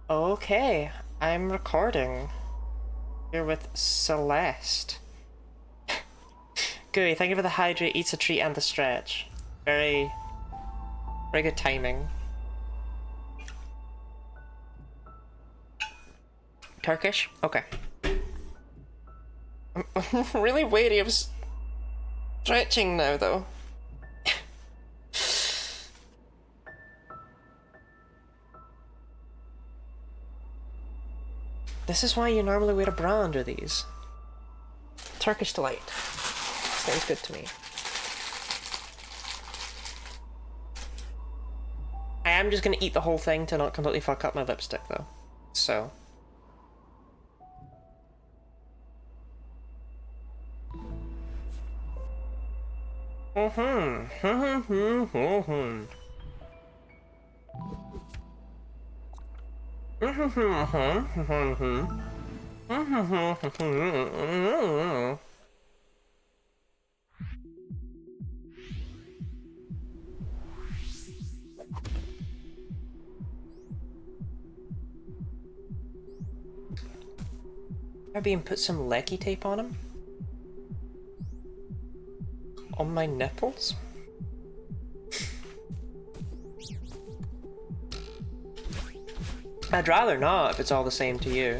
Okay, I'm recording. Here with Celeste. Gooey, thank you for the hydrate, eats a treat, and the stretch. Very good timing. Turkish? Okay. I'm really wary of stretching now, though. This is why you normally wear a bra under these. Turkish delight. Sounds good to me. I am just gonna eat the whole thing to not completely fuck up my lipstick, though. So. Maybe and put some lecky tape on him? On my nipples? I'd rather not if it's all the same to you.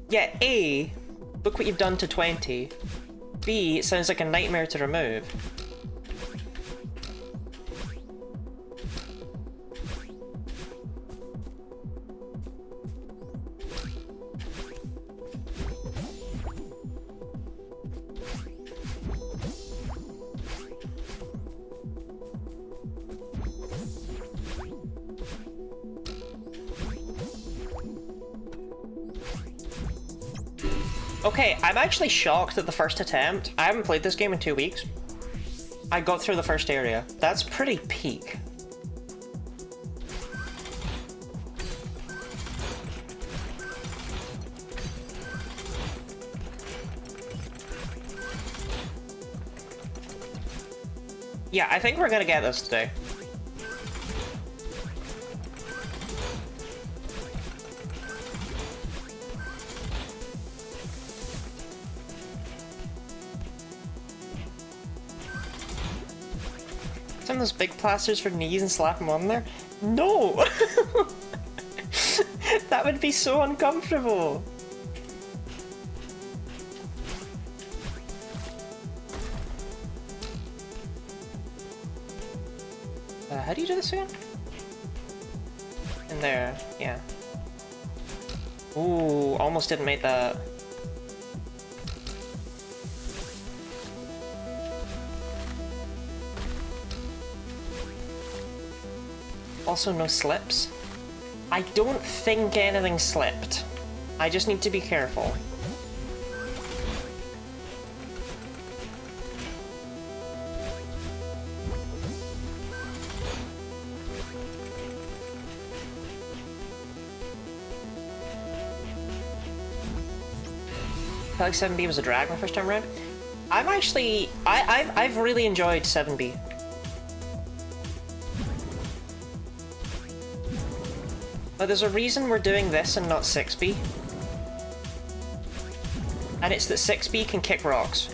Yeah, A, look what you've done to 20. B, it sounds like a nightmare to remove. Okay, I'm actually shocked at the first attempt. I haven't played this game in 2 weeks. I got through the first area. That's pretty peak. Yeah, I think we're gonna get this today. Some of those big plasters for knees and slap them on there? No! That would be so uncomfortable! How do you do this again? In there, yeah. Ooh, almost didn't make that. Also, no slips. I don't think anything slipped. I just need to be careful. I felt like 7B was a drag my first time around. I'm actually... I've really enjoyed 7B. But there's a reason we're doing this and not 6B. And it's that 6B can kick rocks.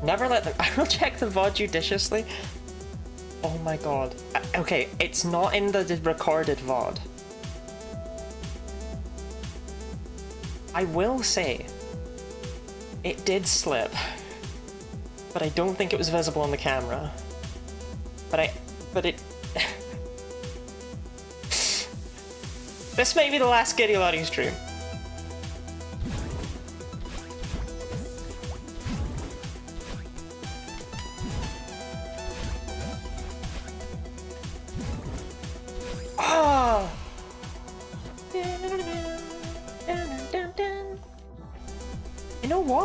Never let them- I will check the VOD judiciously. Oh my god. Okay, it's not in the recorded VOD. I will say, it did slip. But I don't think it was visible on the camera. But it... This may be the last Giddy Lottie stream.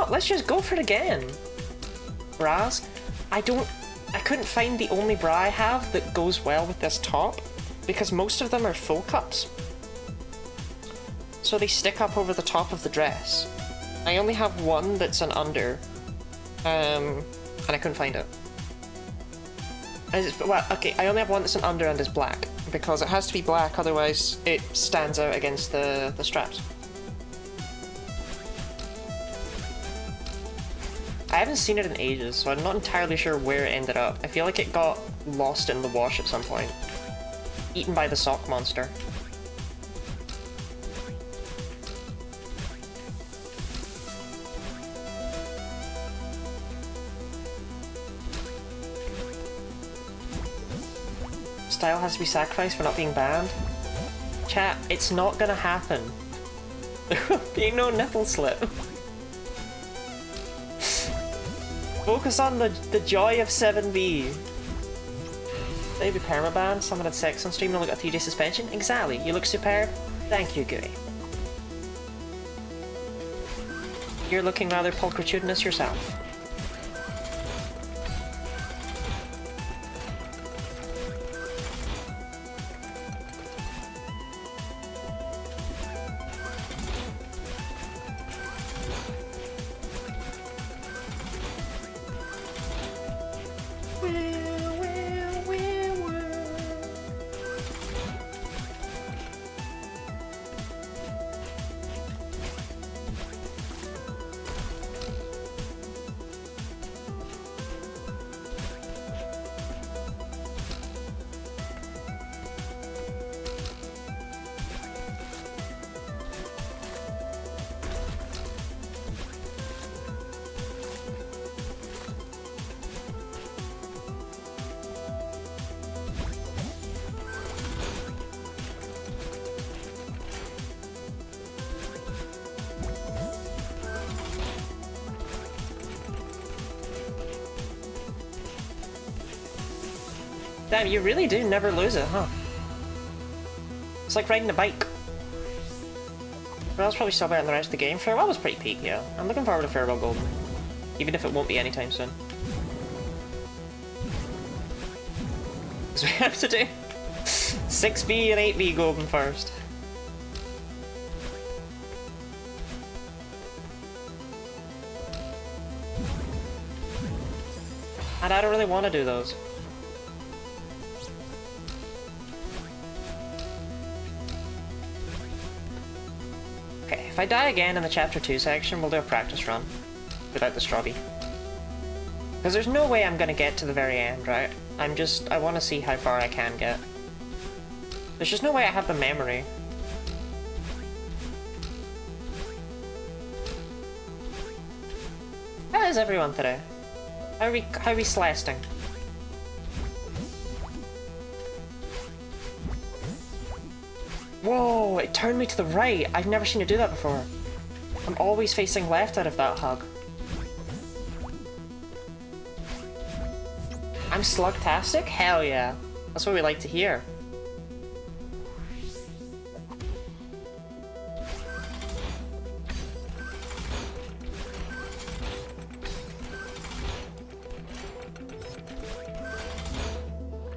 not? Let's just go for it again. Bras. I couldn't find the only bra I have that goes well with this top, because most of them are full cups. So they stick up over the top of the dress. I only have one that's an under, and I couldn't find it. Well, okay, I only have one that's an under and is black, because it has to be black, otherwise it stands out against the straps. I haven't seen it in ages, so I'm not entirely sure where it ended up. I feel like it got lost in the wash at some point. Eaten by the sock monster. Style has to be sacrificed for not being banned. Chat, it's not gonna happen. There will be no nipple slip. Focus on the joy of 7B. Maybe permaban, someone had sex on stream and only got a 3-day suspension? Exactly, you look superb. Thank you, Gooey. You're looking rather pulchritudinous yourself. Damn, you really do never lose it, huh? It's like riding a bike. Farewell's probably still better than the rest of the game. Farewell was pretty peak, yeah. I'm looking forward to Farewell Golden. Even if it won't be anytime soon. Because we have to do 6B and 8B Golden first. And I don't really want to do those. If I die again in the Chapter 2 section, we'll do a practice run without the strawby. Because there's no way I'm going to get to the very end, right? I want to see how far I can get. There's just no way I have the memory. How is everyone today? How are we Celesting? Whoa, it turned me to the right. I've never seen it do that before. I'm always facing left out of that hug. I'm slugtastic? Hell yeah. That's what we like to hear.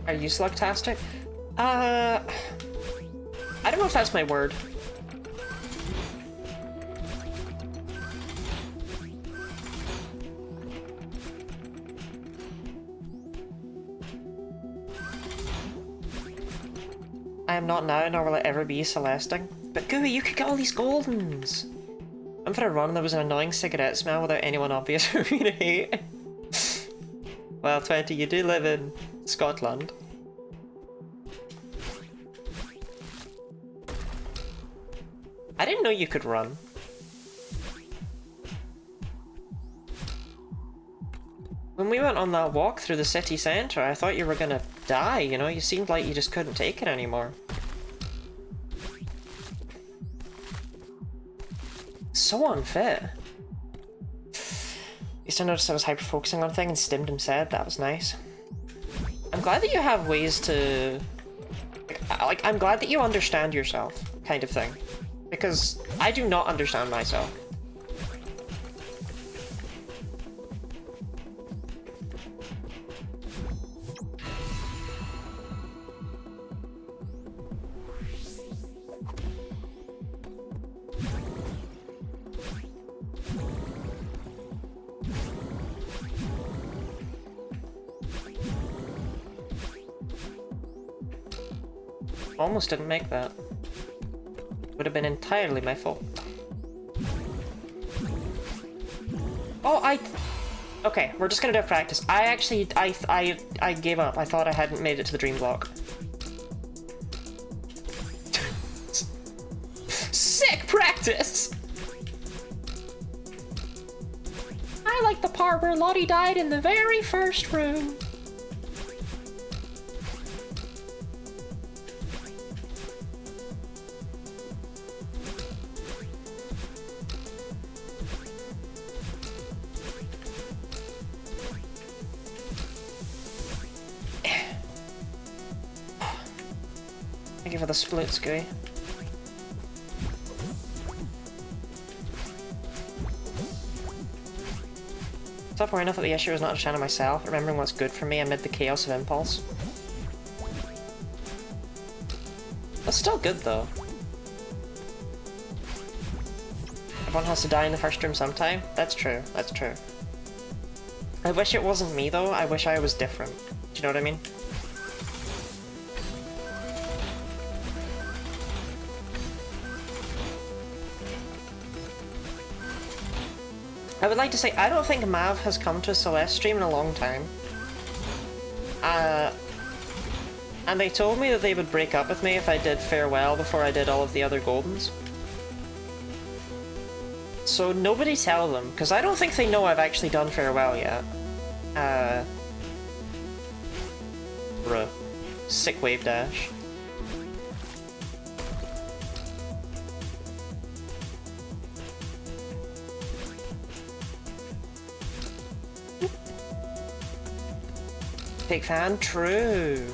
Are you slugtastic? I don't know if that's my word. I am not now, nor will I ever be Celesting. But Gooey, you could get all these Goldens! I'm for a run, there was an annoying cigarette smell without anyone obvious for me to hate. Well, 20, you do live in Scotland. I didn't know you could run. When we went on that walk through the city centre, I thought you were gonna die, you know? You seemed like you just couldn't take it anymore. So unfit. Used to notice I was hyper-focusing on a thing and stimmed him said, that was nice. I'm glad that you have ways to... Like, I'm glad that you understand yourself, kind of thing. Because I do not understand myself. Almost didn't make that. Would have been entirely my fault. Oh, okay, we're just gonna do a practice. I gave up. I thought I hadn't made it to the dream block. Sick practice! I like the part where Lottie died in the very first room. Thank you for the split, Scooey. Stop worrying enough that the issue is not to channel myself, remembering what's good for me amid the chaos of impulse. That's still good, though. Everyone has to die in the first room sometime. That's true, that's true. I wish it wasn't me, though. I wish I was different. Do you know what I mean? I would like to say, I don't think Mav has come to a Celeste stream in a long time. And they told me that they would break up with me if I did farewell before I did all of the other Goldens. So nobody tell them, because I don't think they know I've actually done farewell yet. Bruh. Sick wave dash. Big fan? True.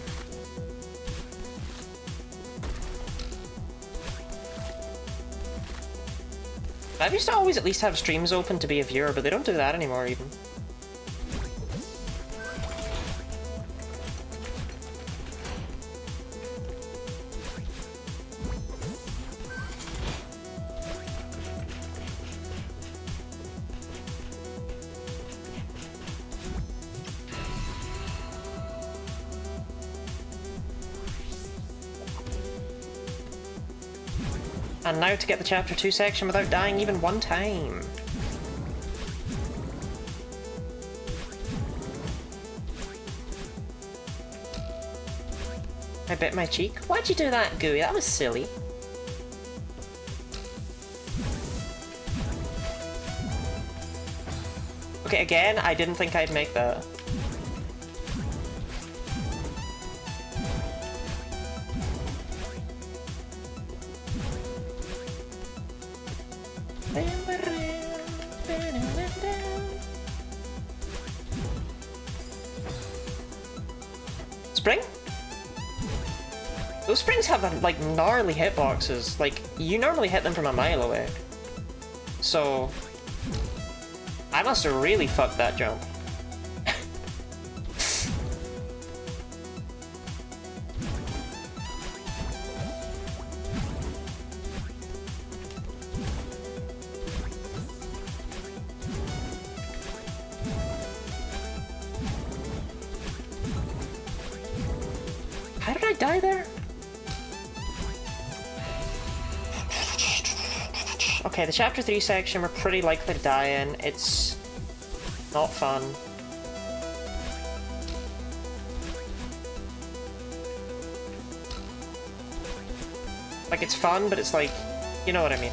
I used to always at least have streams open to be a viewer, but they don't do that anymore even. And now to get the chapter 2 section without dying even one time. I bit my cheek. Why'd you do that, Gooey? That was silly. Okay, again, I didn't think I'd make that. Spring? Those springs have like gnarly hitboxes. Like, you normally hit them from a mile away. So I must have really fucked that jump. How did I die there? Okay, the chapter 3 section we're pretty likely to die in. It's not fun. Like, it's fun, but it's like, you know what I mean.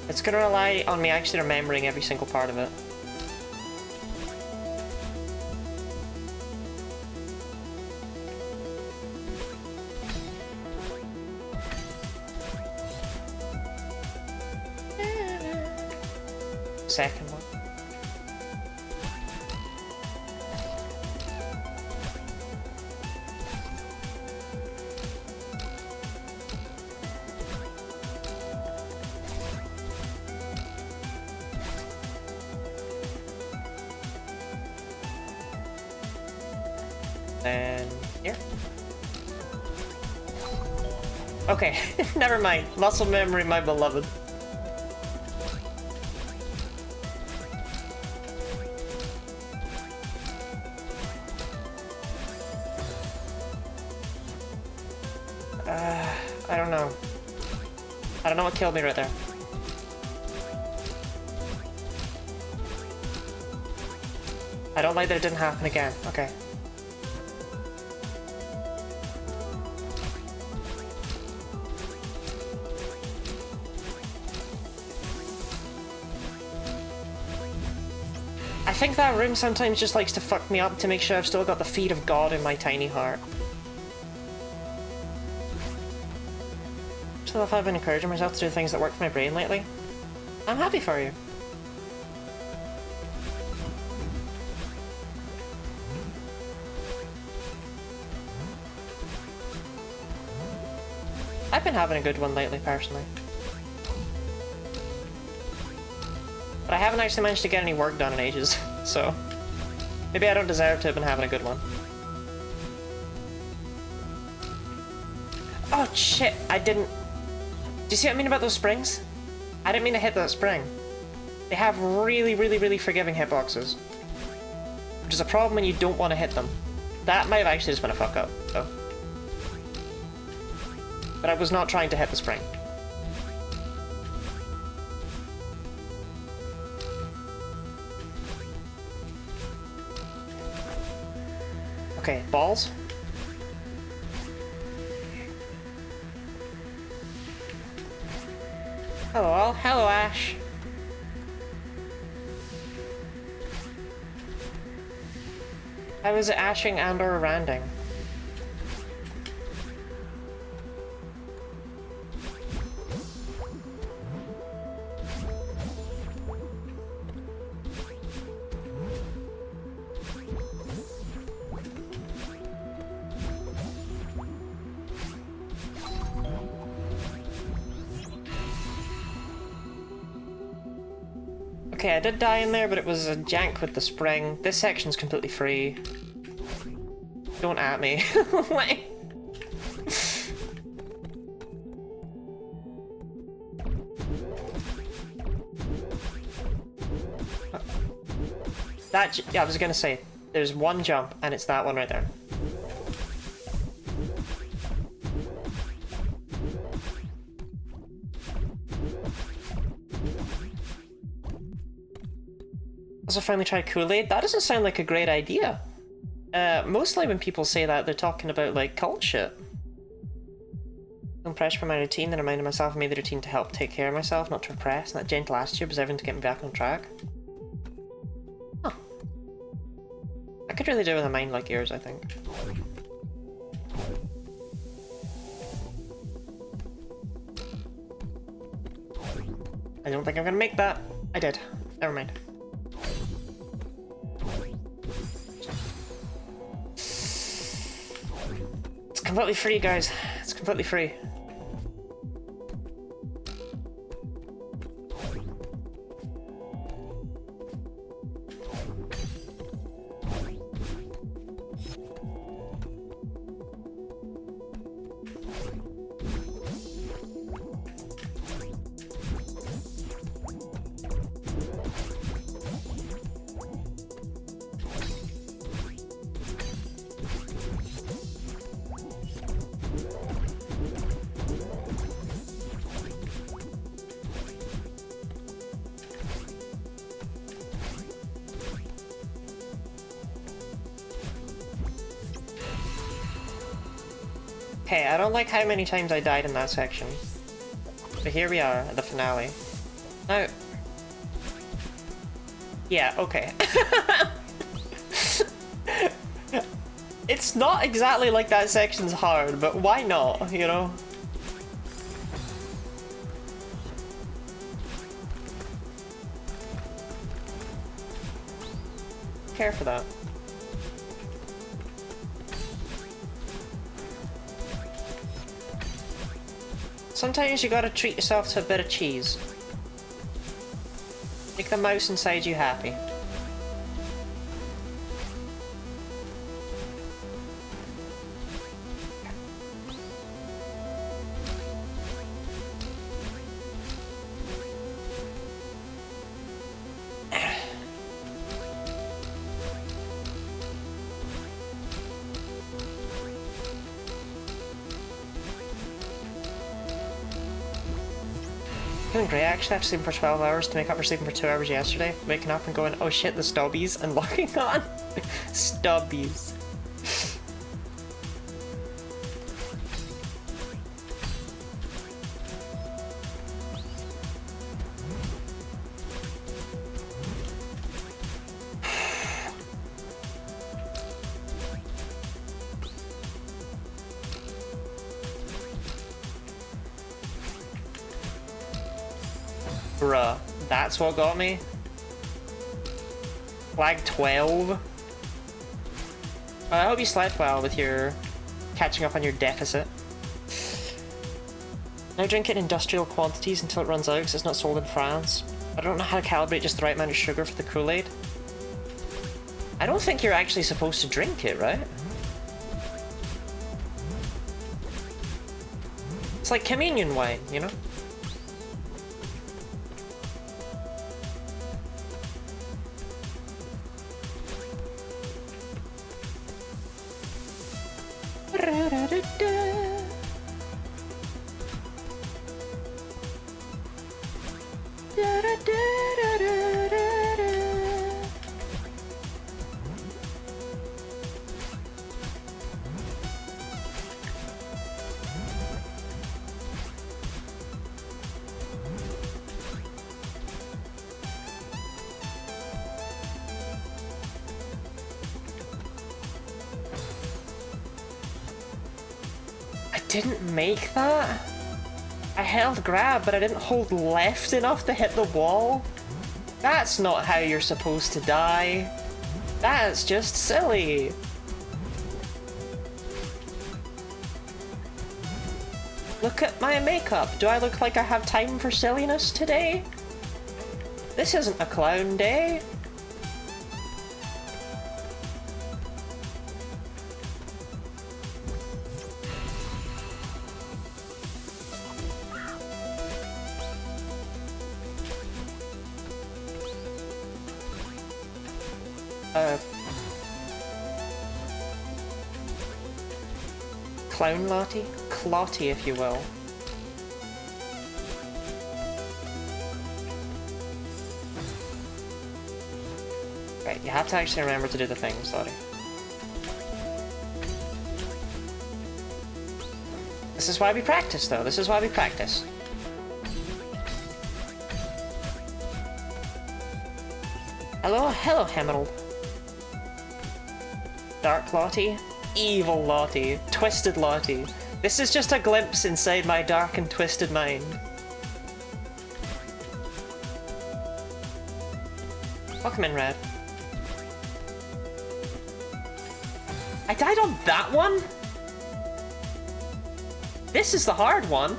It's gonna rely on me actually remembering every single part of it. Second one. Then here. Okay, never mind. Muscle memory, my beloved. I don't know. I don't know what killed me right there. I don't like that it didn't happen again. Okay. I think that room sometimes just likes to fuck me up to make sure I've still got the feet of God in my tiny heart. So if I've been encouraging myself to do things that work for my brain lately, I'm happy for you. I've been having a good one lately, personally. But I haven't actually managed to get any work done in ages, so maybe I don't deserve to have been having a good one. Oh shit, I didn't... Do you see what I mean about those springs? I didn't mean to hit that spring. They have really, really, really forgiving hitboxes. Which is a problem when you don't want to hit them. That might have actually just been a fuck up, though. But I was not trying to hit the spring. Okay, balls. Hello all. Hello Ash. How is it ashing and or randing? Okay, I did die in there, but it was a jank with the spring. This section's completely free. Don't at me. Like... That... Yeah, I was gonna say, there's one jump, and it's that one right there. Also finally tried Kool-Aid. That doesn't sound like a great idea. Mostly when people say that, they're talking about, like, cult shit. Don't pressure for my routine, then reminding myself I made the routine to help take care of myself, not to repress, and that gentle attitude was everything to get me back on track. Huh. I could really do with a mind like yours, I think. I don't think I'm gonna make that. I did. Never mind. It's completely free, guys. It's completely free. Okay, I don't like how many times I died in that section. But here we are, at the finale. Now... Yeah, okay. It's not exactly like that section's hard, but why not, you know? Care for that. Sometimes you gotta treat yourself to a bit of cheese. Make the mouse inside you happy. Feeling great actually after sleeping for 12 hours to make up for sleeping for 2 hours yesterday. Waking up and going, oh shit, the stubbies, and locking on. Stubbies. Bruh, that's what got me? Flag 12? I hope you slept well with your catching up on your deficit. Now drink it in industrial quantities until it runs out because it's not sold in France. I don't know how to calibrate just the right amount of sugar for the Kool-Aid. I don't think you're actually supposed to drink it, right? It's like communion wine, you know? Didn't make that? I held grab, but I didn't hold left enough to hit the wall? That's not how you're supposed to die. That's just silly. Look at my makeup. Do I look like I have time for silliness today? This isn't a clown day. Clown Lottie? Clotty, if you will. Right, you have to actually remember to do the things, Lottie. This is why we practice, though. This is why we practice. Hello, Emerald. Dark Lottie. Evil Lottie. Twisted Lottie. This is just a glimpse inside my dark and twisted mind. Welcome in, Red. I died on that one? This is the hard one.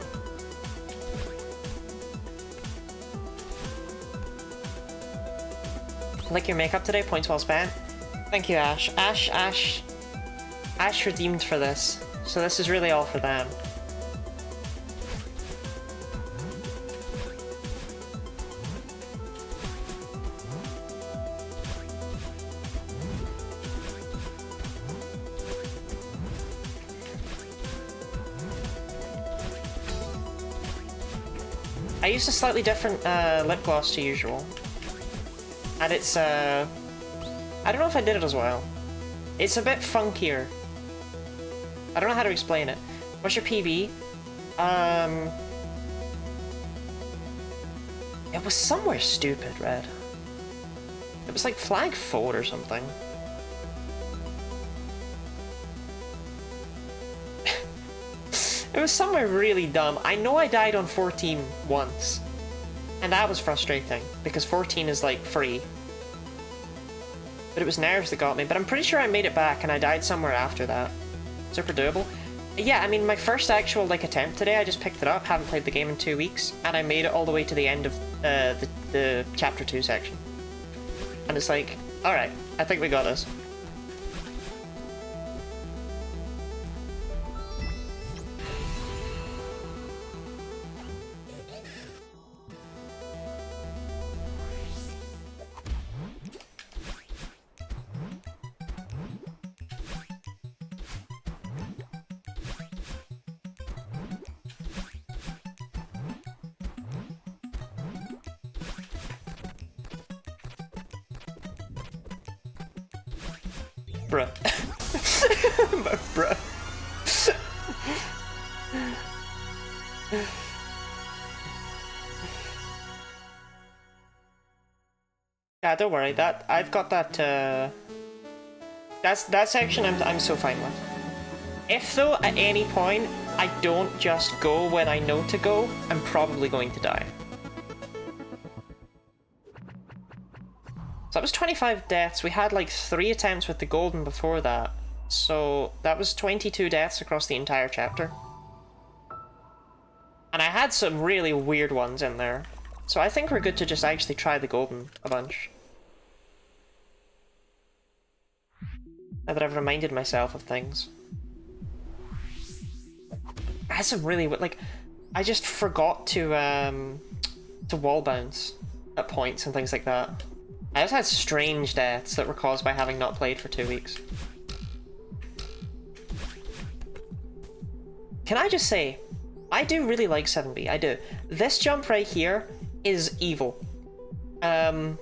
Like your makeup today, points well spent. Thank you, Ash. Ash redeemed for this, so this is really all for them. I used a slightly different lip gloss to usual. And it's, I don't know if I did it as well. It's a bit funkier. I don't know how to explain it. What's your PB? It was somewhere stupid, Red. It was like flag 4 or something. It was somewhere really dumb. I know I died on 14 once. And that was frustrating, because 14 is like free. But it was nerves that got me, but I'm pretty sure I made it back and I died somewhere after that. Super doable. Yeah, I mean, my first actual like attempt today, I just picked it up, haven't played the game in 2 weeks, and I made it all the way to the end of the chapter 2 section. And it's like, alright, I think we got this. Bruh. Bruh. Yeah, don't worry. That I've got that. That section I'm so fine with. If though at any point I don't just go when I know to go, I'm probably going to die. So that was 25 deaths. We had like 3 attempts with the golden before that. So that was 22 deaths across the entire chapter. And I had some really weird ones in there. So I think we're good to just actually try the golden a bunch. Now that I've reminded myself of things. I had some really, like, I just forgot to wall bounce at points and things like that. I just had strange deaths that were caused by having not played for 2 weeks. Can I just say, I do really like 7B, I do. This jump right here is evil. And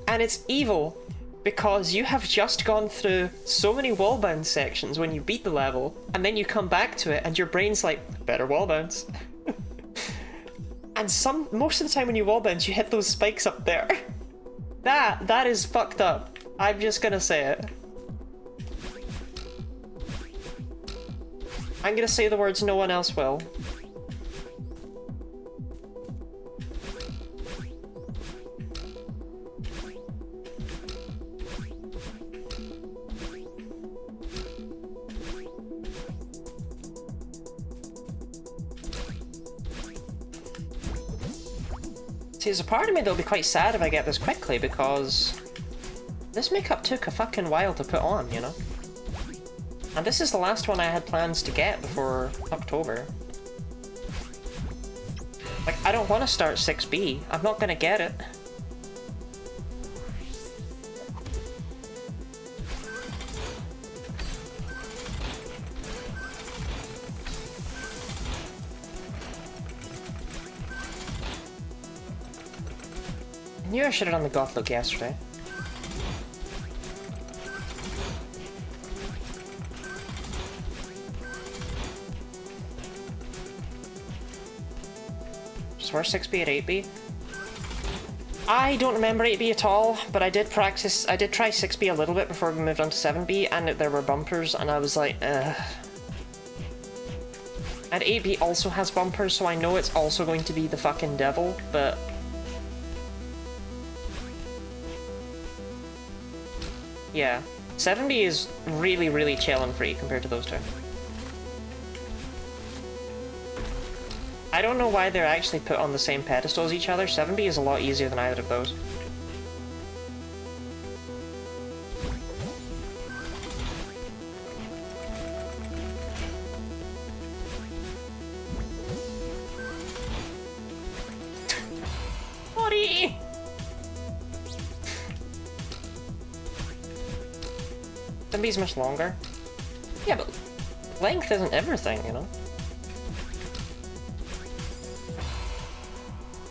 it's evil because you have just gone through so many wall bounce sections when you beat the level, and then you come back to it and your brain's like, better wall bounce. And most of the time when you wall bounce, you hit those spikes up there. That is fucked up. I'm just gonna say it. I'm gonna say the words no one else will. See, there's a part of me that'll be quite sad if I get this quickly, because this makeup took a fucking while to put on, you know? And this is the last one I had plans to get before October. Like, I don't want to start 6B. I'm not gonna get it. I knew I should have done the goth look yesterday. So we're 6B at 8B. I don't remember 8B at all, but I did try 6B a little bit before we moved on to 7B, and there were bumpers, and I was like, ugh. And 8B also has bumpers, so I know it's also going to be the fucking devil, but... yeah. 7B is really, really chill and free compared to those two. I don't know why they're actually put on the same pedestal as each other. 7B is a lot easier than either of those. Buddy! 7B is much longer. Yeah, but length isn't everything, you know?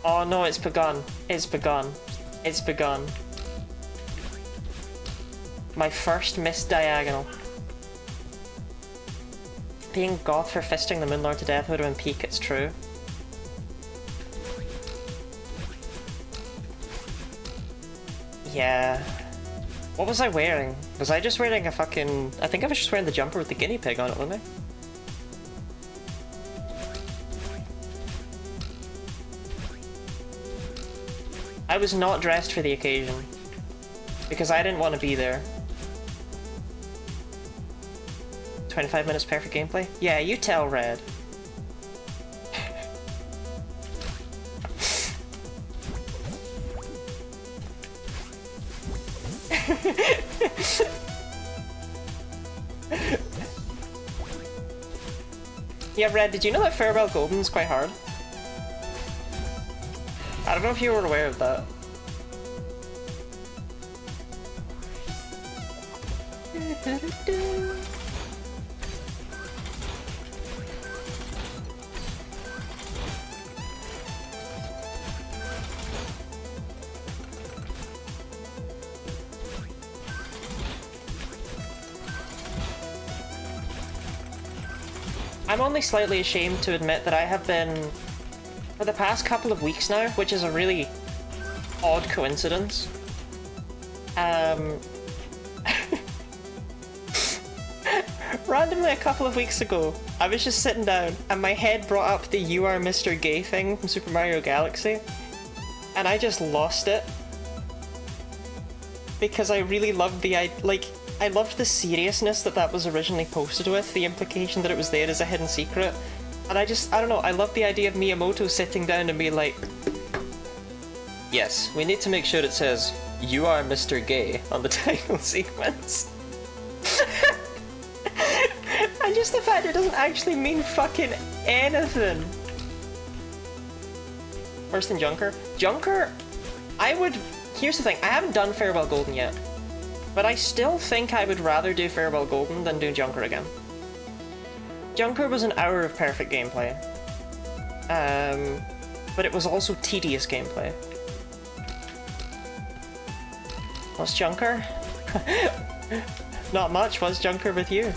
Oh no, it's begun. It's begun. It's begun. My first missed diagonal. Being goth for fisting the Moonlord to death would have been peak, it's true. Yeah. What was I wearing? Was I just wearing a fucking... I think I was just wearing the jumper with the guinea pig on it, wasn't I? I was not dressed for the occasion, because I didn't want to be there. 25 minutes perfect gameplay? Yeah, you tell Red. Yeah, Red, did you know that Farewell Golden's quite hard? I don't know if you were aware of that. I'm only slightly ashamed to admit that I have been, for the past couple of weeks now, which is a really odd coincidence, randomly a couple of weeks ago, I was just sitting down and my head brought up the "You Are Mr. Gay" thing from Super Mario Galaxy, and I just lost it. Because I really loved I loved the seriousness that was originally posted with, the implication that it was there as a hidden secret. And I don't know, I love the idea of Miyamoto sitting down and being like, yes, we need to make sure it says, "You are Mr. Gay" on the title sequence. And just the fact it doesn't actually mean fucking anything. Worse than Junker? Junker, here's the thing, I haven't done Farewell Golden yet. But I still think I would rather do Farewell Golden than do Junker again. Junker was an hour of perfect gameplay. But it was also tedious gameplay. What's Junker? Not much. What's Junker with you?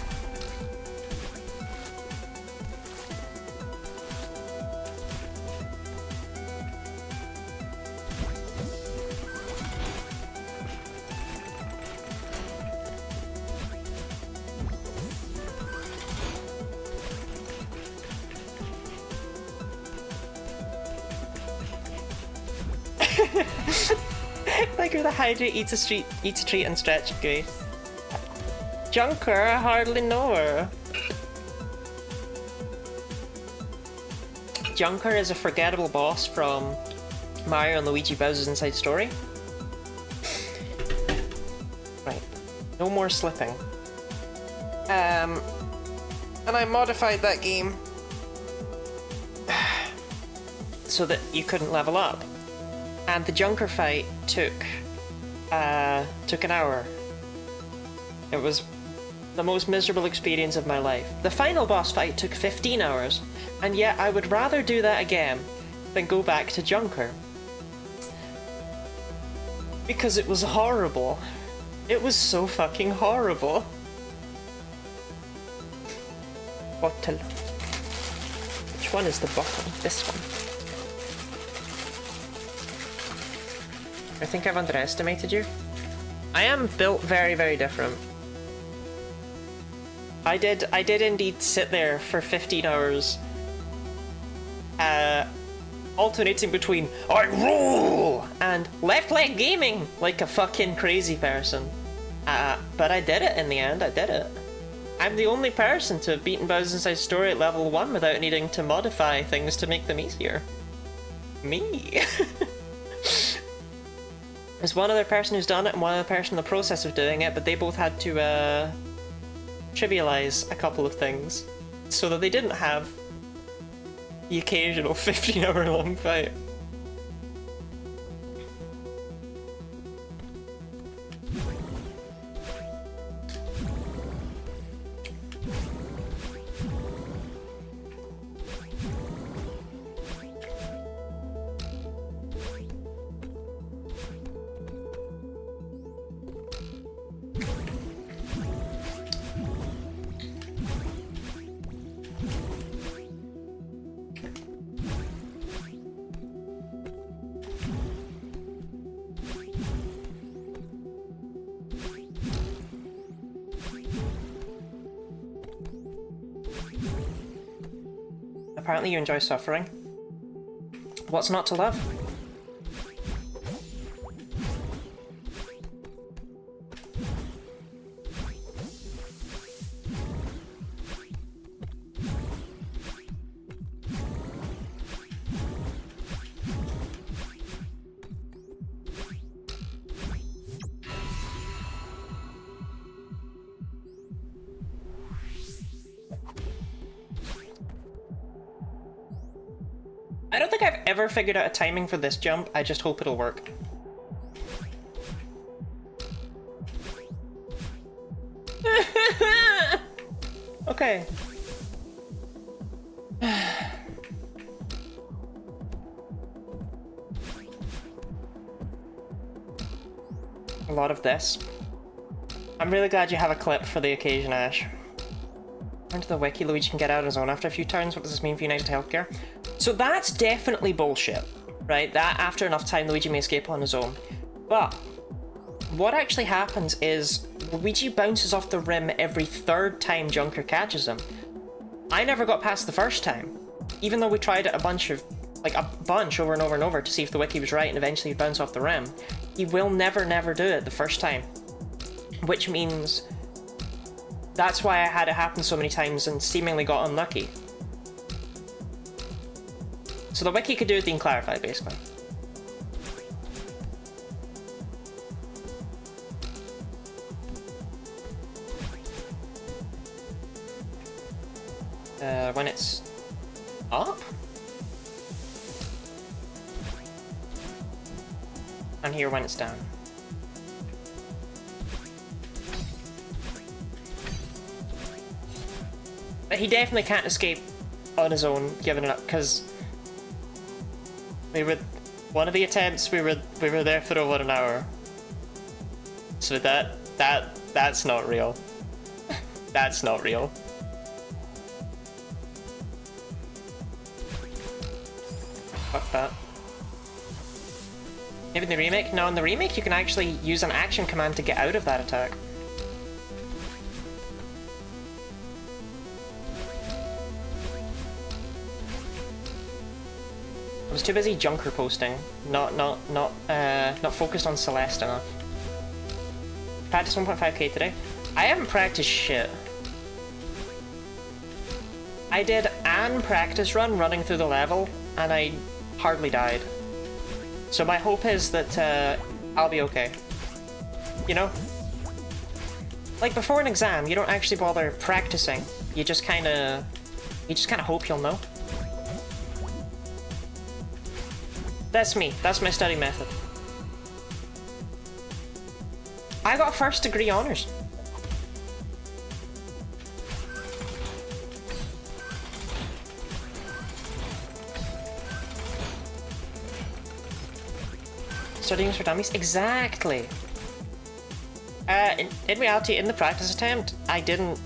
Like where the hydrate eats a treat and stretch gay. Junker, I hardly know her. Junker is a forgettable boss from Mario and Luigi Bowser's Inside Story. Right, no more slipping. And I modified that game so that you couldn't level up. And the Junker fight took an hour. It was the most miserable experience of my life. The final boss fight took 15 hours, and yet I would rather do that again than go back to Junker. Because it was horrible. It was so fucking horrible. Bottle. Which one is the bottle? This one. I think I've underestimated you. I am built very, very different. I did indeed sit there for 15 hours, alternating between "I rule" and "left leg gaming" like a fucking crazy person. But I did it in the end, I did it. I'm the only person to have beaten Bowser's Inside Story at level 1 without needing to modify things to make them easier. Me. There's one other person who's done it and one other person in the process of doing it, but they both had to trivialize a couple of things so that they didn't have the occasional 15-hour long fight. Apparently you enjoy suffering. What's not to love? I don't think I've ever figured out a timing for this jump, I just hope it'll work. Okay. A lot of this. I'm really glad you have a clip for the occasion, Ash. Into the wiki, Luigi can get out on his own after a few turns. What does this mean for United Healthcare? So that's definitely bullshit, right? That after enough time, Luigi may escape on his own. But what actually happens is Luigi bounces off the rim every third time Junker catches him. I never got past the first time, even though we tried it a bunch over and over and over to see if the wiki was right, and eventually he'd bounce off the rim. He will never do it the first time, which means that's why I had it happen so many times and seemingly got unlucky. So the wiki could do it being clarified, basically. When it's up? And here when it's down. But he definitely can't escape on his own, giving it up, because one of the attempts we were there for over an hour. So that's not real. That's not real. Fuck that. Maybe in the remake? No, in the remake you can actually use an action command to get out of that attack. I was too busy Junker posting, not focused on Celeste enough. Practice 1.5k today. I haven't practiced shit. I did an practice run running through the level, and I hardly died. So my hope is that I'll be okay. You know? Like before an exam, you don't actually bother practicing. You just kinda hope you'll know. That's me. That's my study method. I got first degree honors. Studying for dummies? Exactly. In reality, in the practice attempt, I didn't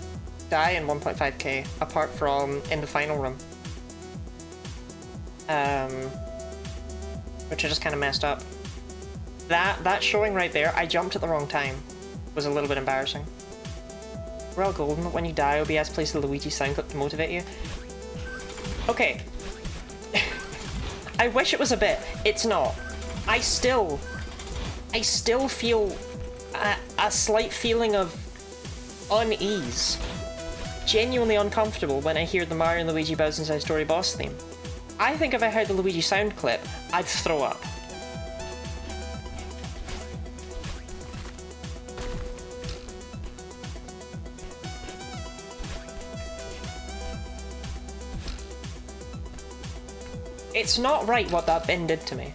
die in 1.5k, apart from in the final room. Which I just kind of messed up. That showing right there, I jumped at the wrong time, was a little bit embarrassing. We're all golden, but when you die, OBS plays the Luigi sound clip to motivate you. Okay. I wish it was a bit. It's not. I still feel a slight feeling of unease. Genuinely uncomfortable when I hear the Mario and Luigi Bowser's Inside Story boss theme. I think if I heard the Luigi sound clip, I'd throw up. It's not right what that bin did to me.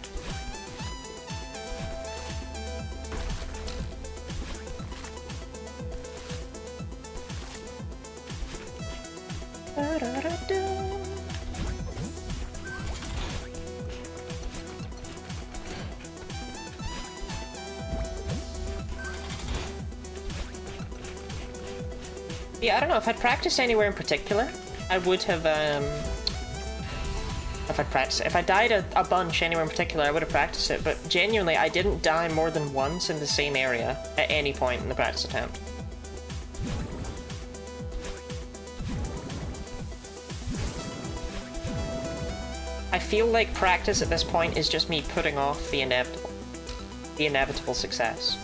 Yeah, I don't know, if I'd practiced anywhere in particular, I would have, if I died a bunch anywhere in particular, I would have practiced it, but genuinely, I didn't die more than once in the same area at any point in the practice attempt. I feel like practice at this point is just me putting off the inevitable success.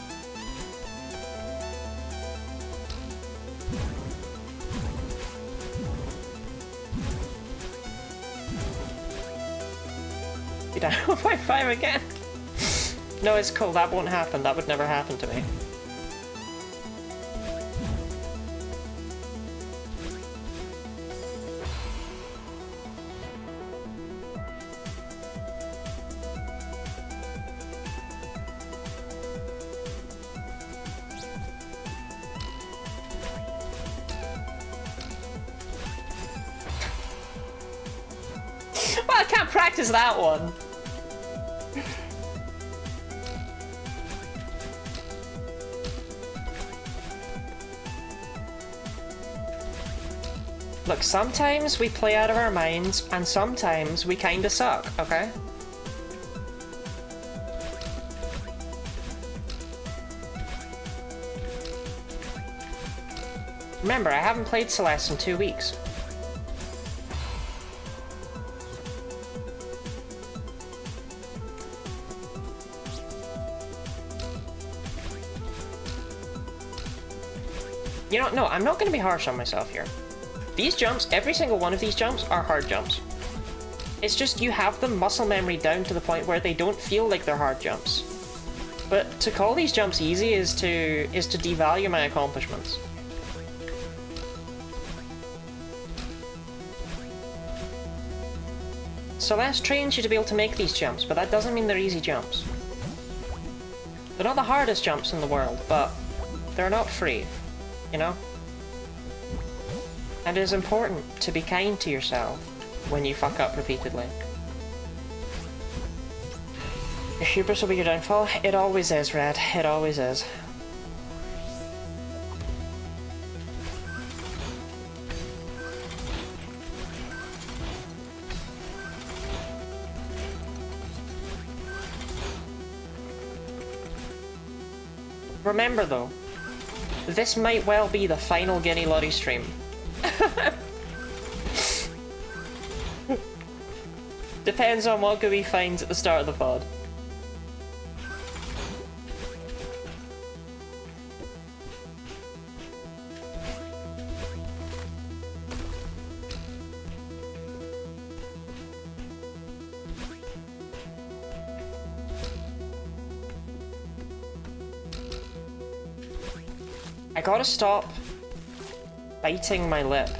You die 1.5 again? No, it's cool, that won't happen, that would never happen to me. Well, I can't practice that one. Look, sometimes we play out of our minds, and sometimes we kinda suck, okay? Remember, I haven't played Celeste in 2 weeks. You know, no, I'm not going to be harsh on myself here. These jumps, every single one of these jumps are hard jumps. It's just you have the muscle memory down to the point where they don't feel like they're hard jumps. But to call these jumps easy is to devalue my accomplishments. Celeste trains you to be able to make these jumps, but that doesn't mean they're easy jumps. They're not the hardest jumps in the world, but they're not free, you know? And it is important to be kind to yourself when you fuck up repeatedly. Your hubris will be your downfall. It always is, Red. It always is. Remember though, this might well be the final Guinea Lottie stream. Depends on what Gooey finds at the start of the pod. I gotta stop biting my lip,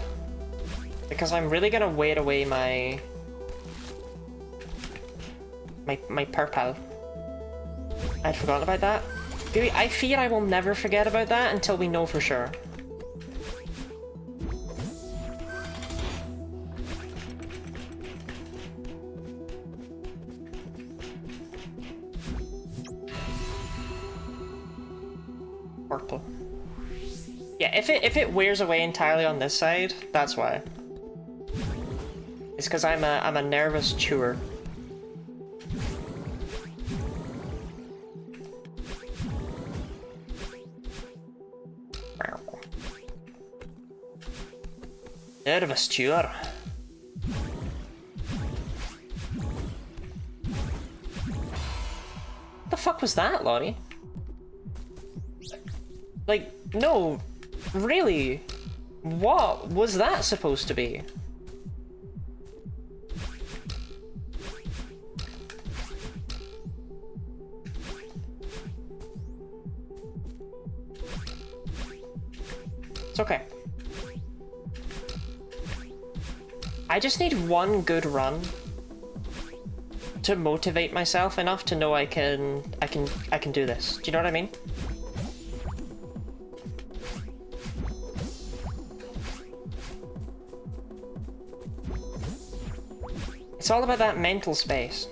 because I'm really gonna wear away my purple. I'd forgotten about that. Gooey, I fear I will never forget about that until we know for sure. Purple. Yeah, if it wears away entirely on this side, that's why. It's because I'm a nervous chewer. Nervous chewer. What the fuck was that, Lottie? Like, no, really? What was that supposed to be? It's okay. I just need one good run to motivate myself enough to know I can do this. Do you know what I mean? It's all about that mental space.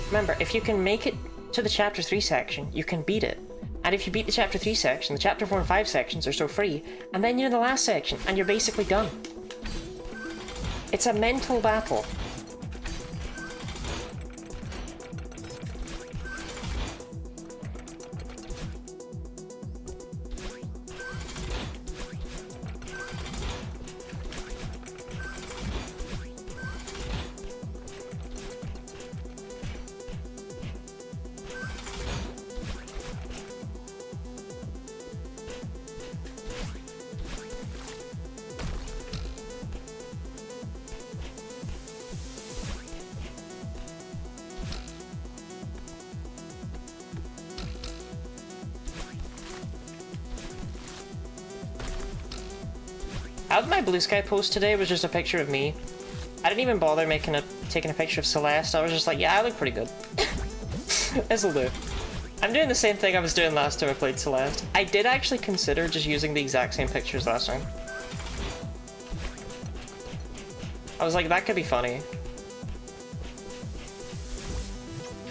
Remember, if you can make it to the Chapter 3 section, you can beat it. And if you beat the Chapter 3 section, the Chapter 4 and 5 sections are so free, and then you're in the last section, and you're basically done. It's a mental battle. Out of my blue sky post today was just a picture of me. I didn't even bother taking a picture of Celeste. I was just like, yeah, I look pretty good. This'll do. I'm doing the same thing I was doing last time I played Celeste. I did actually consider just using the exact same pictures last time. I was like, that could be funny.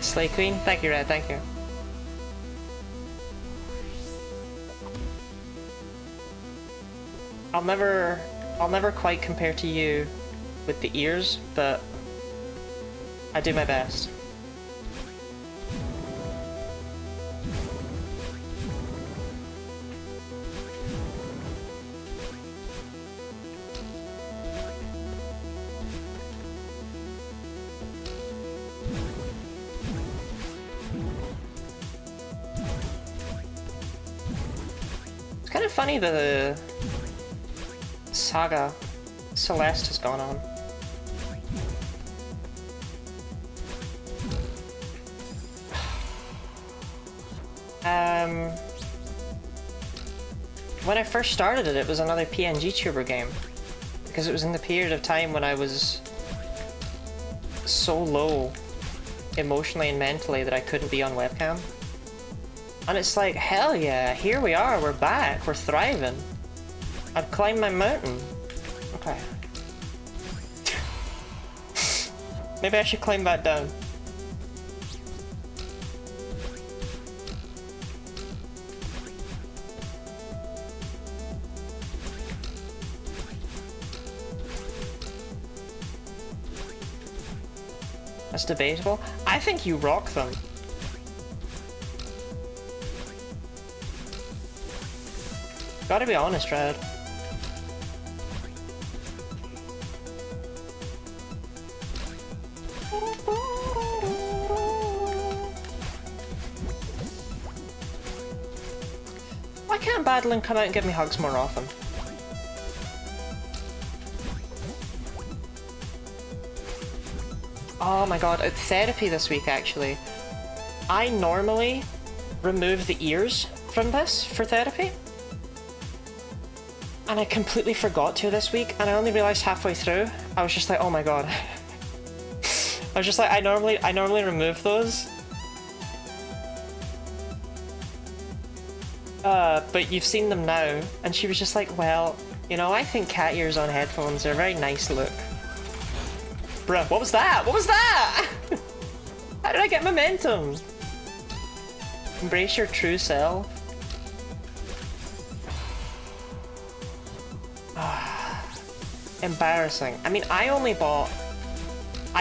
Slay Queen? Thank you, Red, thank you. I'll never quite compare to you with the ears, but I do my best. It's kind of funny that the saga Celeste has gone on. When I first started it, it was another PNG tuber game. Because it was in the period of time when I was so low emotionally and mentally that I couldn't be on webcam. And it's like, hell yeah, here we are, we're back, we're thriving. I've climbed my mountain. Okay. Maybe I should climb back down. That's debatable. I think you rock them. Gotta be honest, Red. Why can't Battling come out and give me hugs more often? Oh my god, at therapy this week actually. I normally remove the ears from this for therapy. And I completely forgot to this week, and I only realized halfway through. I was just like, oh my god. I was just like, I normally remove those. But you've seen them now. And she was just like, well, you know, I think cat ears on headphones are a very nice look. Bruh, what was that? What was that? How did I get momentum? Embrace your true self. Embarrassing. I mean, I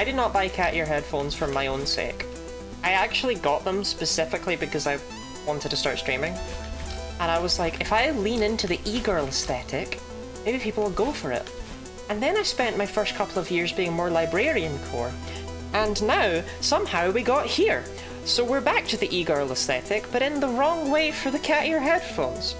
did not buy cat ear headphones for my own sake. I actually got them specifically because I wanted to start streaming. And I was like, if I lean into the e-girl aesthetic, maybe people will go for it. And then I spent my first couple of years being more librarian core. And now, somehow we got here. So we're back to the e-girl aesthetic, but in the wrong way for the cat ear headphones.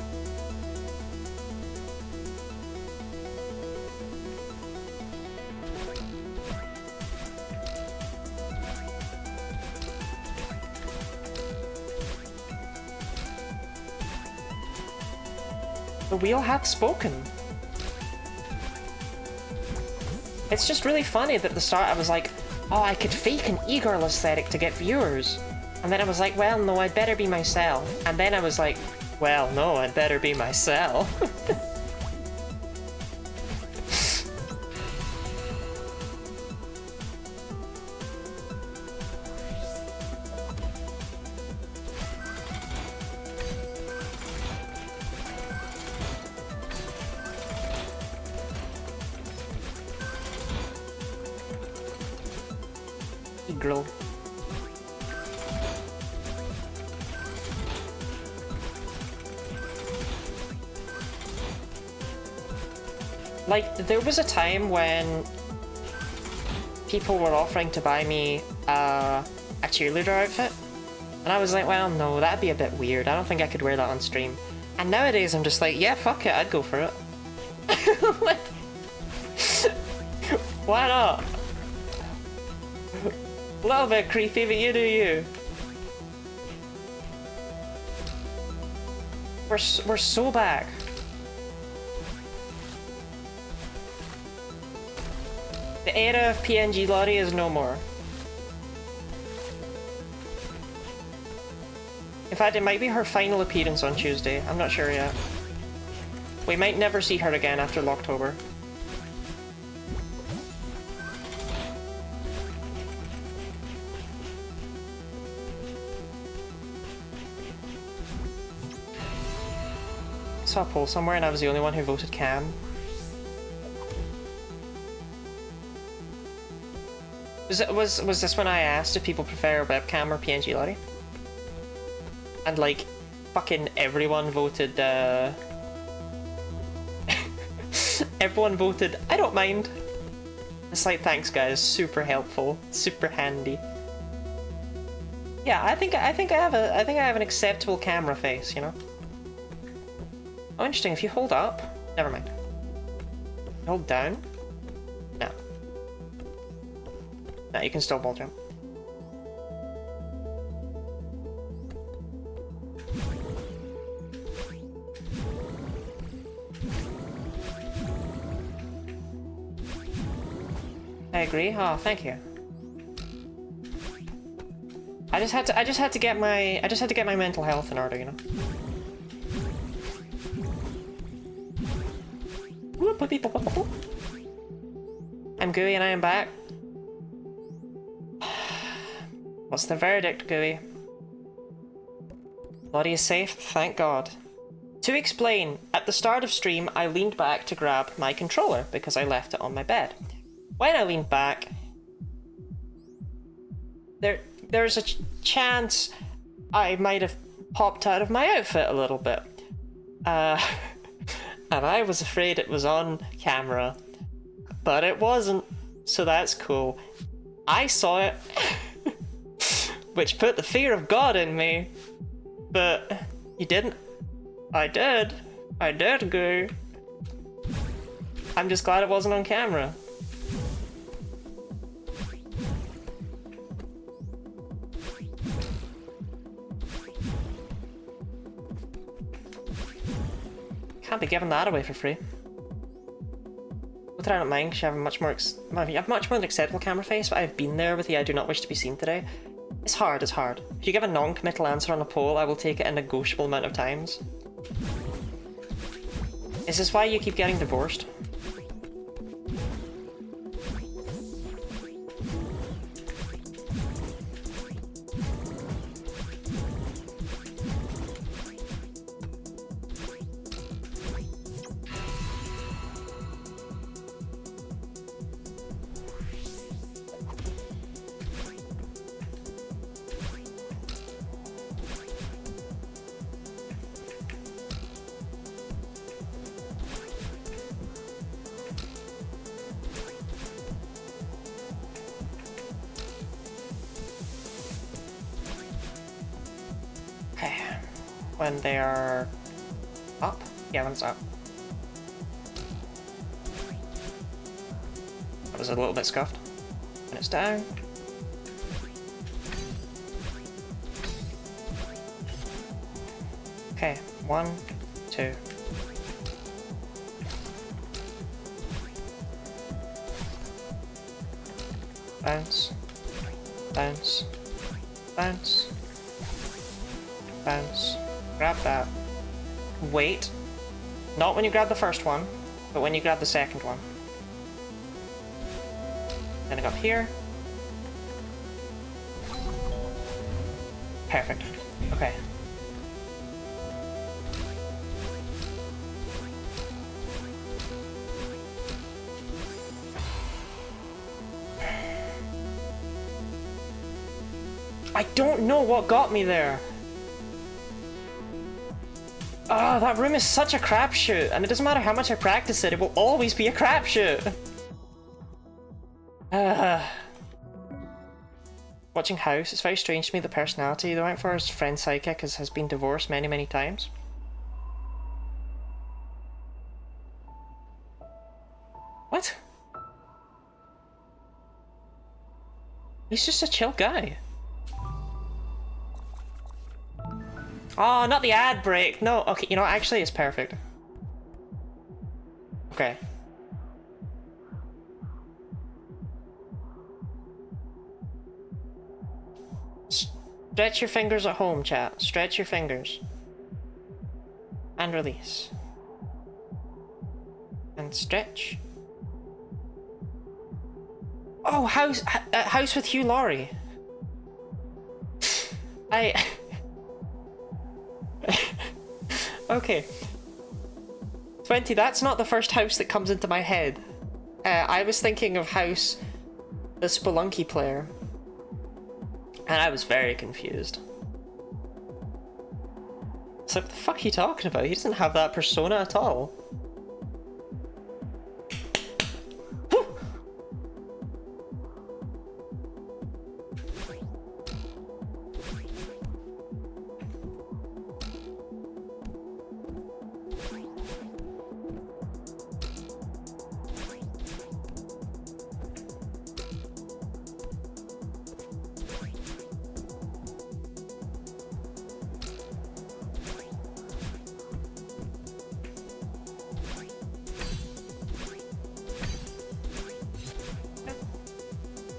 The wheel hath spoken. It's just really funny that at the start I was like, oh, I could fake an e-girl aesthetic to get viewers. And then I was like, well, no, I'd better be myself. And then I was like, well, no, I'd better be myself. Grill. Like, there was a time when people were offering to buy me a cheerleader outfit, and I was like, well, no, that'd be a bit weird. I don't think I could wear that on stream. And nowadays I'm just like, yeah, fuck it, I'd go for it. Why not? A little bit creepy, but you do you. We're so back. The era of PNG Lottie is no more. In fact, it might be her final appearance on Tuesday. I'm not sure yet. We might never see her again after Locktober. saw a poll somewhere and I was the only one who voted cam. Was this when I asked if people prefer webcam or PNG lottie? And like, fucking everyone voted, everyone voted, I don't mind. It's like, thanks guys, super helpful, super handy. Yeah, I think I have an acceptable camera face, you know? Oh, interesting, if you hold up, never mind. Hold down? No. No, you can still wall jump. I agree. Oh, thank you. I just had to get my mental health in order, you know. I'm Gooey and I am back. What's the verdict, Gooey? Lottie is safe, thank God. To explain, at the start of stream, I leaned back to grab my controller because I left it on my bed. When I leaned back, there's a chance I might have popped out of my outfit a little bit. And I was afraid it was on camera, but it wasn't, so that's cool. I saw it, which put the fear of God in me, but you didn't. I did. I did, go. I'm just glad it wasn't on camera. Can't be giving that away for free. But I don't mind, because you have a much more an acceptable camera face, but I've been there with the I do not wish to be seen today. It's hard, it's hard. If you give a non-committal answer on a poll, I will take it a negotiable amount of times. Is this why you keep getting divorced? When they are up? Yeah, when it's up. That was a little bit scuffed. When it's down. Okay, 1, 2. Bounce. Bounce. Bounce. Bounce. Grab that. Wait. Not when you grab the first one, but when you grab the second one. Then I go up here. Perfect. Okay. I don't know what got me there. Oh, that room is such a crapshoot, and it doesn't matter how much I practice it, it will always be a crapshoot. Watching House, it's very strange to me the personality they went for his friend psychic has been divorced many, many times. What? He's just a chill guy. Oh, not the ad break. No, okay, you know, actually it's perfect. Okay. Stretch your fingers at home, chat. Stretch your fingers. And release. And stretch. Oh, House with Hugh Laurie. Okay. 20, that's not the first house that comes into my head. I was thinking of house the Spelunky player. And I was very confused. It's like, what the fuck are you talking about? He doesn't have that persona at all.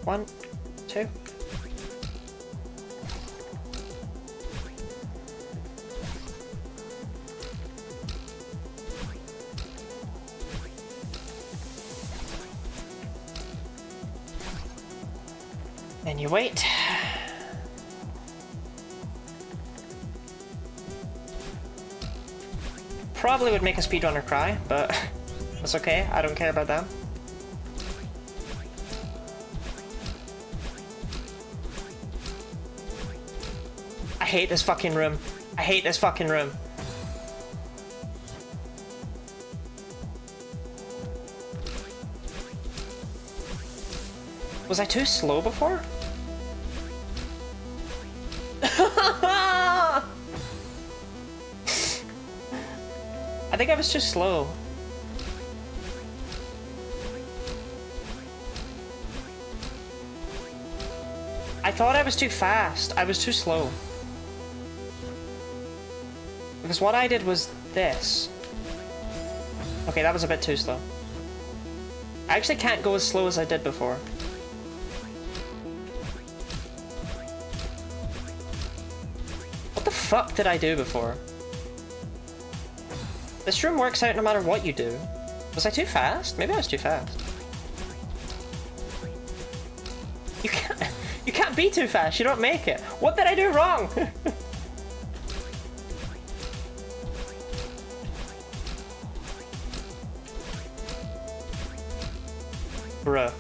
One, two. And you wait. Probably would make a speedrunner cry, but that's okay. I don't care about them. I hate this fucking room. I hate this fucking room. Was I too slow before? I think I was too slow. I thought I was too fast. I was too slow. Because what I did was this. Okay, that was a bit too slow. I actually can't go as slow as I did before. What the fuck did I do before? This room works out no matter what you do. Was I too fast? Maybe I was too fast. You can't be too fast, you don't make it. What did I do wrong? Bruh.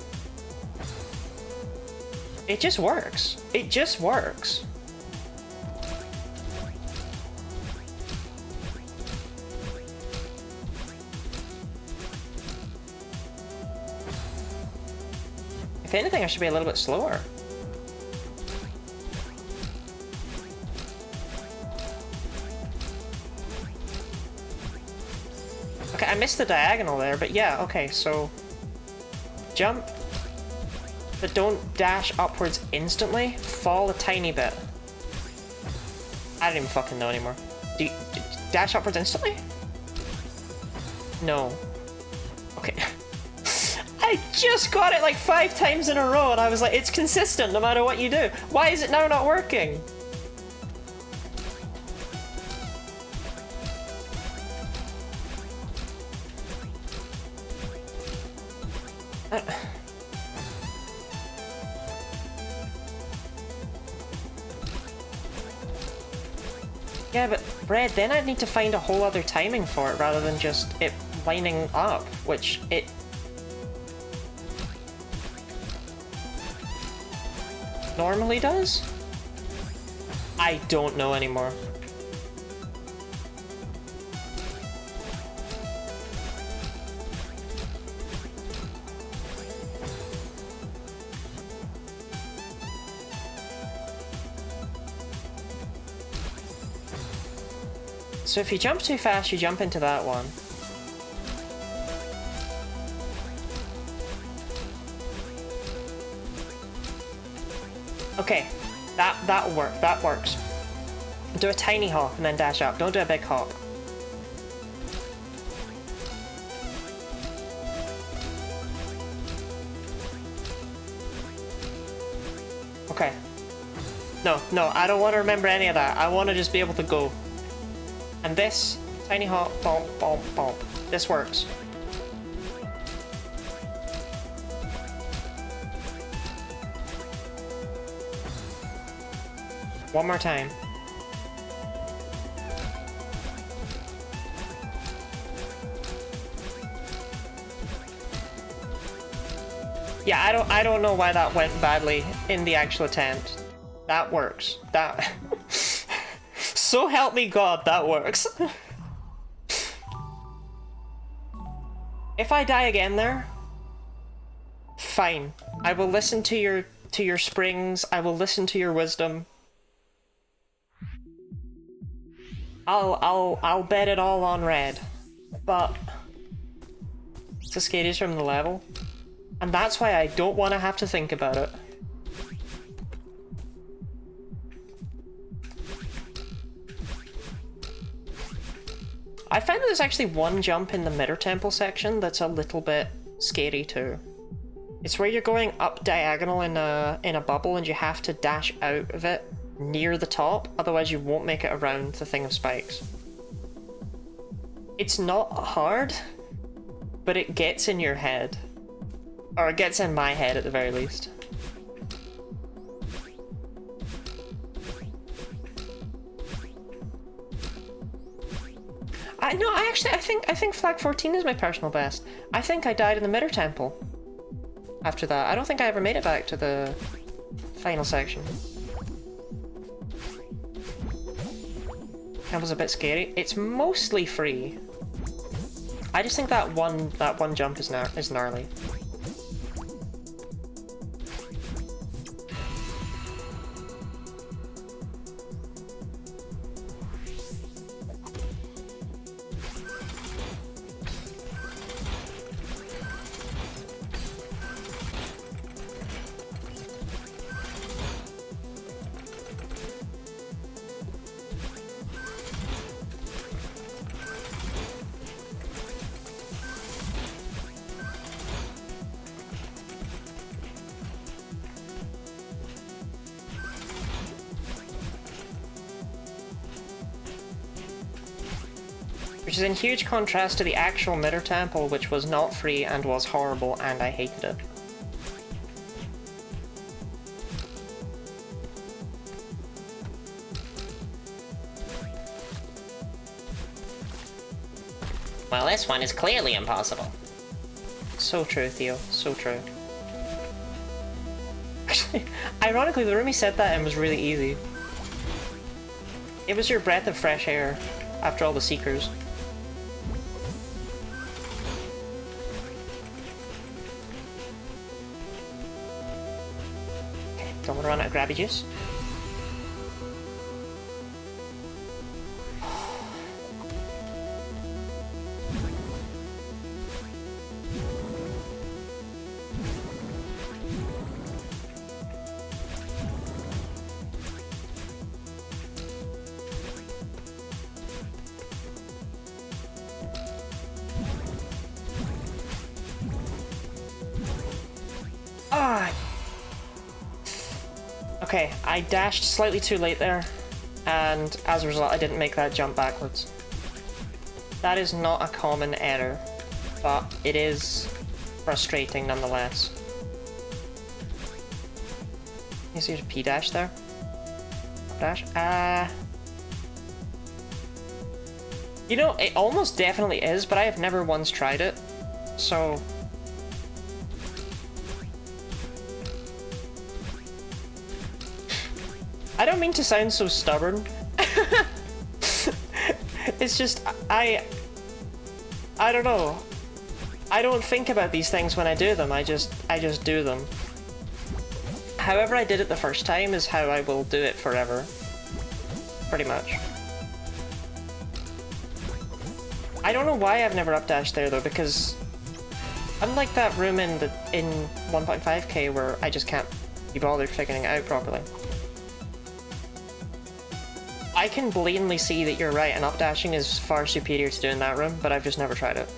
It just works. It just works. If anything, I should be a little bit slower. Okay, I missed the diagonal there, but yeah, okay, so... Jump, but don't dash upwards instantly. Fall a tiny bit. I don't even fucking know anymore. Do you dash upwards instantly? No. Okay. I just got it like 5 times in a row and I was like, it's consistent no matter what you do. Why is it now not working? Yeah, but Red, then I'd need to find a whole other timing for it rather than just it lining up, which it... normally does? I don't know anymore. So if you jump too fast, you jump into that one. Okay, that'll work. That works. Do a tiny hop and then dash up. Don't do a big hop. Okay. No, I don't want to remember any of that. I want to just be able to go. And this, tiny hop, bump, bump, bump. This works. One more time. Yeah, I don't know why that went badly in the actual attempt. That works. That so help me God, that works. If I die again there, fine. I will listen to your springs. I will listen to your wisdom. I'll bet it all on red. But Cascade is from the level. And that's why I don't want to have to think about it. I find that there's actually one jump in the Mirror Temple section that's a little bit scary too. It's where you're going up diagonal in a bubble and you have to dash out of it near the top, otherwise you won't make it around the thing of spikes. It's not hard, but it gets in your head. Or it gets in my head at the very least. I think Flag 14 is my personal best. I think I died in the Mirror Temple after that. I don't think I ever made it back to the final section. That was a bit scary. It's mostly free. I just think that one jump is gnarly. Which is in huge contrast to the actual Mirror Temple, which was not free and was horrible, and I hated it. Well, this one is clearly impossible. So true, Theo. So true. Actually, ironically, the room he said that in was really easy. It was your breath of fresh air after all the Seekers. Don't want to run out of grabby juice. Okay, I dashed slightly too late there, and as a result I didn't make that jump backwards. That is not a common error, but it is frustrating nonetheless. You see a P dash there? Dash? You know, it almost definitely is, but I have never once tried it, so... I don't mean to sound so stubborn. It's just, I don't know. I don't think about these things when I do them, I just do them. However I did it the first time is how I will do it forever. Pretty much. I don't know why I've never updashed there though, because unlike that room in 1.5k where I just can't be bothered figuring it out properly. I can blatantly see that you're right, and updashing is far superior to doing that room, but I've just never tried it.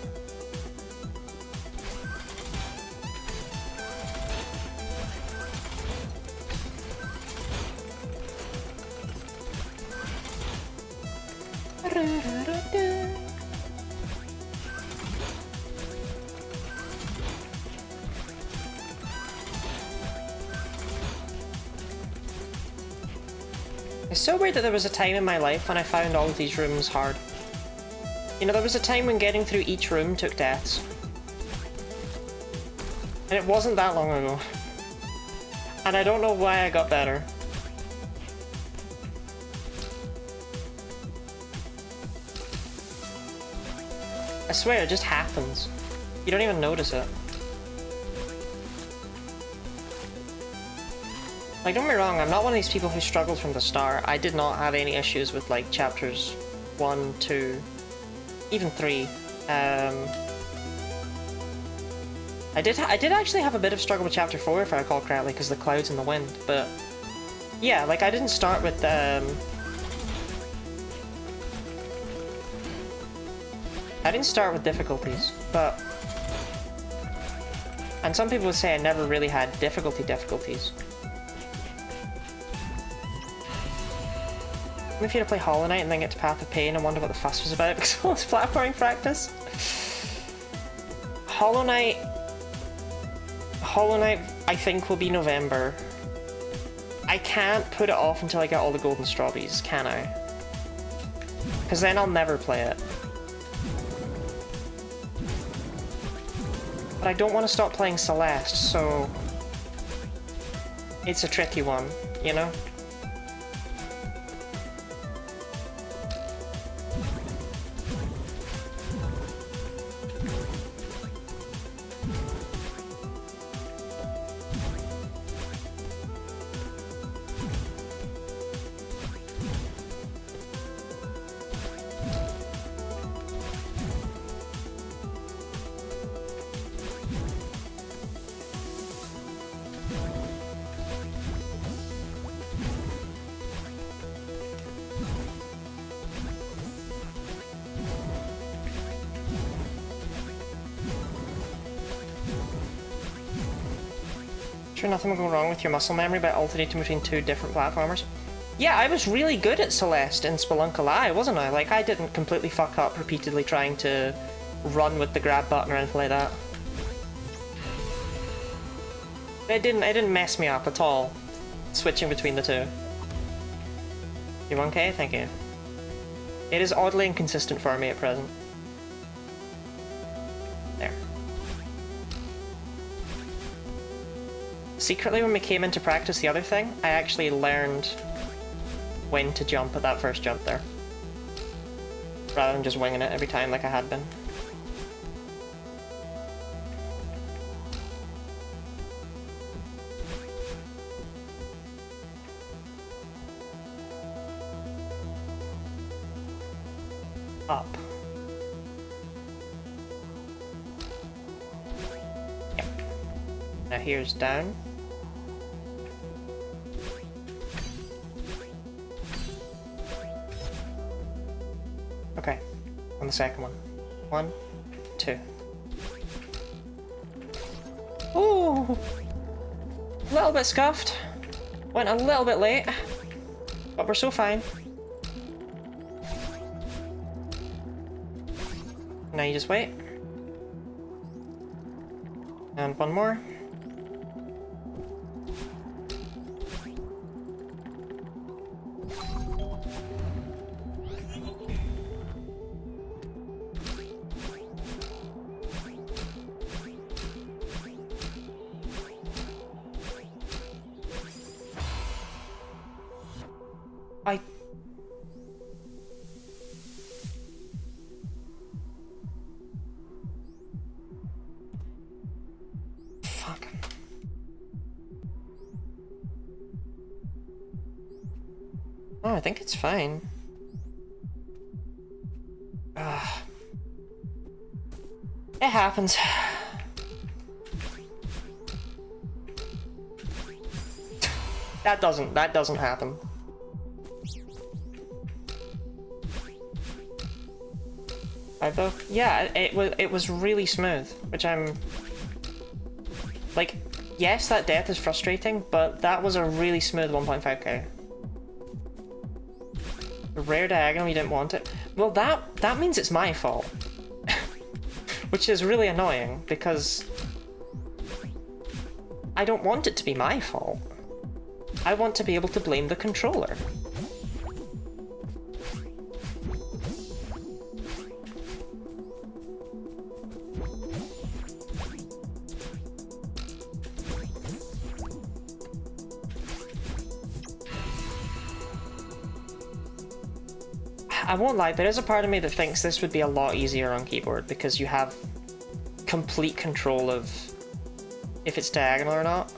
It's so weird that there was a time in my life when I found all of these rooms hard. You know, there was a time when getting through each room took deaths. And it wasn't that long ago. And I don't know why I got better. I swear, it just happens. You don't even notice it. Like, don't get me wrong, I'm not one of these people who struggled from the start. I did not have any issues with, like, chapters 1, 2, even 3. I did actually have a bit of struggle with chapter 4, if I recall correctly, because the clouds and the wind, but... Yeah, like, I didn't start with, I didn't start with difficulties, but... And some people would say I never really had difficulties. If you had to play Hollow Knight and then get to Path of Pain and wonder what the fuss was about because of all this platforming practice. Hollow Knight, I think, will be November. I can't put it off until I get all the golden strawberries, can I? Because then I'll never play it. But I don't want to stop playing Celeste, so... It's a tricky one, you know? Sure nothing will go wrong with your muscle memory by alternating between two different platformers? Yeah, I was really good at Celeste in Spelunky, wasn't I? Like, I didn't completely fuck up repeatedly trying to run with the grab button or anything like that. It didn't mess me up at all, switching between the two. You 1K? Thank you. It is oddly inconsistent for me at present. There. Secretly, when we came in to practice the other thing, I actually learned when to jump at that first jump there. Rather than just winging it every time like I had been. Up. Yep. Now here's down. Okay, on the second one. 1, 2. Ooh! A little bit scuffed. Went a little bit late. But we're so fine. Now you just wait. And one more. Fuck. Oh, I think it's fine. It happens. That doesn't happen. Though? Yeah, it was really smooth, which I'm like, yes, that death is frustrating, but that was a really smooth 1.5k. A rare diagonal, you didn't want it. Well, that means it's my fault. Which is really annoying, because I don't want it to be my fault. I want to be able to blame the controller. I won't lie, there is a part of me that thinks this would be a lot easier on keyboard because you have complete control of if it's diagonal or not.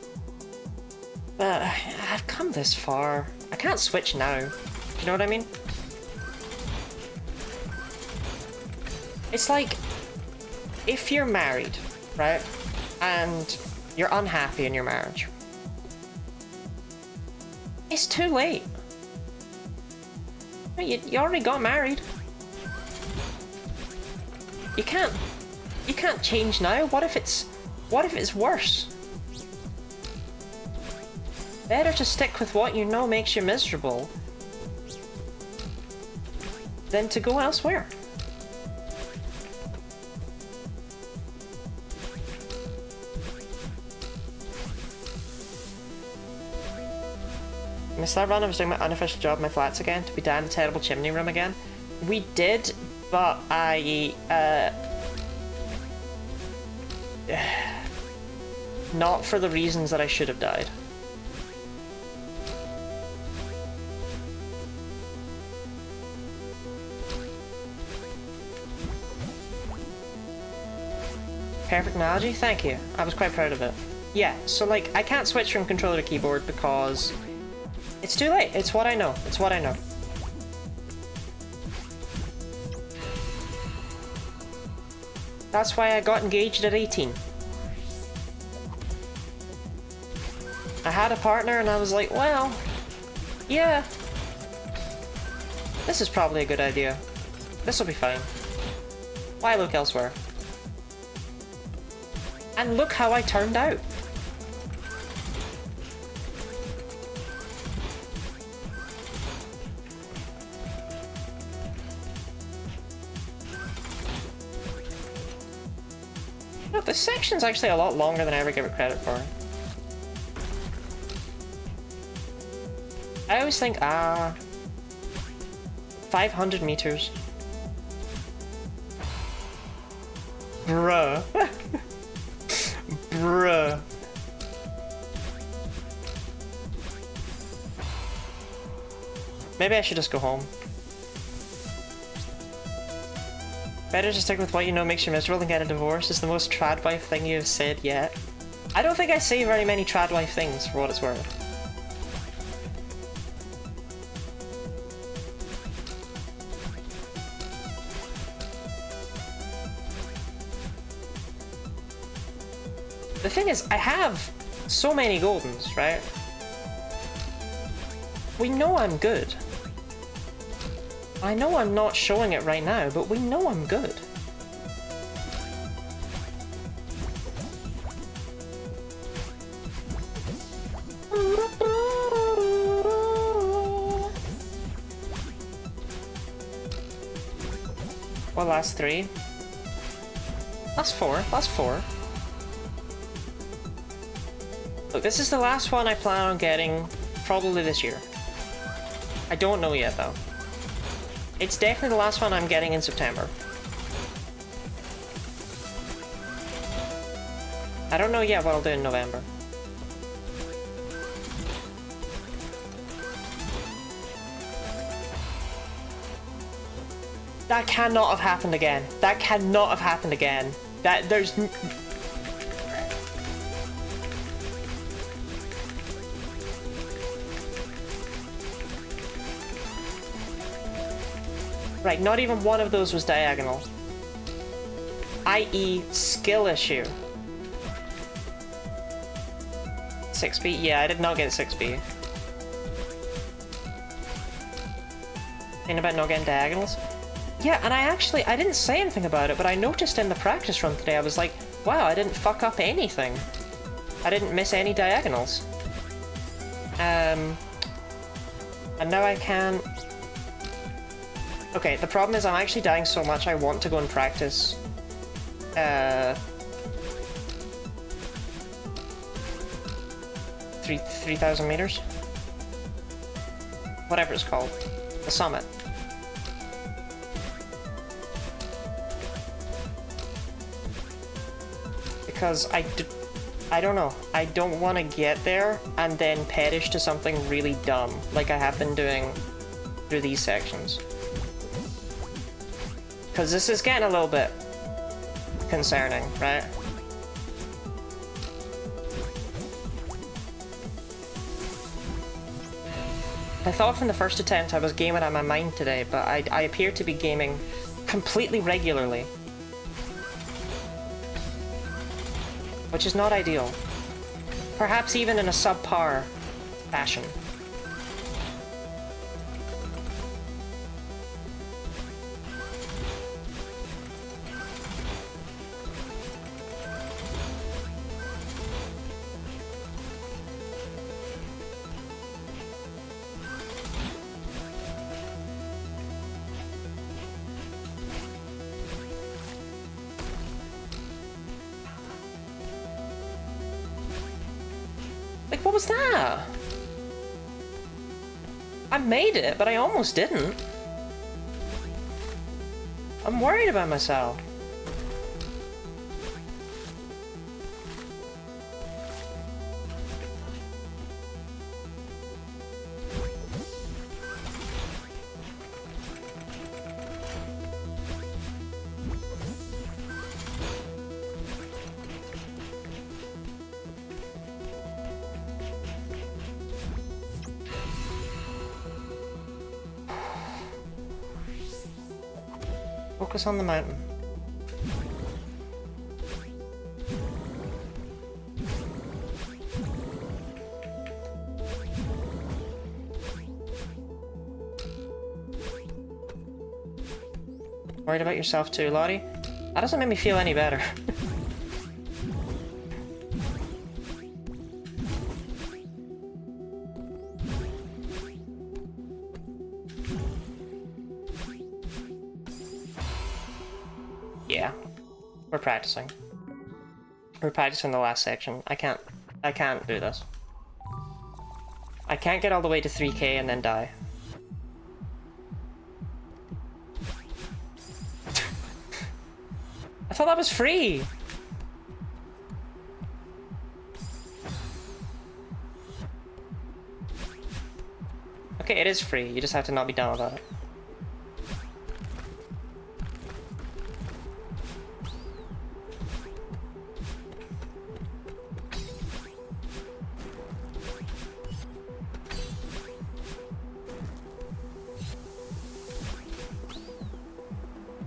But I've come this far. I can't switch now. Do you know what I mean? It's like, if you're married, right? And you're unhappy in your marriage. It's too late. You already got married. You can't change now. What if it's worse? Better to stick with what you know makes you miserable than to go elsewhere. Missed that run. I was doing my unofficial job in my flats again. To be down the terrible chimney room again. We did, but I not for the reasons that I should have died. Perfect analogy, thank you. I was quite proud of it. Yeah, so like, I can't switch from controller to keyboard because it's too late. It's what I know. It's what I know. That's why I got engaged at 18. I had a partner and I was like, well, yeah, this is probably a good idea. This will be fine. Why look elsewhere? And look how I turned out. Look, this section's actually a lot longer than I ever give it credit for. I always think, 500 meters. Bruh. Bruh. Maybe I should just go home. Better to stick with what you know makes you miserable than get a divorce is the most trad wife thing you have said yet. I don't think I say very many trad wife things, for what it's worth. The thing is, I have so many Goldens, right? We know I'm good. I know I'm not showing it right now, but we know I'm good. Well, last 3. Last 4. Last 4. Look, this is the last one I plan on getting probably this year. I don't know yet, though. It's definitely the last one I'm getting in September. I don't know yet what I'll do in November. That cannot have happened again. That cannot have happened again. That there's... Right, not even one of those was diagonal. I.e. skill issue. 6B? Yeah, I did not get 6B. Thing about not getting diagonals? Yeah, and I didn't say anything about it, but I noticed in the practice run today, I was like, wow, I didn't fuck up anything. I didn't miss any diagonals. And now I can't... Okay, the problem is I'm actually dying so much I want to go and practice 3,000 meters? Whatever it's called. The summit. Because I don't know. I don't want to get there and then perish to something really dumb, like I have been doing through these sections. Because this is getting a little bit concerning, right? I thought from the first attempt I was gaming out my mind today, but I appear to be gaming completely regularly. Which is not ideal. Perhaps even in a subpar fashion. Like, what was that? I made it, but I almost didn't. I'm worried about myself. Focus on the mountain. Worried about yourself too, Lottie? That doesn't make me feel any better. Yeah, we're practicing. We're practicing the last section. I can't do this. I can't get all the way to 3k and then die. I thought that was free! Okay, it is free. You just have to not be dumb about it.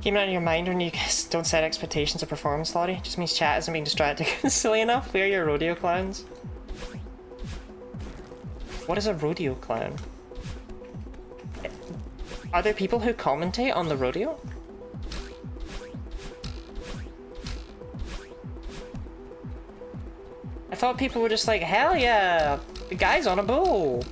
Keep it in your mind when you guys don't set expectations of performance, Lottie. Just means chat isn't being distracted silly enough. We are your rodeo clowns. What is a rodeo clown? Are there people who commentate on the rodeo? I thought people were just like, hell yeah, the guy's on a bull.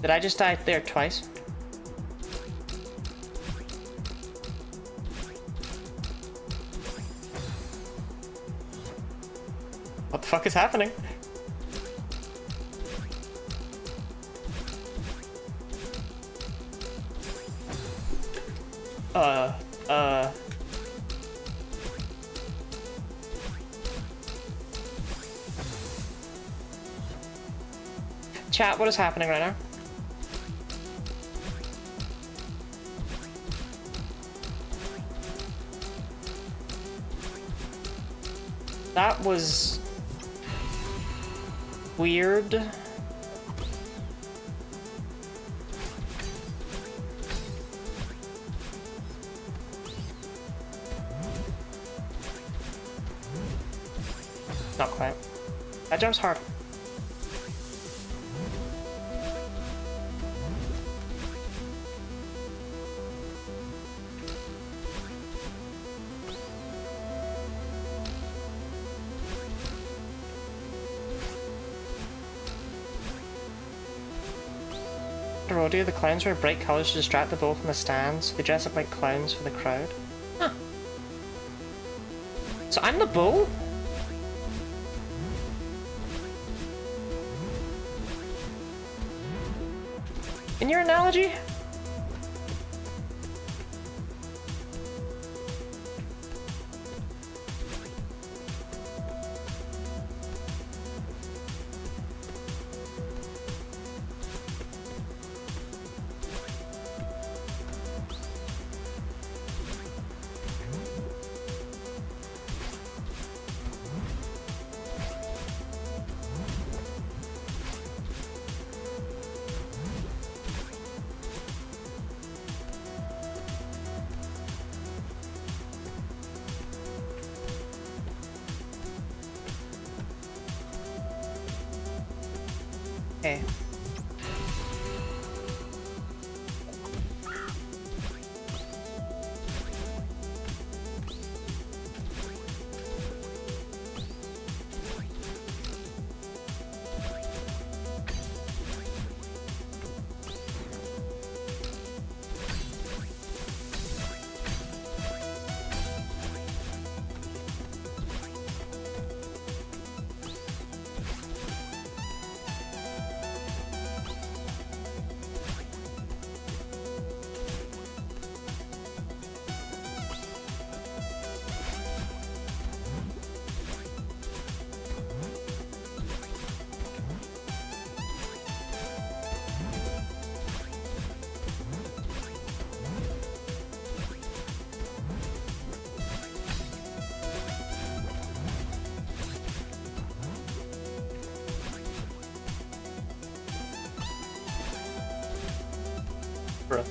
Did I just die there twice? What the fuck is happening? Chat, what is happening right now? That was weird. Not quite. That jump's hard. Rodeo, the clowns wear bright colours to distract the bull from the stands. They dress up like clowns for the crowd. Huh. So I'm the bull? In your analogy? Okay. Bro.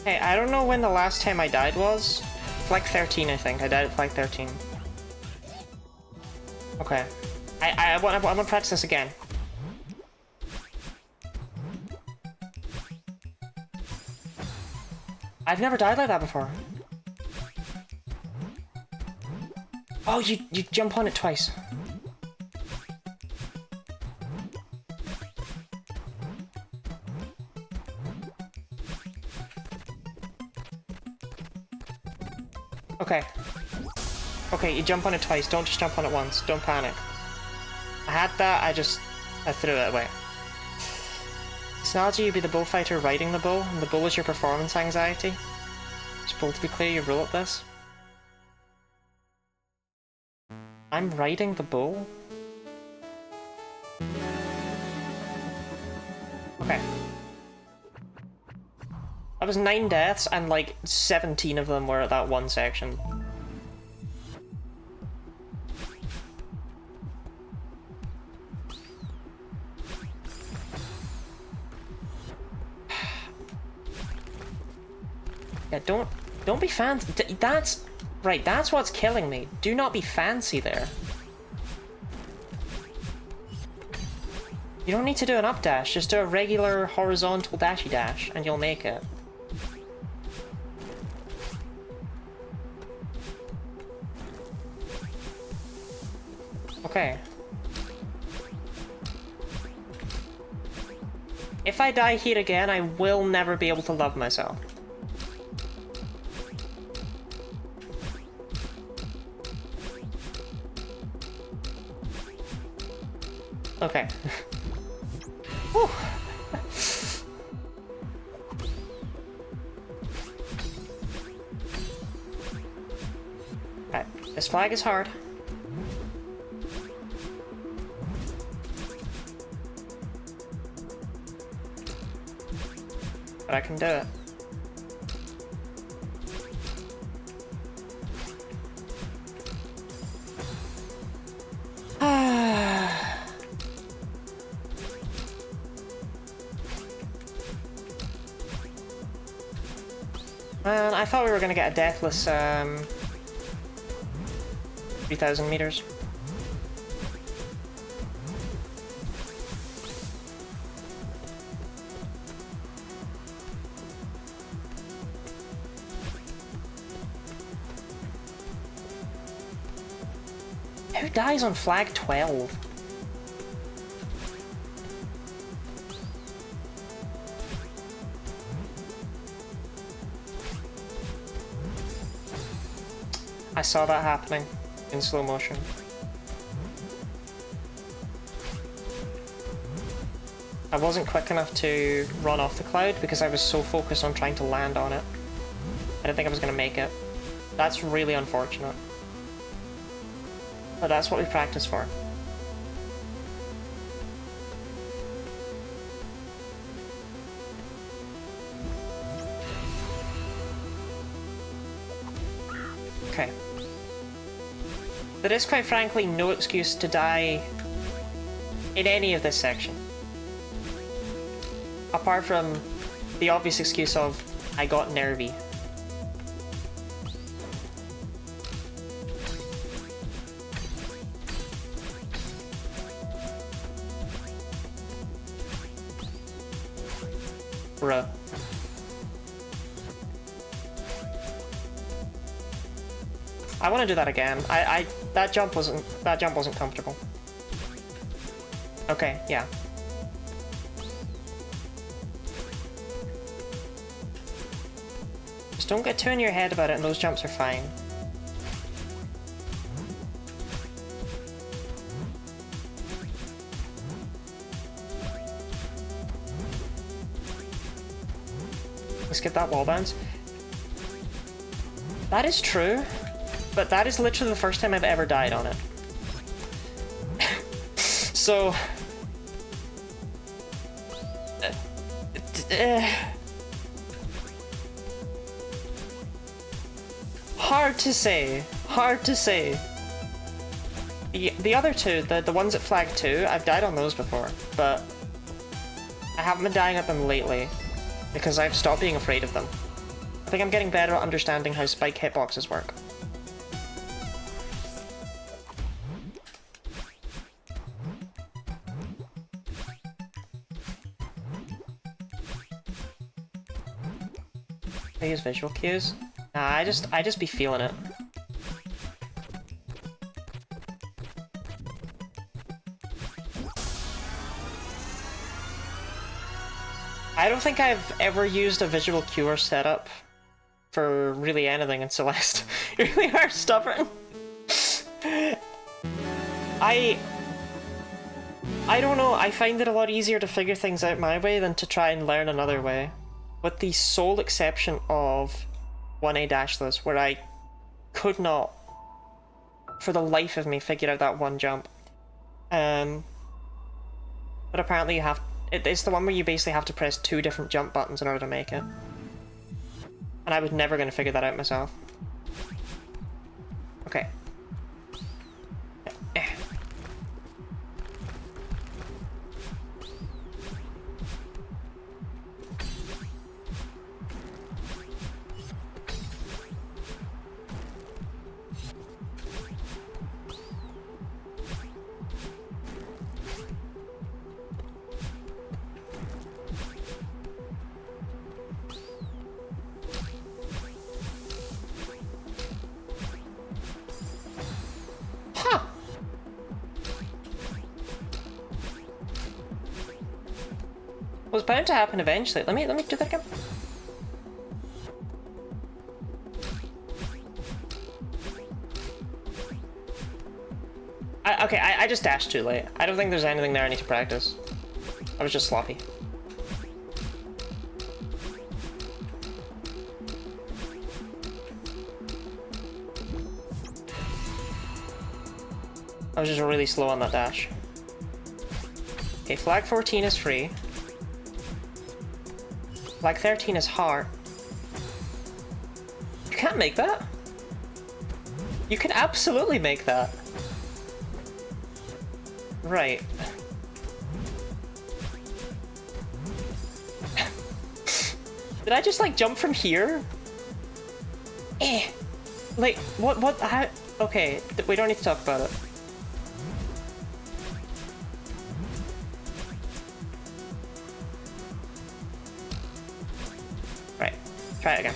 Hey, I don't know when the last time I died was. Flag 13, I think. I died at flag 13. Okay. I want to practice this again. I've never died like that before. Oh, you jump on it twice. Okay. Okay, you jump on it twice. Don't just jump on it once. Don't panic. I had that, I threw it away. This analogy, you'd be the bullfighter riding the bull, and the bull is your performance anxiety. Just bull to be clear, you rule at this. I'm riding the bull? Okay. That was 9 deaths, and like 17 of them were at that one section. Yeah, don't be fancy. That's right. That's what's killing me. Do not be fancy there. You don't need to do an up dash. Just do a regular horizontal dashy dash, and you'll make it. Okay. If I die here again, I will never be able to love myself. Okay. Whew. Right, this flag is hard. But I can do it. Man, I thought we were gonna get a deathless 3,000 meters. Who dies on flag 12? I saw that happening in slow motion. I wasn't quick enough to run off the cloud because I was so focused on trying to land on it. I didn't think I was going to make it. That's really unfortunate. But that's what we practice for. Okay. There is quite frankly no excuse to die in any of this section. Apart from the obvious excuse of I got nervy. Bruh. I want to do that again. That jump wasn't comfortable. Okay, yeah. Just don't get too in your head about it, and those jumps are fine. Let's get that wall bounce. That is true, but that is literally the first time I've ever died on it. So... hard to say. Hard to say. The other two, the ones at flag 2, I've died on those before, but I haven't been dying at them lately because I've stopped being afraid of them. I think I'm getting better at understanding how spike hitboxes work. I use visual cues? Nah, I just be feeling it. I don't think I've ever used a visual cue or setup for really anything in Celeste. You really are stubborn. I don't know, I find it a lot easier to figure things out my way than to try and learn another way. With the sole exception of 1A dashless, where I could not, for the life of me, figure out that one jump. But apparently you have... It's the one where you basically have to press 2 different jump buttons in order to make it. And I was never going to figure that out myself. Okay. It was bound to happen eventually. Let me do that again. Okay, I just dashed too late. I don't think there's anything there I need to practice. I was just sloppy. I was just really slow on that dash. Okay, flag 14 is free. Flag 13 is hard. You can't make that. You can absolutely make that. Right. Did I just like jump from here? Like, what, how? Okay, we don't need to talk about it. Right, try it again.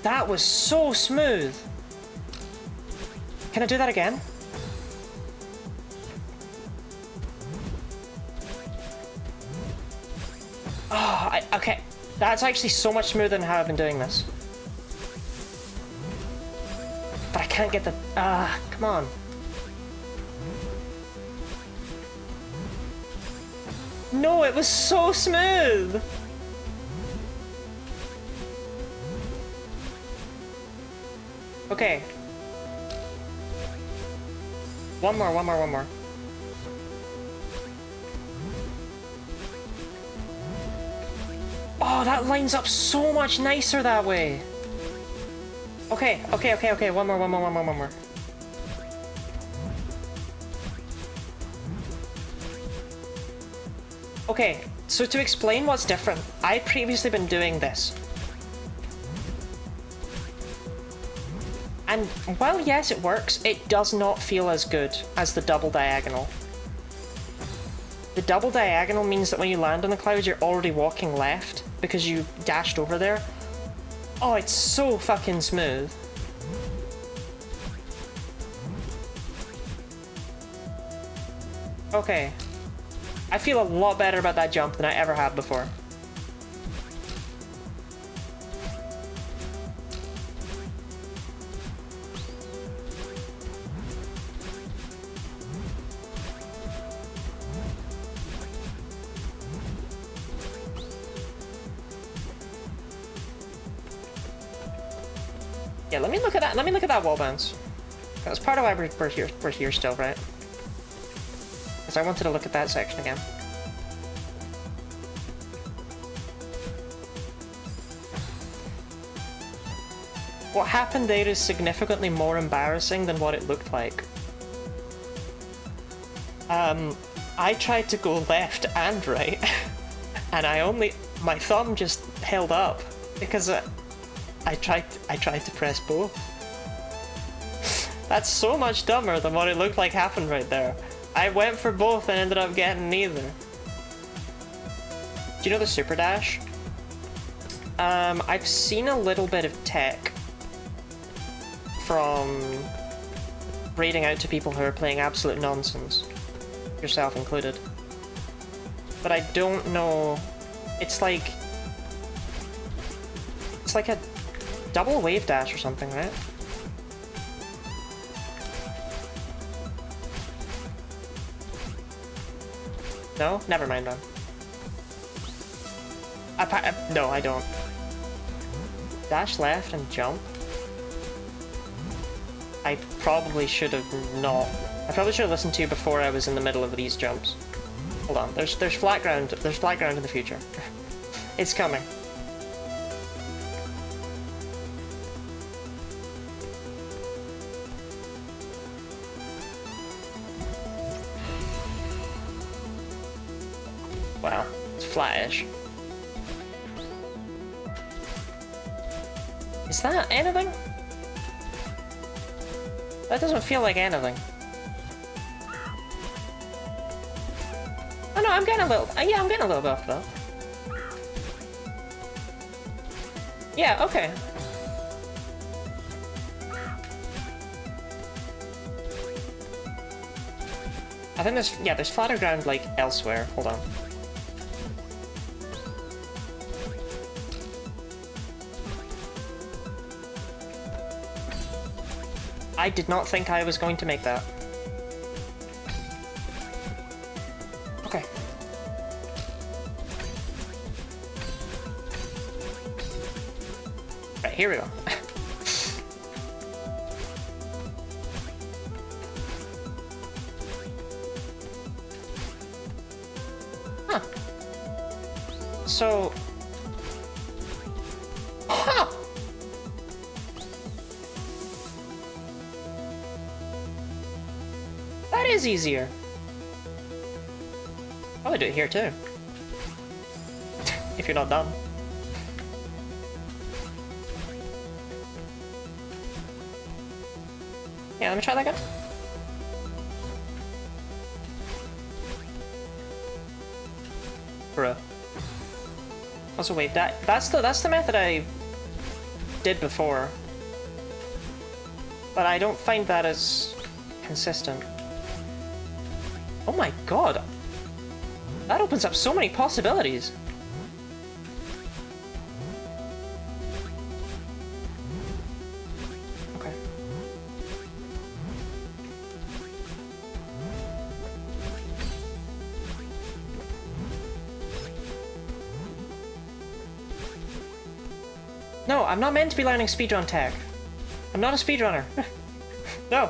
That was so smooth. Can I do that again? Oh, okay. That's actually so much smoother than how I've been doing this. But I can't get the... come on. No, it was so smooth! Okay. One more. Oh, that lines up so much nicer that way. Okay. One more. Okay, so to explain what's different, I'd previously been doing this. And while yes, it works, it does not feel as good as the double diagonal. The double diagonal means that when you land on the clouds, you're already walking left because you dashed over there. Oh, it's so fucking smooth. Okay. I feel a lot better about that jump than I ever have before. Yeah, let me look at that. Let me look at that wall bounce. That's part of why we're here. We're here still, right? Because I wanted to look at that section again. What happened there is significantly more embarrassing than what it looked like. I tried to go left and right, and my thumb just held up because I tried to press both. That's so much dumber than what it looked like happened right there. I went for both and ended up getting neither. Do you know the super dash? I've seen a little bit of tech from raiding out to people who are playing absolute nonsense, yourself included. But I don't know. It's like a double wave dash or something, right? No? Never mind then. No, I don't. Dash left and jump? I probably should have not. I probably should have listened to you before I was in the middle of these jumps. Hold on, there's flat ground. There's flat ground in the future. It's coming. Wow, it's flattish. Is that anything? That doesn't feel like anything. Oh no, I'm getting a little. Yeah, I'm getting a little buff though. Yeah, okay. I think there's flatter ground like elsewhere. Hold on. I did not think I was going to make that. Okay. Right, here we go. Huh. So... Huh! That is easier. I would do it here too. If you're not done. Yeah, let me try that again. Bruh. Also wait, that's the method I did before. But I don't find that as consistent. Oh my god! That opens up so many possibilities! Okay. No, I'm not meant to be learning speedrun tech. I'm not a speedrunner. No!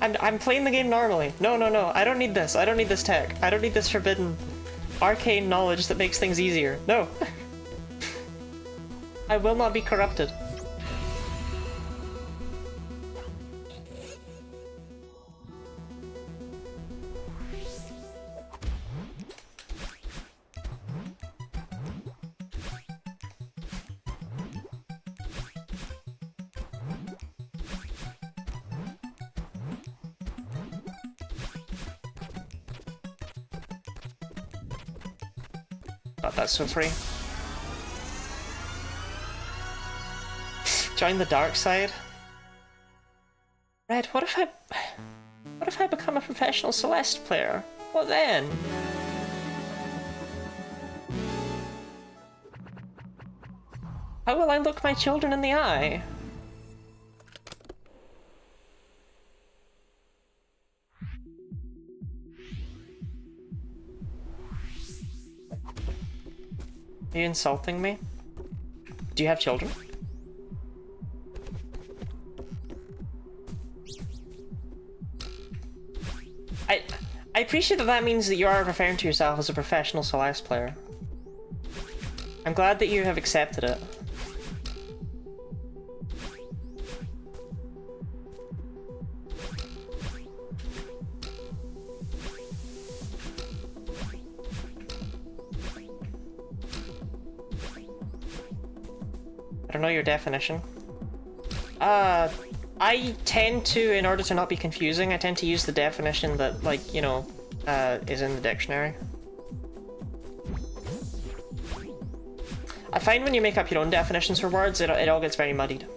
I'm playing the game normally. No, no, no. I don't need this. I don't need this tech. I don't need this forbidden arcane knowledge that makes things easier. No. I will not be corrupted. But that's so free. Join the dark side. Red, what if I become a professional Celeste player? What then? How will I look my children in the eye? Are you insulting me? Do you have children? I appreciate that means that you are referring to yourself as a professional Celeste player. I'm glad that you have accepted it. I don't know your definition. I tend to, in order to not be confusing, I tend to use the definition that, like, you know, is in the dictionary. I find when you make up your own definitions for words, it all gets very muddied.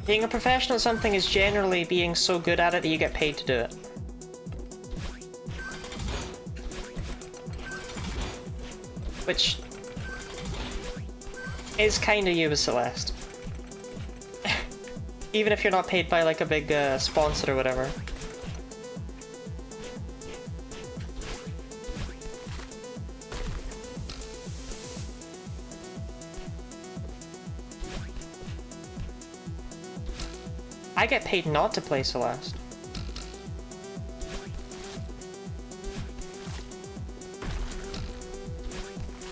Being a professional at something is generally being so good at it that you get paid to do it. Which is kinda you with Celeste. Even if you're not paid by like a big sponsor or whatever. I get paid not to play Celeste.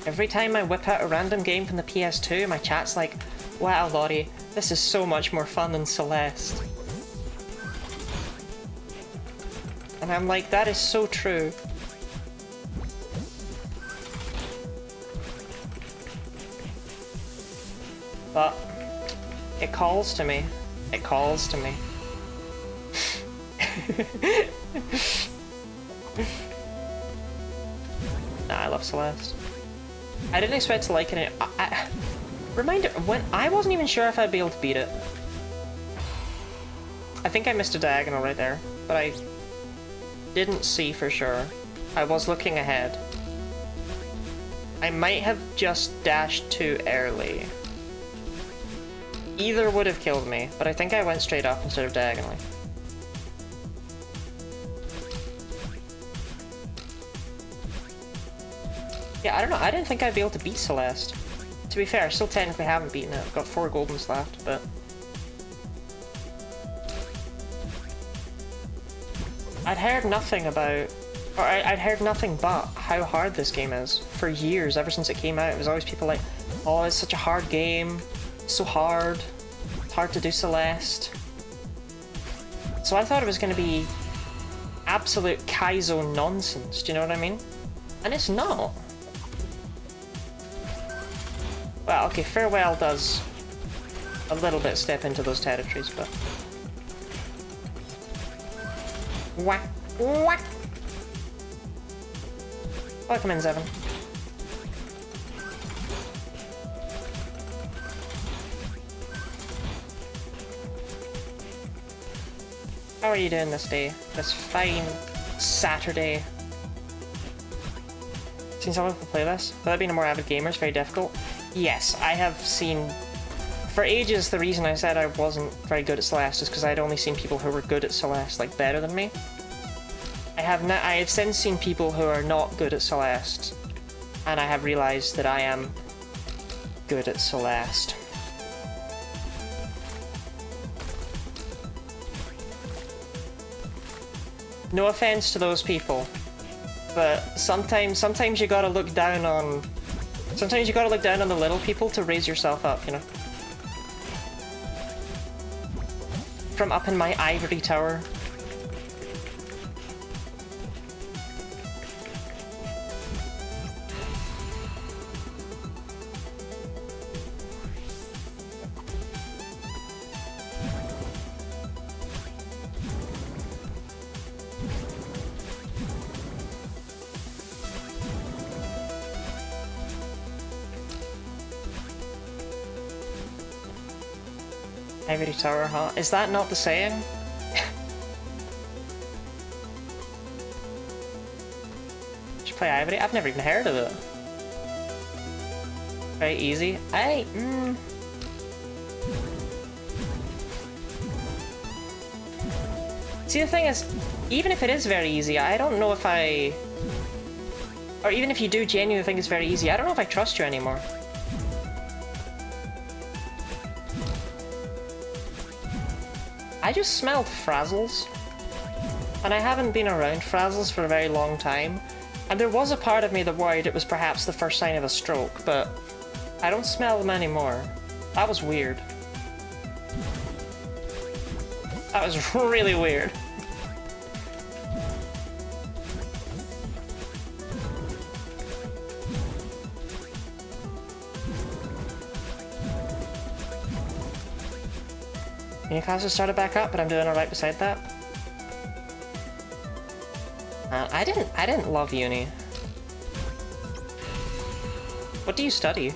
Every time I whip out a random game from the PS2, my chat's like, wow, Lottie, this is so much more fun than Celeste. And I'm like, that is so true. But it calls to me. It calls to me. Nah, I love Celeste. I didn't expect to like it. Reminder, when I wasn't even sure if I'd be able to beat it. I think I missed a diagonal right there, but I didn't see for sure. I was looking ahead. I might have just dashed too early. Either would have killed me, but I think I went straight up instead of diagonally. Yeah, I don't know, I didn't think I'd be able to beat Celeste. To be fair, I still technically haven't beaten it. I've got 4 goldens left, but... I'd heard nothing about... Or I'd heard nothing but how hard this game is. For years, ever since it came out, it was always people like, oh, it's such a hard game. So hard. It's hard to do Celeste. So I thought it was going to be absolute Kaizo nonsense, do you know what I mean? And it's not. Well, okay, Farewell does a little bit step into those territories, but... Whack! Whack! Welcome in, Zevon. How are you doing this day? This fine Saturday? Seen someone play this? Without being a more avid gamer, it's very difficult. Yes, I have seen... For ages, the reason I said I wasn't very good at Celeste is because I'd only seen people who were good at Celeste, like, better than me. I have since seen people who are not good at Celeste, and I have realized that I am good at Celeste. No offense to those people, but sometimes you gotta look down on... Sometimes you gotta look down on the little people to raise yourself up, you know? From up in my ivory tower. Ivory Tower, huh? Is that not the saying? Should play Ivory? I've never even heard of it. Very easy. See, the thing is, even if it is very easy, I don't know if I... Or even if you do genuinely think it's very easy, I don't know if I trust you anymore. I just smelled frazzles. And I haven't been around frazzles for a very long time. And there was a part of me that worried it was perhaps the first sign of a stroke, but I don't smell them anymore. That was weird. That was really weird. Uni classes started back up, but I'm doing alright beside that. I didn't love uni. What do you study?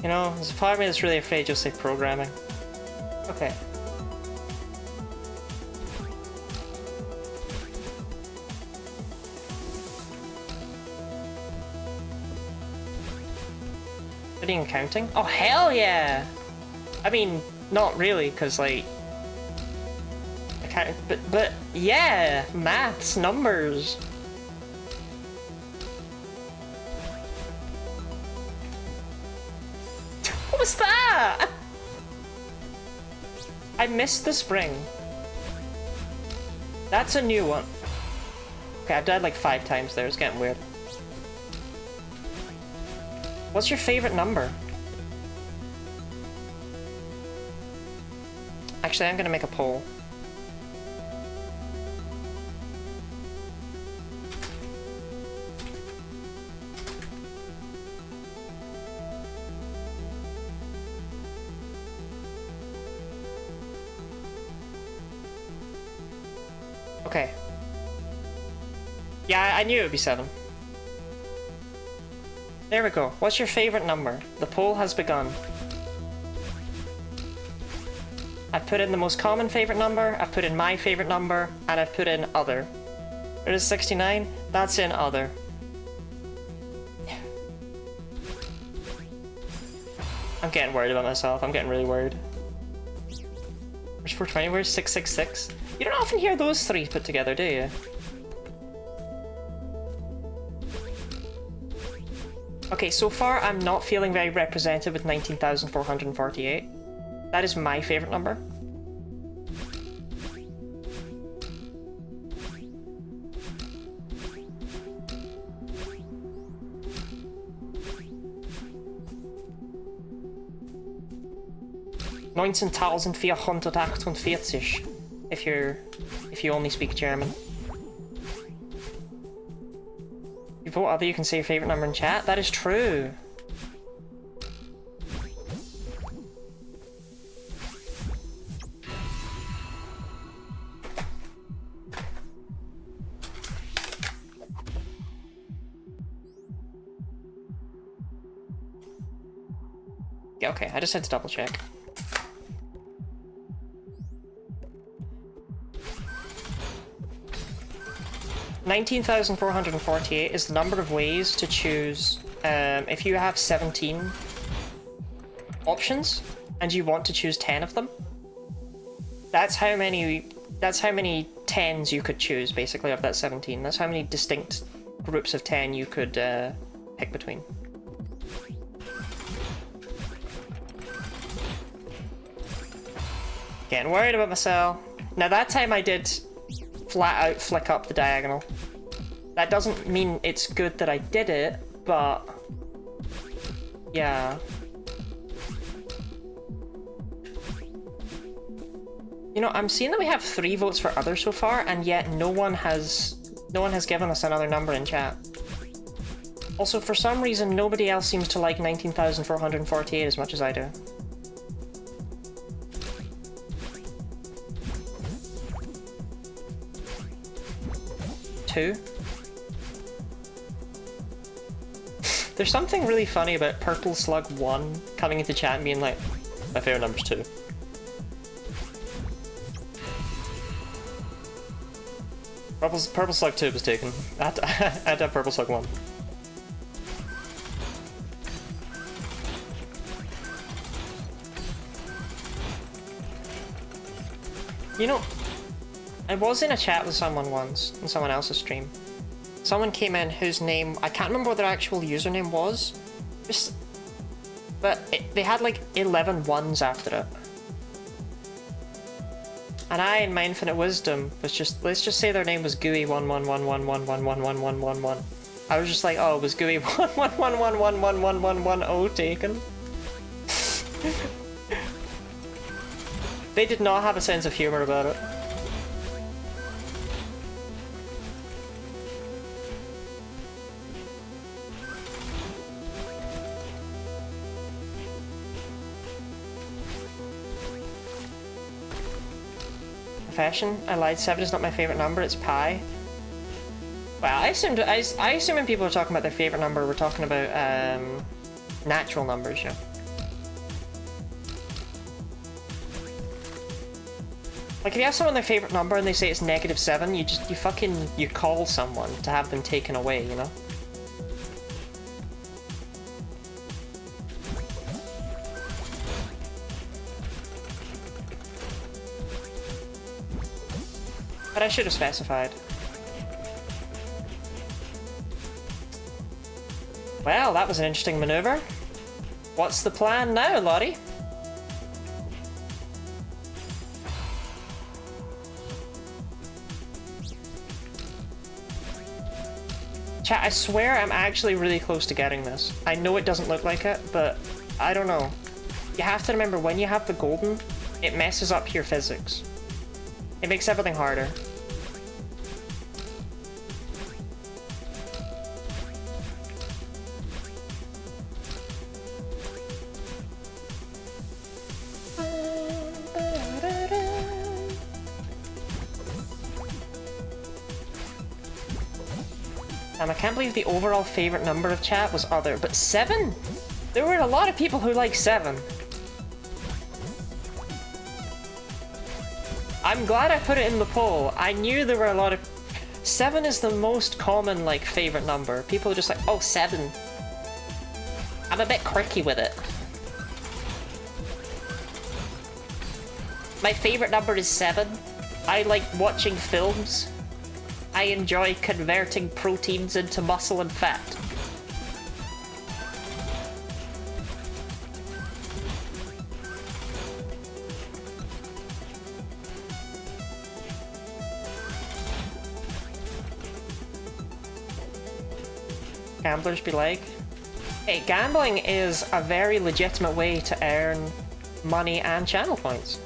You know, there's a part of me that's really afraid you'll say programming. Okay. Studying accounting? Oh, hell yeah! I mean, not really, because, like... But yeah! Maths, numbers! What was that? I missed the spring. That's a new one. Okay, I've died like 5 times there, it's getting weird. What's your favorite number? Actually, I'm gonna make a poll. Okay. Yeah, I knew it would be 7. There we go. What's your favorite number? The poll has begun. I've put in the most common favorite number, I've put in my favorite number, and I've put in other. There is 69, that's in other. I'm getting worried about myself, I'm getting really worried. Where's 420, where's 666? You don't often hear those 3 put together, do you? Okay, so far I'm not feeling very represented with 19,448. That is my favorite number. (19,448) if you only speak German. You vote other, you can say your favorite number in chat. That is true. Yeah, okay, I just had to double check. (19,448) is the number of ways to choose. If you have 17 options and you want to choose 10 of them, that's how many 10s you could choose, basically, of that 17. That's how many distinct groups of 10 you could pick between. Getting worried about myself. Now that time I did flat out flick up the diagonal. That doesn't mean it's good that I did it, but yeah. You know, I'm seeing that we have 3 votes for other so far, and yet no one has given us another number in chat. Also, for some reason, nobody else seems to like 19,448 as much as I do. There's something really funny about Purple Slug 1 coming into chat and being like, my favorite number's 2. Purple Slug 2 was taken. I had to have Purple Slug 1. You know, I was in a chat with someone once, in someone else's stream. Someone came in whose name, I can't remember what their actual username was, but they had like 11 ones after it. And I, in my infinite wisdom, was just, let's just say their name was Gooey1111111111. I was just like, oh, was Gooey 1111111110 taken? They did not have a sense of humor about it. Profession, I lied, 7 is not my favorite number, it's pi. Well, I assume when people are talking about their favorite number, we're talking about natural numbers, you know. Like if you have someone their favorite number and they say it's -7, you call someone to have them taken away, you know? But I should have specified. Well, that was an interesting maneuver. What's the plan now, Lottie? Chat, I swear I'm actually really close to getting this. I know it doesn't look like it, but I don't know. You have to remember, when you have the golden, it messes up your physics. It makes everything harder. I can't believe the overall favorite number of chat was other, but 7? There were a lot of people who like 7. I'm glad I put it in the poll. I knew there were a lot of... 7 is the most common, like, favorite number. People are just like, oh, 7. I'm a bit quirky with it. My favorite number is 7. I like watching films. I enjoy converting proteins into muscle and fat. Gamblers be like, hey, gambling is a very legitimate way to earn money and channel points.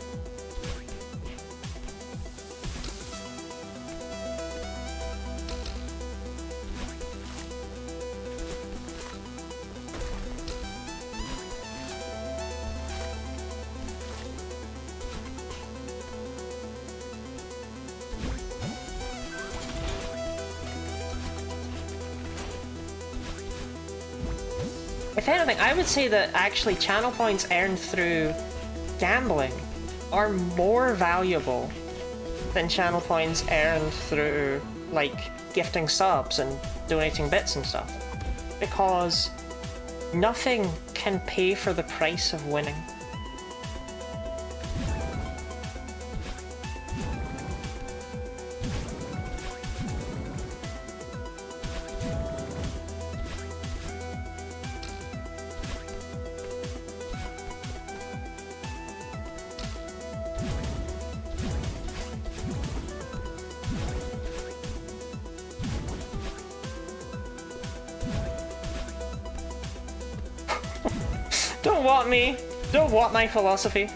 If anything, I would say that actually channel points earned through gambling are more valuable than channel points earned through, like, gifting subs and donating bits and stuff. Because nothing can pay for the price of winning. Don't want me! Don't want my philosophy!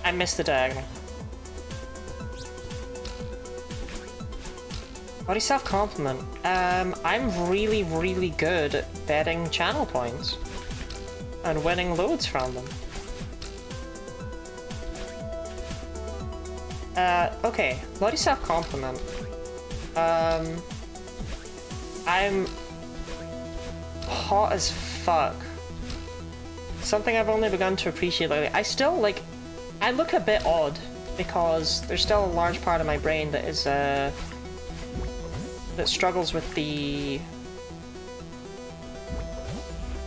I missed the diagonal. Body self-compliment. I'm really, really good at betting channel points. And winning loads from them. Okay, body self-compliment. I'm hot as fuck. Something I've only begun to appreciate lately. I still, like, I look a bit odd because there's still a large part of my brain that is, that struggles with the...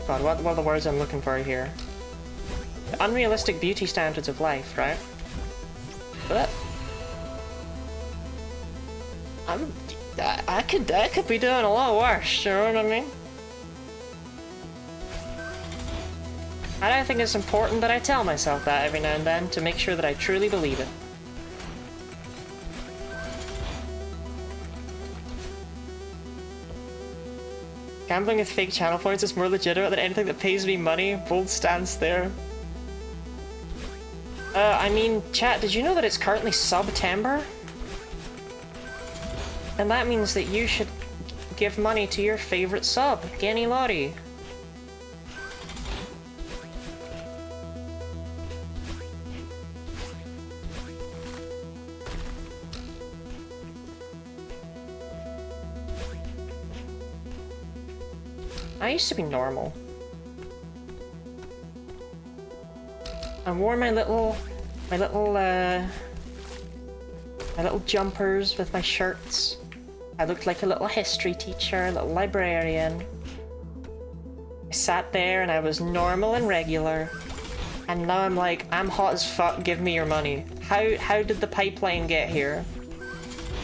God, what are the words I'm looking for here? The unrealistic beauty standards of life, right? But I could be doing a lot worse, you know what I mean? And I think it's important that I tell myself that every now and then to make sure that I truly believe it. Gambling with fake channel points is more legitimate than anything that pays me money. Bold stance there. I mean, chat, did you know that it's currently September? And that means that you should give money to your favorite sub, Genny Lottie. I used to be normal. I wore my little jumpers with my shirts. I looked like a little history teacher, a little librarian. I sat there and I was normal and regular. And now I'm like, I'm hot as fuck, give me your money. How did the pipeline get here?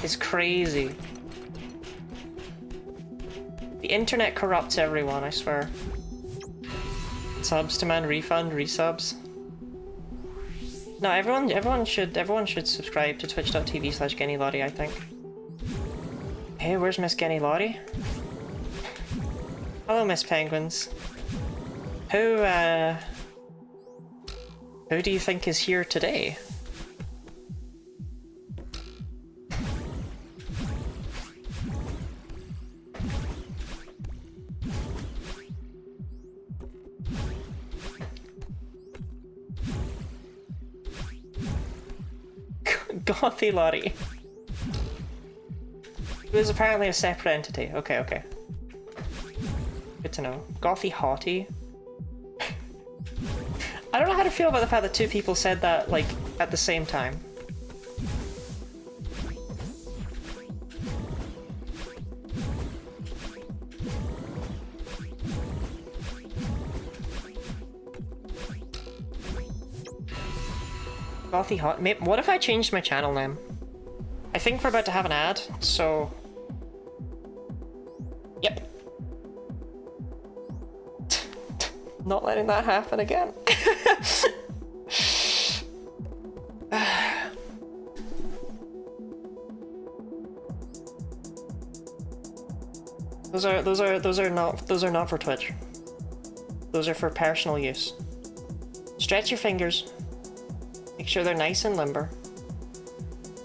It's crazy. The internet corrupts everyone, I swear. Subs demand refund, resubs. No, everyone should subscribe to twitch.tv/GennyLottie, I think. Hey, where's Miss Genny Lottie? Hello, Miss Penguins. Who do you think is here today? Gothy Lottie. It was apparently a separate entity. Okay, okay. Good to know. Gothy Hottie. I don't know how to feel about the fact that two people said that, like, at the same time. Gothy Hot. What if I changed my channel name? I think we're about to have an ad, so... Yep. Not letting that happen again. Those are not for Twitch. Those are for personal use. Stretch your fingers. Make sure they're nice and limber.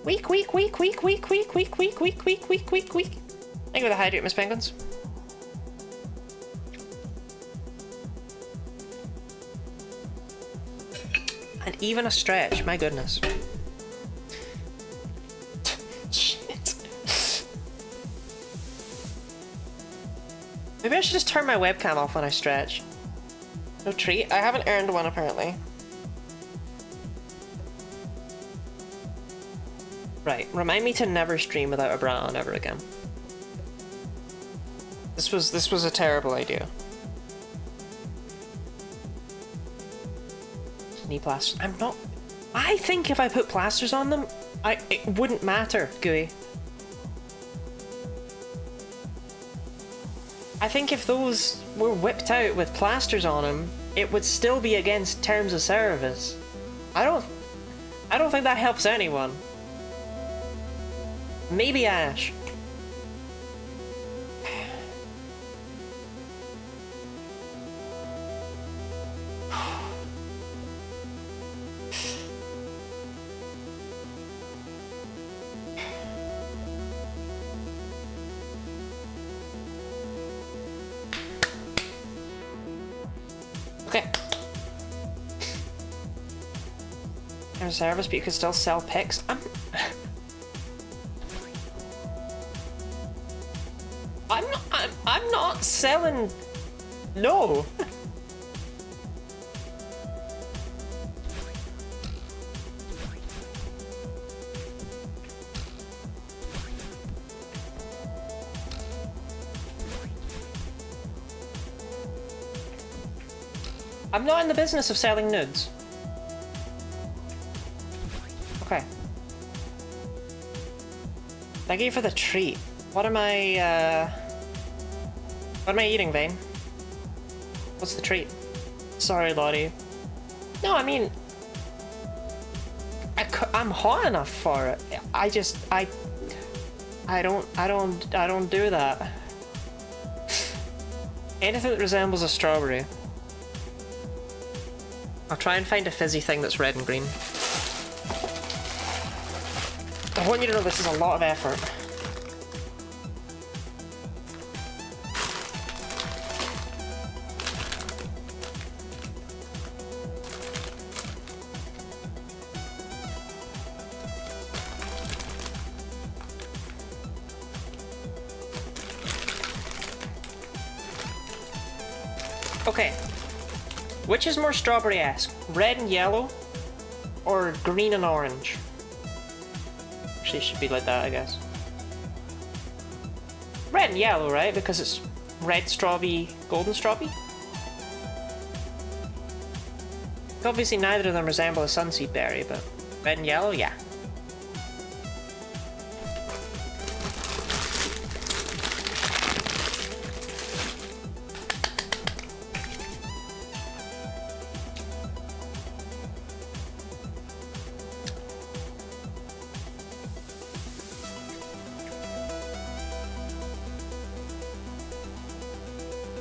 Weak, weak, weak, weak, weak, weak, weak, weak, weak, weak, weak, weak, weak. Thank you for the hydrate, Miss Penguins. And even a stretch, my goodness. Shit. Maybe I should just turn my webcam off when I stretch. No treat. I haven't earned one apparently. Right, remind me to never stream without a bra on ever again. This was a terrible idea. Knee plasters. I'm not... I think if I put plasters on them, it wouldn't matter, Gooey. I think if those were whipped out with plasters on them, it would still be against terms of service. I don't think that helps anyone. Maybe Ash. Okay. There's service, but you could still sell pics. not selling... No! I'm not in the business of selling nudes. Okay. Thank you for the treat. What am I eating, Vane? What's the treat? Sorry, Lottie. No, I mean... I'm hot enough for it. I don't do that. Anything that resembles a strawberry. I'll try and find a fizzy thing that's red and green. I want you to know this is a lot of effort. Okay. Which is more strawberry-esque? Red and yellow? Or green and orange? Actually, it should be like that, I guess. Red and yellow, right? Because it's red strawberry, golden strawberry? Obviously, neither of them resemble a sunseed berry, but red and yellow, yeah.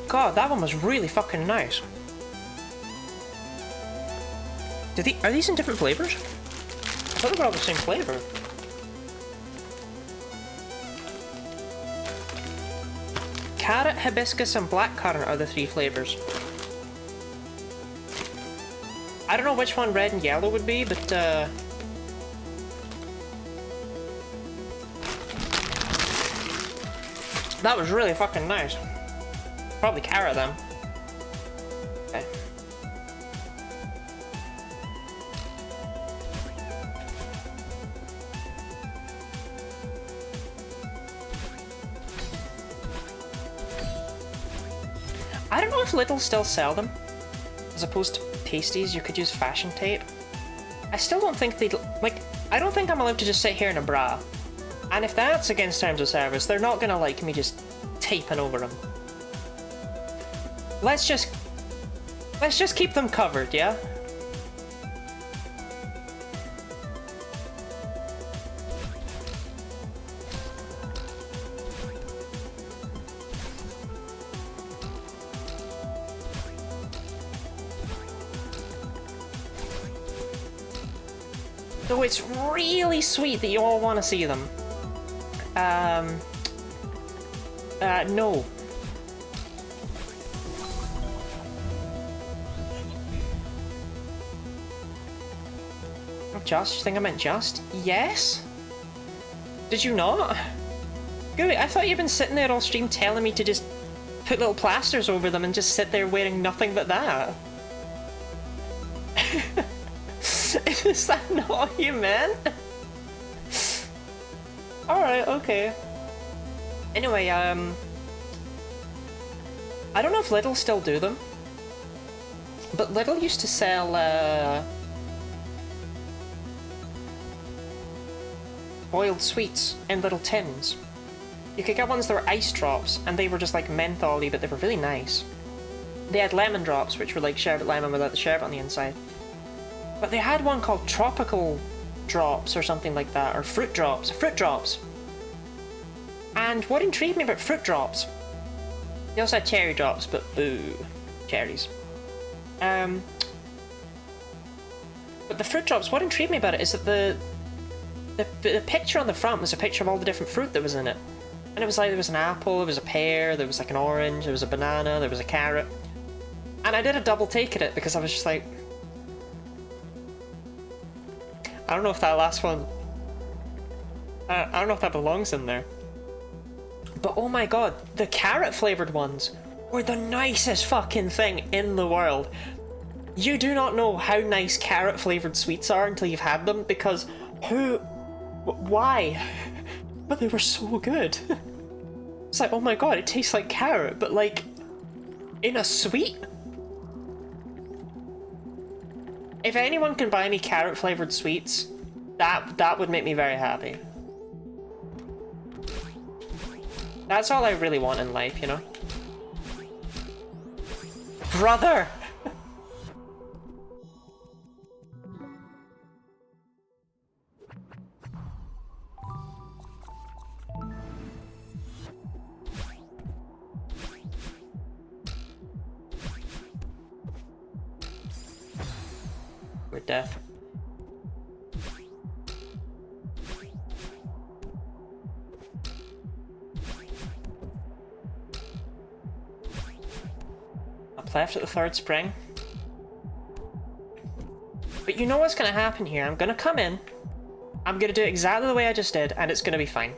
God, that one was really fucking nice. Are these in different flavors? I thought they were all the same flavor. Carrot, hibiscus, and blackcurrant are the 3 flavors. I don't know which one red and yellow would be, but that was really fucking nice. Probably carrot them. Okay. I don't know if Lidl still sell them. As opposed to pasties, you could use fashion tape. I still don't think they'd... Like, I don't think I'm allowed to just sit here in a bra. And if that's against terms of service, they're not gonna like me just taping over them. Let's just keep them covered, yeah? Though it's really sweet that you all want to see them. No. Just? You think I meant just? Yes? Did you not? Good, I thought you'd been sitting there all stream telling me to just put little plasters over them and just sit there wearing nothing but that. Is that not what you meant? Alright, okay. Anyway, I don't know if Lidl still do them. But Lidl used to sell, boiled sweets in little tins. You could get ones that were ice drops, and they were just like menthol-y, but they were really nice. They had lemon drops, which were like sherbet lemon without the sherbet on the inside. But they had one called tropical drops or something like that, or fruit drops. Fruit drops! And what intrigued me about fruit drops... They also had cherry drops, but boo. Cherries. But the fruit drops, what intrigued me about it is that the picture on the front was a picture of all the different fruit that was in it. And it was like there was an apple, there was a pear, there was like an orange, there was a banana, there was a carrot. And I did a double take at it because I was just like... I don't know if that last one... I don't know if that belongs in there. But oh my god, the carrot flavored ones were the nicest fucking thing in the world. You do not know how nice carrot flavored sweets are until you've had them, because why? But they were so good. It's like, oh my god, it tastes like carrot, but like in a sweet? If anyone can buy me carrot flavored sweets, that would make me very happy. That's all I really want in life, you know? Brother! We're deaf. Up left at the third spring. But you know what's gonna happen here? I'm gonna come in, I'm gonna do it exactly the way I just did, and it's gonna be fine.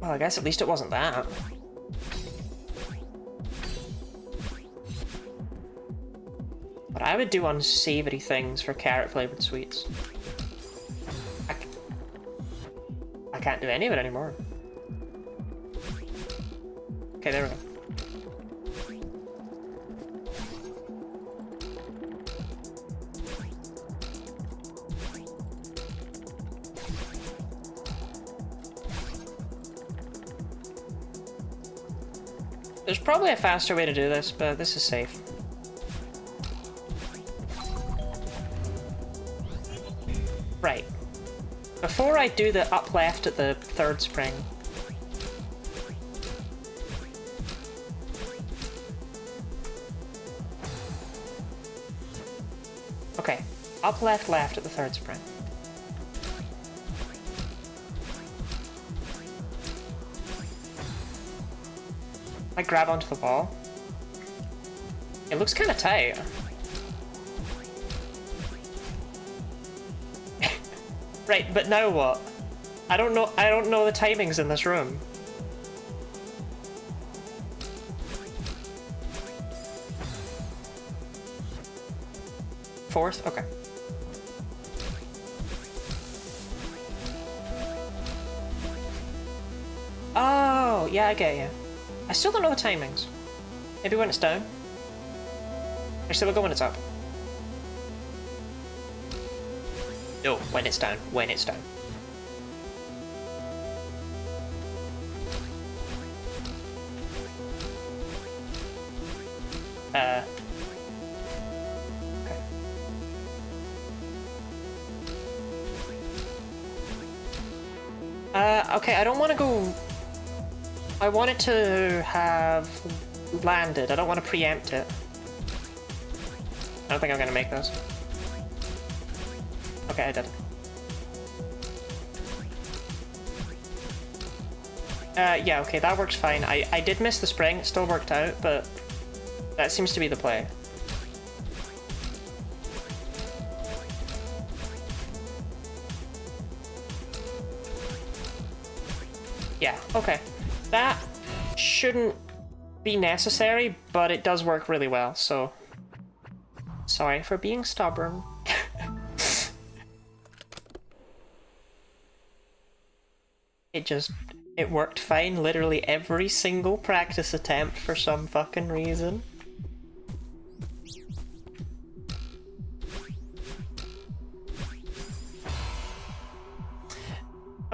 Well, I guess at least it wasn't that. But I would do unsavory things for carrot-flavored sweets. I can't do any of it anymore. Okay, there we go. There's probably a faster way to do this, but this is safe. Right. Before I do the up left at the third spring. Okay, up left left at the third spring. I grab onto the wall. It looks kind of tight. Right, but now what? I don't know the timings in this room. Fourth? Okay. Oh, yeah, I get you. I still don't know the timings. Maybe when it's down? Actually, we'll go when it's up. No, when it's down. When it's down. Okay. Okay, I don't want to go... I want it to have landed. I don't want to preempt it. I don't think I'm gonna make this. Okay, I did. Yeah, okay, that works fine. I did miss the spring, it still worked out, but that seems to be the play. Yeah, okay. That shouldn't be necessary, but it does work really well, so... Sorry for being stubborn. It worked fine literally every single practice attempt for some fucking reason.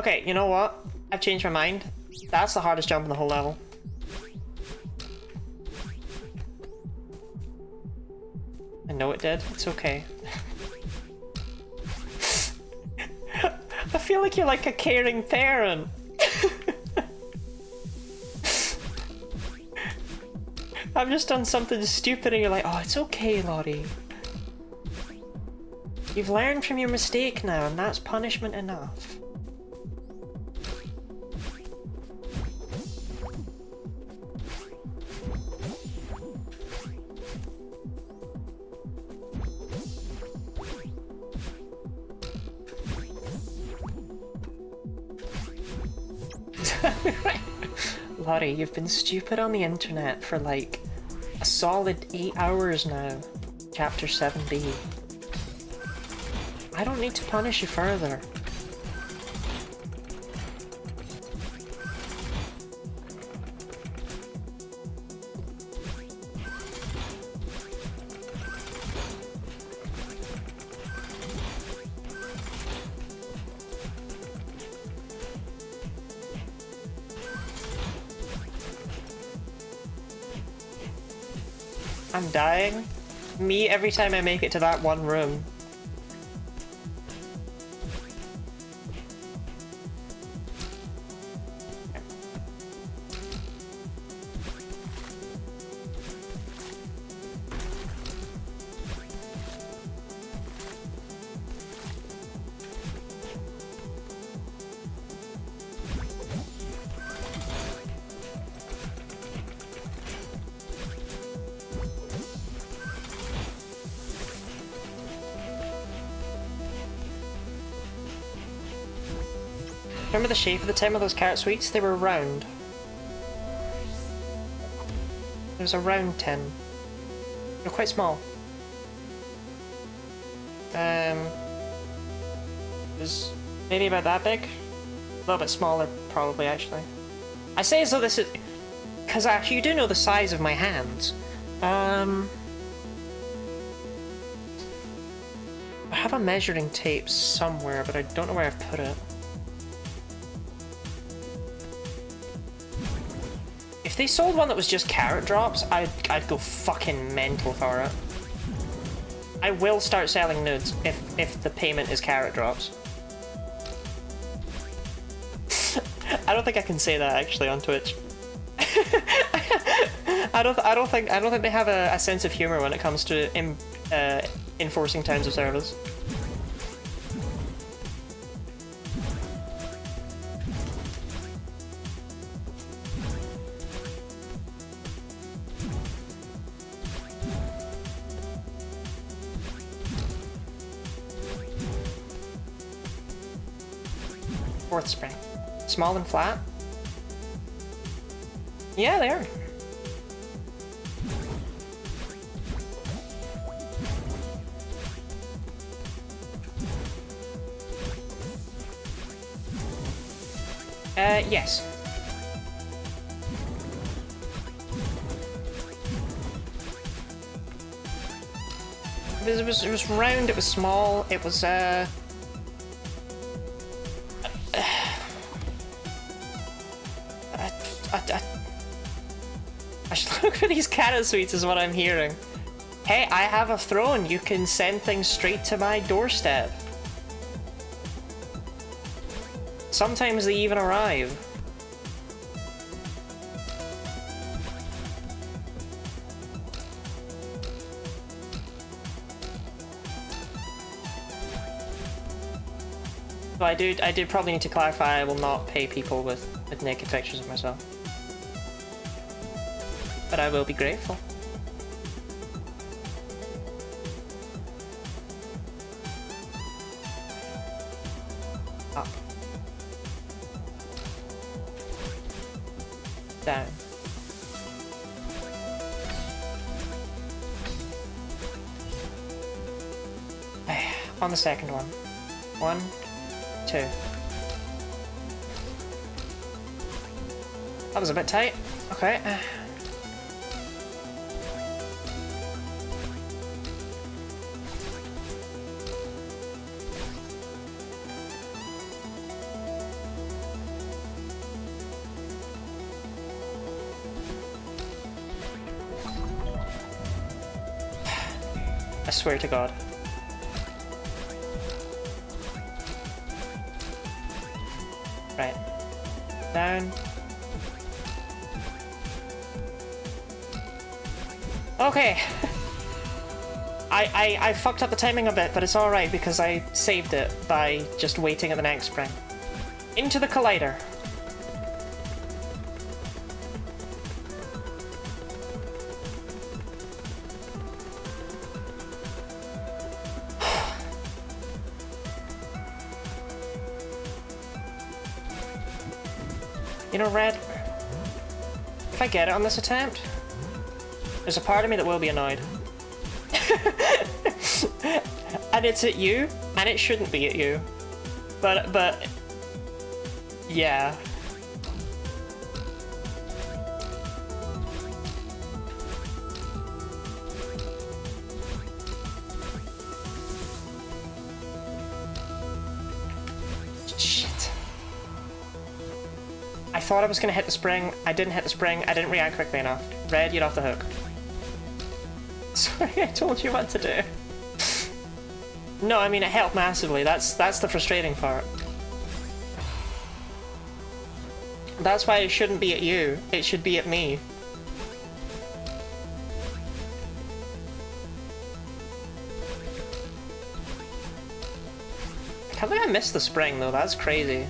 Okay, you know what? I've changed my mind. That's the hardest jump in the whole level. I know it did. It's okay. I feel like you're like a caring parent. I've just done something stupid and you're like, oh, it's okay, Lottie. You've learned from your mistake now, and that's punishment enough. Lottie, you've been stupid on the internet for like a solid 8 hours now. Chapter 7b. I don't need to punish you further. I'm dying. Me every time I make it to that one room. Remember the shape of the tin of those carrot sweets? They were round. It was a round tin. They're quite small. It was maybe about that big? A little bit smaller, probably, actually. I say as though this is... because actually, you do know the size of my hands. I have a measuring tape somewhere, but I don't know where I've put it. If they sold one that was just carrot drops, I'd go fucking mental for it. I will start selling nudes if the payment is carrot drops. I don't think I can say that actually on Twitch. I don't think they have a sense of humor when it comes to enforcing terms of service. Fourth spring. Small and flat? Yeah, they are. Yes. It was round, it was small, it was, I should look for these carrot sweets is what I'm hearing. Hey, I have a throne. You can send things straight to my doorstep. Sometimes they even arrive. So I do probably need to clarify I will not pay people with naked pictures of myself. But I will be grateful. Up. Down. On the second one. 1, 2. That was a bit tight. Okay. I swear to God. Right. Down. Okay. I fucked up the timing a bit, but it's alright because I saved it by just waiting at the next spring. Into the collider. You know, Red, if I get it on this attempt, there's a part of me that will be annoyed. And it's at you, and it shouldn't be at you. But, yeah. Shit. I thought I was gonna hit the spring. I didn't hit the spring. I didn't react quickly enough. Red, you're off the hook. Sorry, I told you what to do. No, I mean, it helped massively. That's the frustrating part. That's why it shouldn't be at you. It should be at me. I can't believe I missed the spring, though. That's crazy.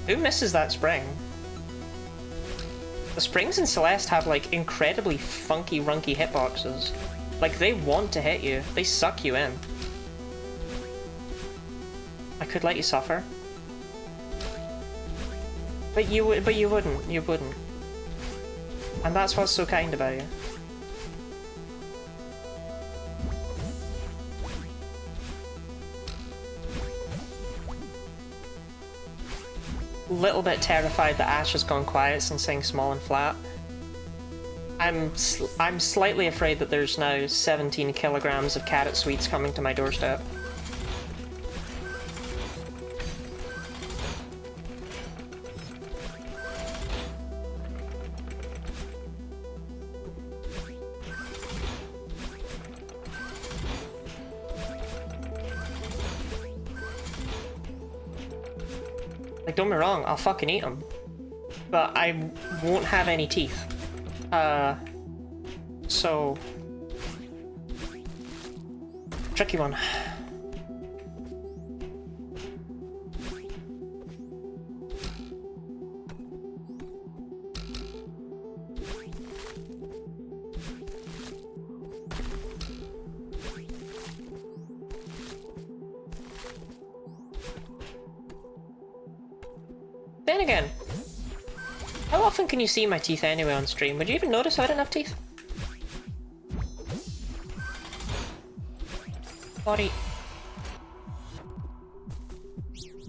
Who misses that spring? The springs in Celeste have, like, incredibly funky, runky hitboxes. Like, they want to hit you. They suck you in. I could let you suffer. But you wouldn't. You wouldn't. And that's what's so kind about you. Little bit terrified that Ash has gone quiet since saying small and flat. I'm slightly afraid that there's now 17 kilograms of carrot sweets coming to my doorstep. Like, don't be wrong, I'll fucking eat them. But I won't have any teeth. So... tricky one. Then again, how often can you see my teeth anyway on stream? Would you even notice I didn't have teeth? Body.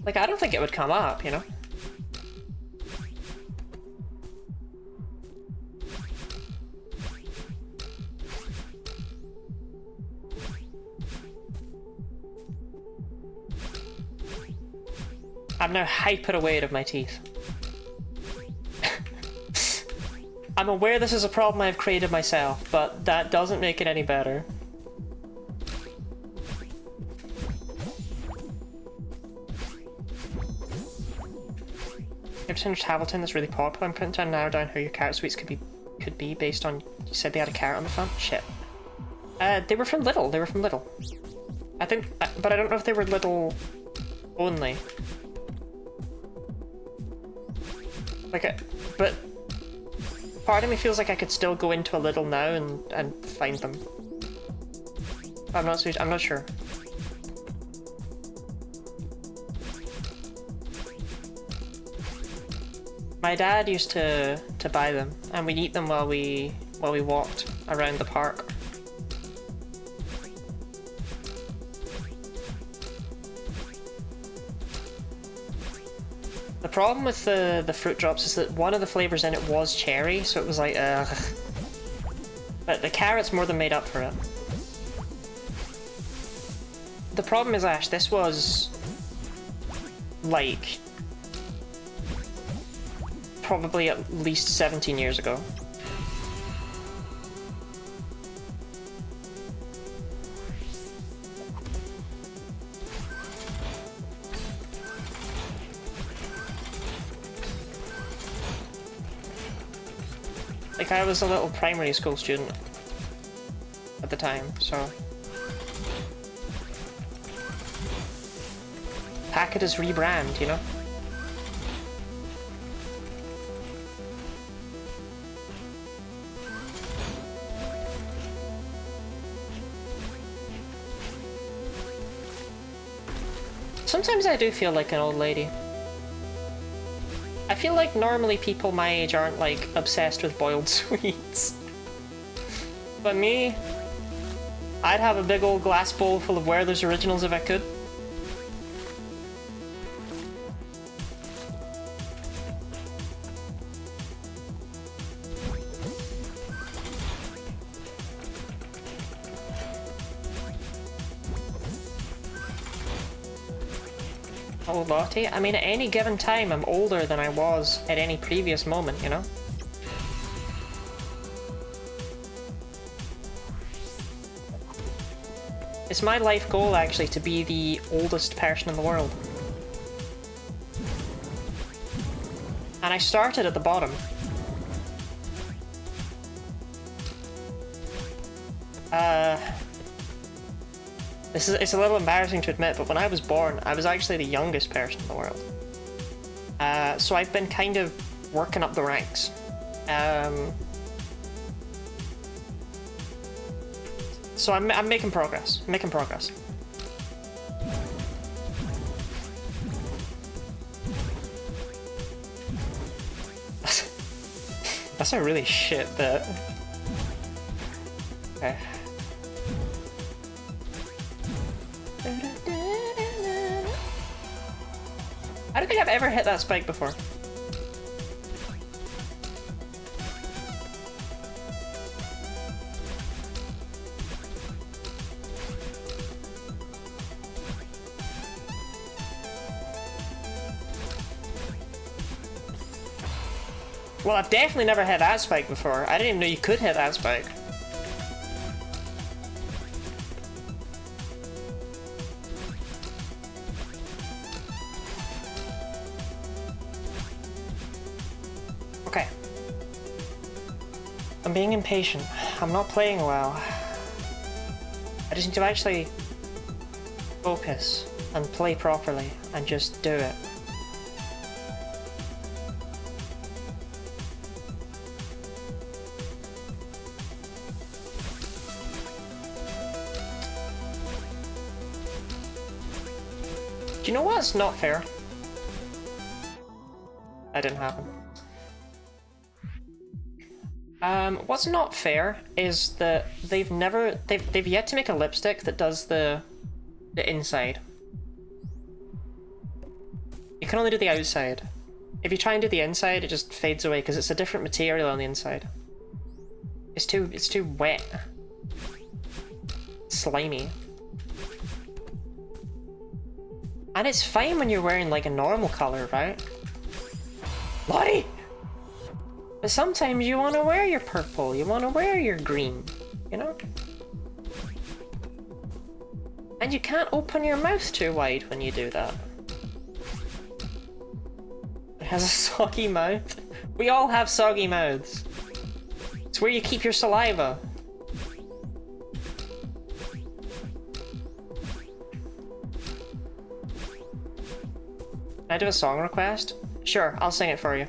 Like, I don't think it would come up, you know? I'm now hyper aware of my teeth. I'm aware this is a problem I've created myself, but that doesn't make it any better. You've seen Hamilton that's really popular. I'm putting down now down who your carrot sweets could be based on. You said they had a carrot on the front. Shit. They were from Little. They were from Little. I think, but I don't know if they were Little only. Like, but part of me feels like I could still go into a Little now and find them. I'm not sure. My dad used to buy them, and we'd eat them while we walked around the park. The problem with the fruit drops is that one of the flavors in it was cherry, so it was like, ugh. But the carrot's more than made up for it. The problem is, Ash, this was like probably at least 17 years ago. Like, I was a little primary school student at the time, so... Pack it as rebrand, you know? Sometimes I do feel like an old lady. I feel like normally people my age aren't like obsessed with boiled sweets. But me, I'd have a big old glass bowl full of Werther's Originals if I could. Oh, Lottie. I mean, at any given time, I'm older than I was at any previous moment, you know? It's my life goal, actually, to be the oldest person in the world. And I started at the bottom. It's a little embarrassing to admit, but when I was born, I was actually the youngest person in the world. So I've been kind of working up the ranks. So I'm making progress. I'm making progress. That's a really shit bit. Okay. I don't think I've ever hit that spike before. Well, I've definitely never hit that spike before. I didn't even know you could hit that spike. Okay. I'm being impatient. I'm not playing well. I just need to actually focus and play properly and just do it. Do you know what's not fair? That didn't happen. What's not fair is that they've yet to make a lipstick that does the inside. You can only do the outside. If you try and do the inside, it just fades away because it's a different material on the inside. It's too wet. Slimy. And it's fine when you're wearing like a normal color, right? Lottie! But sometimes you want to wear your purple, you want to wear your green, you know? And you can't open your mouth too wide when you do that. It has a soggy mouth. We all have soggy mouths. It's where you keep your saliva. Can I do a song request? Sure, I'll sing it for you.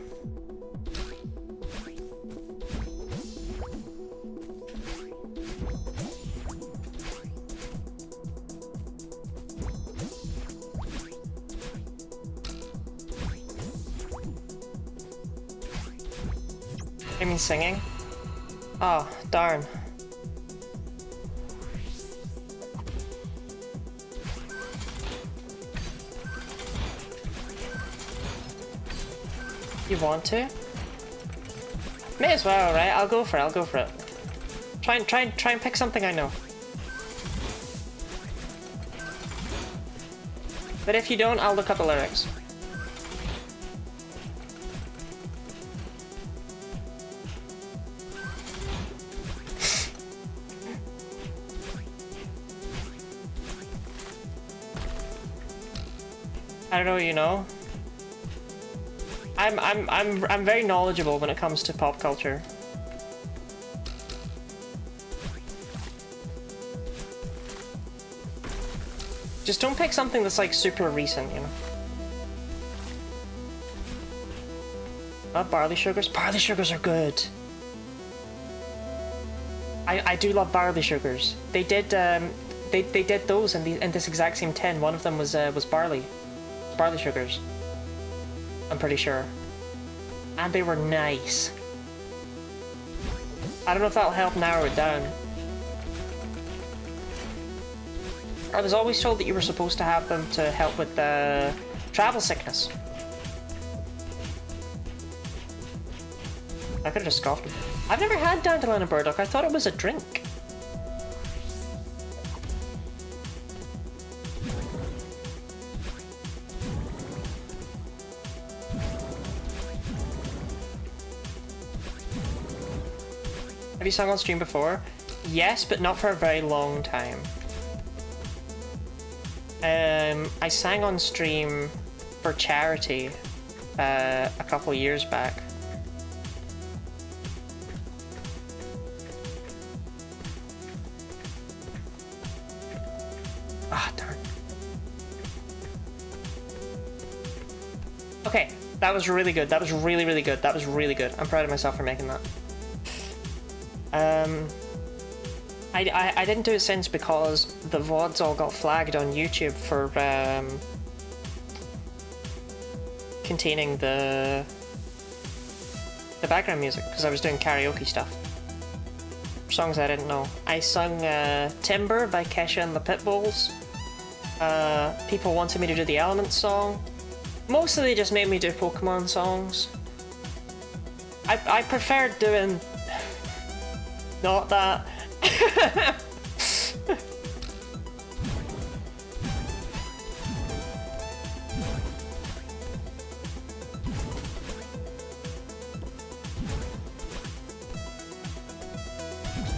You mean singing? Oh, darn. You want to? May as well, right? I'll go for it. Try and pick something I know. But if you don't, I'll look up the lyrics. I don't know, you know. I'm very knowledgeable when it comes to pop culture. Just don't pick something that's like super recent, you know. Barley sugars? Barley sugars are good. I do love barley sugars. They did they did those in this exact same tin. One of them was barley sugars. I'm pretty sure. And they were nice. I don't know if that'll help narrow it down. I was always told that you were supposed to have them to help with the travel sickness. I could have just scoffed him. I've never had dandelion and burdock. I thought it was a drink. Have you sung on stream before? Yes, but not for a very long time. I sang on stream for charity a couple years back. Ah, darn. Okay, that was really good. That was really, really good. That was really good. I'm proud of myself for making that. I didn't do it since because the VODs all got flagged on YouTube for containing the background music because I was doing karaoke stuff. Songs I didn't know. I sung Timber by Kesha and the Pitbulls. People wanted me to do the Elements song. Mostly they just made me do Pokemon songs. I preferred doing not that.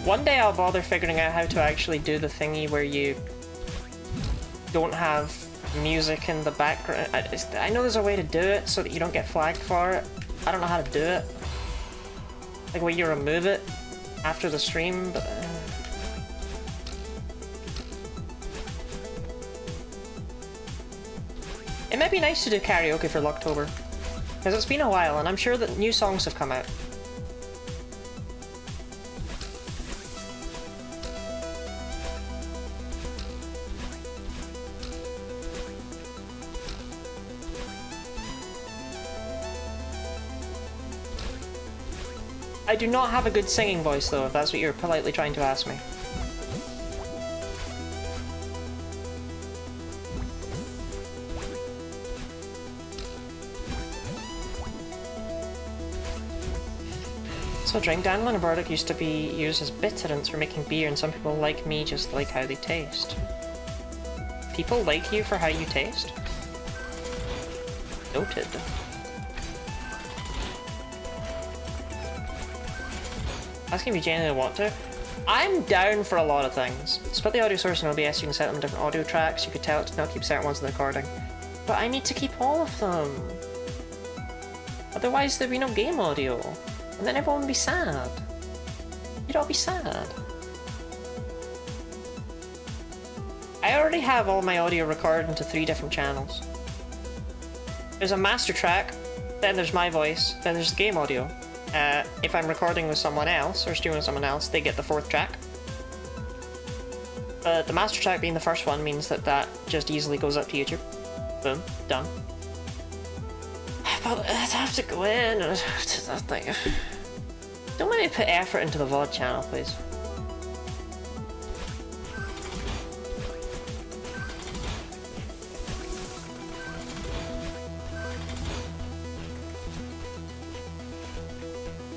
One day I'll bother figuring out how to actually do the thingy where you don't have music in the background. I know there's a way to do it so that you don't get flagged for it. I don't know how to do it. Like where you remove it after the stream, but... It might be nice to do karaoke for Locktober, because it's been a while and I'm sure that new songs have come out. I do not have a good singing voice though, if that's what you're politely trying to ask me. So drink dandelion and burdock used to be used as bitterants for making beer, and some people like me just like how they taste. People like you for how you taste? Noted. Asking if you genuinely want to. I'm down for a lot of things. Split the audio source in OBS, you can set them different audio tracks, you could tell it to not keep certain ones in the recording. But I need to keep all of them. Otherwise there'd be no game audio. And then everyone would be sad. You'd all be sad. I already have all my audio recorded into 3 different channels. There's a master track, then there's my voice, then there's the game audio. If I'm recording with someone else, or streaming with someone else, they get the 4th track. The master track being the first one means that that just easily goes up to YouTube. Boom, done. But I'd have to go in and I'd have to that thing. Don't let me put effort into the VOD channel, please.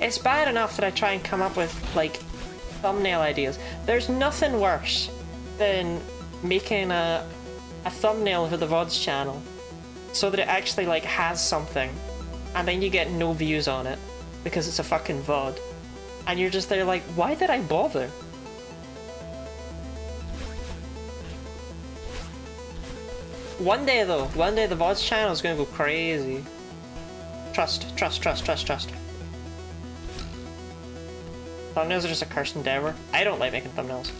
It's bad enough that I try and come up with, like, thumbnail ideas. There's nothing worse than making a thumbnail for the VOD's channel so that it actually, like, has something, and then you get no views on it because it's a fucking VOD. And you're just there like, why did I bother? One day though, one day the VOD's channel is gonna go crazy. Trust, trust, trust, trust, trust. Thumbnails are just a cursed endeavor. I don't like making thumbnails.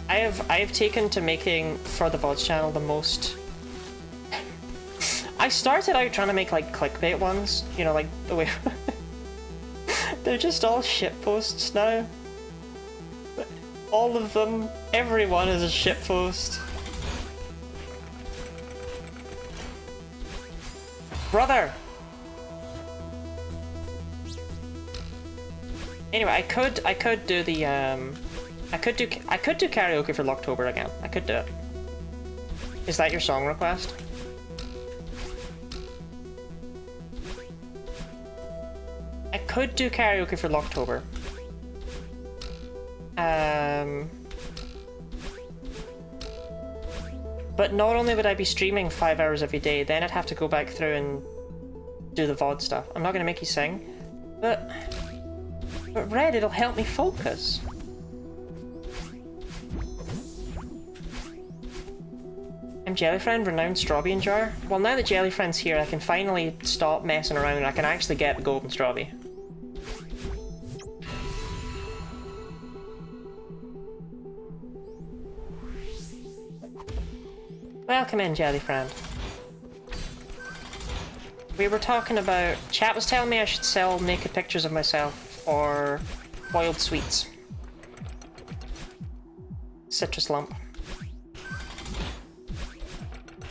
I have taken to making for the VOD's channel the most. I started out trying to make like clickbait ones, you know, like the way they're just all shitposts now. All of them, every one is a shitpost. Brother, Anyway, I could do the I could do karaoke for Locktober again. I could do it. Is that your song request? I could do karaoke for Locktober. But not only would I be streaming 5 hours every day, then I'd have to go back through and do the VOD stuff. I'm not gonna make you sing, but Red, it'll help me focus. I'm Jellyfriend, renowned strawberry and jar. Well, now that Jellyfriend's here, I can finally stop messing around and I can actually get the golden strawberry. Welcome in, Jellyfriend. We were talking about... Chat was telling me I should sell naked pictures of myself for boiled sweets. Citrus lump.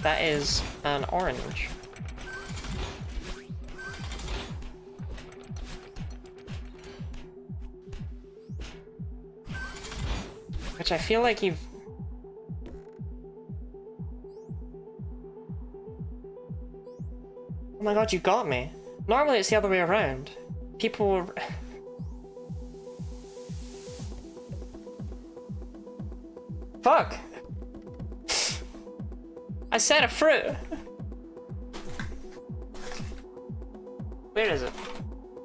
That is an orange. Which I feel like you've... Oh my god, you got me. Normally it's the other way around. People were... Fuck! I said a fruit! Where is it?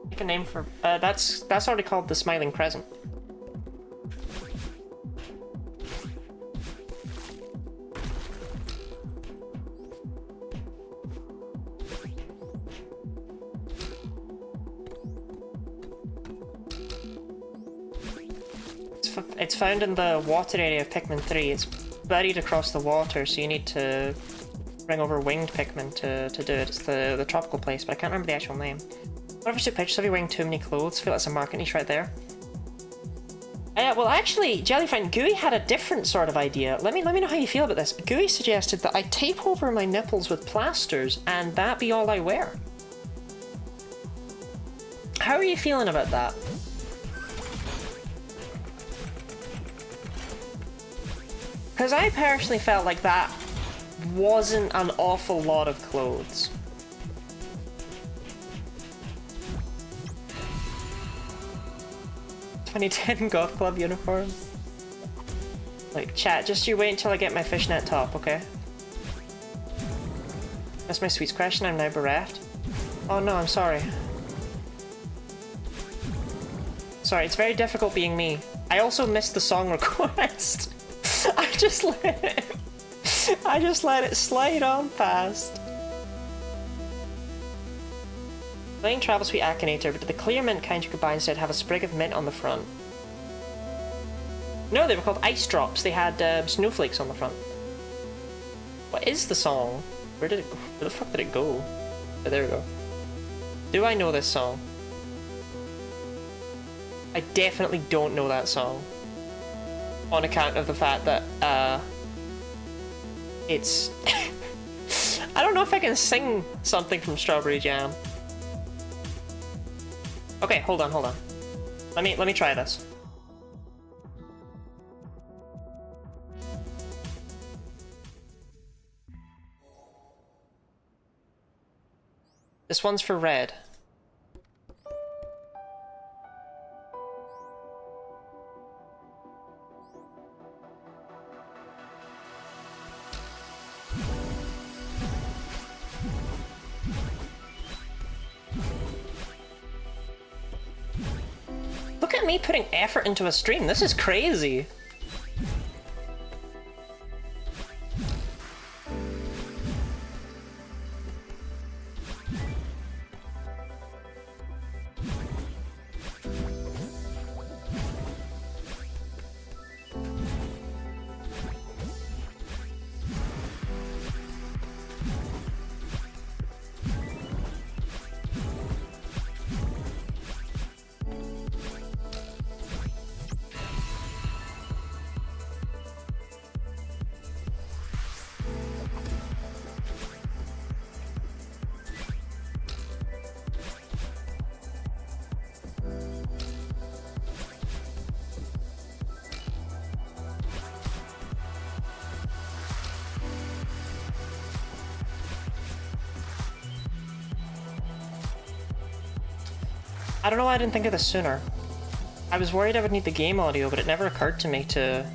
Pick a name for... that's already called the Smiling Crescent. It's found in the water area of Pikmin 3. It's buried across the water, so you need to bring over winged Pikmin to do it. It's the tropical place, but I can't remember the actual name. Whatever took pictures of you wearing too many clothes. I feel that's a market niche right there. Well, actually, Jellyfriend, Gooey had a different sort of idea. Let me know how you feel about this. Gooey suggested that I tape over my nipples with plasters, and that be all I wear. How are you feeling about that? Because I personally felt like that wasn't an awful lot of clothes. "2010 Golf Club uniform." Like, chat, just you wait until I get my fishnet top, okay? That's my sweets question, I'm now bereft. Oh no, I'm sorry. Sorry, it's very difficult being me. I also missed the song request. I just let it slide on past. Plain Travel Sweet Akinator, but the clear mint kind you could buy instead have a sprig of mint on the front. No, they were called ice drops. They had snowflakes on the front. What is the song? Where did it go? Where the fuck did it go? Oh, there we go. Do I know this song? I definitely don't know that song. On account of the fact that, it's... I don't know if I can sing something from Strawberry Jam. Okay, hold on. Let me try this. This one's for Red. Look at me putting effort into a stream. This is crazy. I don't know why I didn't think of this sooner. I was worried I would need the game audio, but it never occurred to me to...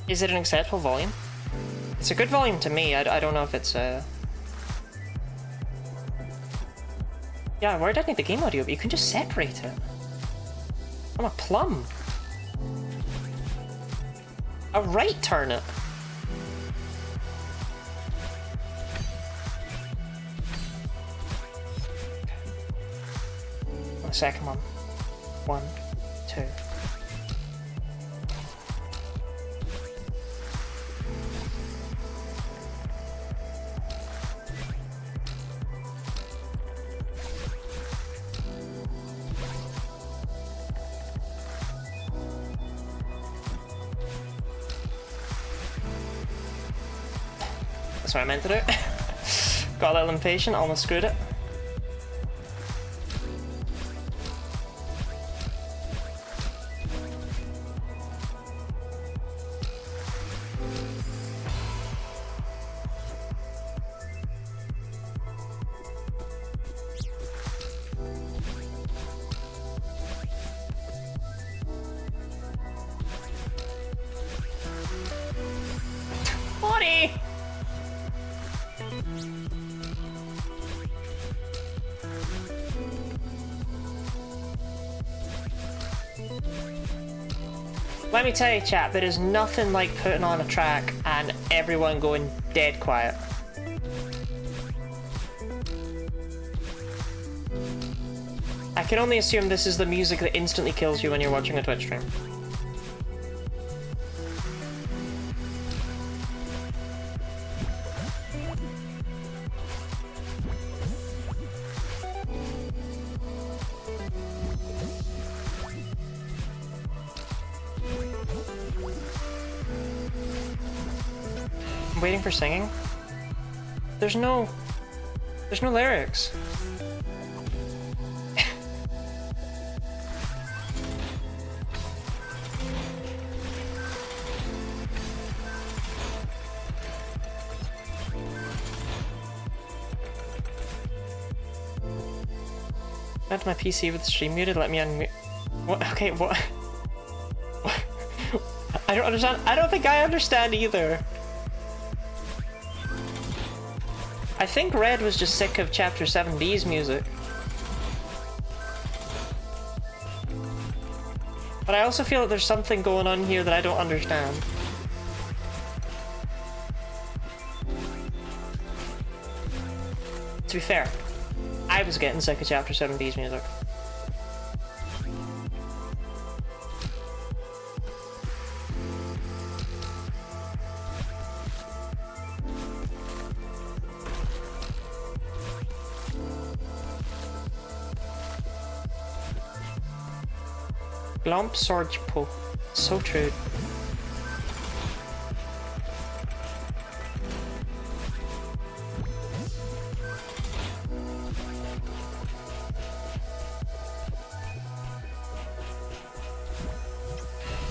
Is it an acceptable volume? It's a good volume to me. I don't know if it's a... Yeah, I worried I'd need the game audio, but you can just separate it. I'm a plum. A right turnip. The second one. 1, 2. That's what I meant to do. Got a little impatient, almost screwed it. Buddy! Let me tell you, chat, there is nothing like putting on a track and everyone going dead quiet. I can only assume this is the music that instantly kills you when you're watching a Twitch stream. I'm waiting for singing. There's no lyrics. Went to my PC with the stream muted, let me unmute. What? Okay, what? I don't understand. I don't think I understand either. I think Red was just sick of Chapter 7B's music. But I also feel that there's something going on here that I don't understand. To be fair, I was getting sick of Chapter 7B's music. Glomp Sorge Po. So true.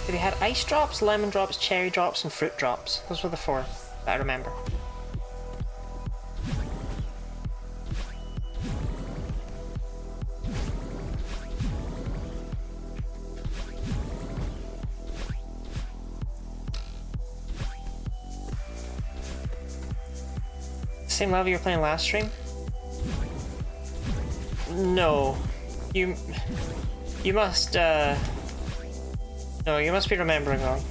They had ice drops, lemon drops, cherry drops, and fruit drops. Those were the 4 that I remember. Same level you were playing last stream? No. You must, no, you must be remembering wrong.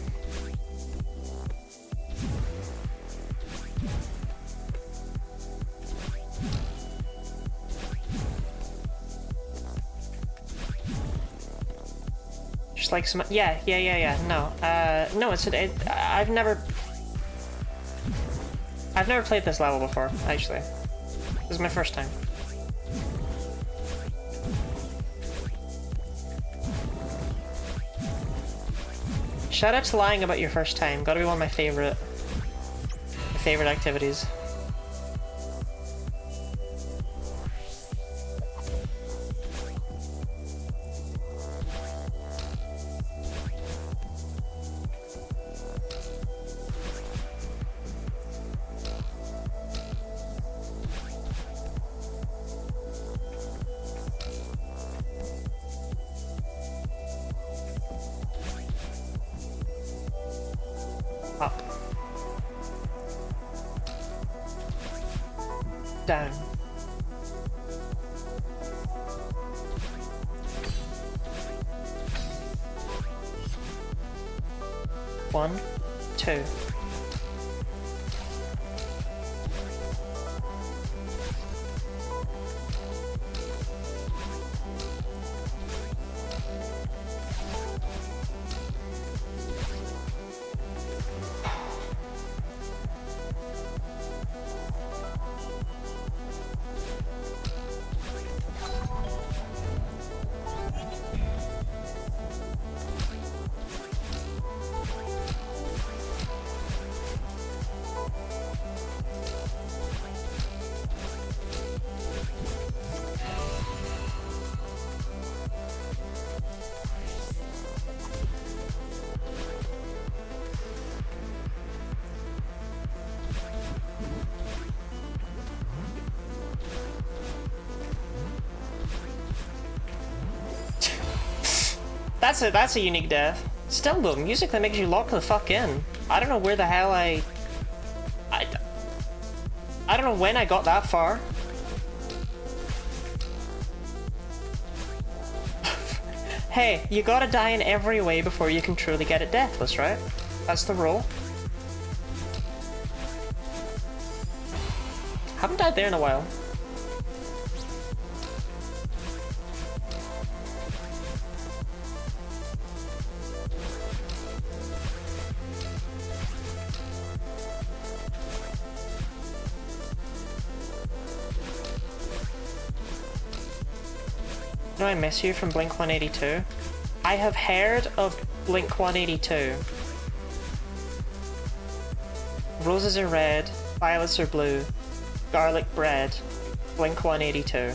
Just like some, yeah, no, no, I've never played this level before, actually. This is my first time. Shout out to lying about your first time. Gotta be one of my favorite activities. down. One, two. That's a unique death. Still though, music that makes you lock the fuck in. I don't know where the hell I don't know when I got that far. Hey, you gotta die in every way before you can truly get it deathless, right? That's the rule. Haven't died there in a while. I Miss You from Blink-182. I have heard of Blink-182. Roses are red, violets are blue, garlic bread, Blink-182.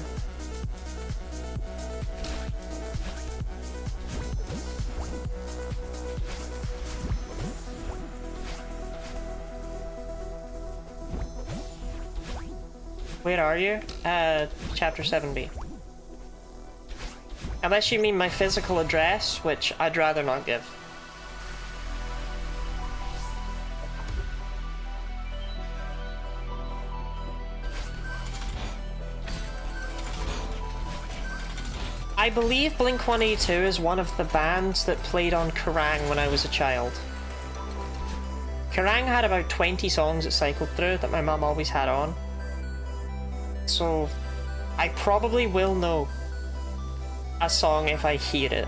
Where are you? Chapter 7B. Unless you mean my physical address, which I'd rather not give. I believe Blink-182 is one of the bands that played on Kerrang when I was a child. Kerrang had about 20 songs it cycled through that my mum always had on. So I probably will know a song if I hear it.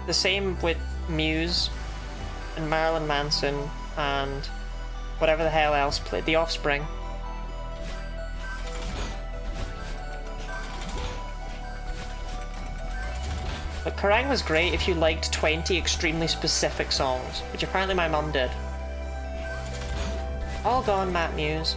The same with Muse and Marilyn Manson and whatever the hell else played. The Offspring. But Kerrang was great if you liked 20 extremely specific songs, which apparently my mum did. All gone, Matt Muse.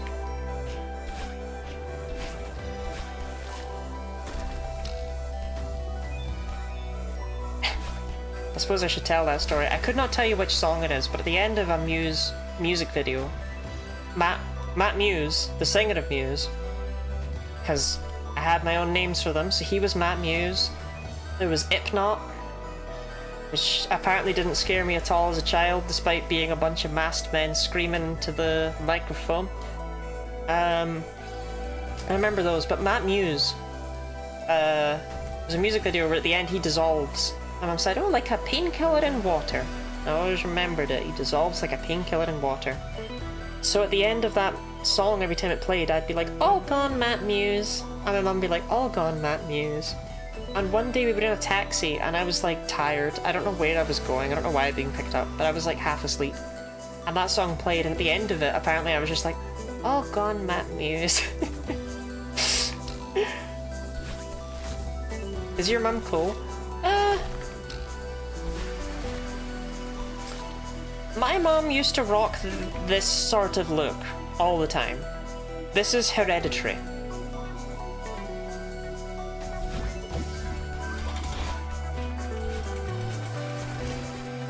I suppose I should tell that story. I could not tell you which song it is, but at the end of a Muse music video, Matt Muse, the singer of Muse, because I had my own names for them, so he was Matt Muse. There was Hypnot, which apparently didn't scare me at all as a child, despite being a bunch of masked men screaming to the microphone. I remember those, but Matt Muse, there's a music video where at the end he dissolves. And Mum said, oh, like a painkiller in water. I always remembered it. He dissolves like a painkiller in water. So at the end of that song, every time it played, I'd be like, all gone, Matt Muse. And my mum would be like, all gone, Matt Muse. And one day we were in a taxi, and I was like tired. I don't know where I was going. I don't know why I was being picked up, but I was like half asleep. And that song played, and at the end of it, apparently I was just like, all gone, Matt Muse. Is your mum cool? My mom used to rock this sort of look all the time. This is hereditary.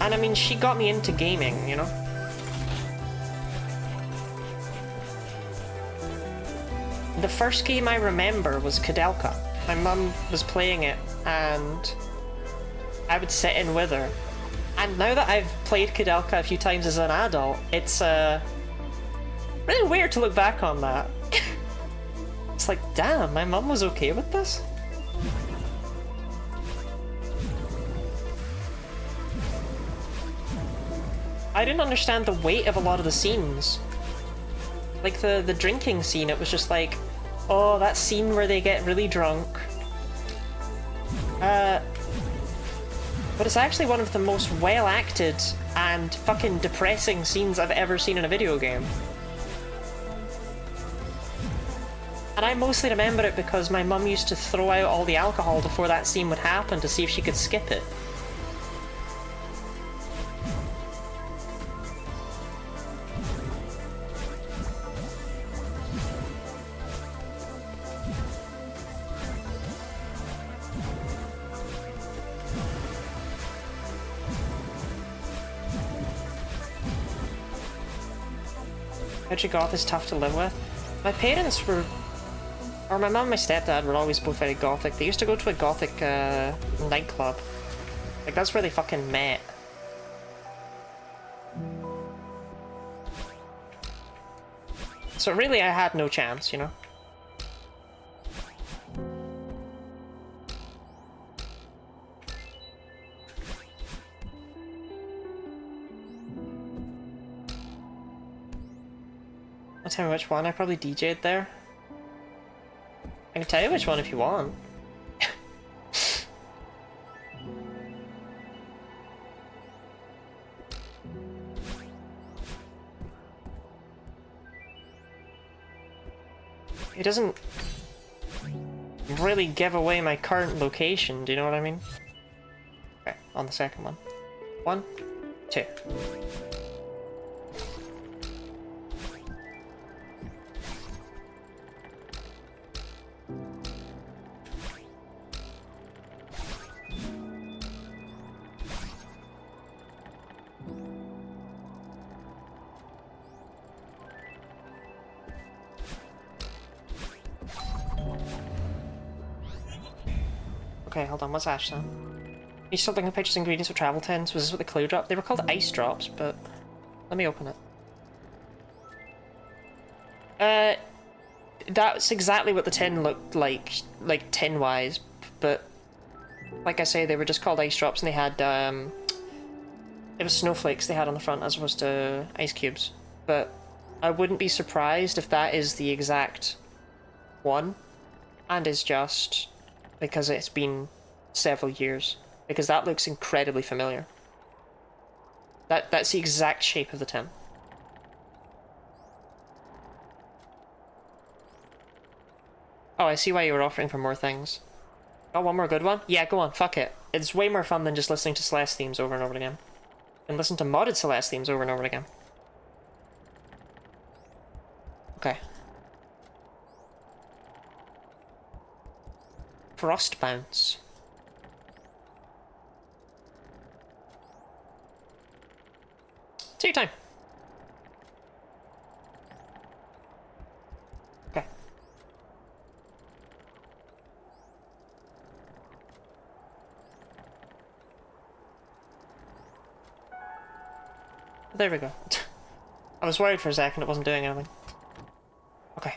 And I mean, she got me into gaming, you know? The first game I remember was Kudelka. My mum was playing it, and I would sit in with her. And now that I've played Kudelka a few times as an adult, it's really weird to look back on that. It's like, damn, my mum was okay with this? I didn't understand the weight of a lot of the scenes. Like the drinking scene, it was just like, oh, that scene where they get really drunk. But it's actually one of the most well-acted and fucking depressing scenes I've ever seen in a video game. And I mostly remember it because my mum used to throw out all the alcohol before that scene would happen to see if she could skip it. Edgy goth is tough to live with. My parents were... Or my mum and my stepdad were always both very gothic. They used to go to a gothic nightclub. Like, that's where they fucking met. So really, I had no chance, you know? I'll tell you which one. I probably DJ'd there. I can tell you which one if you want. It doesn't really give away my current location, do you know what I mean? Okay, on the second one. 1, 2. Okay, hold on, what's Ash then? You still looking at pictures and ingredients for travel tins? Was this what the clue dropped? They were called ice drops, but... Let me open it. That's exactly what the tin looked like tin-wise, but... Like I say, they were just called ice drops and they had, it was snowflakes they had on the front as opposed to ice cubes. But I wouldn't be surprised if that is the exact one, and is just... because it's been several years. Because that looks incredibly familiar. That's the exact shape of the tin. Oh, I see why you were offering for more things. Oh, one more good one? Yeah, go on, fuck it. It's way more fun than just listening to Celeste themes over and over again. And listen to modded Celeste themes over and over again. Okay. Frost bounce. Take your time. Okay. There we go. I was worried for a second it wasn't doing anything. Okay.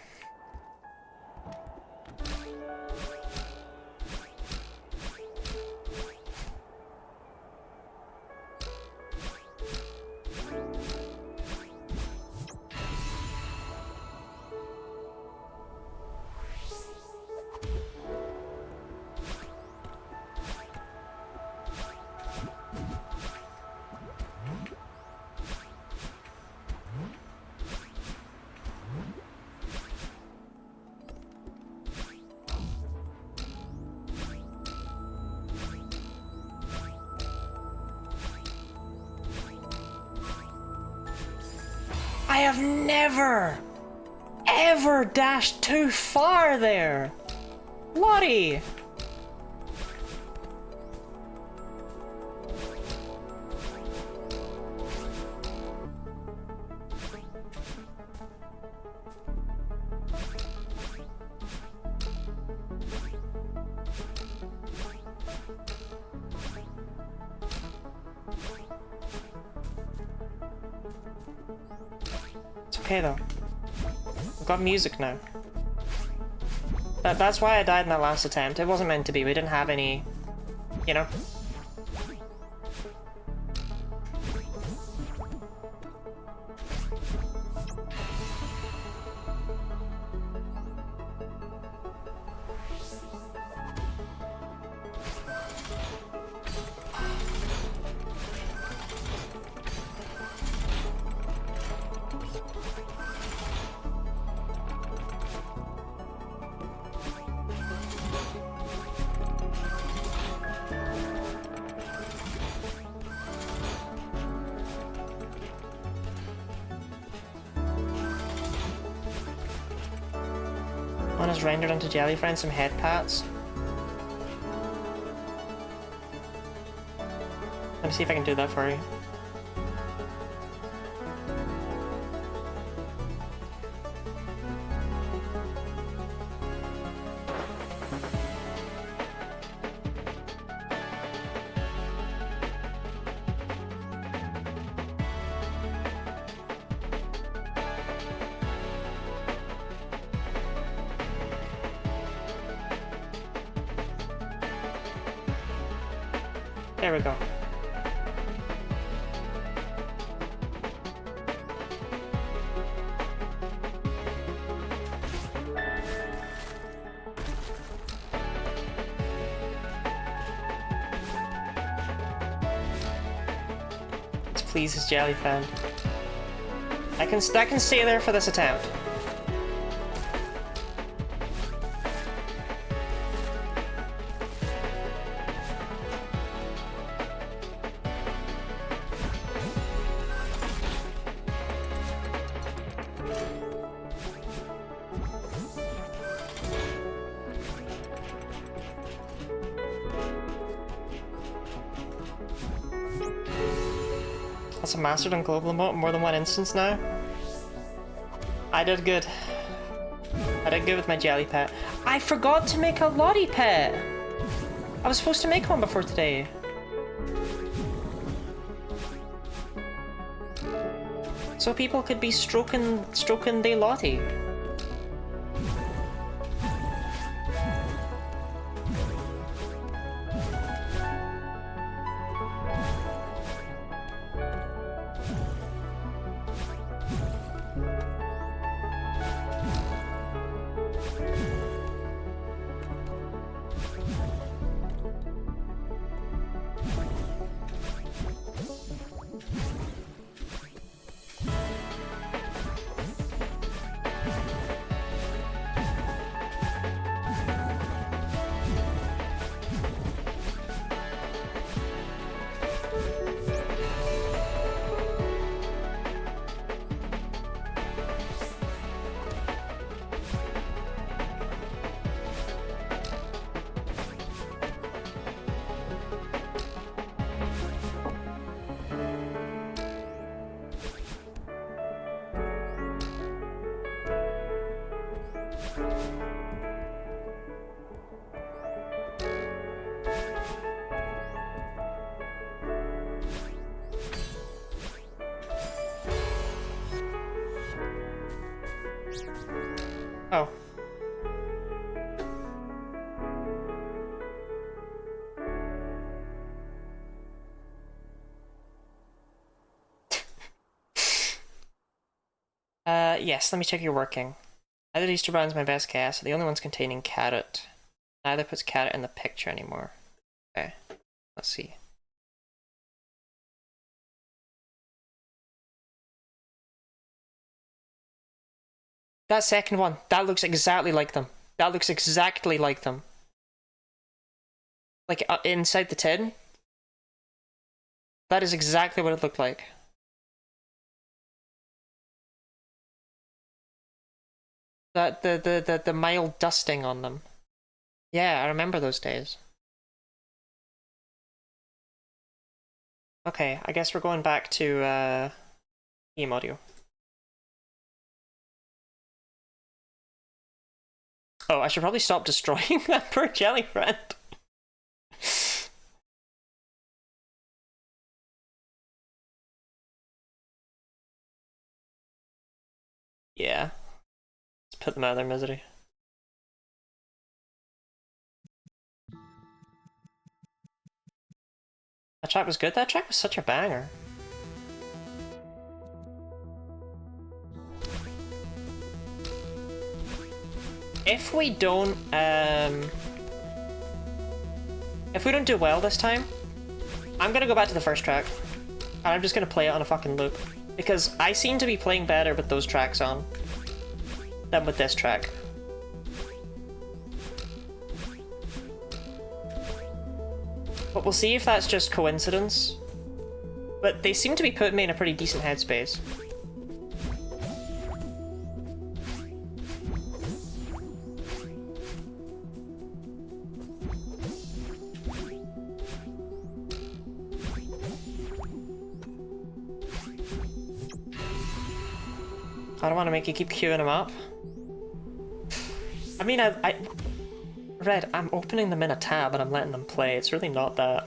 I have never, ever dashed too far there! Lottie! It's okay though. I've got music now. That's why I died in that last attempt. It wasn't meant to be. We didn't have any, you know? One is rendered onto Jellyfry and some head pats. Let me see if I can do that for you. There we go. Let's please his jelly fan. I can stay there for this attempt. That's a mastered on global emote in more than one instance now. I did good. I did good with my jelly pet. I forgot to make a Lottie pet! I was supposed to make one before today. So people could be stroking their Lottie. Oh. Yes, let me check you're working. Neither Easter Brown's my best cast, the only one's containing carrot. Neither puts carrot in the picture anymore. Okay, let's see. That second one, that looks exactly like them. That looks exactly like them. Like, inside the tin. That is exactly what it looked like. That the mild dusting on them. Yeah, I remember those days. Okay, I guess we're going back to EM audio. Oh, I should probably stop destroying that poor jelly friend. Yeah. Let's put them out of their misery. track was good. That track was such a banger. If we don't do well this time, I'm gonna go back to the first track. And I'm just gonna play it on a fucking loop. Because I seem to be playing better with those tracks on than with this track. But we'll see if that's just coincidence. But they seem to be putting me in a pretty decent headspace. I don't want to make you keep queuing them up. I mean, Red, I'm opening them in a tab and I'm letting them play. It's really not that,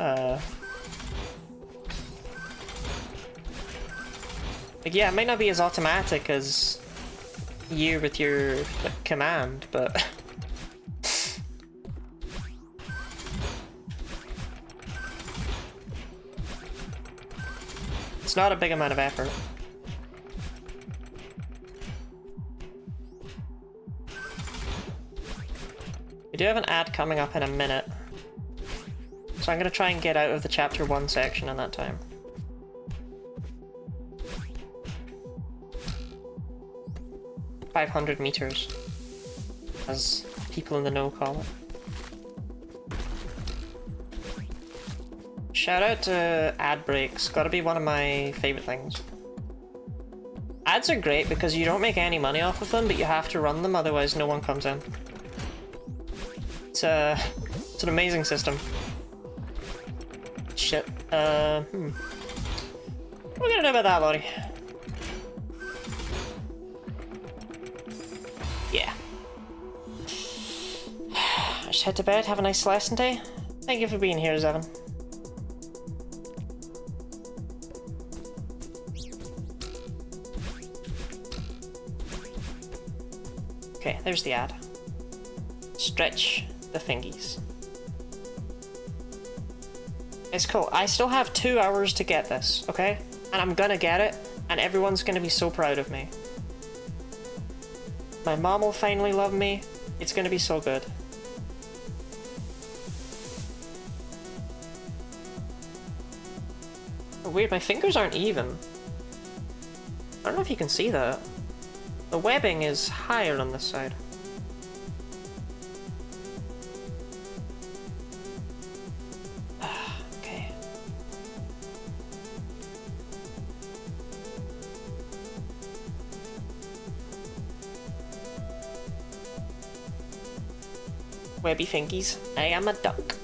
Like, yeah, it might not be as automatic as you with your like, command, but... It's not a big amount of effort. We do have an ad coming up in a minute, so I'm going to try and get out of the chapter 1 section in that time. "500 meters, as people in the know call it. Shout out to ad breaks, gotta be one of my favorite things. Ads are great because you don't make any money off of them, but you have to run them, otherwise no one comes in. It's an amazing system. Shit. What are we gonna do about that, Lottie? Yeah. I just head to bed, have a nice lesson day. Thank you for being here, Zevin. Okay, there's the ad. Stretch the fingies. It's cool. I still have 2 hours to get this, okay? And I'm gonna get it, and everyone's gonna be so proud of me. My mom will finally love me. It's gonna be so good. Oh, weird, my fingers aren't even. I don't know if you can see that. The webbing is higher on this side. Okay. Webby fingies. I am a duck.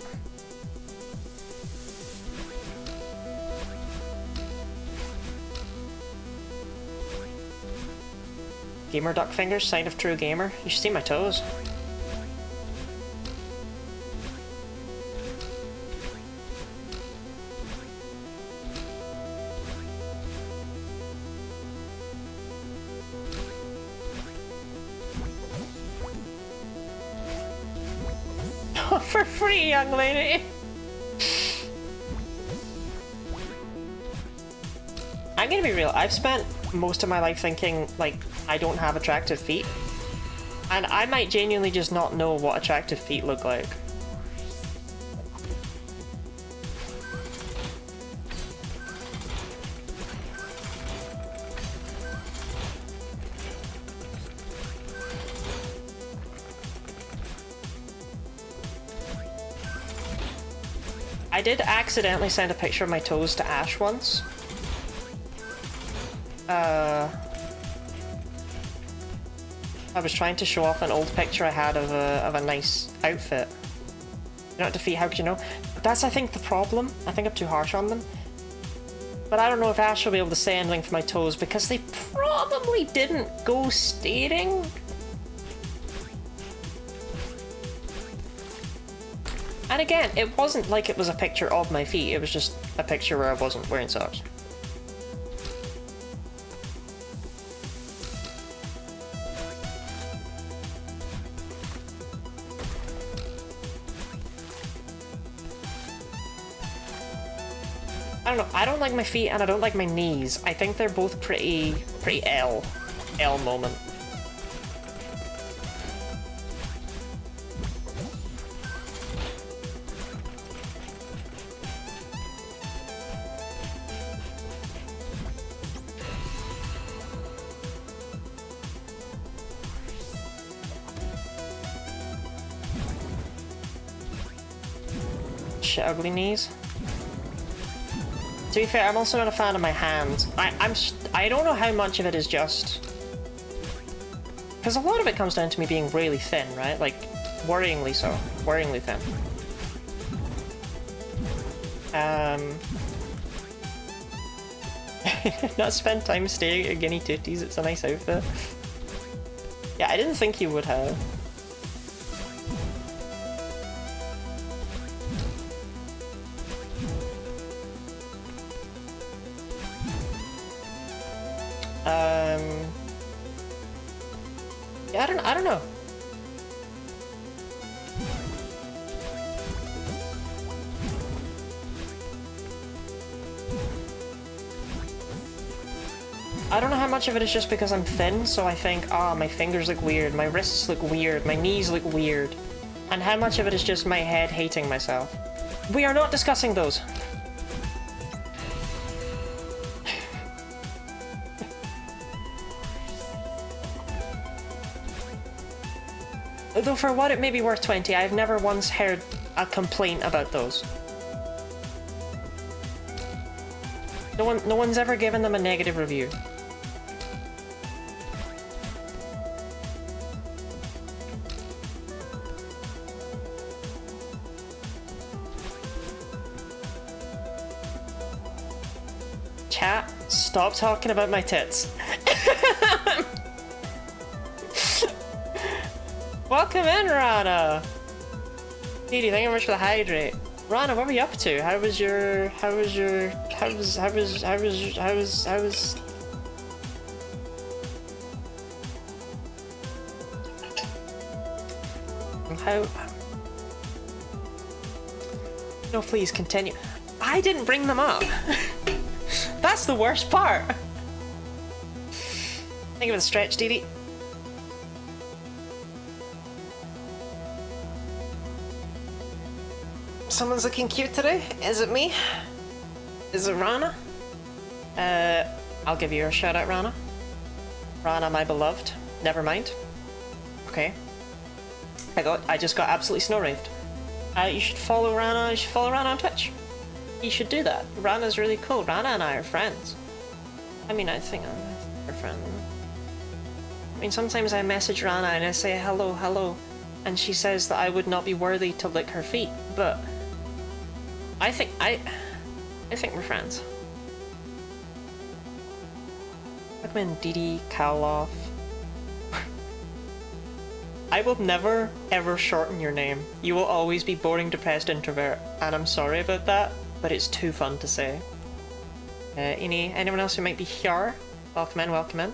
Gamer duck fingers, sign of true gamer. You should see my toes. For free, young lady! I'm gonna be real, I've spent most of my life thinking, like, I don't have attractive feet. And I might genuinely just not know what attractive feet look like. I did accidentally send a picture of my toes to Ash once. I was trying to show off an old picture I had of a nice outfit. You know, to feet, how could you know? But that's, I think, the problem. I think I'm too harsh on them. But I don't know if Ash will be able to say anything for my toes because they probably didn't go skating. And again, it wasn't like it was a picture of my feet. It was just a picture where I wasn't wearing socks. I don't know, I don't like my feet and I don't like my knees. I think they're both pretty L moment. Shit, ugly knees. To be fair, I'm also not a fan of my hands. I don't know how much of it is just... Because a lot of it comes down to me being really thin, right? Like, worryingly so. Worryingly thin. Not spend time staring at guinea tooties, it's a nice outfit. Yeah, I didn't think you would have. Yeah, I don't know. I don't know how much of it is just because I'm thin, so I think, ah, my fingers look weird, my wrists look weird, my knees look weird. And how much of it is just my head hating myself. We are not discussing those. Though for what it may be worth 20, I've never once heard a complaint about those. No one's ever given them a negative review. Chat, stop talking about my tits. Welcome in, Rana! Dee, thank you very much for the hydrate. Rana, what were you up to? How was... How... No, please, continue. I didn't bring them up! That's the worst part! Think of the stretch, Dee. Someone's looking cute today? Is it me? Is it Rana? I'll give you a shout out, Rana. Rana, my beloved. Never mind. Okay. I just got absolutely snow raved. You should follow Rana. You should follow Rana on Twitch. You should do that. Rana's really cool. Rana and I are friends. I mean, I think we're friends. I mean, sometimes I message Rana and I say hello, hello, and she says that I would not be worthy to lick her feet, but I think we're friends. Recommend Didi Kaloff. I will never ever shorten your name. You will always be boring, depressed introvert, and I'm sorry about that, but it's too fun to say. Anyone else who might be here? Welcome in, welcome in.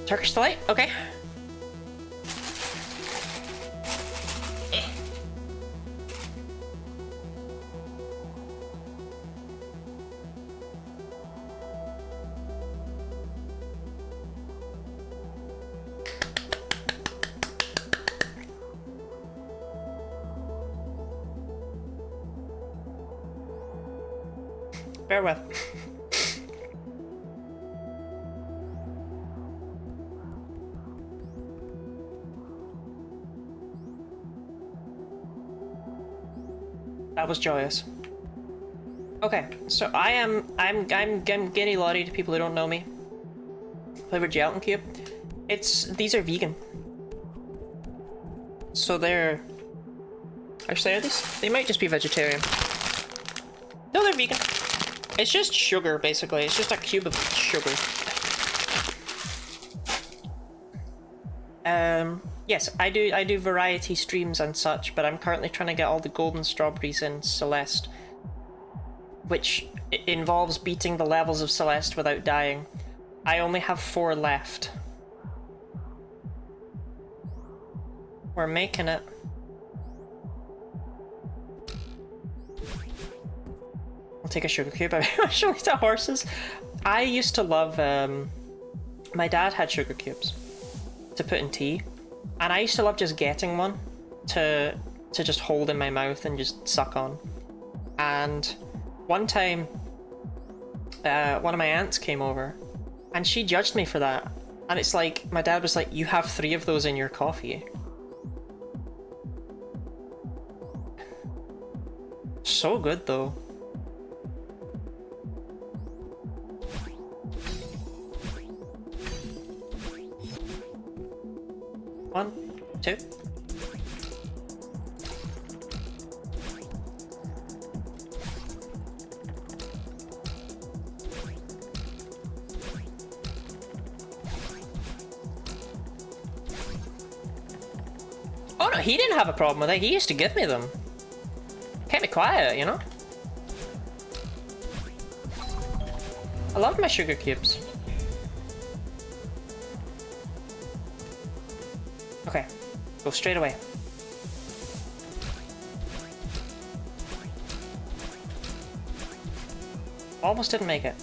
Turkish Delight, okay. Farewell. That was joyous. Okay, so I'm Guinea Lottie to people who don't know me. Flavored gelatin cube. These are vegan. So they're... Actually, are these? They might just be vegetarian. No, they're vegan. It's just sugar, basically. It's just a cube of sugar. Yes, I do variety streams and such, but I'm currently trying to get all the golden strawberries in Celeste, which involves beating the levels of Celeste without dying. I only have 4 left. We're making it. take a sugar cube. I usually to horses. I used to love. My dad had sugar cubes to put in tea, and I used to love just getting one to just hold in my mouth and just suck on. And one time, one of my aunts came over, and she judged me for that. And it's like, my dad was like, "You have 3 of those in your coffee." So good though. One, two. Oh no, he didn't have a problem with it. He used to give me them. Kept me quiet, you know? I love my sugar cubes. Okay, go straight away. Almost didn't make it.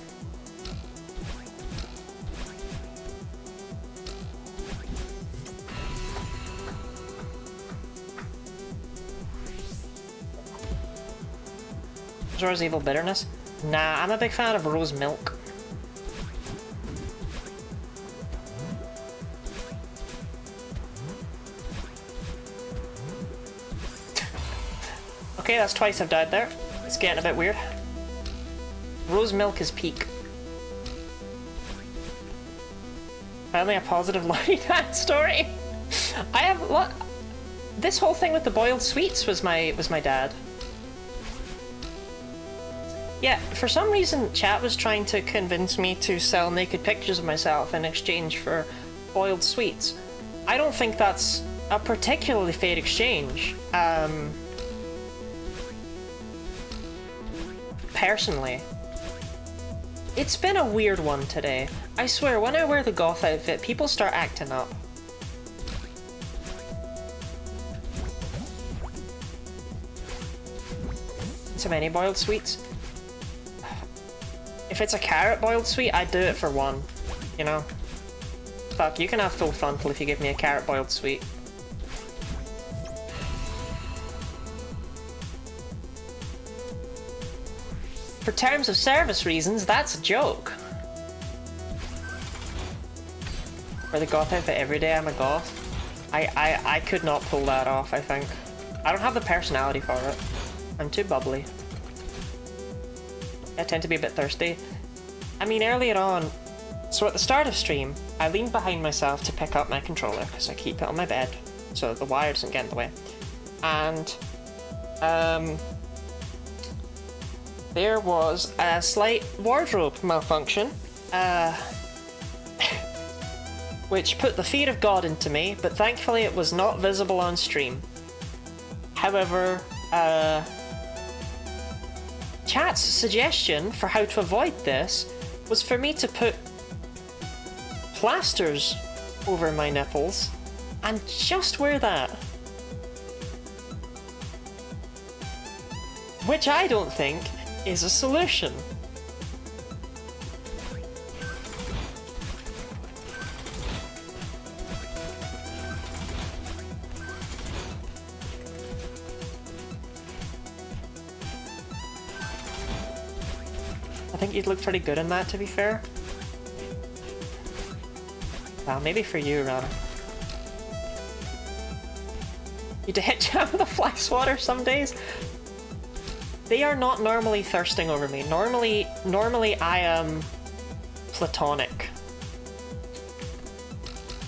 Rose Evil Bitterness? Nah, I'm a big fan of rose milk. Okay, that's twice I've died there. It's getting a bit weird. Rose milk is peak. Finally a positive Lonnie Dad story. I have what? This whole thing with the boiled sweets was my dad. Yeah, for some reason chat was trying to convince me to sell naked pictures of myself in exchange for boiled sweets. I don't think that's a particularly fair exchange. Personally. It's been a weird one today. I swear, when I wear the goth outfit, people start acting up. Too many boiled sweets? If it's a carrot boiled sweet, I'd do it for 1, you know? Fuck, you can have full frontal if you give me a carrot boiled sweet. For terms of service reasons, that's a joke. For the goth outfit every day, I'm a goth. I could not pull that off, I think. I don't have the personality for it. I'm too bubbly. I tend to be a bit thirsty. I mean, earlier on, so at the start of stream, I leaned behind myself to pick up my controller, because I keep it on my bed, so the wire doesn't get in the way. And, there was a slight wardrobe malfunction, which put the fear of God into me, but thankfully it was not visible on stream. However, chat's suggestion for how to avoid this was for me to put plasters over my nipples and just wear that. Which I don't think is a solution. I think you'd look pretty good in that, to be fair. Well, maybe for you, rather. You to hit chat with a fly swatter some days. They are not normally thirsting over me. Normally I am platonic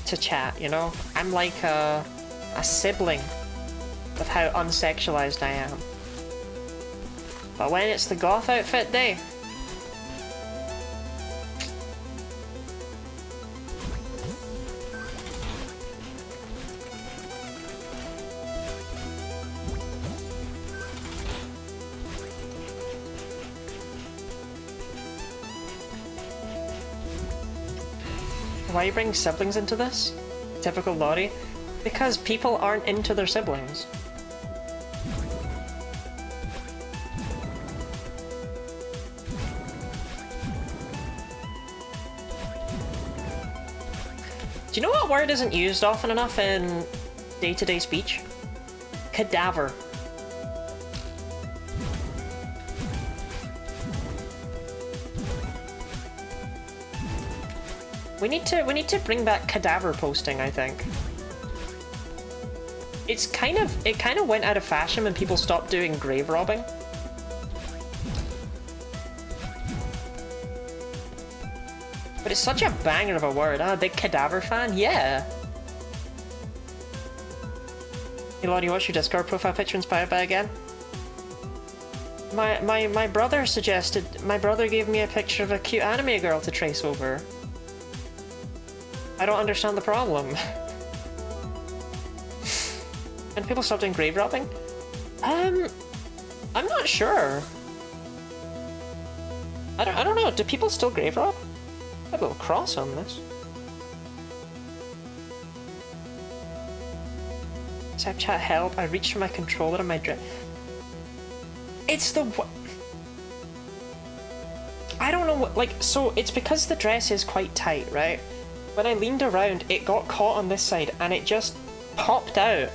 to chat, you know? I'm like a sibling with how unsexualized I am. But when it's the goth outfit day, why are you bringing siblings into this? Typical Lottie. Because people aren't into their siblings. Do you know what word isn't used often enough in day-to-day speech? Cadaver. We need to bring back cadaver posting, I think. It kind of went out of fashion when people stopped doing grave robbing. But it's such a banger of a word. I'm a big cadaver fan, yeah. Hey Lottie, what's your Discord profile picture inspired by again? My brother suggested, my brother gave me a picture of a cute anime girl to trace over. I don't understand the problem. And people stop doing grave robbing? I'm not sure. I don't know, do people still grave rob? A little cross on this. Snapchat help, I reached for my controller and my dress. It's the I don't know what, like, so it's because the dress is quite tight, right? When I leaned around, it got caught on this side and it just popped out.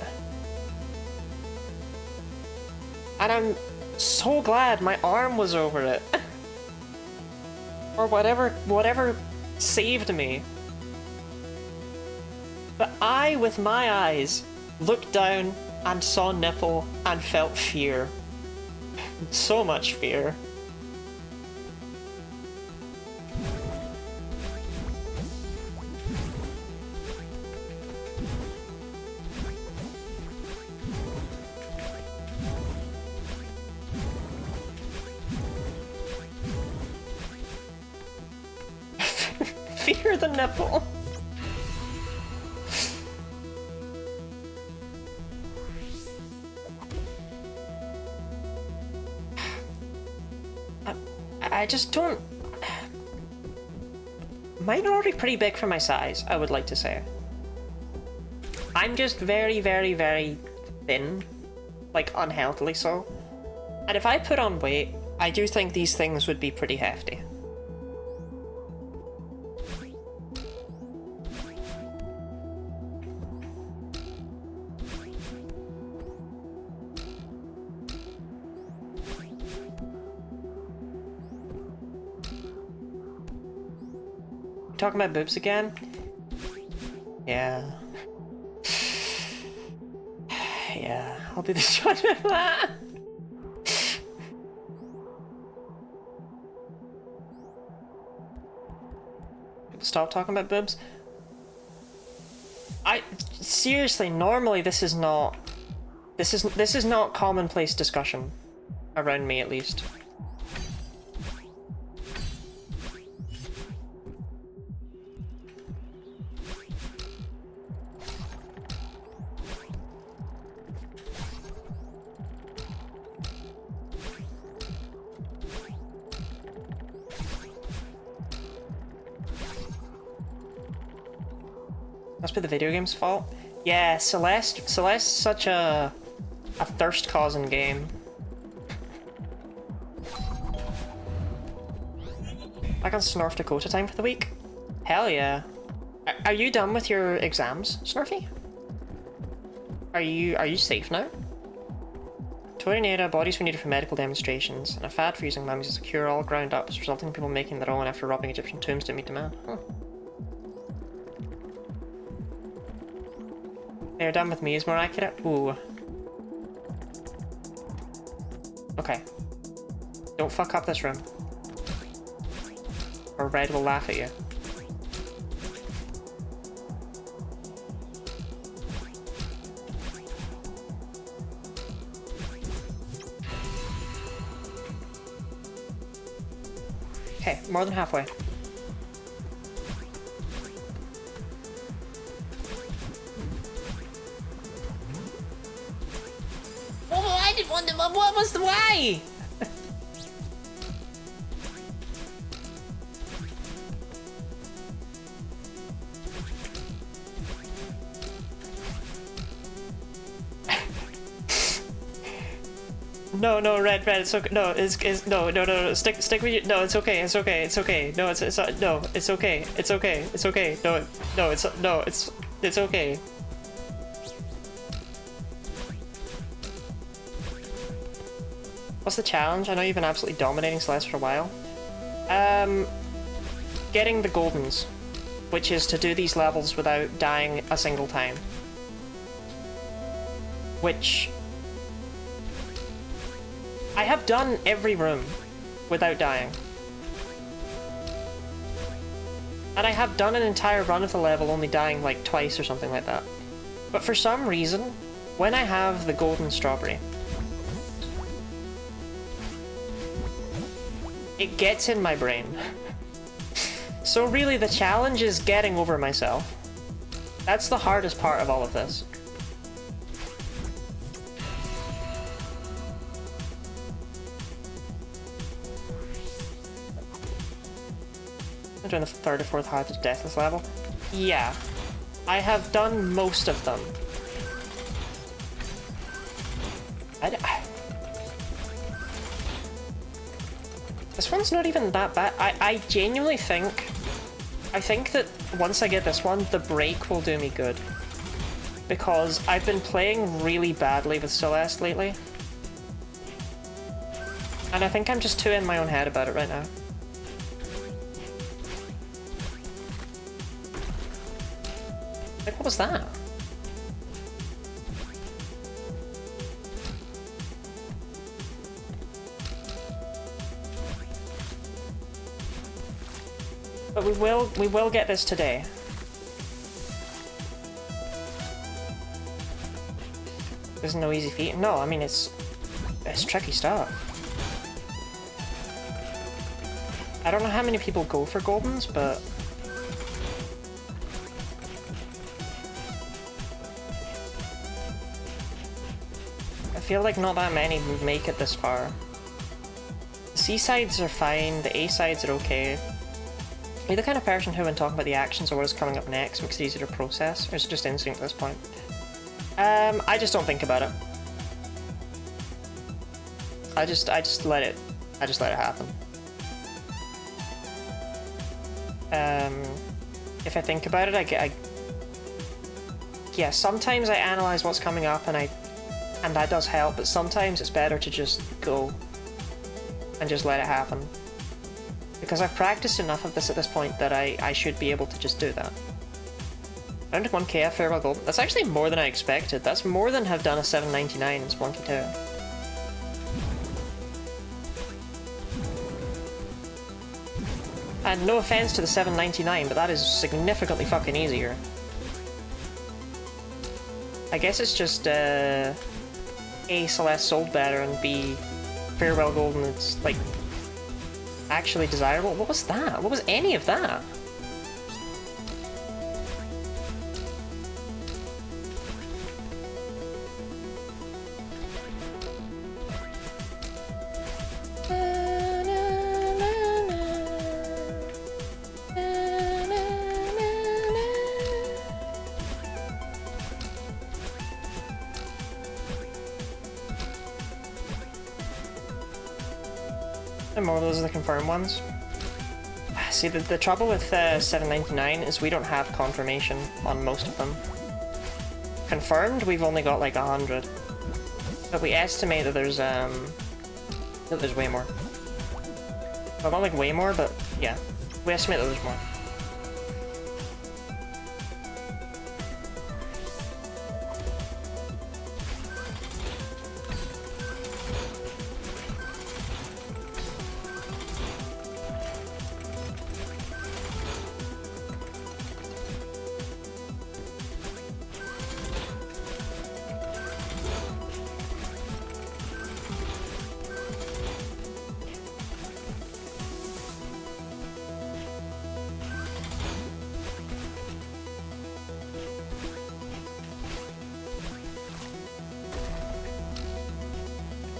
And I'm so glad my arm was over it. Or whatever saved me. But I, with my eyes, looked down and saw nipple and felt fear. So much fear. Fear the nipple. I just don't... Mine are already pretty big for my size, I would like to say. I'm just very, very, very thin. Like, unhealthily so. And if I put on weight, I do think these things would be pretty hefty. Talking about boobs again? Yeah. Yeah, I'll be the judge of that. Stop talking about boobs. Seriously, normally this is not commonplace discussion around me, at least. Must be the video game's fault. Yeah, Celeste. Celeste's such a thirst-causing game. I can Snurf Dakota time for the week. Hell yeah. Are you done with your exams, Snurfy? Are you safe now? Tornado, bodies were needed for medical demonstrations, and a fad for using mummies as a cure-all ground up, resulting in people making their own after robbing Egyptian tombs to meet demand. Huh. They're done with me is more accurate? Ooh. Okay. Don't fuck up this room. Or Red will laugh at you. Okay, more than halfway. What was the why? No, no, red, it's okay. No, no. Stick with you. No, it's okay. It's okay. It's okay. No, it's no, it's okay. It's okay. It's okay. No, it's okay. What's the challenge? I know you've been absolutely dominating Celeste for a while. Getting the Goldens, which is to do these levels without dying a single time. Which I have done every room without dying. And I have done an entire run of the level only dying like twice or something like that. But for some reason, when I have the golden strawberry, it gets in my brain. So really the challenge is getting over myself. That's the hardest part of all of this. I'm doing the third or fourth hard to deathless level. Yeah, I have done most of them. This one's not even that bad. I genuinely think... I think that once I get this one, the break will do me good. Because I've been playing really badly with Celeste lately. And I think I'm just too in my own head about it right now. Like, what was that? But we will get this today. There's no easy feat. No, I mean it's tricky stuff. I don't know how many people go for Goldens, but I feel like not that many make it this far. The C-sides are fine, the A-sides are okay. Are you the kind of person who, when talking about the actions or what is coming up next, makes it easier to process, or is it just instinct at this point? I just don't think about it. I just let it happen. If I think about it, yeah, sometimes I analyze what's coming up and that does help, but sometimes it's better to just go and just let it happen. Because I've practiced enough of this at this point that I should be able to just do that. Down to 1k, farewell gold. That's actually more than I expected. That's more than have done a 799 in Splunky 2. And no offense to the 799, but that is significantly fucking easier. I guess it's just, A, Celeste sold better, and B, farewell golden, it's like actually desirable. What was that? What was any of that? And more of those are the confirmed ones. See, the trouble with 799 is we don't have confirmation on most of them. Confirmed, we've only got like 100. But we estimate that there's way more. Well, not like way more, but yeah. We estimate that there's more.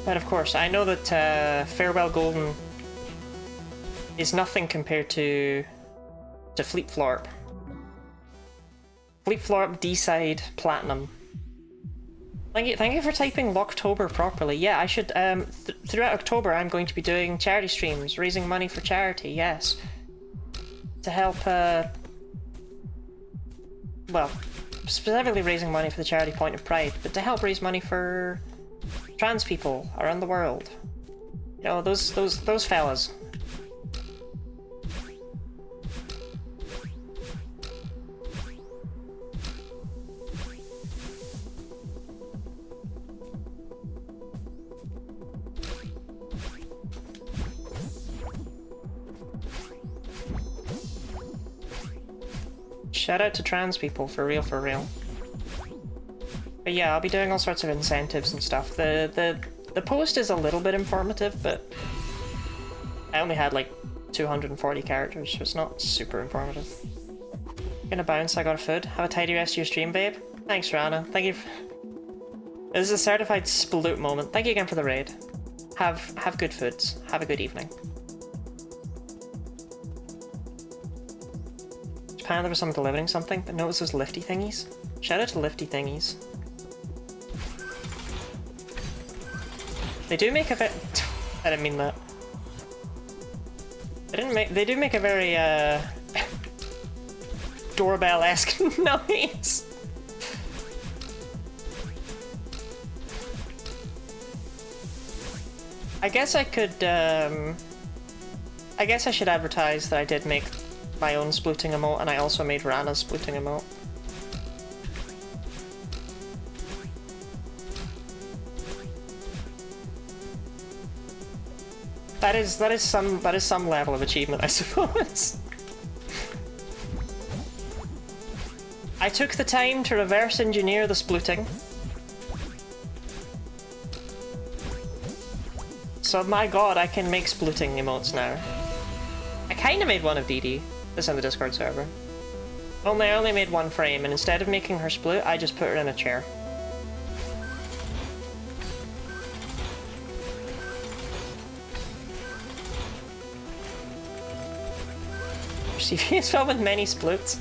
But of course, I know that Farewell Golden is nothing compared to Fleet Florp. Fleet Florp, D-side, Platinum. Thank you for typing Locktober properly. Yeah, I should, throughout October I'm going to be doing charity streams, raising money for charity, yes. To help, well, specifically raising money for the charity Point of Pride, but to help raise money for trans people around the world. You know, those fellas. Shout out to trans people, for real, for real. But yeah, I'll be doing all sorts of incentives and stuff. The post is a little bit informative, but I only had like 240 characters, so it's not super informative. Gonna bounce, I got a food. Have a tidy rest of your stream, babe. Thanks, Rana. Thank you. This is a certified sploot moment. Thank you again for the raid. Have good foods. Have a good evening. Japan, there was someone delivering something, but no, it was those lifty thingies. Shout out to lifty thingies. They do make a bit. I didn't mean that. They do make a very doorbell-esque noise. I guess I could. I guess I should advertise that I did make my own splooting emote, and I also made Rana's splooting emote. That is some level of achievement, I suppose. I took the time to reverse engineer the splooting. So my god, I can make splooting emotes now. I kinda made one of DD. This on the Discord server. Only I only made one frame, and instead of making her sploot, I just put her in a chair. CV is filled with many sploots.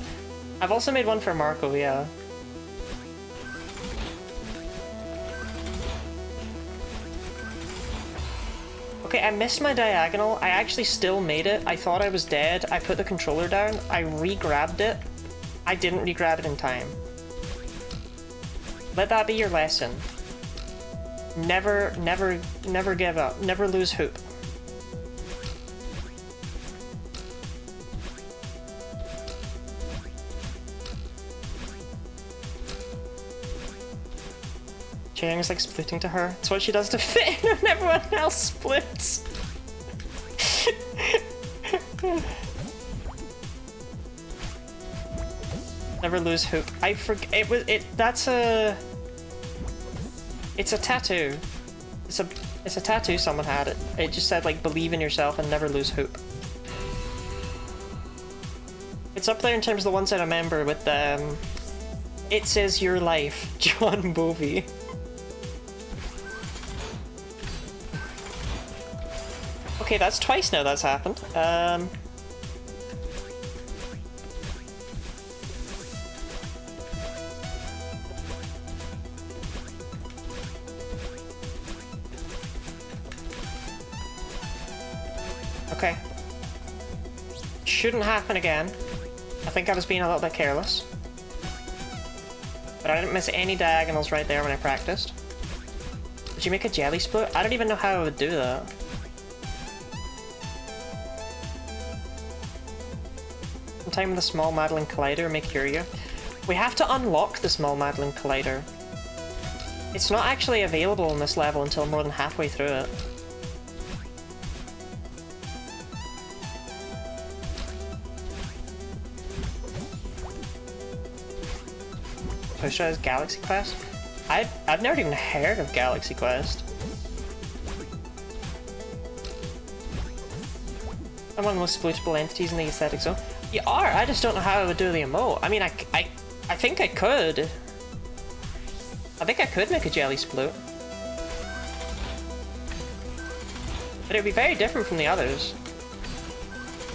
I've also made one for Marco, yeah. Okay, I missed my diagonal. I actually still made it. I thought I was dead. I put the controller down. I re-grabbed it. I didn't re-grab it in time. Let that be your lesson. Never give up. Never lose hope. Cheering is like splitting to her. It's what she does to fit in when everyone else splits. Never lose hope. I forget that's a. It's a tattoo. It's a tattoo someone had. It just said like believe in yourself and never lose hope. It's up there in terms of the ones I remember with it says your life, John Bovey. Okay, that's twice now that's happened. Okay. Shouldn't happen again. I think I was being a little bit careless. But I didn't miss any diagonals right there when I practiced. Did you make a jelly split? I don't even know how I would do that. Sometime with the small Madeline Collider, make Curio. We have to unlock the small Madeline Collider. It's not actually available in this level until more than halfway through it. So should I use Galaxy Quest? I've never even heard of Galaxy Quest. I'm one of the most exploitable entities in the aesthetic zone. You are, I just don't know how I would do the emote. I mean, I think I could. I think I could make a jelly sploot. But it would be very different from the others.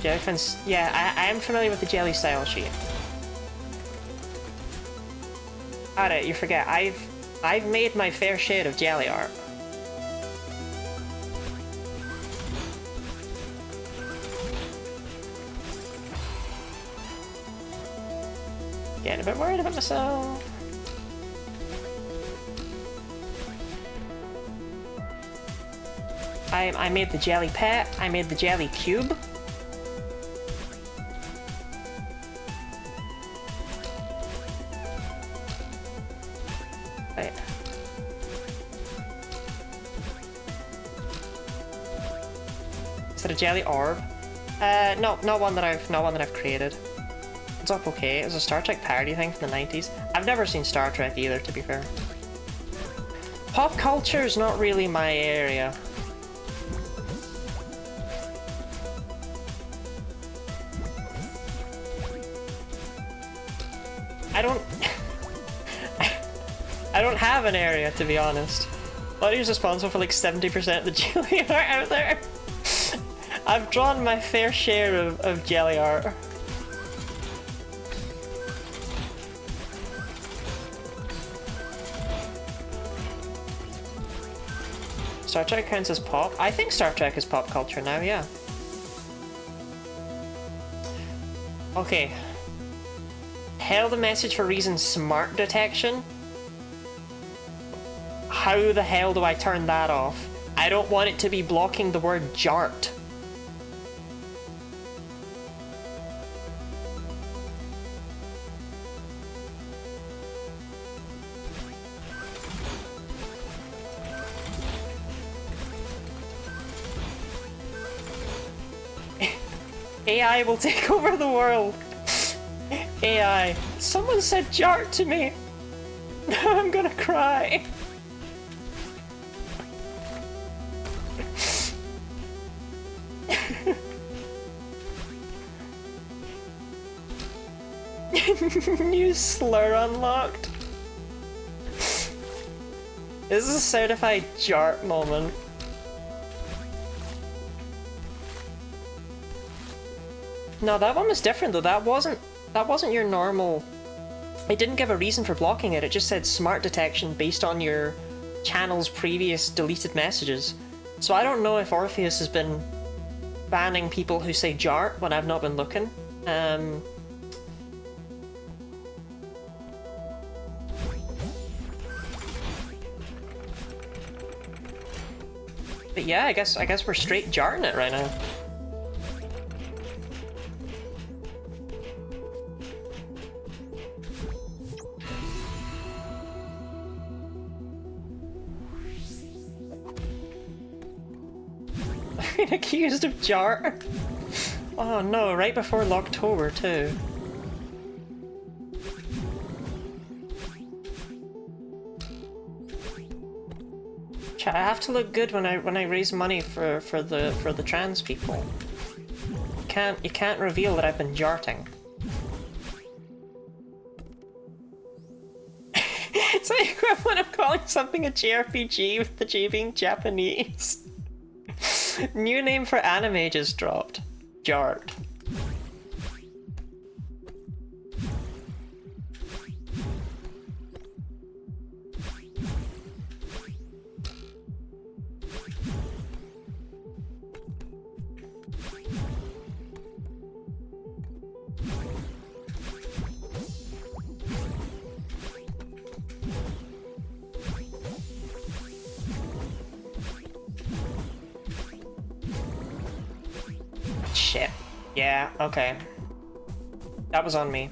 Jellyfins, yeah, I am familiar with the jelly style sheet. Alright, you forget, I've made my fair share of jelly art. Getting a bit worried about myself. I made the jelly pet, I made the jelly cube. Right. Is that a jelly orb? No, not one that I've created. It's up okay. It was a Star Trek parody thing from the 90s. I've never seen Star Trek either, to be fair. Pop culture is not really my area. I don't have an area, to be honest. Buddy's responsible for like 70% of the jelly art out there. I've drawn my fair share of jelly art. Star Trek counts as pop? I think Star Trek is pop culture now, yeah. Okay. Held a message for reason smart detection? How the hell do I turn that off? I don't want it to be blocking the word jart. AI will take over the world. AI. Someone said jart to me. Now I'm gonna cry. New slur unlocked. This is a certified jart moment. No, that one was different though. That wasn't your normal. It didn't give a reason for blocking it. It just said smart detection based on your channel's previous deleted messages. So I don't know if Orpheus has been banning people who say jart when I've not been looking. But yeah, I guess we're straight jarting it right now. Been accused of jart. Oh no, right before Locktober too. Chat, I have to look good when I raise money for the trans people. You can't reveal that I've been jarting. It's like equivalent of calling something a JRPG with the J being Japanese. New name for anime just dropped. Jart. Shit. Yeah, okay. That was on me.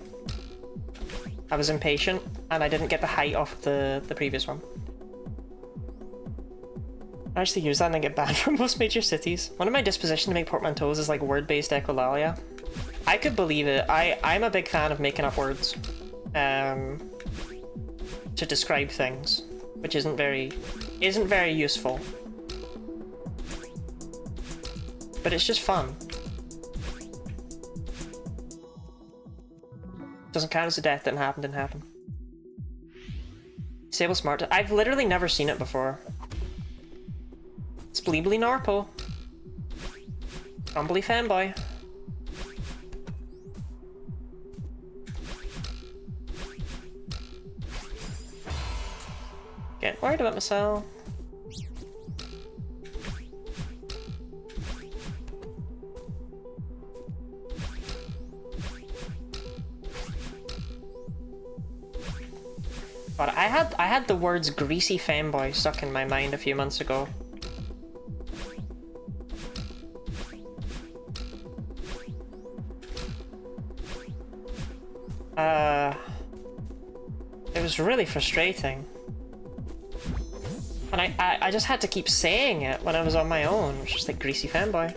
I was impatient, and I didn't get the height off the previous one. I actually use that and then get banned from most major cities. One of my disposition to make portmanteaus is like word-based echolalia. I could believe it. I'm a big fan of making up words to describe things, which isn't very useful. But it's just fun. Doesn't count as a death. Didn't happen. Disable smart. I've literally never seen it before. It's Bleebly Norpo. Humbly fanboy. Getting worried about myself. But I had the words greasy femboy stuck in my mind a few months ago. It was really frustrating. And I just had to keep saying it when I was on my own. It was just like greasy fanboy.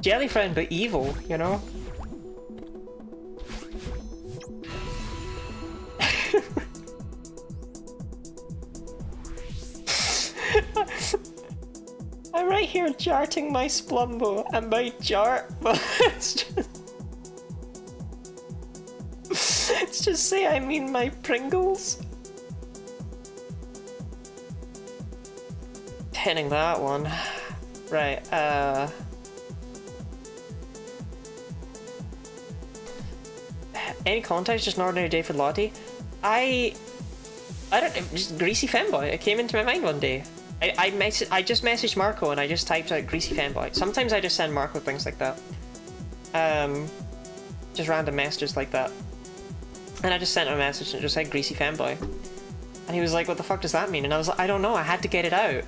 Jelly friend, but evil, you know? I'm right here jarting my splumbo, and by jart, well, let's just say I mean my Pringles. Hitting that one. Right, any context, just an ordinary day for Lottie? I don't know, just greasy fanboy. It came into my mind one day. I just messaged Marco and I just typed out greasy fanboy. Sometimes I just send Marco things like that. Just random messages like that. And I just sent him a message and just said greasy fanboy. And he was like, what the fuck does that mean? And I was like, I don't know, I had to get it out.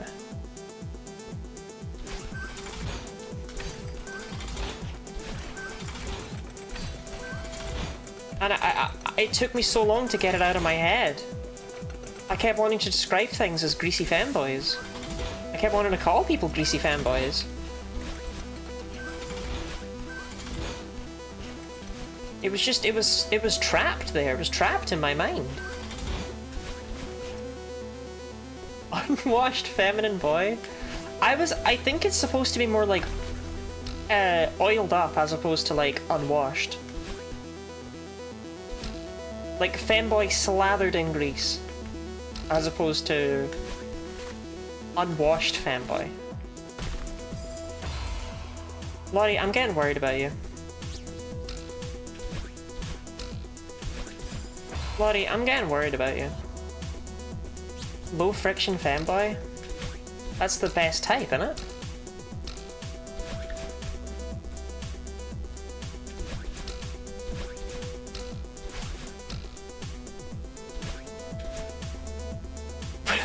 And it took me so long to get it out of my head. I kept wanting to describe things as greasy fanboys. I kept wanting to call people greasy fanboys. It was just, it was trapped there. It was trapped in my mind. Unwashed feminine boy? I think it's supposed to be more like, oiled up as opposed to like unwashed. Like femboy slathered in grease. As opposed to unwashed fanboy. Lottie, I'm getting worried about you. Lottie, I'm getting worried about you. Low friction fanboy? That's the best type, isn't it?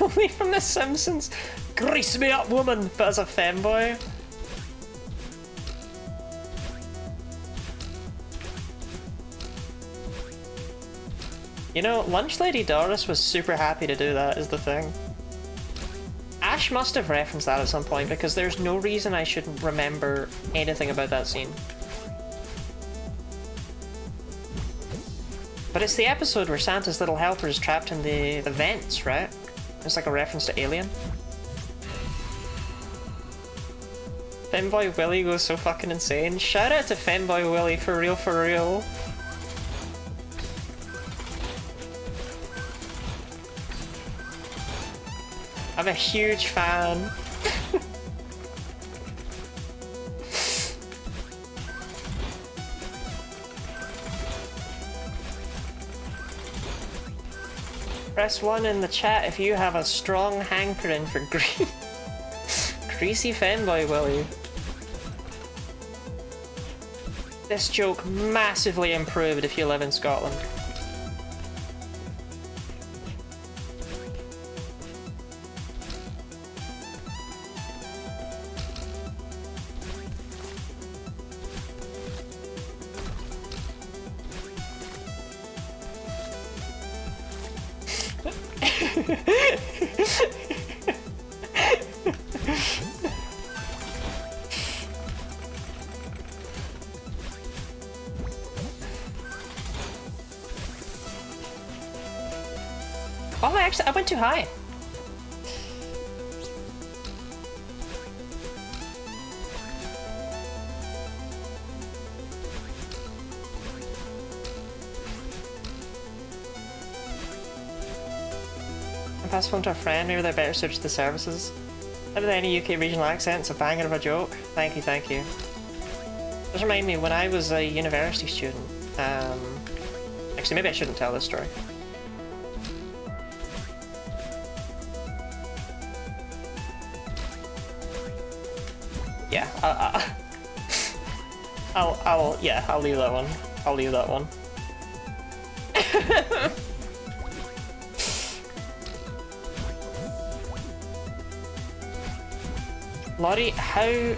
Only from The Simpsons. Grease me up, woman, but as a femboy. You know, Lunch Lady Doris was super happy to do that, is the thing. Ash must have referenced that at some point, because there's no reason I shouldn't remember anything about that scene. But it's the episode where Santa's little helper is trapped in the vents, right? It's like a reference to Alien. Femboy Willy goes so fucking insane. Shout out to Femboy Willy, for real, for real. I'm a huge fan. Press 1 in the chat if you have a strong hankering for greasy fanboy Willy. This joke massively improved if you live in Scotland. Oh, I went too high. I pass the phone to a friend, maybe they're better suited to the services. Have any UK regional accents, a banger of a joke. Thank you, thank you. Just remind me, when I was a university student, like Actually, maybe I shouldn't tell this story. Yeah, I'll leave that one. I'll leave that one. Lottie, how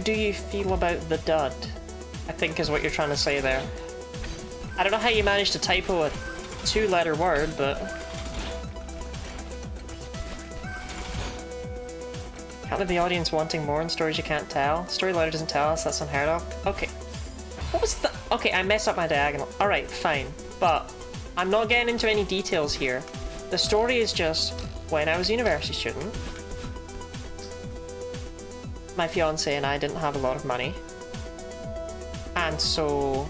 do you feel about the dud? I think is what you're trying to say there. I don't know how you managed to typo a 2-letter word, but... Can't leave the audience wanting more in stories you can't tell. Story letter doesn't tell us, that's unheard of. Okay. What was the... Okay, I messed up my diagonal. Alright, fine. But I'm not getting into any details here. The story is just, when I was a university student, my fiance and I didn't have a lot of money. And so,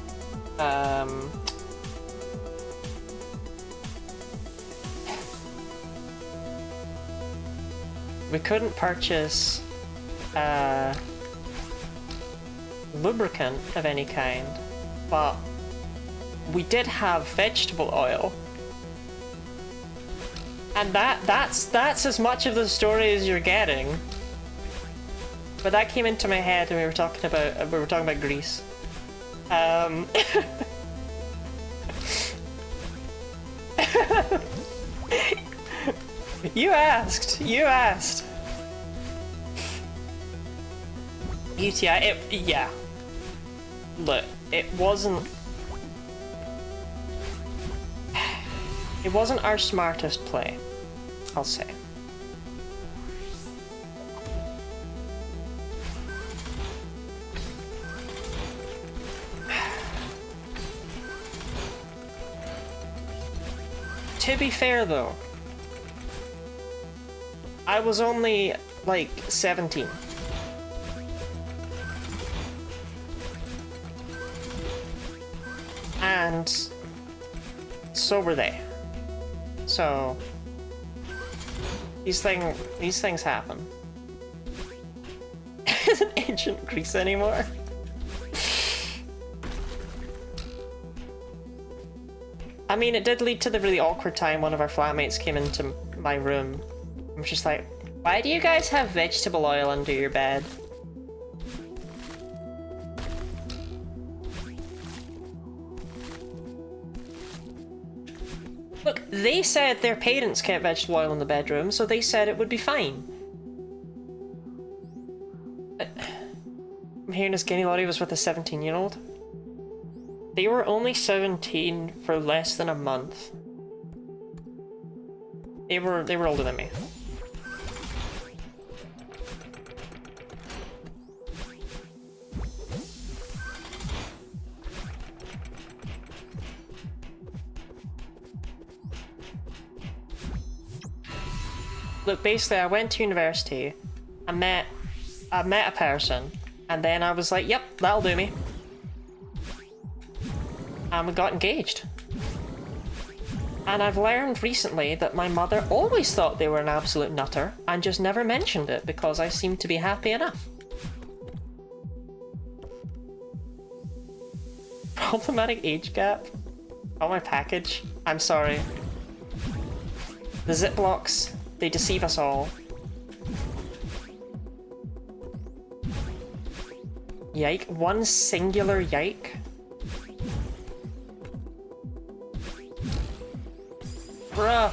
we couldn't purchase lubricant of any kind, but we did have vegetable oil. And that's as much of the story as you're getting. But that came into my head when we were talking about Greece. You asked. UTI, yeah. Look, it wasn't our smartest play, I'll say. To be fair though, I was only like 17. And so were they. So these things happen. Isn't ancient Greece anymore? I mean, it did lead to the really awkward time one of our flatmates came into my room. I'm just like, why do you guys have vegetable oil under your bed? Look, they said their parents kept vegetable oil in the bedroom, so they said it would be fine. I'm hearing this Skinny Lottie was with a 17-year-old. They were only 17 for less than a month. They were older than me. Look, basically I went to university, I met a person, and then I was like, yep, that'll do me. And we got engaged. And I've learned recently that my mother always thought they were an absolute nutter and just never mentioned it because I seemed to be happy enough. Problematic age gap? On my package? I'm sorry. The Ziplocs, they deceive us all. Yike. One singular yike? Bruh.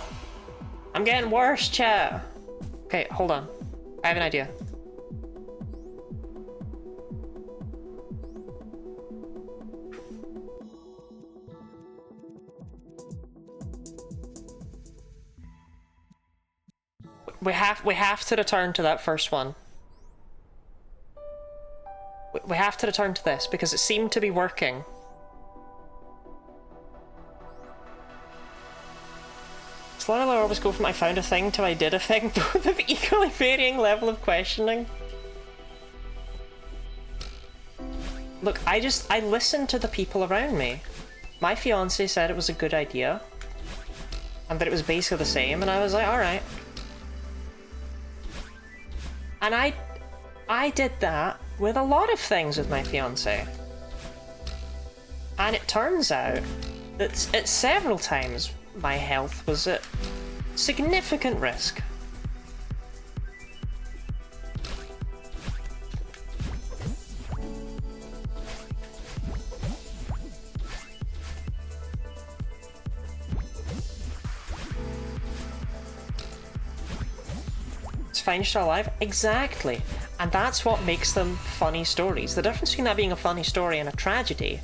I'm getting worse, chat. Okay, hold on. I have an idea. We have to return to that first one. We have to return to this because it seemed to be working. Slowly I always go from I found a thing to I did a thing, both of equally varying level of questioning. Look, I listened to the people around me. My fiance said it was a good idea. And that it was basically the same, and I was like, alright. And I did that with a lot of things with my fiance. And it turns out that at several times my health was at significant risk. It's fine you're still alive? Exactly. And that's what makes them funny stories. The difference between that being a funny story and a tragedy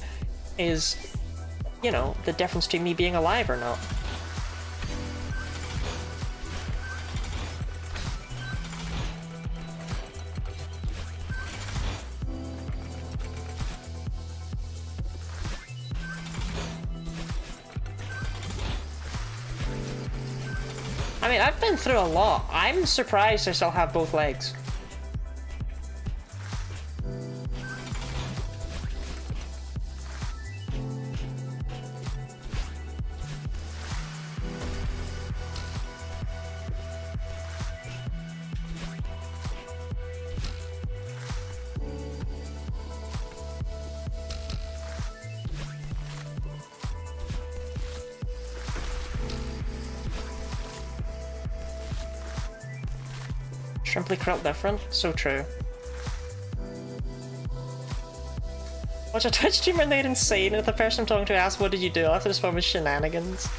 is, you know, the difference between me being alive or not. I mean, I've been through a lot. I'm surprised I still have both legs. Shrimply Krill different? So true. Watch a Twitch streamer and they're insane, and if the person I'm talking to asks, what did you do? I'll have to respond with shenanigans.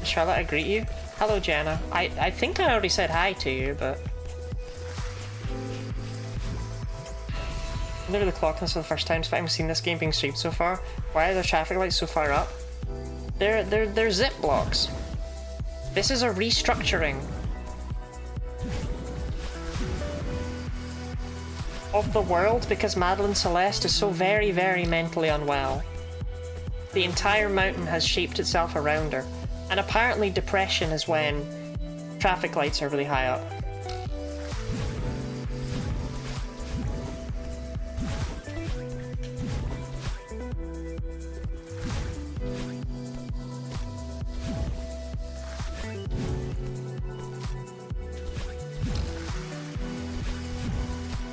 Charlotte, I greet you. Hello, Jenna. I think I already said hi to you, but... I'm literally clocking this for the first time, despite having seen this game being streamed so far. Why are the traffic lights so far up? They're zip blocks. This is a restructuring of the world because Madeline Celeste is so very, very mentally unwell. The entire mountain has shaped itself around her. And apparently depression is when traffic lights are really high up.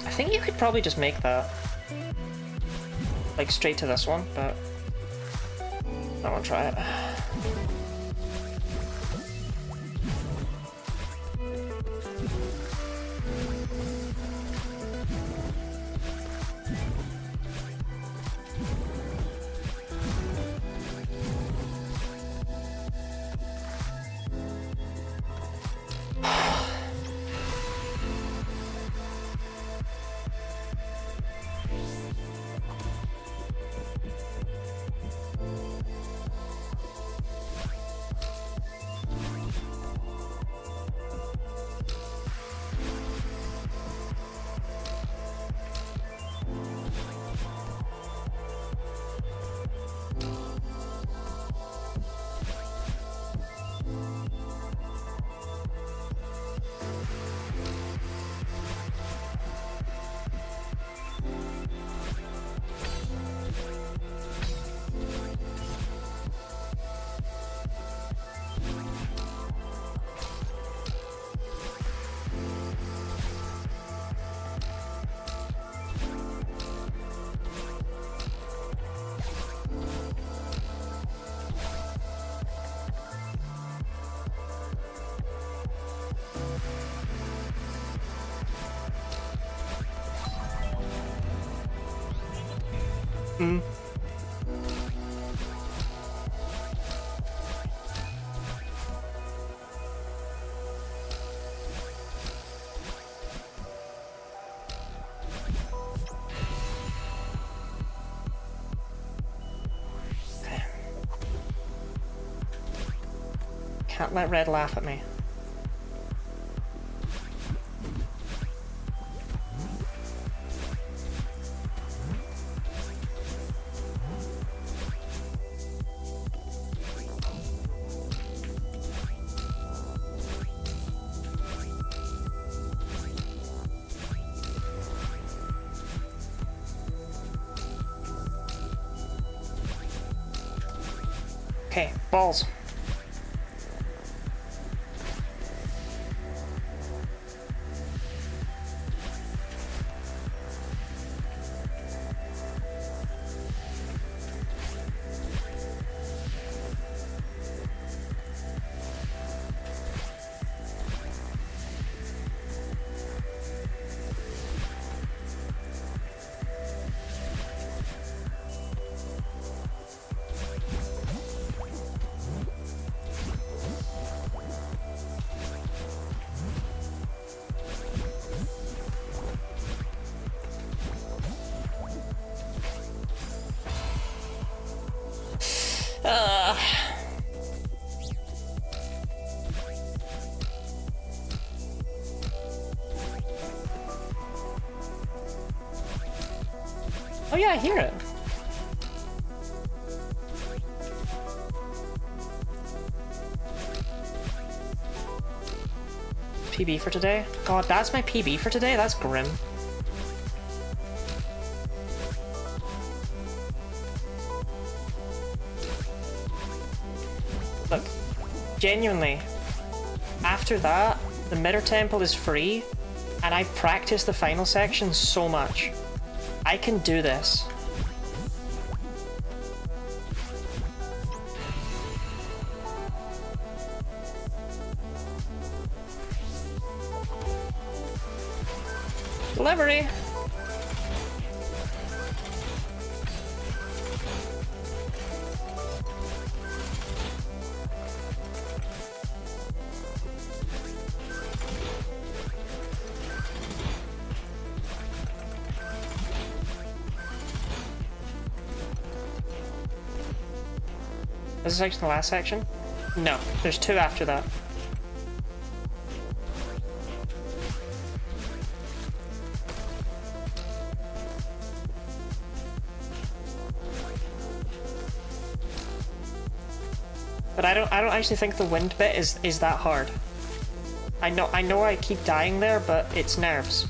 I think you could probably just make that like straight to this one, but I want to try it. Can't let Red laugh at me. Okay, balls. Oh yeah, I hear it. PB for today? God, that's my PB for today? That's grim. Look, genuinely, after that, the Mirror Temple is free, and I've practiced the final section so much. I can do this. Delivery! Is this actually the last section? No, there's 2 after that. But I don't actually think the wind bit is that hard. I know I keep dying there, but it's nerves.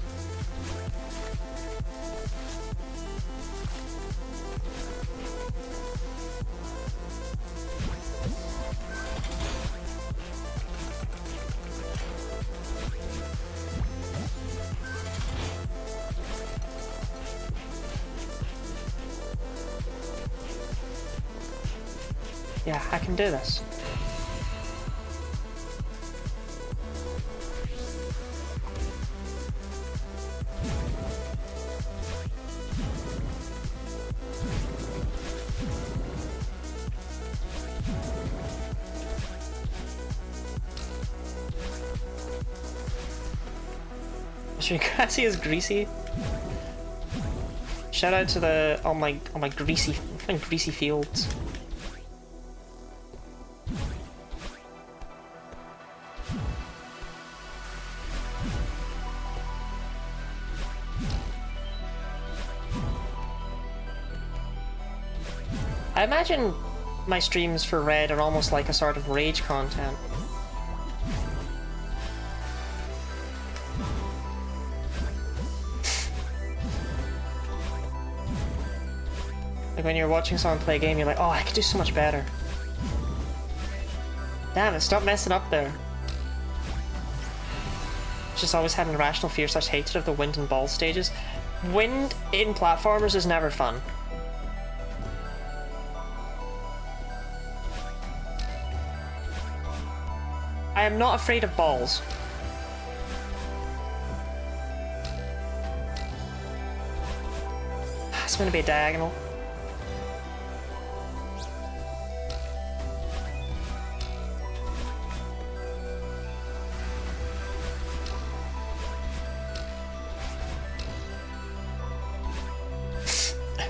Yeah, I can do this. Grassy is greasy. Shout out to the all my greasy fields. I imagine my streams for Red are almost like a sort of rage content. Like when you're watching someone play a game, you're like, oh, I could do so much better. Damn it, stop messing up there. Just always had an irrational fear / hatred of the wind and ball stages. Wind in platformers is never fun. I am not afraid of balls. It's gonna be a diagonal.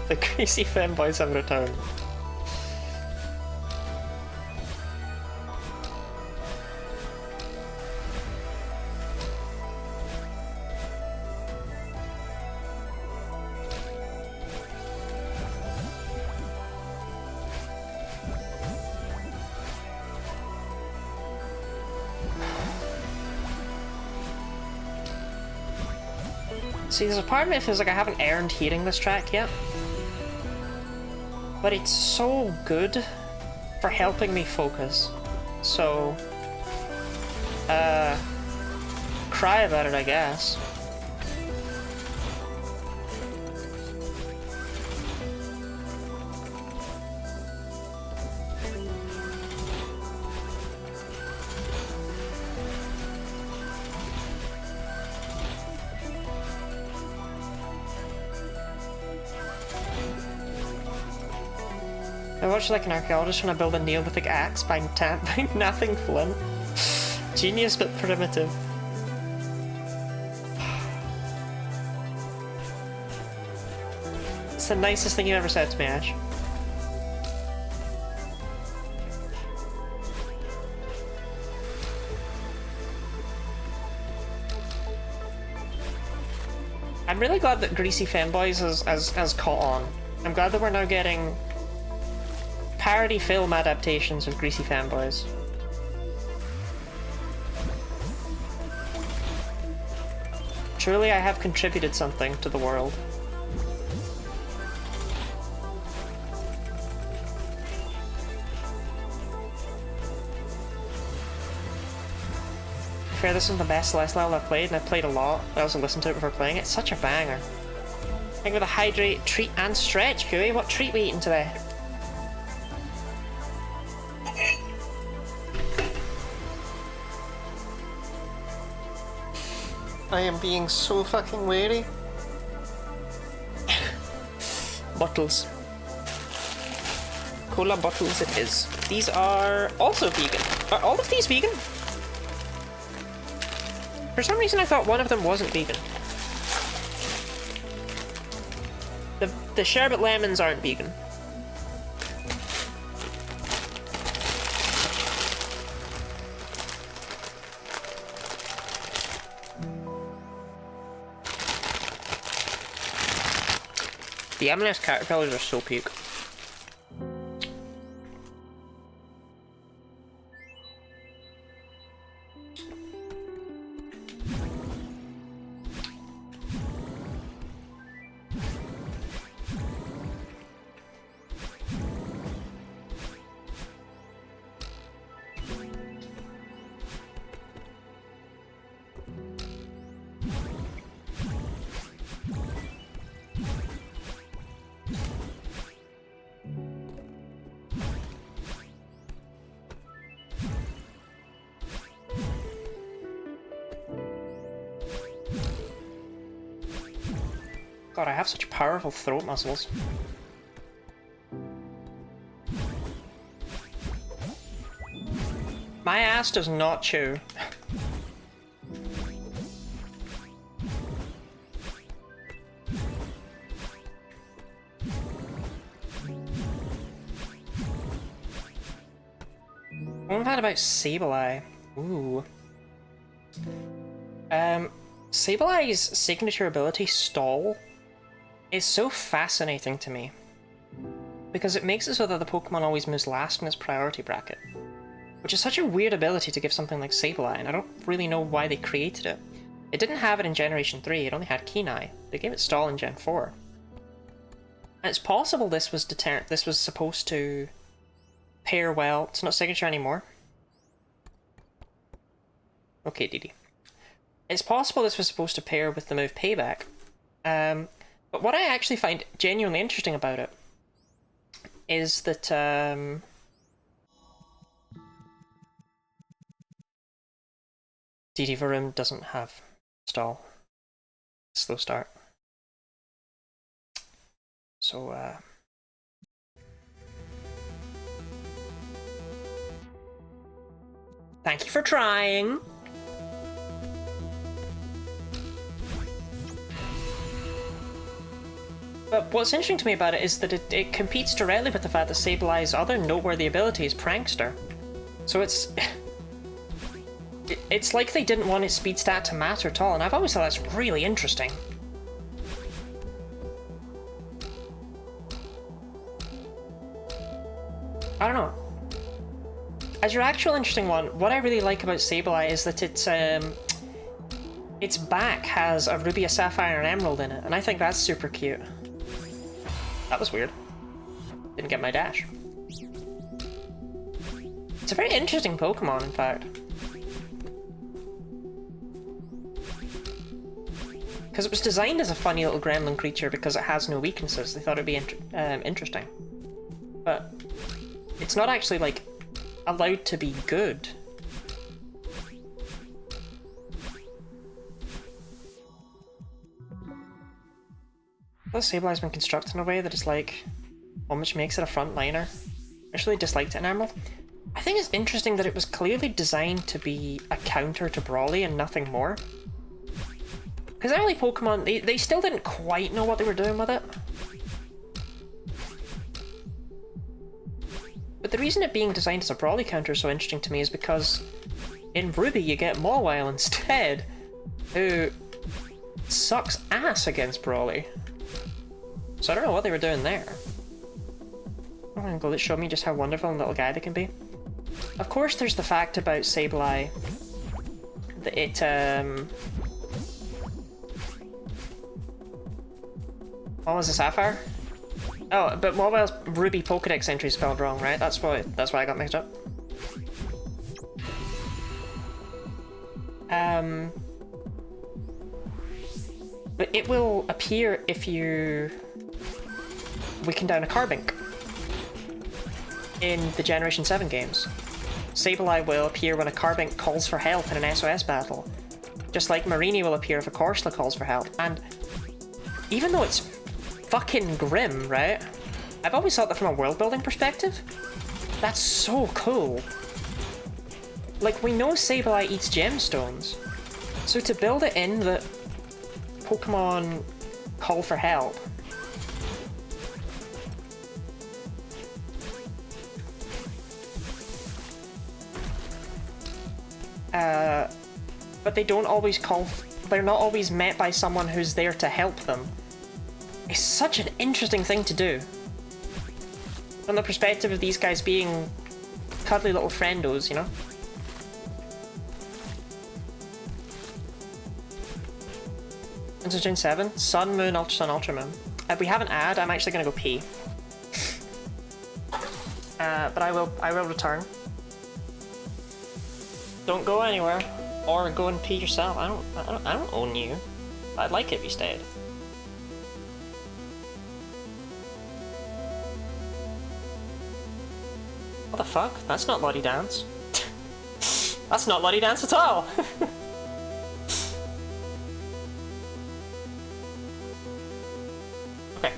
The greasy femboys have returned. See, there's a part of me that feels like I haven't earned hearing this track yet. But it's so good for helping me focus. So, cry about it, I guess. I watched like an archaeologist trying to build a Neolithic axe by napping flint. Genius but primitive. It's the nicest thing you ever said to me, Ash. I'm really glad that Greasy Femboys has caught on. I'm glad that we're now getting parody film adaptations of Greasy Femboys. Truly, I have contributed something to the world. Fair, this is the best Celeste level I've played, and I've played a lot. I also listened to it before playing it. It's such a banger. I think with a hydrate, treat, and stretch, Gooey. What treat we eating today? I am being so fucking wary. Bottles. Cola bottles it is. These are also vegan. Are all of these vegan? For some reason I thought one of them wasn't vegan. The sherbet lemons aren't vegan. The M&S caterpillars are so puke. God, I have such powerful throat muscles. My ass does not chew. What have I had about Sableye? Ooh. Sableye's signature ability, Stall, is so fascinating to me. Because it makes it so that the Pokemon always moves last in its priority bracket. Which is such a weird ability to give something like Sableye, and I don't really know why they created it. It didn't have it in Generation 3, it only had Kenai. They gave it Stall in Gen 4. And it's possible this was supposed to pair well. It's not signature anymore. Okay, Didi. It's possible this was supposed to pair with the move Payback. But what I actually find genuinely interesting about it is that DD Varum doesn't have Stall. Slow start. So, thank you for trying! But what's interesting to me about it is that it competes directly with the fact that Sableye's other noteworthy ability is Prankster. So it's like they didn't want its speed stat to matter at all, and I've always thought that's really interesting. I don't know. As your actual interesting one, what I really like about Sableye is that its back has a ruby, a sapphire, and an emerald in it, and I think that's super cute. That was weird. Didn't get my dash. It's a very interesting Pokemon, in fact. Because it was designed as a funny little gremlin creature because it has no weaknesses. They thought it'd be interesting. But it's not actually, like, allowed to be good. The Sableye's been constructed in a way that is like, almost makes it a frontliner. I actually disliked it in Emerald. I think it's interesting that it was clearly designed to be a counter to Brawly and nothing more. Because early Pokemon, they still didn't quite know what they were doing with it. But the reason it being designed as a Brawly counter is so interesting to me is because in Ruby you get Mawile instead, who sucks ass against Brawly. So I don't know what they were doing there. Oh, will it show me just how wonderful a little guy they can be? Of course there's the fact about Sableye that it, what was the Sapphire? Oh, but Mobile's Ruby Pokedex entry spelled wrong, right? That's why I got mixed up. But it will appear if you weaken down a Carbink in the Generation 7 games. Sableye will appear when a Carbink calls for help in an SOS battle, just like Marini will appear if a Corsola calls for help. And even though it's fucking grim, right? I've always thought that from a world building perspective, that's so cool. Like, we know Sableye eats gemstones, so to build it in that Pokemon call for help. But they don't always they're not always met by someone who's there to help them. It's such an interesting thing to do. From the perspective of these guys being cuddly little friendos, you know? Into Gen 7? Sun, Moon, Ultra Sun, Ultra Moon. We have an ad, I'm actually gonna go pee. But I will return. Don't go anywhere. Or go and pee yourself. I don't own you. I'd like it if you stayed. What the fuck? That's not Lottie Dance. That's not Lottie Dance at all! Okay.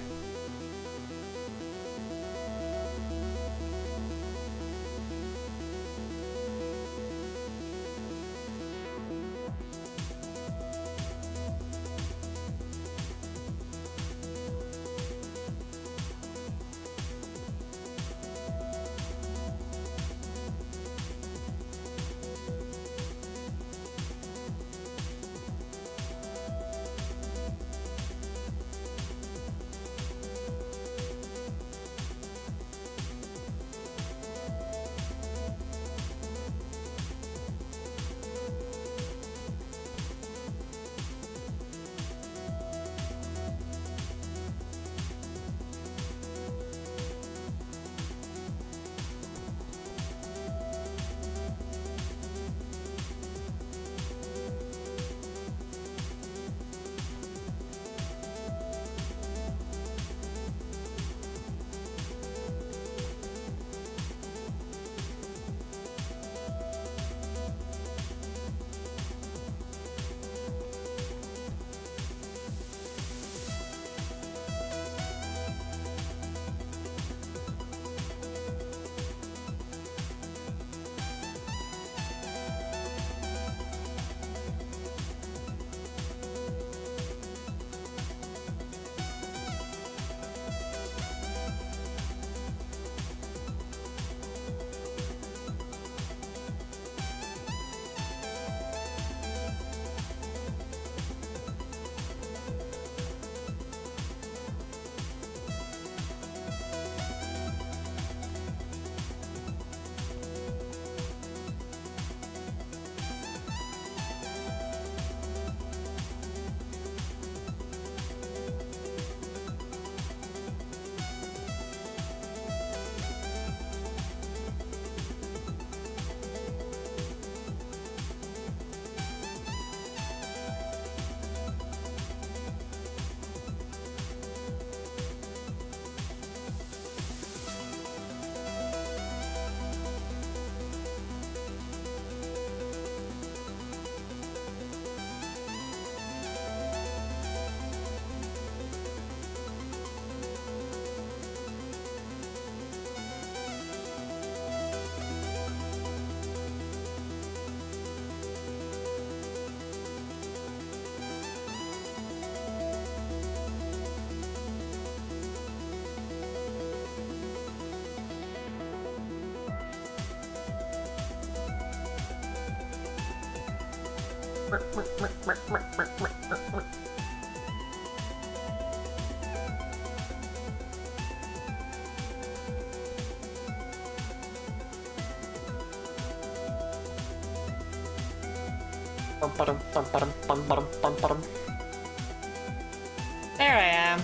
There I am.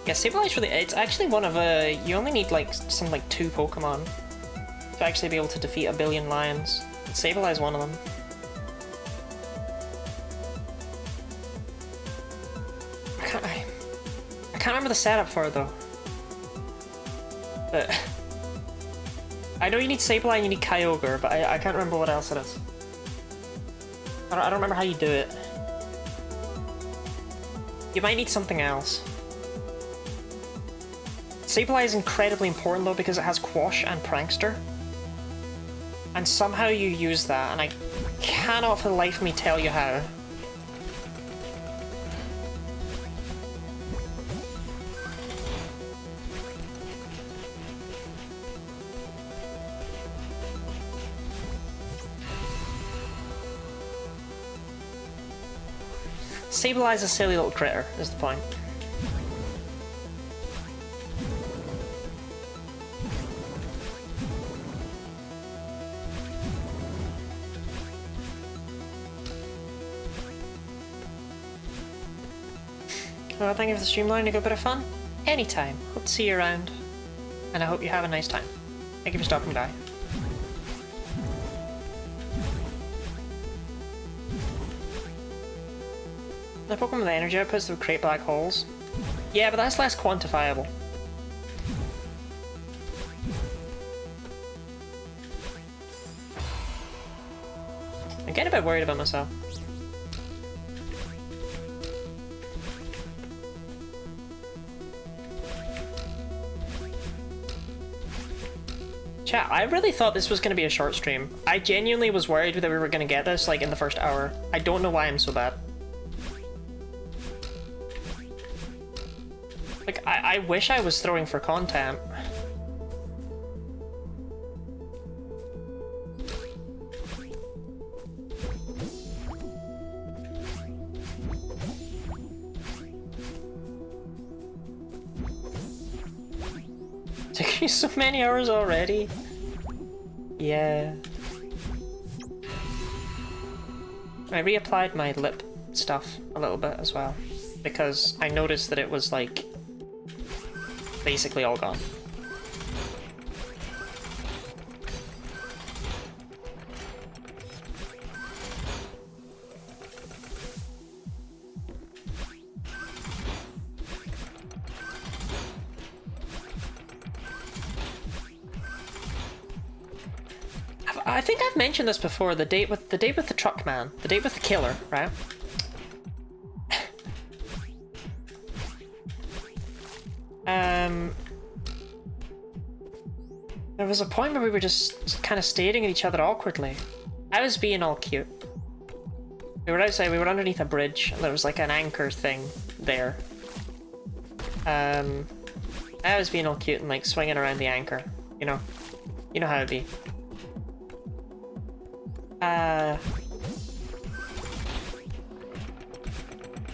Yeah, Sableye really, it's actually one of you only need like something like 2 Pokemon to actually be able to defeat 1 billion lions. Sableye is one of them. I can't remember the setup for it though. But I know you need Sableye and you need Kyogre, but I can't remember what else it is. I don't remember how you do it. You might need something else. Sableye is incredibly important though because it has Quash and Prankster. And somehow you use that, and I cannot for the life of me tell you how. Sableye is a silly little critter, is the point. Well, thank you for the streamline, a good bit of fun. Anytime. Hope to see you around. And I hope you have a nice time. Thank you for stopping by. The Pokemon with energy outputs that would create black holes. Yeah, but that's less quantifiable. I'm getting a bit worried about myself. Chat, I really thought this was going to be a short stream. I genuinely was worried that we were going to get this like in the first hour. I don't know why I'm so bad. Like, I wish I was throwing for content. Taking you so many hours already? Yeah. I reapplied my lip stuff a little bit as well, because I noticed that it was like basically all gone. I think I've mentioned this before, the date with the truck man, the date with the killer, right? There was a point where we were just kind of staring at each other awkwardly. I was being all cute. We were outside, we were underneath a bridge, and there was like an anchor thing there. I was being all cute and like swinging around the anchor, you know? You know how it'd be. But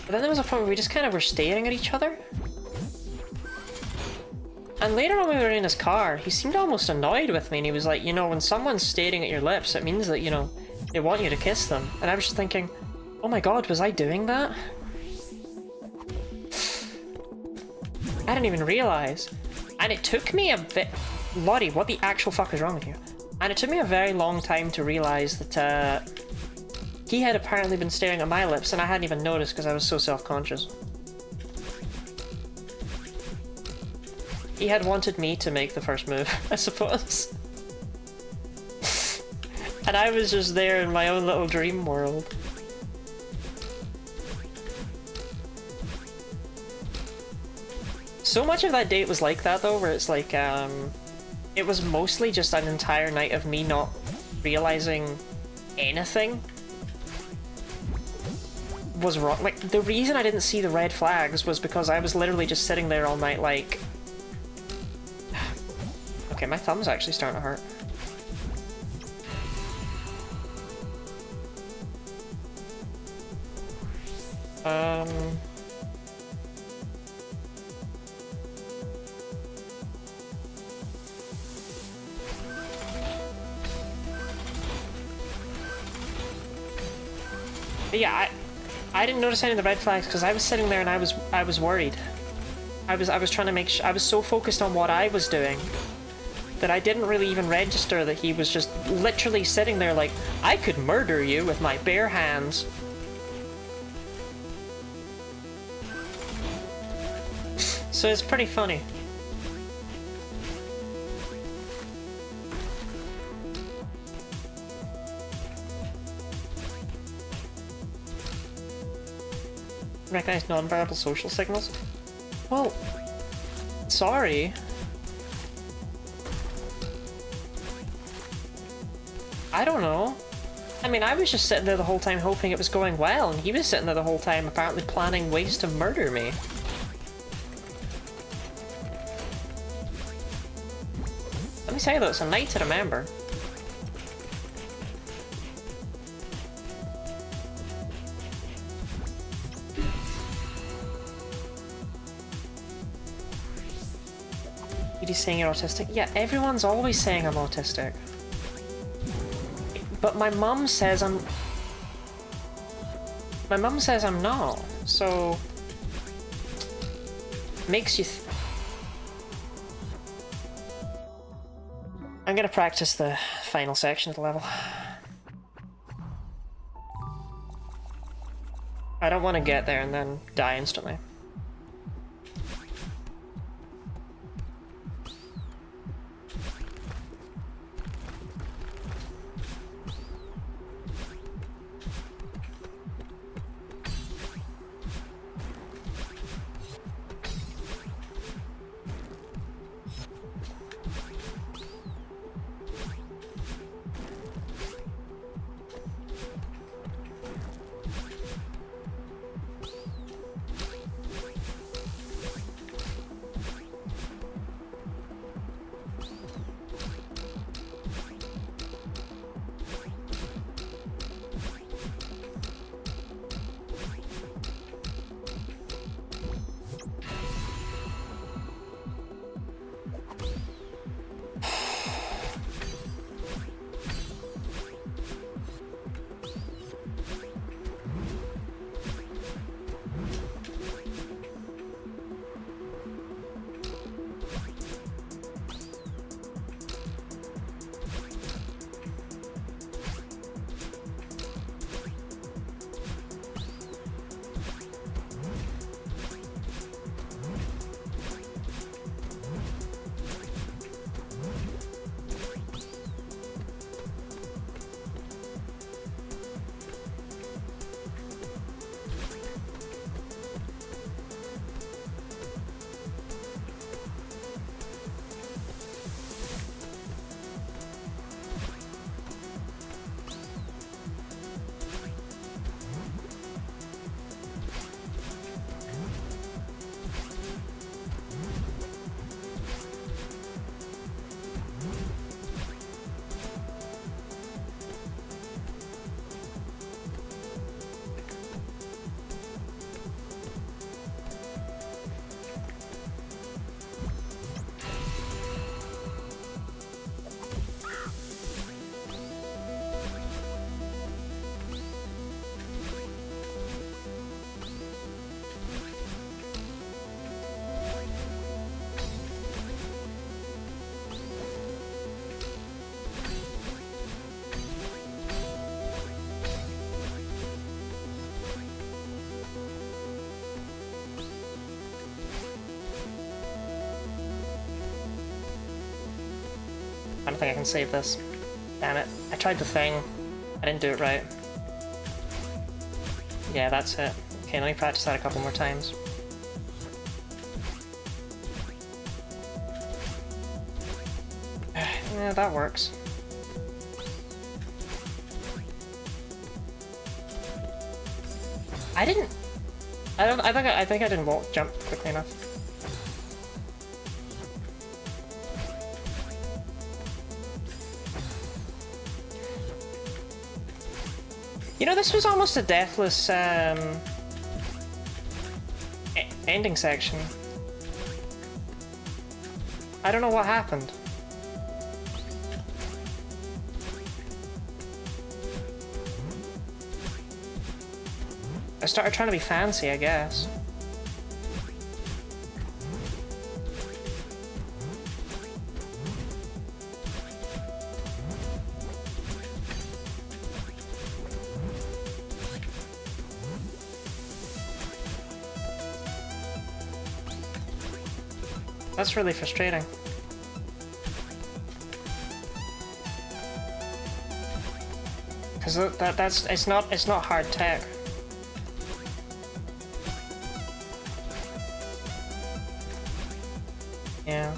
then there was a point where we just kind of were staring at each other. And later on when we were in his car, he seemed almost annoyed with me, and he was like, you know, when someone's staring at your lips, it means that, you know, they want you to kiss them. And I was just thinking, oh my god, was I doing that? I didn't even realize. And it took me a bit... Lottie, what the actual fuck is wrong with you? And it took me a very long time to realize that he had apparently been staring at my lips, and I hadn't even noticed because I was so self-conscious. He had wanted me to make the first move, I suppose. And I was just there in my own little dream world. So much of that date was like that though, where it's like, it was mostly just an entire night of me not realizing anything was wrong. Like, the reason I didn't see the red flags was because I was literally just sitting there all night like... Okay, my thumb's actually starting to hurt. But yeah, I didn't notice any of the red flags because I was sitting there and I was worried. I was trying to make sure, I was so focused on what I was doing that I didn't really even register that he was just literally sitting there like, I could murder you with my bare hands. So it's pretty funny. Recognize nonverbal social signals? Well, sorry. I don't know. I mean, I was just sitting there the whole time hoping it was going well, and he was sitting there the whole time apparently planning ways to murder me. Let me tell you though, it's a night to remember. You're saying you're autistic? Yeah, everyone's always saying I'm autistic. But my mum says I'm... My mum says I'm not, so... Makes you... I'm gonna practice the final section of the level. I don't want to get there and then die instantly. I don't think I can save this. Damn it. I tried the thing. I didn't do it right. Yeah, that's it. Okay, let me practice that a couple more times. Yeah, that works. I think I didn't jump quickly enough. You know, this was almost a deathless ending section. I don't know what happened. I started trying to be fancy, I guess. That's really frustrating. Cause it's not hard tech. Yeah.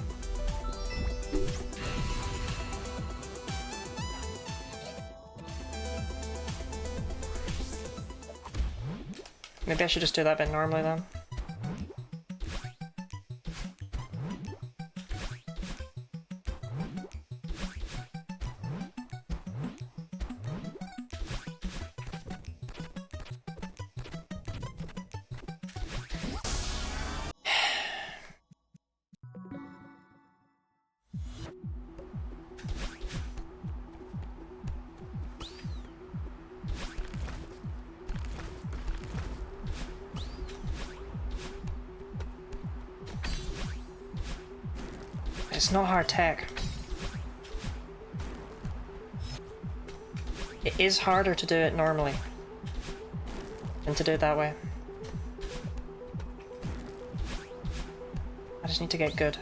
Maybe I should just do that bit normally then. It's not hard tech. It is harder to do it normally than to do it that way. I just need to get good.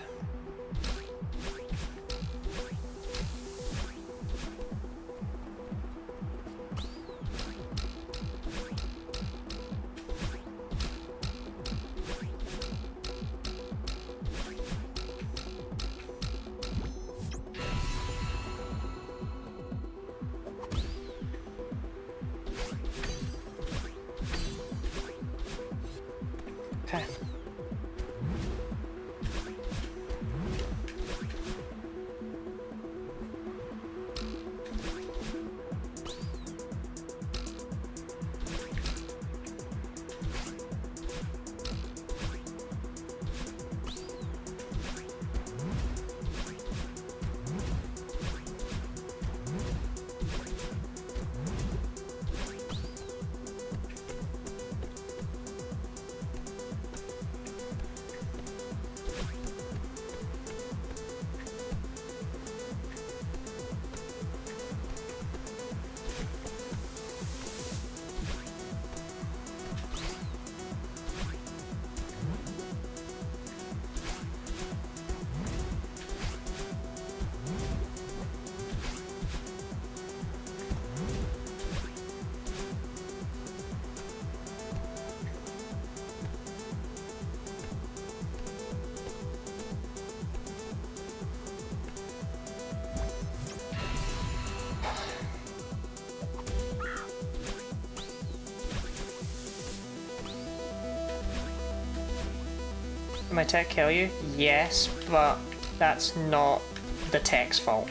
Okay. Did my tech kill you? Yes, but that's not the tech's fault.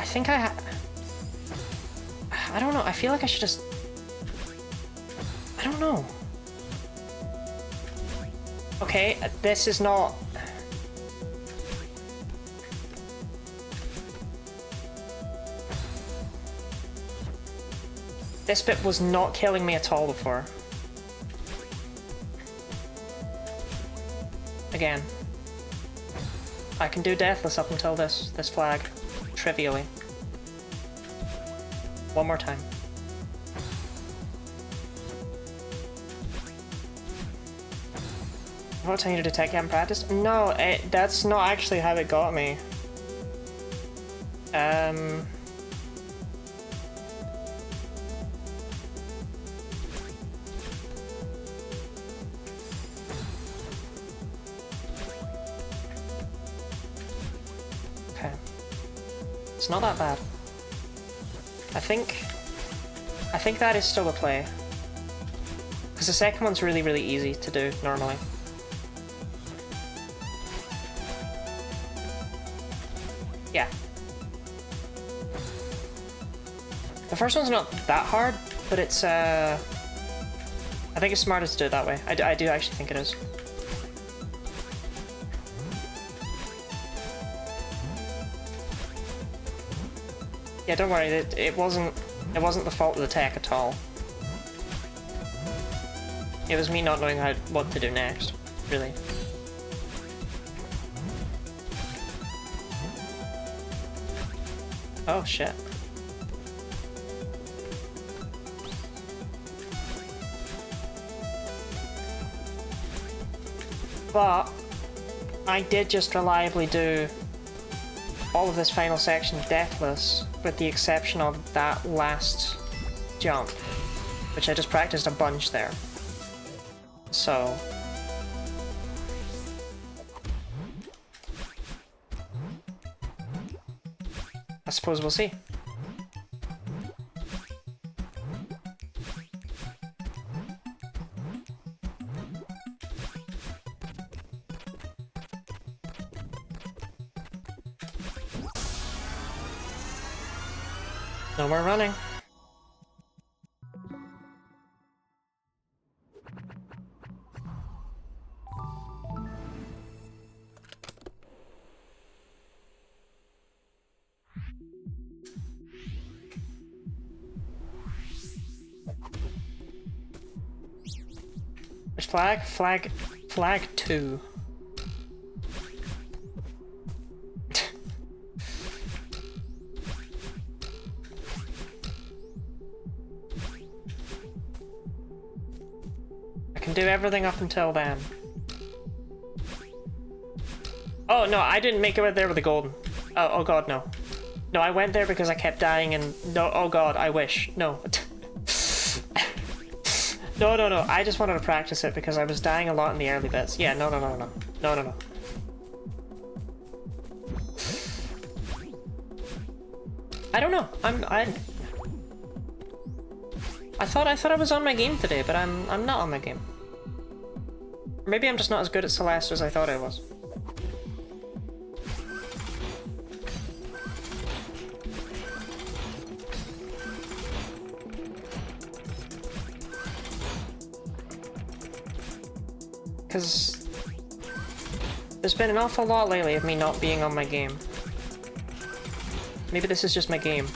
I think I don't know, I feel like I should just... I don't know. Okay, this is not... This bit was not killing me at all before. Again. I can do Deathless up until this flag. Trivially. One more time. What I need to detect you haven't practiced? No, that's not actually how it got me. Okay. It's not that bad. I think that is still a play. Because the second one's really, really easy to do normally. first one's not that hard, but it's, I think it's smarter to do it that way. I do actually think it is. Yeah, don't worry, it wasn't the fault of the tech at all. It was me not knowing what to do next, really. Oh shit. But I did just reliably do all of this final section deathless, with the exception of that last jump, which I just practiced a bunch there. So I suppose we'll see. No more running. Which flag? Flag 2. I can do everything up until then. Oh no, I didn't make it there with the golden. Oh god, no. No, I went there because I kept dying and no, oh god, I wish. No. No, I just wanted to practice it because I was dying a lot in the early bits. Yeah, no. I don't know. I thought I was on my game today, but I'm not on my game. Maybe I'm just not as good at Celeste as I thought I was. Because there's been an awful lot lately of me not being on my game. Maybe this is just my game.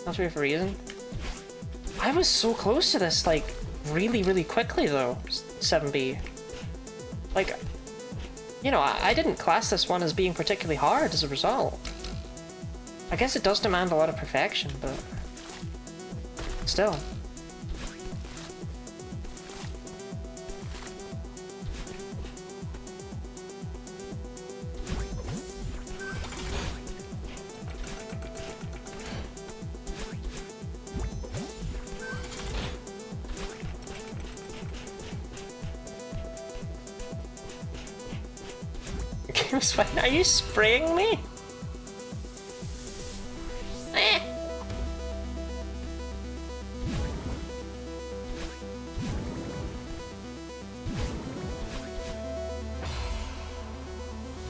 Not sure for a reason. I was so close to this, like, really quickly though, 7B. Like, you know, I didn't class this one as being particularly hard as a result. I guess it does demand a lot of perfection, but still. The game is fine. Are you spraying me?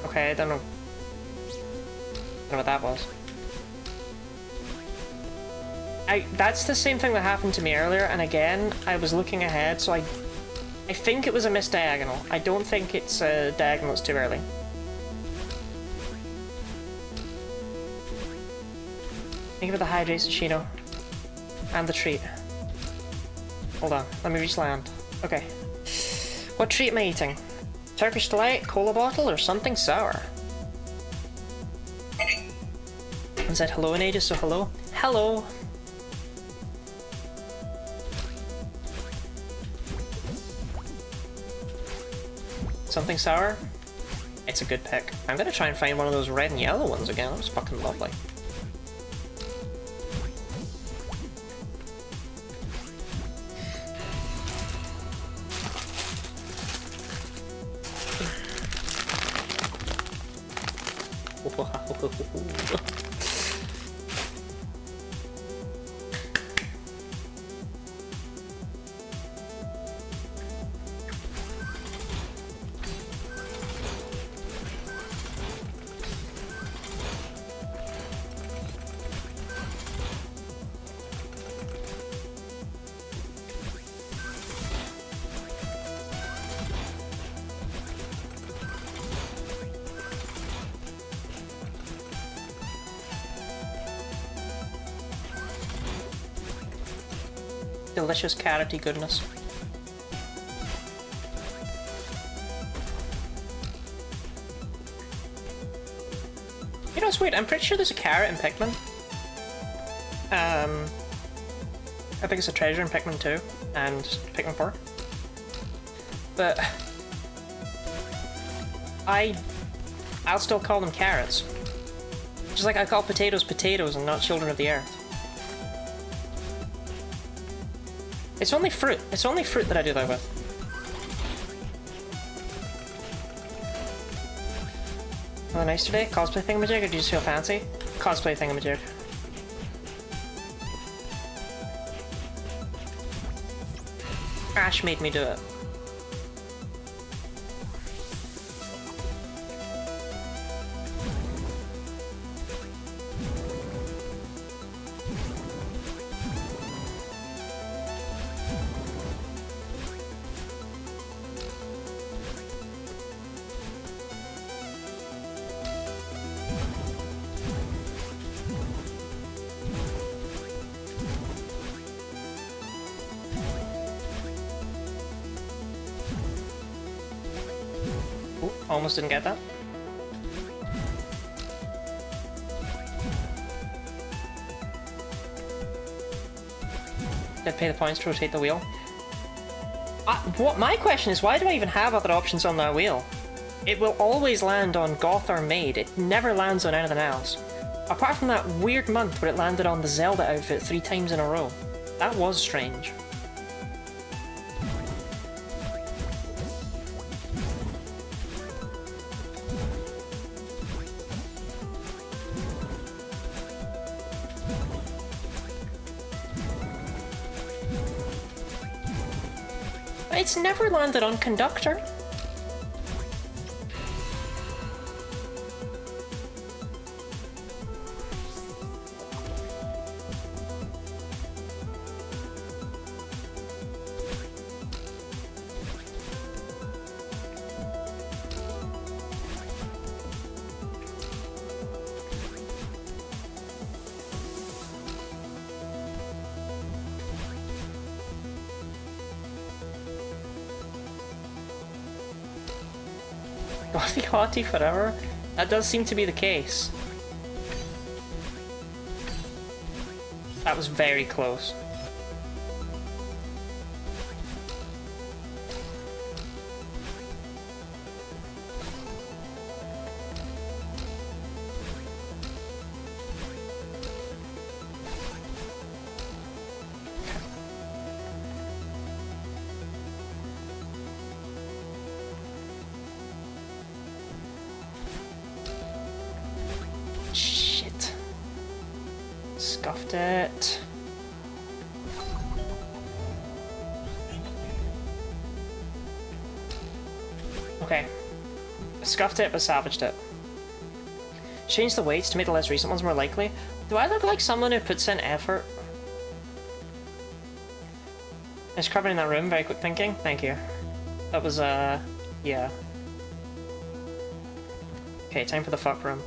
Okay, I don't know what that was. That's the same thing that happened to me earlier, and again, I was looking ahead, so I think it was a missed diagonal. I don't think it's a diagonal that's too early. Think of the hydrate, Sashino. And the treat. Hold on, let me reach land. Okay. What treat am I eating? Turkish Delight, cola bottle, or something sour? I said hello in ages, so hello. Hello! Something sour? It's a good pick. I'm gonna try and find one of those red and yellow ones again. That was fucking lovely. delicious carroty goodness. You know, it's weird. I'm pretty sure there's a carrot in Pikmin. I think it's a treasure in Pikmin 2 and Pikmin 4. But I'll still call them carrots. Just like I call potatoes potatoes and not children of the earth. It's only fruit. It's only fruit that I do that with. Another nice today? Cosplay thingamajig, or do you just feel fancy? Cosplay thingamajig. Ash made me do it. Almost didn't get that. Did pay the points to rotate the wheel. What my question is, why do I even have other options on that wheel? It will always land on Goth or Maid. It never lands on anything else. Apart from that weird month where it landed on the Zelda outfit 3 times in a row. That was strange. It's never landed on Conductor. Gothy hottie forever? That does seem to be the case. That was very close. Scuffed it. Okay. Scuffed it, but salvaged it. Change the weights to make the less recent ones more likely. Do I look like someone who puts in effort? It's covering that room, very quick thinking. Thank you. That was, yeah. Okay, time for the fuck room.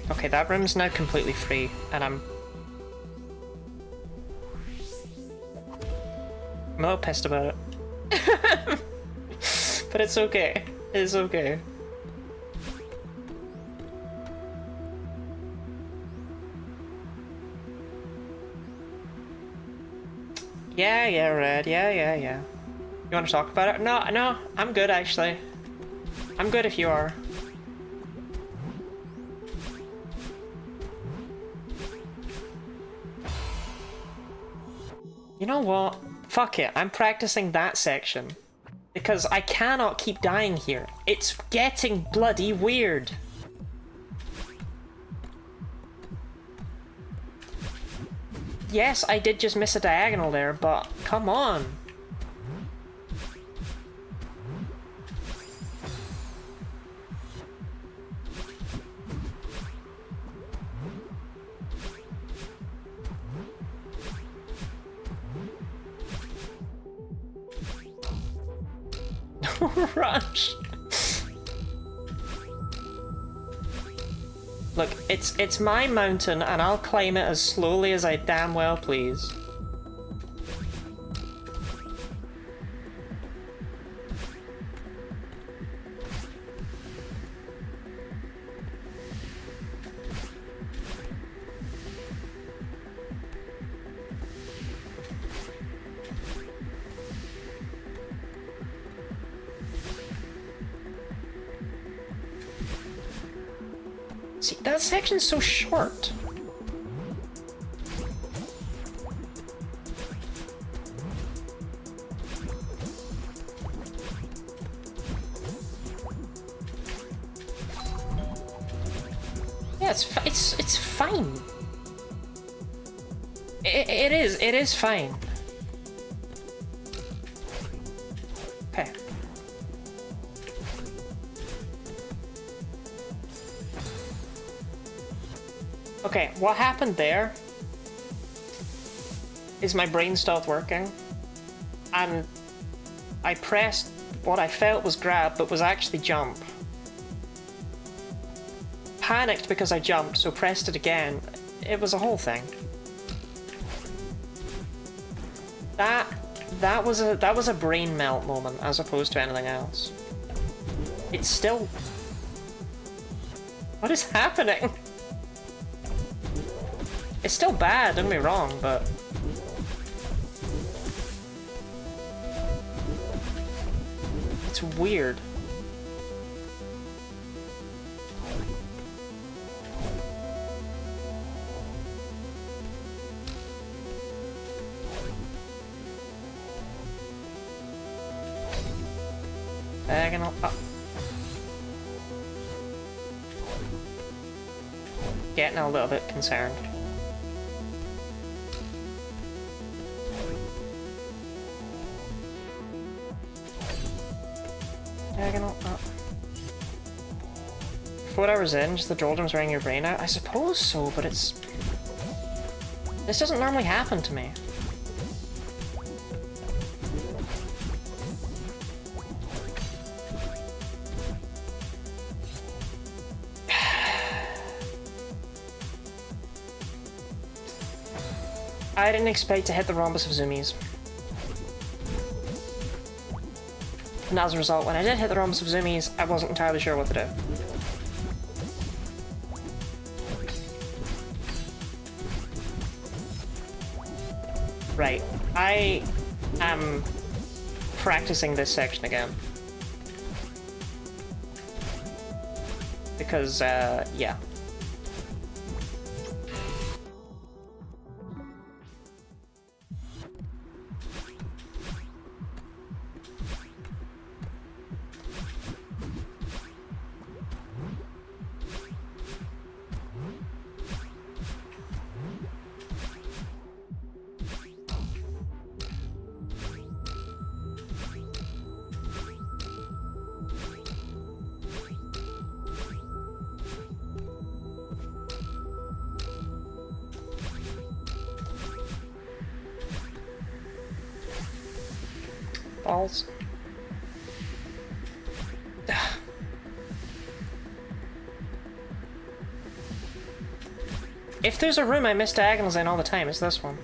Okay, that room's now completely free, and I'm a little pissed about it. But it's okay. It's okay. Yeah, Red. Yeah. You want to talk about it? No, I'm good, actually. I'm good if you are. You know what? Fuck it, I'm practicing that section. Because I cannot keep dying here. It's getting bloody weird. Yes, I did just miss a diagonal there, but come on. Rush. Look, it's my mountain, and I'll climb it as slowly as I damn well please. See, that section's so short. Yeah, it's fine. It is fine. Okay. Okay, what happened there is my brain stopped working, and I pressed what I felt was grab, but was actually jump. Panicked because I jumped, so pressed it again. It was a whole thing. That was a brain melt moment as opposed to anything else. It's still... What is happening? It's still bad, don't get me wrong, but... It's weird. Diagonal up. Getting a little bit concerned. Diagonal up. For whatever's in, just the doldrums wearing your brain out? I suppose so, but it's... This doesn't normally happen to me. I didn't expect to hit the rhombus of zoomies. And as a result, when I did hit the rhombus of zoomies, I wasn't entirely sure what to do. Right. I am practicing this section again. Because, yeah. Balls. If there's a room I miss diagonals in all the time, it's this one.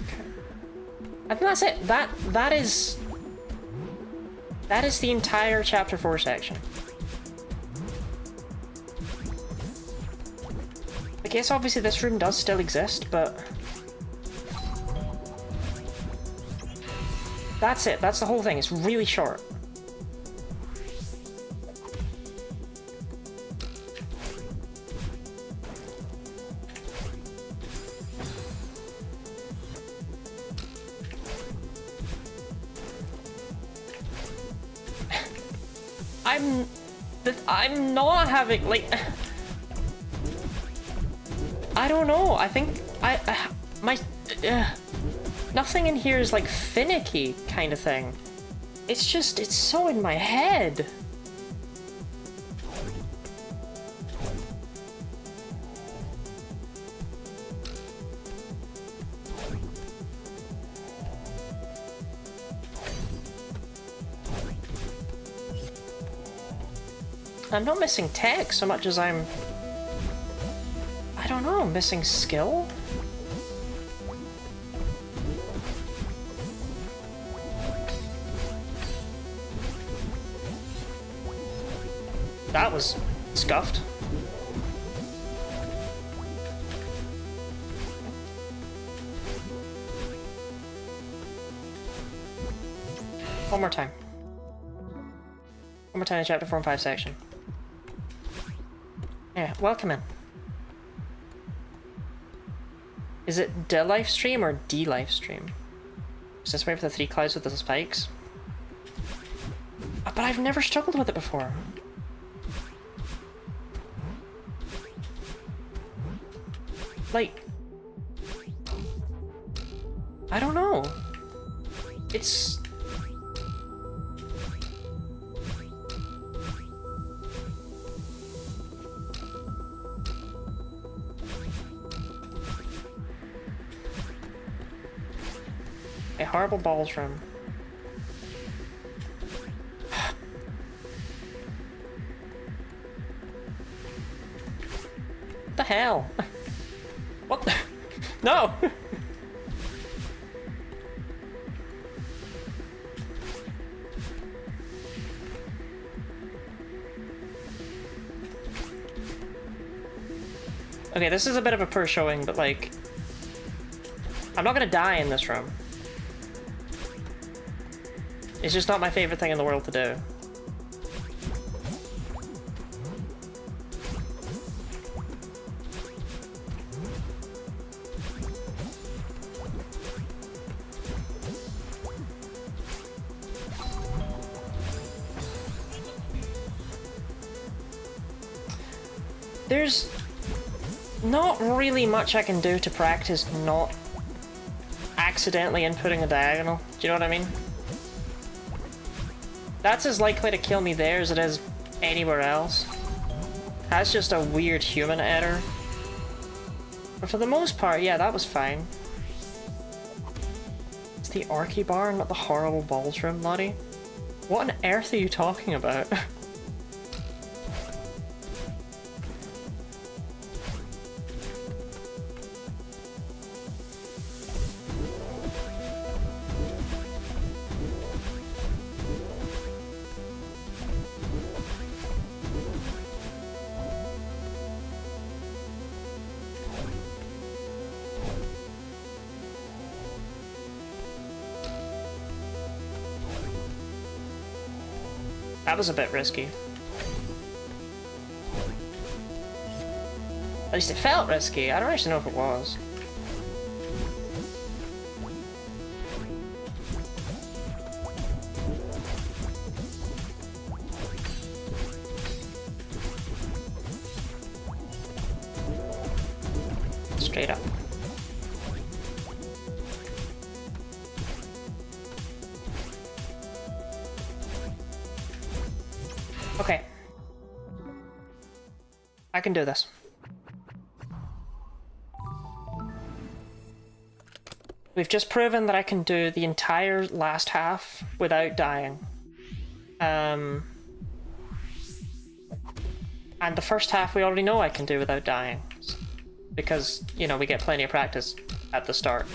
Okay. I think that's it. That is the entire Chapter 4 section. I guess obviously this room does still exist, but... That's it, that's the whole thing, it's really short. I'm not having, like... I don't know, I think... Nothing in here is, like, finicky kind of thing. It's just, it's so in my head. I'm not missing tech so much as I'm... I don't know, missing skill? That was scuffed. One more time. One more time in chapter 4 and 5 section. Yeah, welcome in. Is it the live stream or D live stream? Is this way for the 3 clouds with the spikes? But I've never struggled with it before. Like, I don't know. It's... a horrible balls room. What the hell? What the? No! Okay, this is a bit of a poor showing, but like... I'm not gonna die in this room. It's just not my favorite thing in the world to do. There's not really much I can do to practice not accidentally inputting a diagonal. Do you know what I mean? That's as likely to kill me there as it is anywhere else. That's just a weird human error. But for the most part, yeah, that was fine. It's the Arky bar, not the horrible balls room, Lottie. What on earth are you talking about? That was a bit risky. At least it felt risky. I don't actually know if it was. Straight up. Okay. I can do this. We've just proven that I can do the entire last half without dying. And the first half we already know I can do without dying. Because, you know, we get plenty of practice at the start.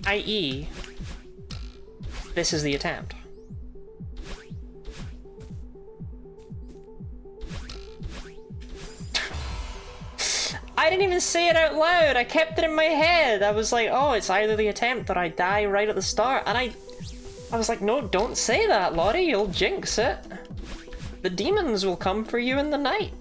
i.e., this is the attempt. I didn't even say it out loud. I kept it in my head. I was like, oh, it's either the attempt or I die right at the start. And I was like, no, don't say that, Lottie. You'll jinx it. The demons will come for you in the night.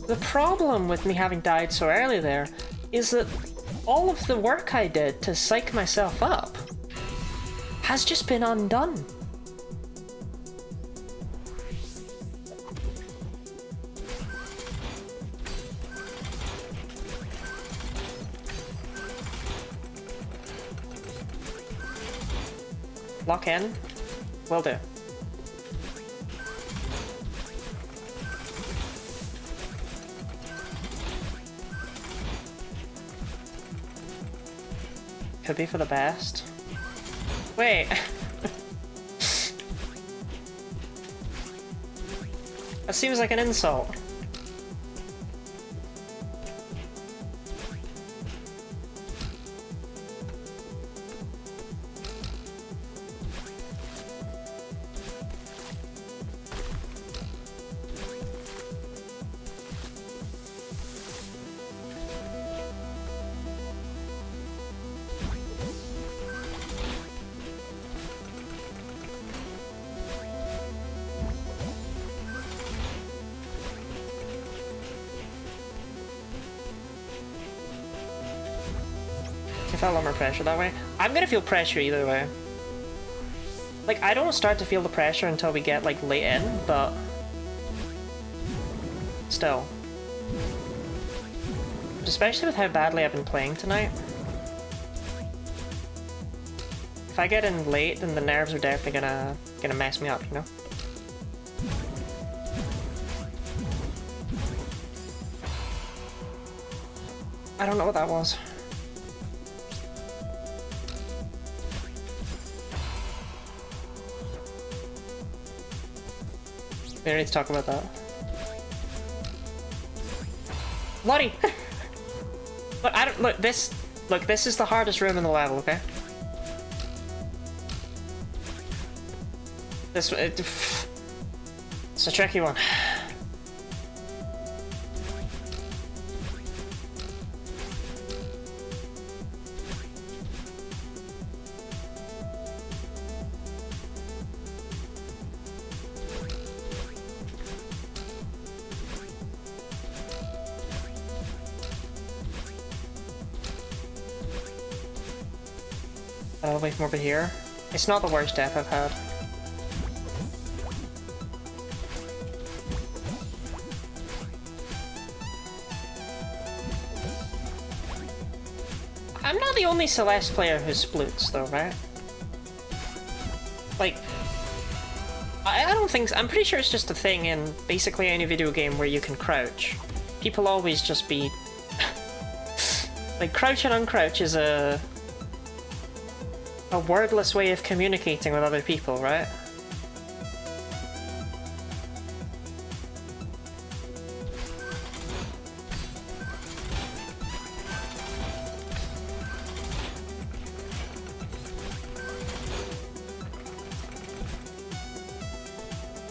The problem with me having died so early there is that all of the work I did to psych myself up has just been undone. Lock in. Will do. Could be for the best. Wait. That seems like an insult. I felt a lot more pressure that way. I'm gonna feel pressure either way. Like, I don't start to feel the pressure until we get, like, late in, but... still. Especially with how badly I've been playing tonight. If I get in late, then the nerves are definitely gonna mess me up, you know? I don't know what that was. We don't need to talk about that. Bloody! Look, I don't look this. Look, this is the hardest room in the level. Okay. This it's a tricky one. Wait from over here. It's not the worst death I've had. I'm not the only Celeste player who sploots though, right? Like, I don't think... I'm pretty sure it's just a thing in basically any video game where you can crouch. People always just be... like, crouch and uncrouch is a wordless way of communicating with other people, right?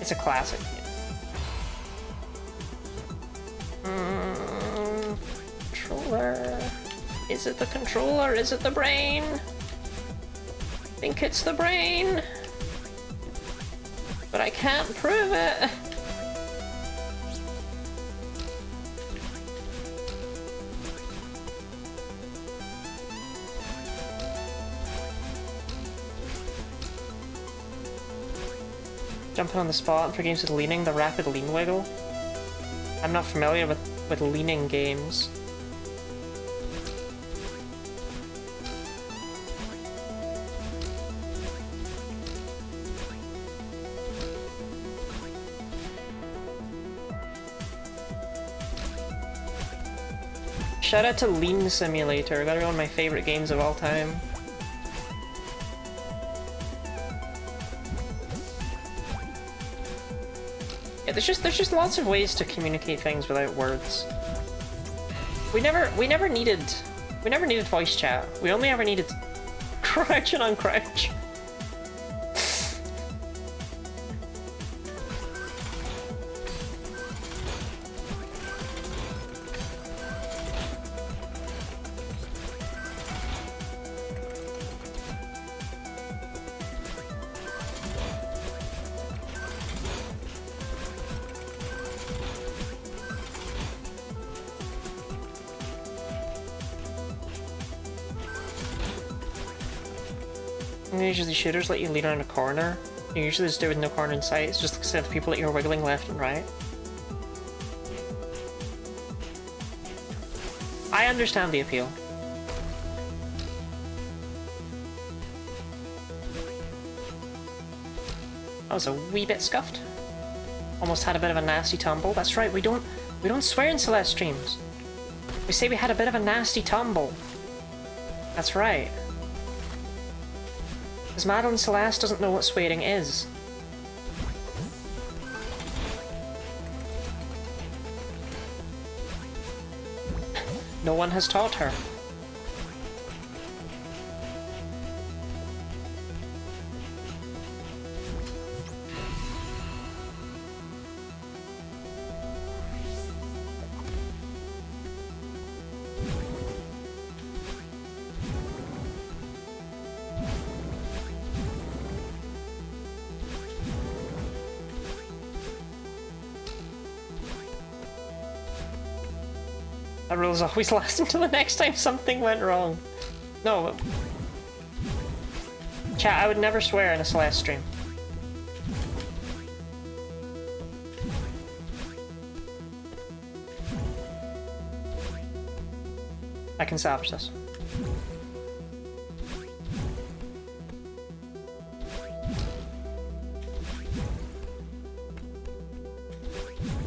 It's a classic. Controller. Is it the controller? Is it the brain? I think it's the brain, but I can't prove it. Jumping on the spot for games with leaning, the rapid lean wiggle. I'm not familiar with leaning games. Shout out to Lean Simulator, that's one of my favorite games of all time. Yeah, there's just lots of ways to communicate things without words. We never needed voice chat. We only ever needed crouch and uncrouch. And usually shooters let you lead around a corner. You usually just do it with no corner in sight. It's just instead of people that you're wiggling left and right. I understand the appeal. That was a wee bit scuffed. Almost had a bit of a nasty tumble. That's right, we don't swear in Celeste streams. We say we had a bit of a nasty tumble. That's right. Because Madeline Celeste doesn't know what swearing is. No one has taught her. That rule's always last until the next time something went wrong. No. Chat, I would never swear in a Celeste stream. I can salvage this.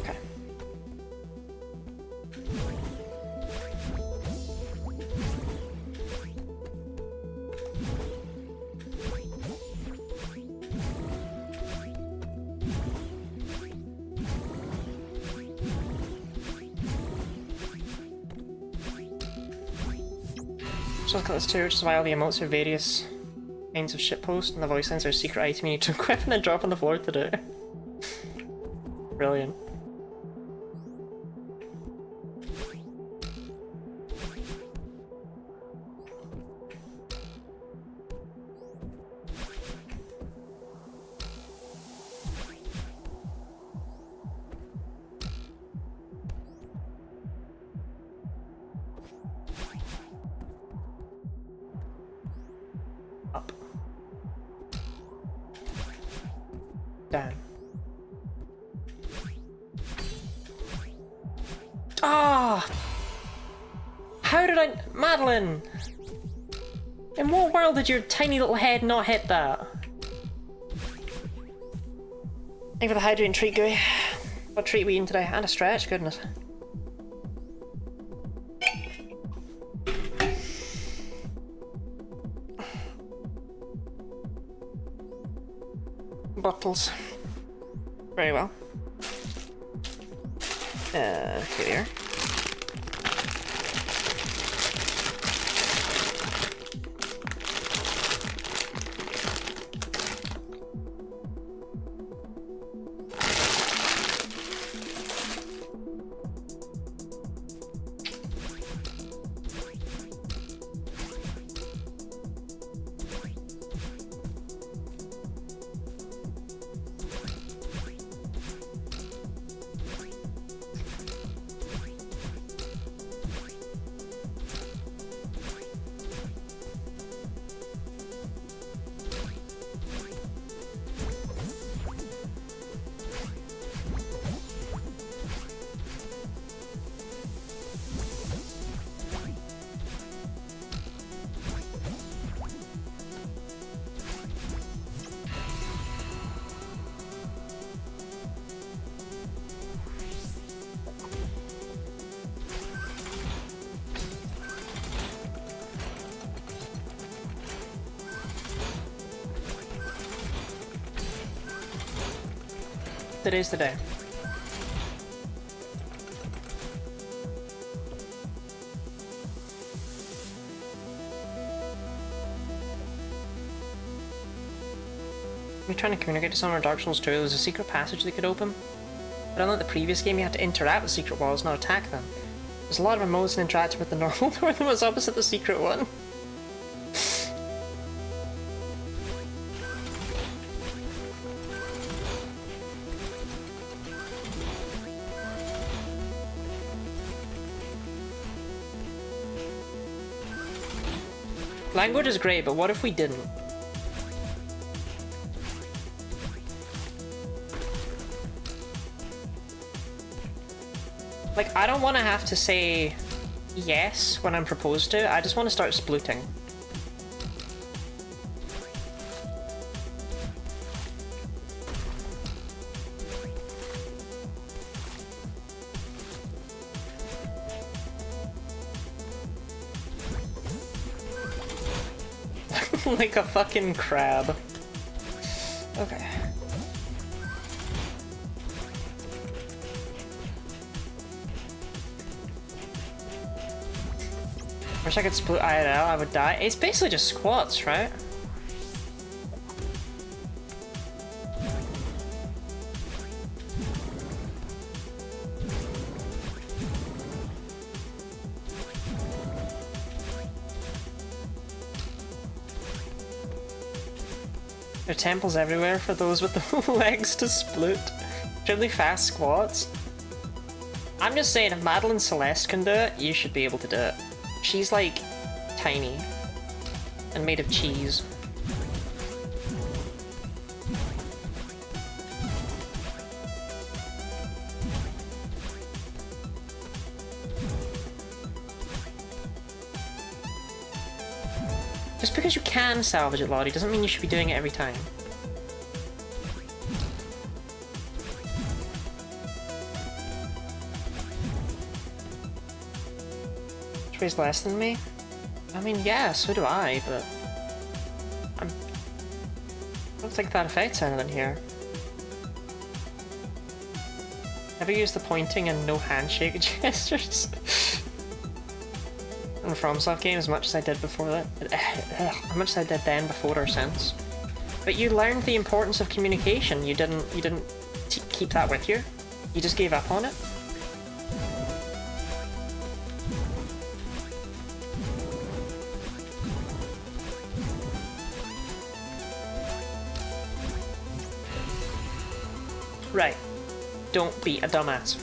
Okay. So look at this too, which is why all the emotes are various kinds of shitpost and the voice lines are a secret item you need to equip and then drop on the floor to do. Brilliant. Up. Down. Ah! How did I... Madeline! In what world did your tiny little head not hit that? Thank you for the hydrating treat, Gooey. What treat are we eating today? And a stretch, goodness. Bottles. Very well. Here we are. Today's the day. We're trying to communicate to someone in Dark Souls 2. There was a secret passage they could open. But unlike the previous game, you had to interact with secret walls, not attack them. There's a lot of emotes and interacting with the normal door that was opposite the secret one. Language is great, but what if we didn't? Like, I don't want to have to say yes when I'm proposed to, I just want to start splooting. Like a fucking crab. Okay. Wish I could split IRL, I would die. It's basically just squats, right? There are temples everywhere for those with the legs to split. Really fast squats. I'm just saying, if Madeline Celeste can do it, you should be able to do it. She's like tiny and made of cheese. Just because you can salvage it, Lottie, doesn't mean you should be doing it every time. Which weighs less than me? I mean, yeah, so do I, but... I don't think that affects anything here. Never use the pointing and no handshake gestures. In the FromSoft game as much as I did before that. As much as I did then, before, or since. But you learned the importance of communication. You didn't keep that with you. You just gave up on it. Right. Don't be a dumbass.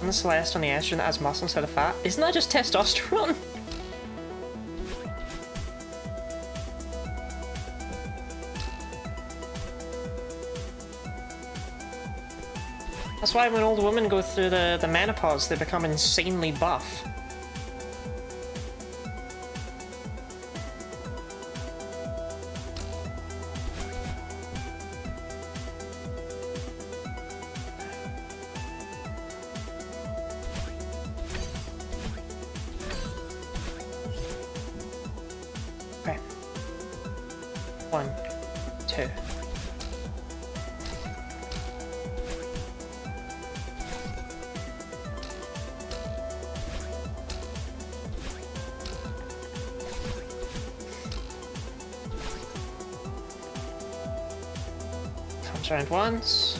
And the Celeste on the estrogen that has muscle instead of fat. Isn't that just testosterone? That's why when old women go through the menopause, they become insanely buff. Okay. 1, 2. Comes around once.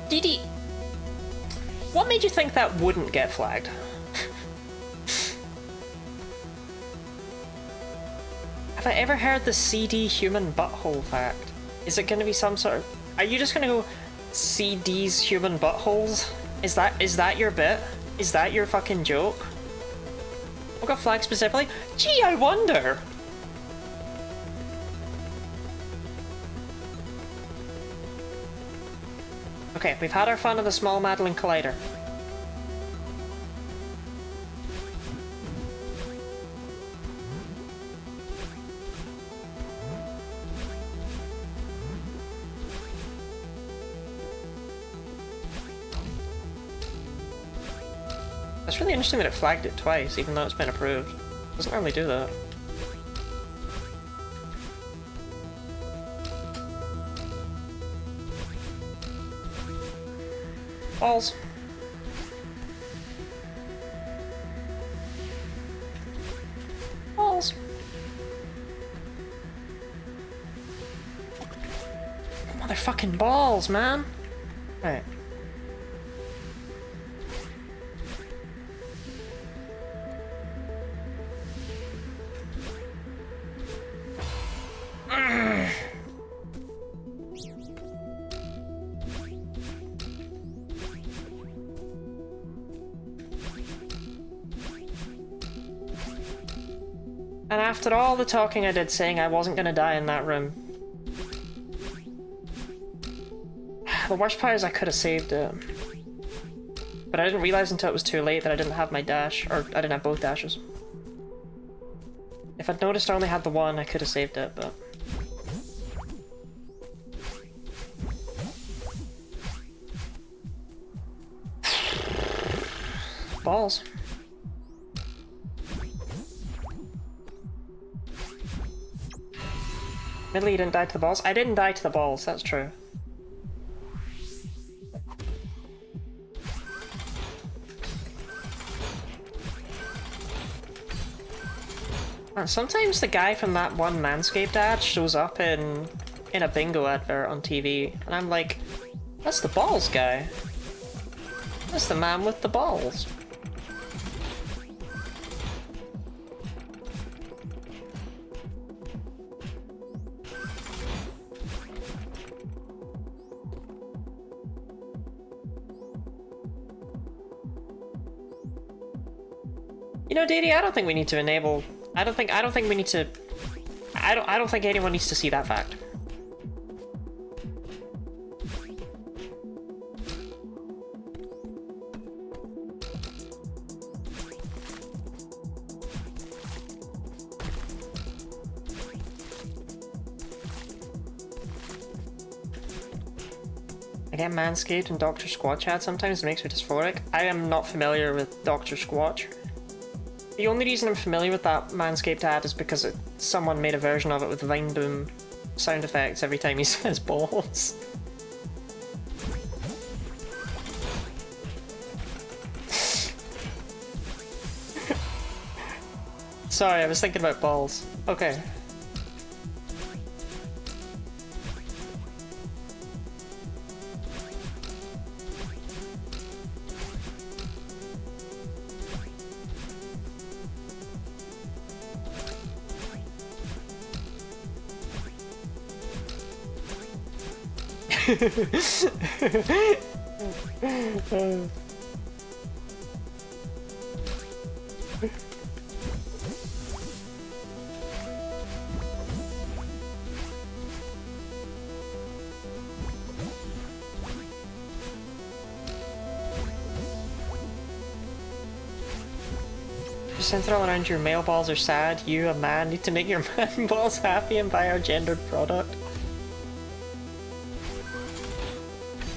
Didi, what made you think that wouldn't get flagged? Have I ever heard the CD human butthole fact? Is it gonna be some sort of... Are you just gonna go CD's human buttholes? Is that your bit? Is that your fucking joke? What got flagged specifically? Gee, I wonder! Okay, we've had our fun of the small Madeline Collider. It's really interesting that it flagged it twice, even though it's been approved. It doesn't normally do that. Balls. Balls. Motherfucking balls, man. Right. And after all the talking I did saying I wasn't gonna die in that room, the worst part is I could have saved it. But I didn't realize until it was too late that I didn't have my dash, or I didn't have both dashes. If I'd noticed I only had the one, I could have saved it, but... Balls. Admittedly, you didn't die to the balls. I didn't die to the balls, that's true. And sometimes the guy from that one Manscaped ad shows up in a bingo advert on TV, and I'm like, that's the balls guy. That's the man with the balls. You know, Didi, I don't think we need to enable. I don't think we need to. I don't think anyone needs to see that fact. I get Manscaped and Dr. Squatch ad sometimes, it makes me dysphoric. I am not familiar with Dr. Squatch. The only reason I'm familiar with that Manscaped ad is because someone made a version of it with Vine Boom sound effects every time he says balls. Sorry, I was thinking about balls. Okay. Central around your male balls are sad. You, a man, need to make your man balls happy and buy our gendered product.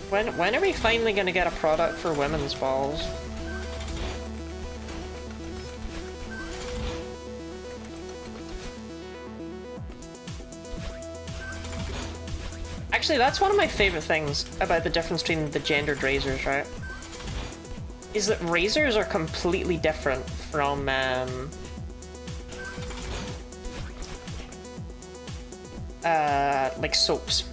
When are we finally gonna get a product for women's balls? Actually, that's one of my favorite things about the difference between the gendered razors, right? Is that razors are completely different from, like soaps.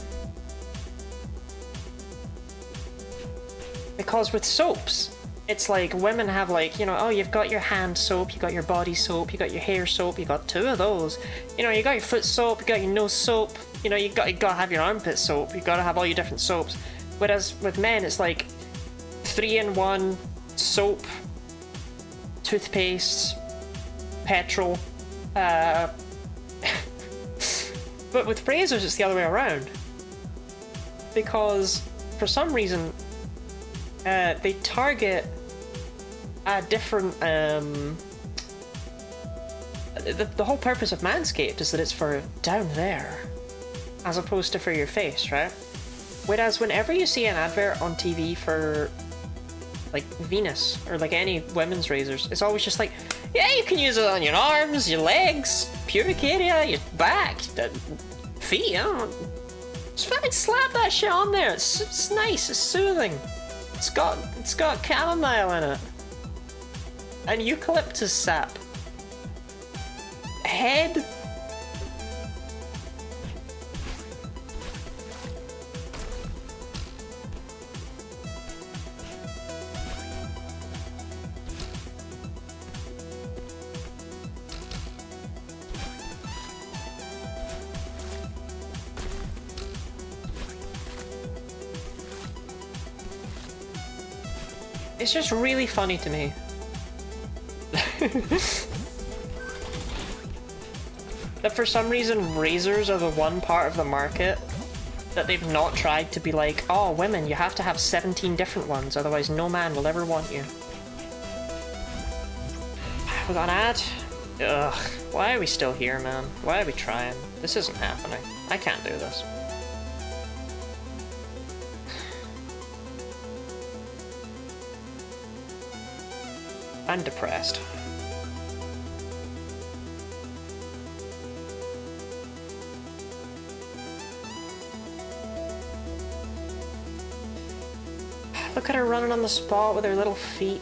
Because with soaps, it's like women have like, you know, oh, you've got your hand soap, you got your body soap, you got your hair soap, you got two of those. You know, you got your foot soap, you got your nose soap, you know, you gotta have your armpit soap, you gotta have all your different soaps. Whereas with men, it's like 3-in-1 soap, toothpaste, petrol, but with razors, it's the other way around. Because for some reason, they target a different, the whole purpose of Manscaped is that it's for down there, as opposed to for your face, right? Whereas whenever you see an advert on TV for, like, Venus, or like any women's razors, it's always just like, yeah, you can use it on your arms, your legs, pubic area, your back, feet, I don't know. Just fucking slap that shit on there, it's nice, it's soothing. It's got chamomile in it. And eucalyptus sap. Head. It's just really funny to me. that for some reason razors are the one part of the market that they've not tried to be like, oh, women, you have to have 17 different ones, otherwise no man will ever want you. We got an ad? Ugh, why are we still here, man? Why are we trying? This isn't happening. I can't do this. I'm depressed. Look at her running on the spot with her little feet.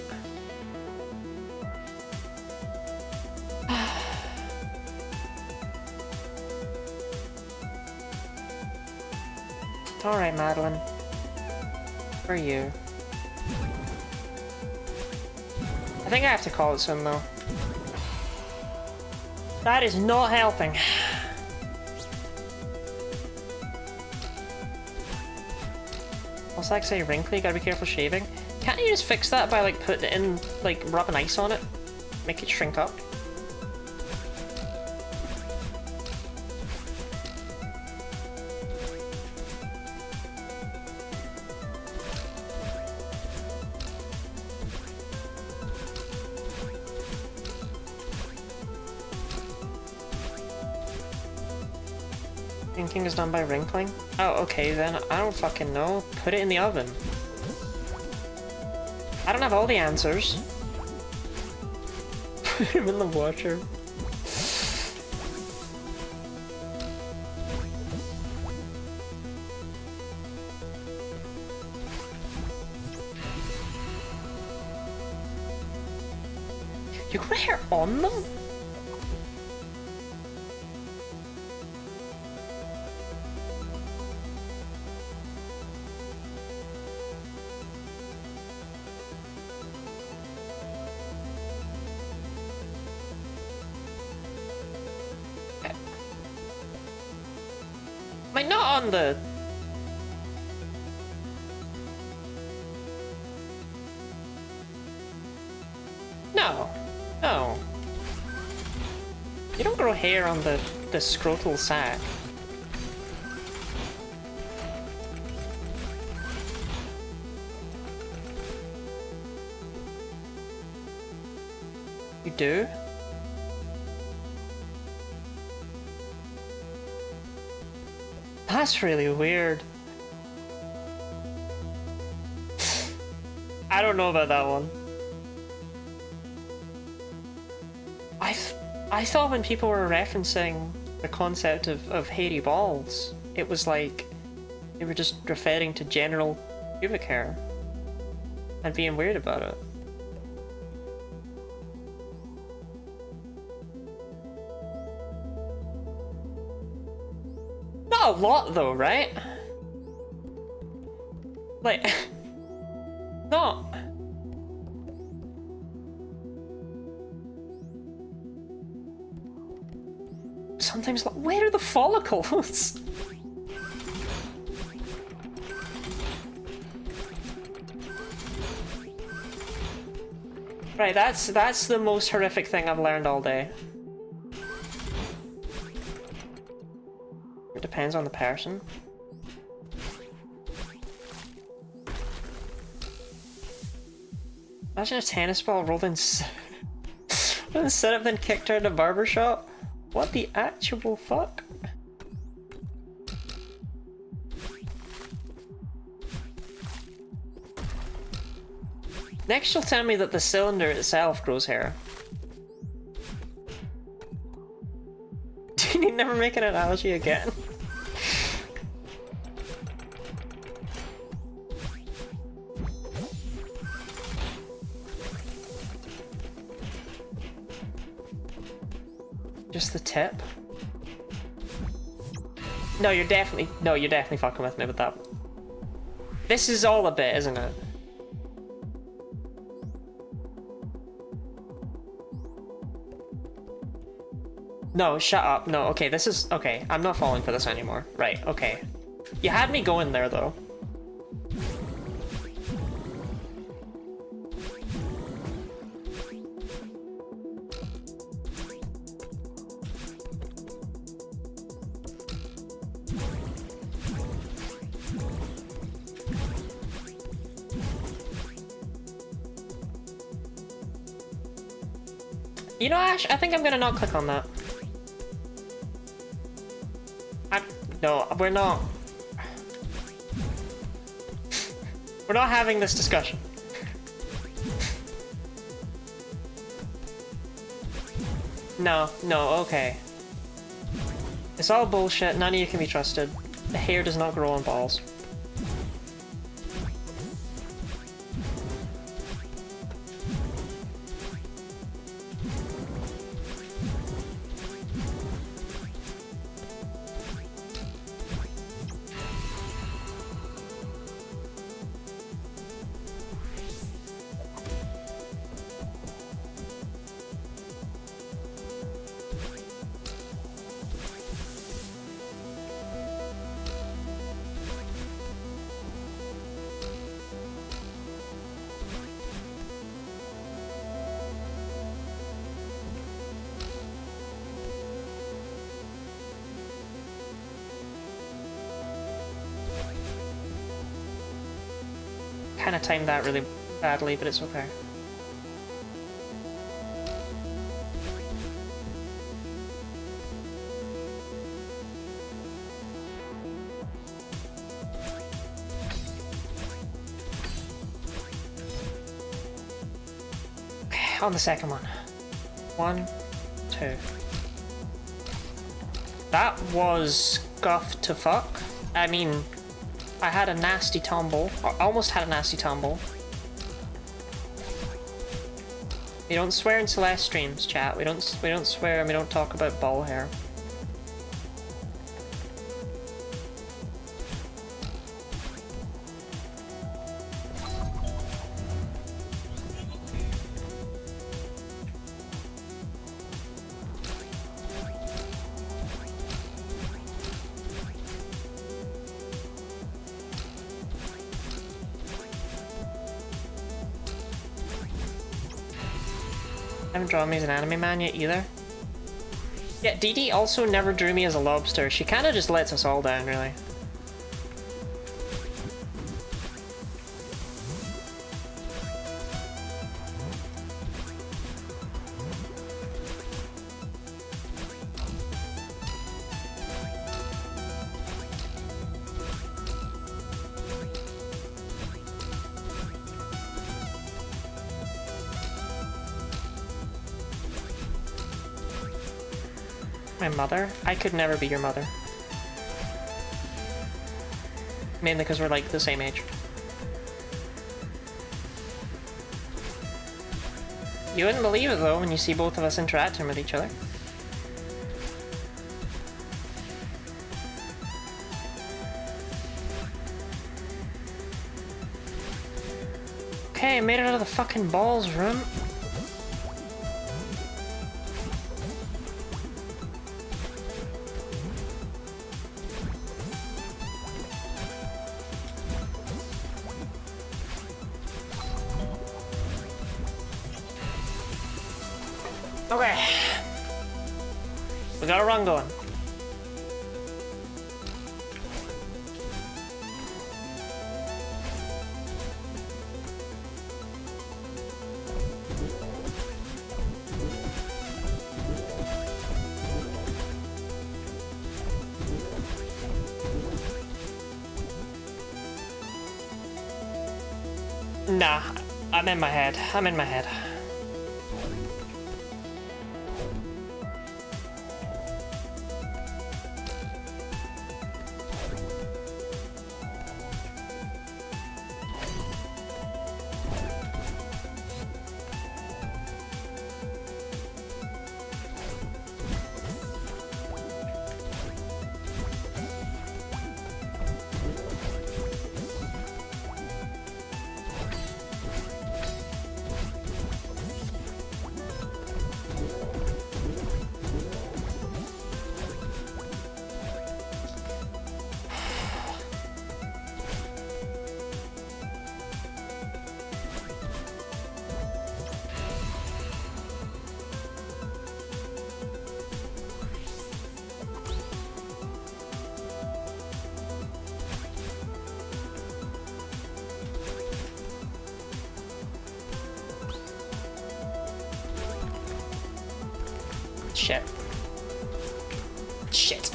Alright, Madeline. Where are you? I think I have to call it soon, though. That is not helping. What's that say? Wrinkly? Gotta be careful shaving. Can't you just fix that by, like, putting it in, like, rubbing ice on it? Make it shrink up? Inking is done by wrinkling? Oh, okay then. I don't fucking know. Put it in the oven. I don't have all the answers. Put him in the washer. You got hair on them? Like, not on the... No. No. You don't grow hair on the scrotal sac. You do? That's really weird. I don't know about that one. I thought when people were referencing the concept of hairy balls, it was like they were just referring to general pubic hair and being weird about it. Not a lot though, right? Like, not. Sometimes, like, where are the follicles? Right, that's the most horrific thing I've learned all day. It depends on the person. Imagine a tennis ball rolled in set up then kicked her in a barbershop. What the actual fuck? Next you'll tell me that the cylinder itself grows hair. Do you need never make an analogy again? Just the tip? No, you're definitely fucking with me with that. This is all a bit, isn't it? No, shut up. No, okay, this is... Okay, I'm not falling for this anymore. Right, okay. You had me going there, though. You know, Ash, I think I'm gonna not click on that. No, we're not. We're not having this discussion. No, okay. It's all bullshit, none of you can be trusted. The hair does not grow on balls. Kind of timed that really badly, but it's okay. Okay, on the second one. 1, 2. That was scuffed to fuck. I mean, I had a nasty tumble. Or almost had a nasty tumble. We don't swear in Celeste streams, chat. We don't swear and we don't talk about ball hair. I haven't drawn me as an anime man yet either. Yeah, Dee Dee also never drew me as a lobster. She kind of just lets us all down, really. My mother? I could never be your mother. Mainly because we're like the same age. You wouldn't believe it though when you see both of us interacting with each other. Okay, I made it out of the fucking balls room. Okay. We got a run going. Nah, I'm in my head. I'm in my head. Shit. Shit.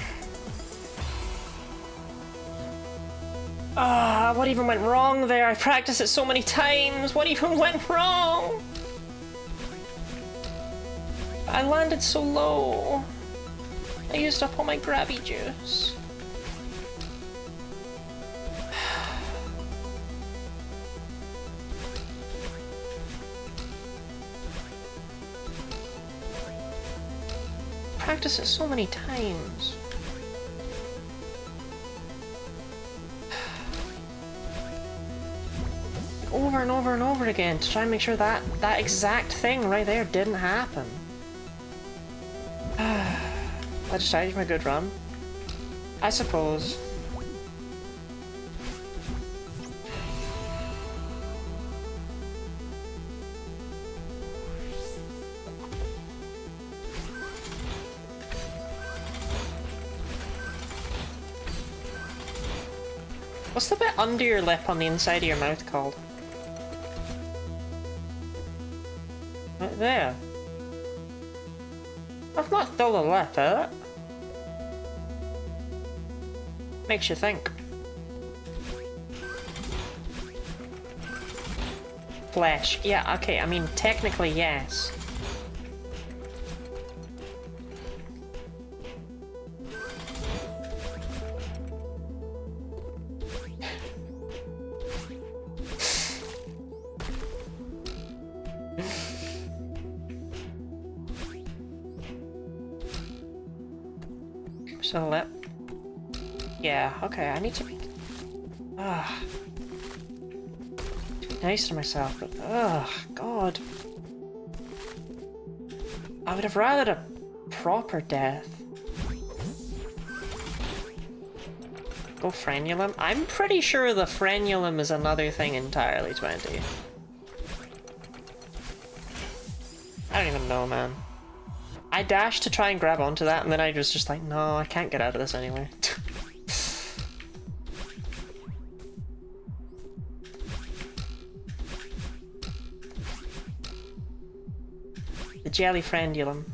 Ah, what even went wrong there? I practiced it so many times. What even went wrong? I landed so low. I used up all my grabby juice. Practice it so many times. Over and over and over again to try and make sure that that exact thing right there didn't happen. I decided my good run. I suppose. What's the bit under your lip on the inside of your mouth called? Right there. I've not stole a lip, eh? Makes you think. Flesh. Yeah, okay, I mean, technically, yes. So lip. Yeah, okay, I need to be... Be nice to myself, but... God. I would have rather a proper death. Go frenulum? I'm pretty sure the frenulum is another thing entirely, 20. I don't even know, man. I dashed to try and grab onto that, and then I was just like, no, I can't get out of this anyway. The jelly friendulum.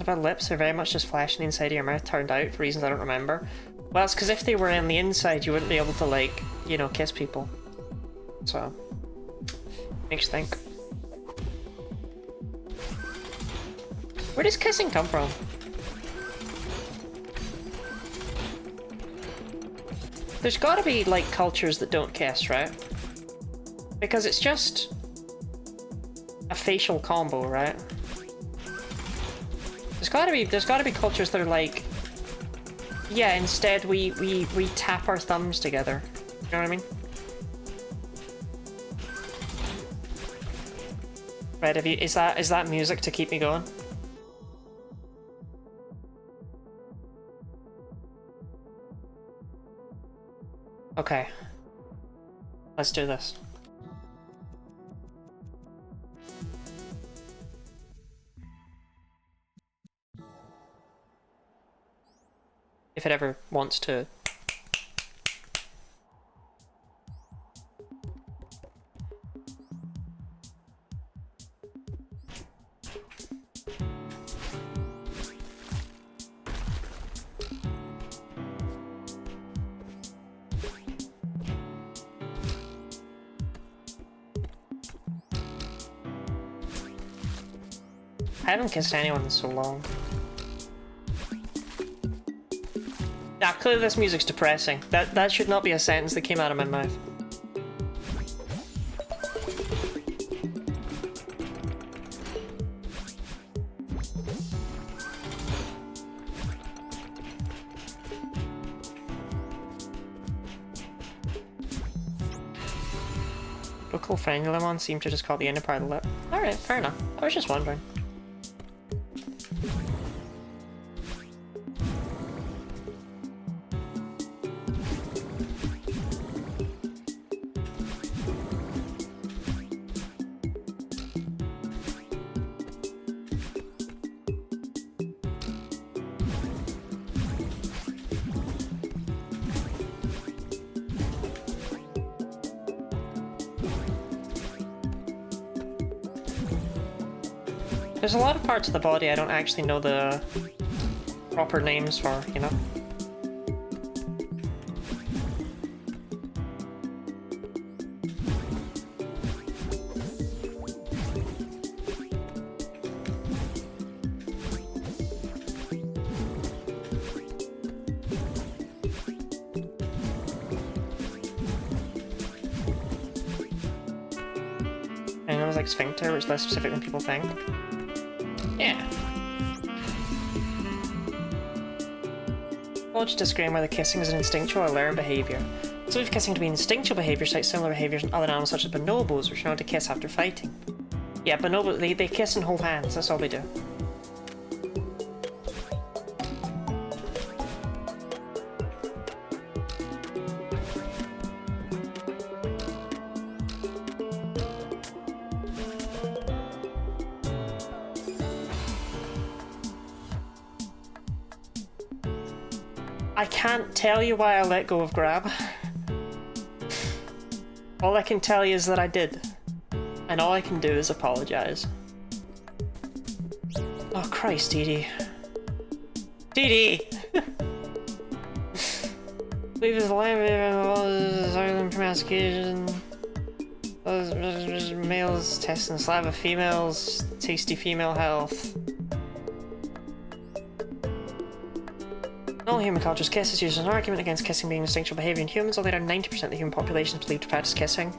Our lips are very much just flashing inside of your mouth, turned out for reasons I don't remember. Well, it's because if they were in the inside, you wouldn't be able to, like, you know, kiss people. So, makes you think. Where does kissing come from? There's gotta be, like, cultures that don't kiss, right? Because it's just a facial combo, right? There's gotta be cultures that are like, yeah, instead we tap our thumbs together. You know what I mean? Right, have you, is that music to keep me going? Okay. Let's do this. If it ever wants to. I haven't kissed anyone in so long. Nah, clearly this music's depressing. That should not be a sentence that came out of my mouth. Local frenulum seemed to just call the inner part of the lip. Alright, fair enough. I was just wondering. There's a lot of parts of the body I don't actually know the proper names for, you know? I know it's like sphincter, which is less specific than people think. Yeah. Knowledge disagreeing whether kissing is an instinctual or learned behaviour. So if kissing to be instinctual behaviour, cite similar behaviours in other animals such as bonobos, which are known to kiss after fighting. Yeah, bonobos, they kiss and hold hands, that's all they do. I can't tell you why I let go of grab. All I can tell you is that I did. And all I can do is apologise. Oh Christ, Dee Dee! Leave his language from mastication. Males testing saliva, females, tasty female health. In all human cultures, kiss is used as an argument against kissing being instinctual behaviour in humans, although 90% of the human population is believed to practice kissing.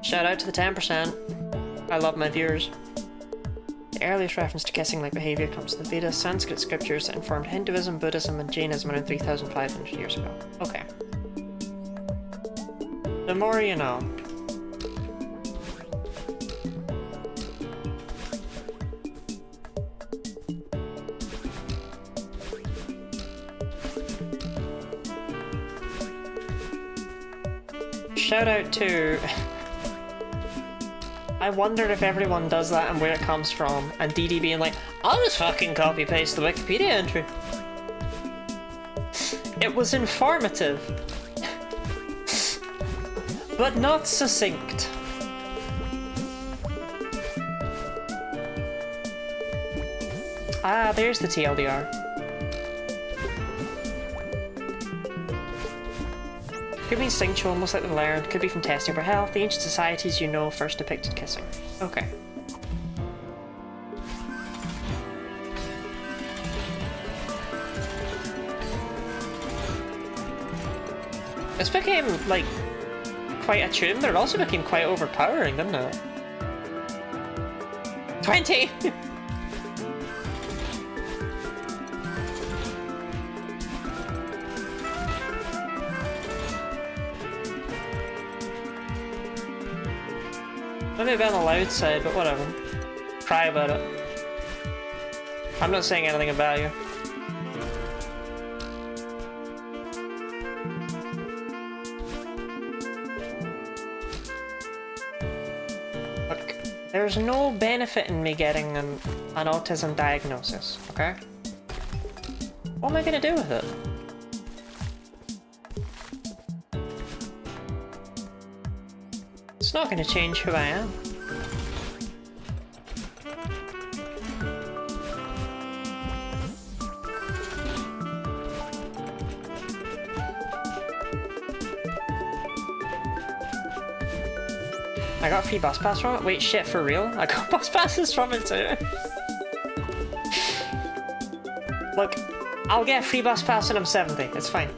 Shout out to the 10%. I love my viewers. The earliest reference to kissing-like behaviour comes from the Vedas, Sanskrit scriptures that informed Hinduism, Buddhism and Jainism around 3,500 years ago. Okay. The more you know. Shout out to... I wondered if everyone does that and where it comes from, and Dee Dee being like, I'll just fucking copy paste the Wikipedia entry. It was informative. But not succinct. Ah, there's the TLDR. Could be instinctual, most likely learned, could be from testing for health. The ancient societies you know first depicted kissing. Okay. This became, like, quite attuned, but it also became quite overpowering, didn't it? 20! Maybe a bit on the loud side, but whatever. Cry about it. I'm not saying anything of value. Look, there's no benefit in me getting an autism diagnosis, okay? What am I gonna do with it? It's not going to change who I am. I got a free bus pass from it? Wait, shit, for real? I got bus passes from it too. Look, I'll get a free bus pass when I'm 70, it's fine.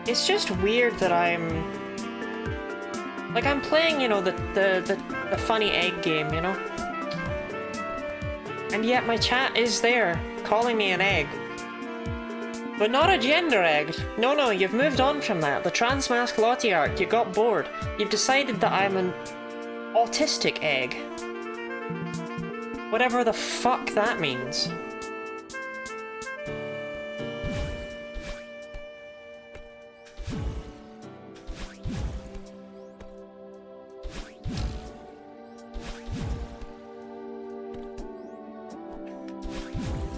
It's just weird that I'm playing, you know, the funny egg game, you know? And yet my chat is there, calling me an egg. But not a gender egg. No, you've moved on from that. The trans-mask Lottie arc, you got bored. You've decided that I'm an autistic egg. Whatever the fuck that means.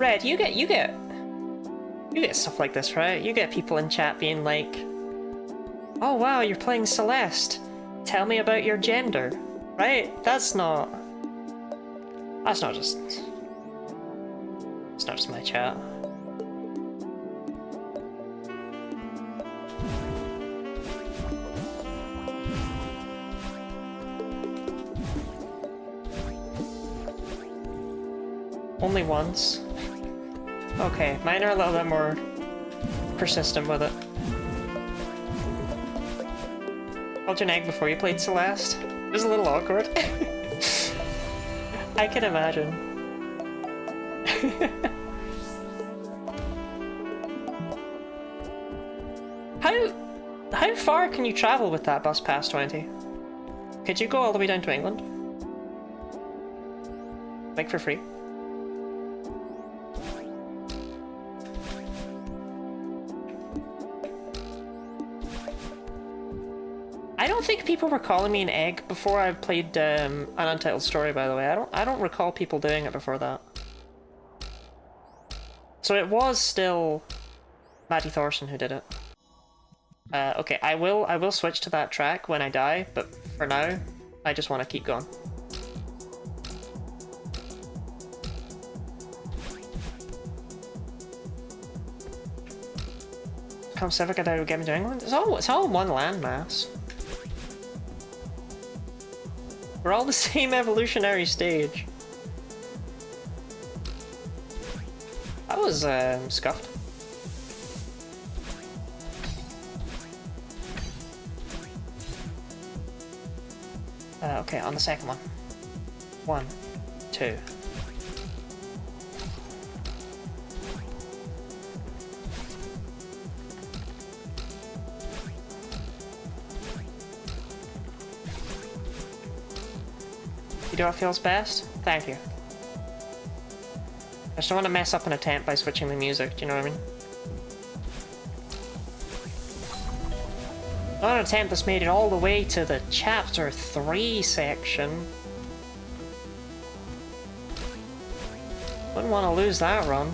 Red, you get stuff like this, right? You get people in chat being like, "Oh wow, you're playing Celeste. Tell me about your gender." Right? That's not just... It's not just my chat. Only once? Okay, mine are a little bit more persistent with it. Called you an egg before you played Celeste? It was a little awkward. I can imagine. How far can you travel with that bus past 20? Could you go all the way down to England? Like for free? I don't think people were calling me an egg before I played an Untitled Story, by the way. I don't recall people doing it before that. So it was still Maddie Thorson who did it. Okay, I will switch to that track when I die, but for now, I just want to keep going. Come Civic, I would get me to England. It's all one landmass. We're all the same evolutionary stage. That was scuffed. Okay, on the second one. 1, 2. You do what feels best? Thank you. I just don't want to mess up an attempt by switching the music, do you know what I mean? Not an attempt that's made it all the way to the Chapter 3 section. Wouldn't want to lose that run.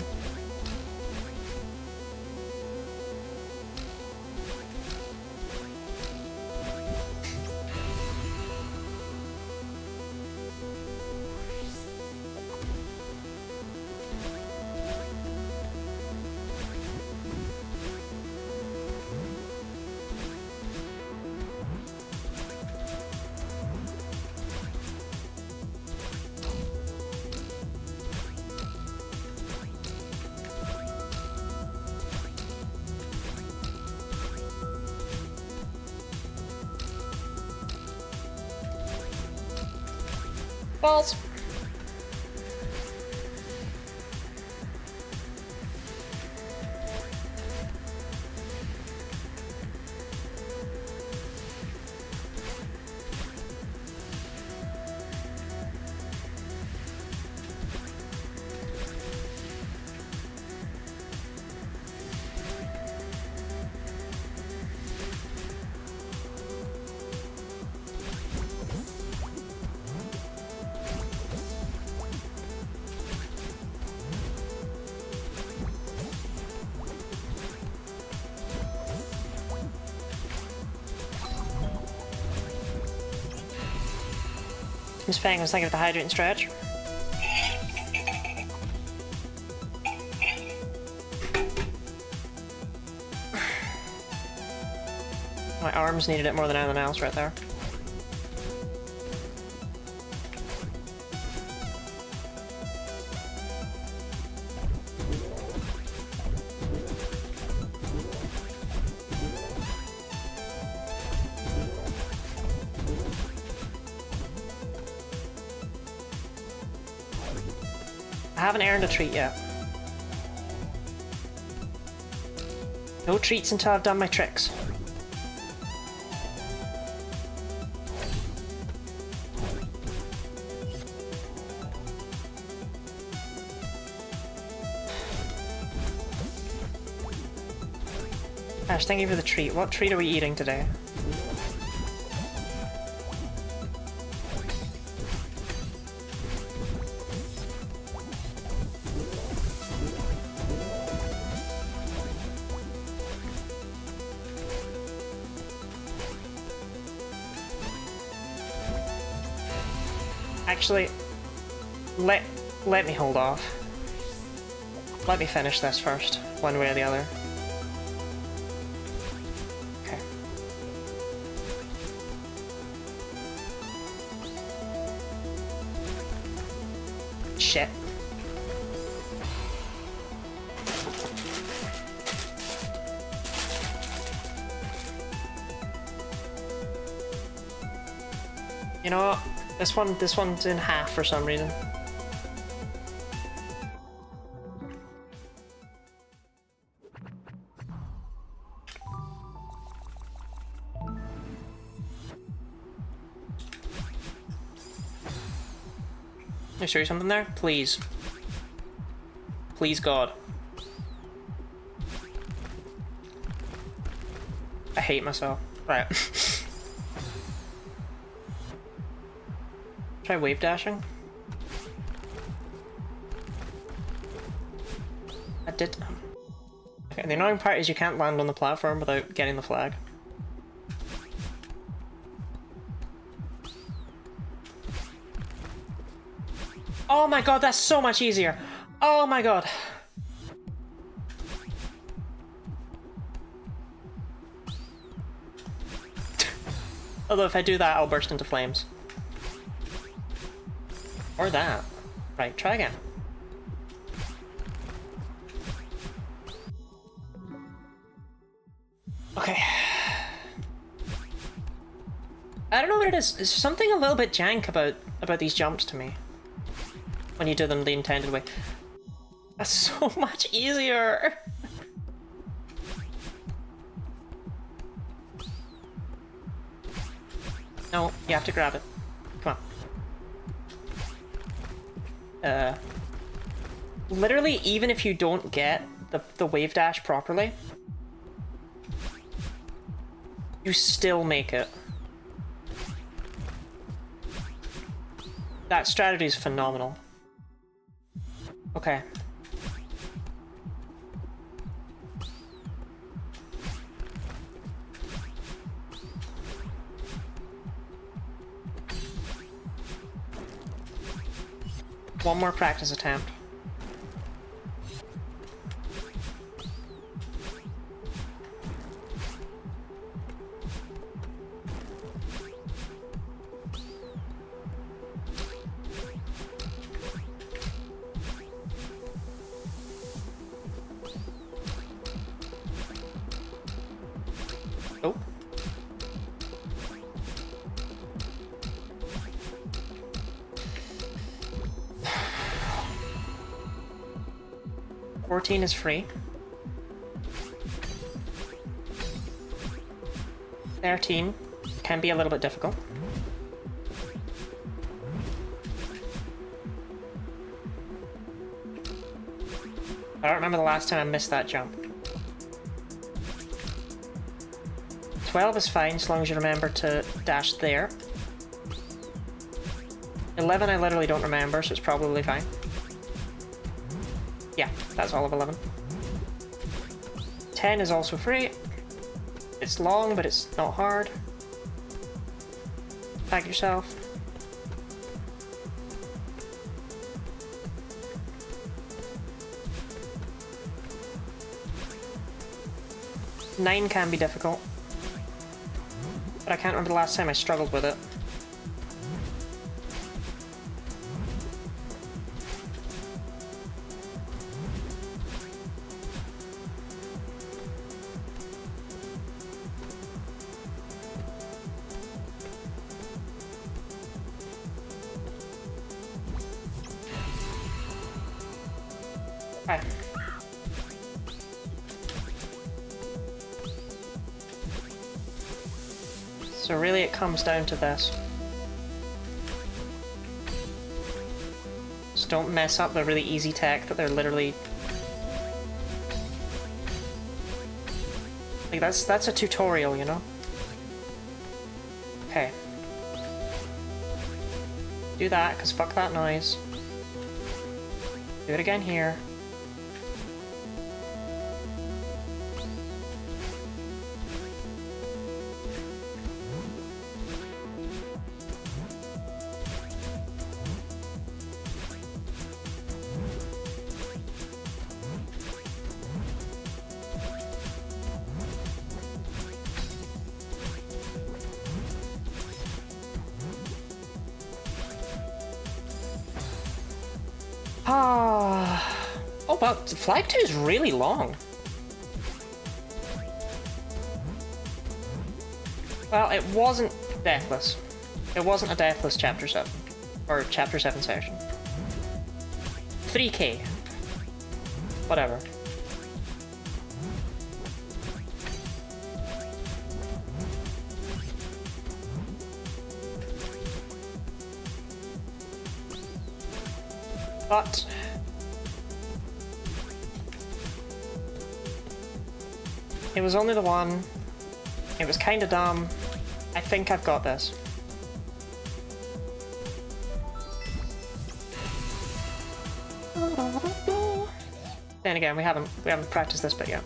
Balls. Miss Fang was thinking of the hydrate and stretch. My arms needed it more than anything else right there. I haven't earned a treat yet. No treats until I've done my tricks. Ash, thank you for the treat. What treat are we eating today? Actually, let me hold off. Let me finish this first, one way or the other. Okay. Shit. You know what? This one's in half for some reason. Can I show you something there? Please. Please, God. I hate myself. Right. Try wave dashing. I did. Okay, the annoying part is you can't land on the platform without getting the flag. Oh my god, that's so much easier. Oh my god. Although if I do that, I'll burst into flames. Or that. Right, try again. Okay. I don't know what it is. There's something a little bit jank about these jumps to me. When you do them the intended way. That's so much easier! No, you have to grab it. Come on. Literally, even if you don't get the wave dash properly, you still make it. That strategy is phenomenal. Okay. One more practice attempt. Oh. $14 is free. 13 can be a little bit difficult. I don't remember the last time I missed that jump. 12 is fine, as long as you remember to dash there. 11 I literally don't remember, so it's probably fine. Yeah, that's all of 11. 10 is also free. It's long, but it's not hard. Tag yourself. Nine can be difficult. But I can't remember the last time I struggled with it. Right. So really it comes down to this. Just don't mess up the really easy tech that they're literally... Like that's a tutorial, you know? Okay. Do that, because fuck that noise. Do it again here. Ah. Oh, wow, Flag 2 is really long. Well, it wasn't deathless. It wasn't a deathless Chapter 7. Or Chapter 7 session. 3k. Whatever. But it was only the one. It was kind of dumb. I think I've got this. Then again, we haven't practiced this bit yet.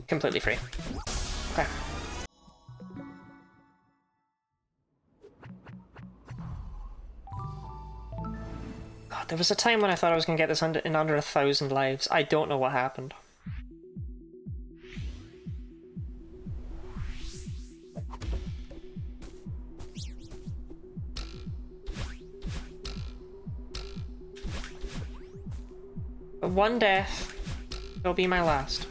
Completely free. Okay. God, there was a time when I thought I was going to get this in under 1,000 lives. I don't know what happened. But one death will be my last.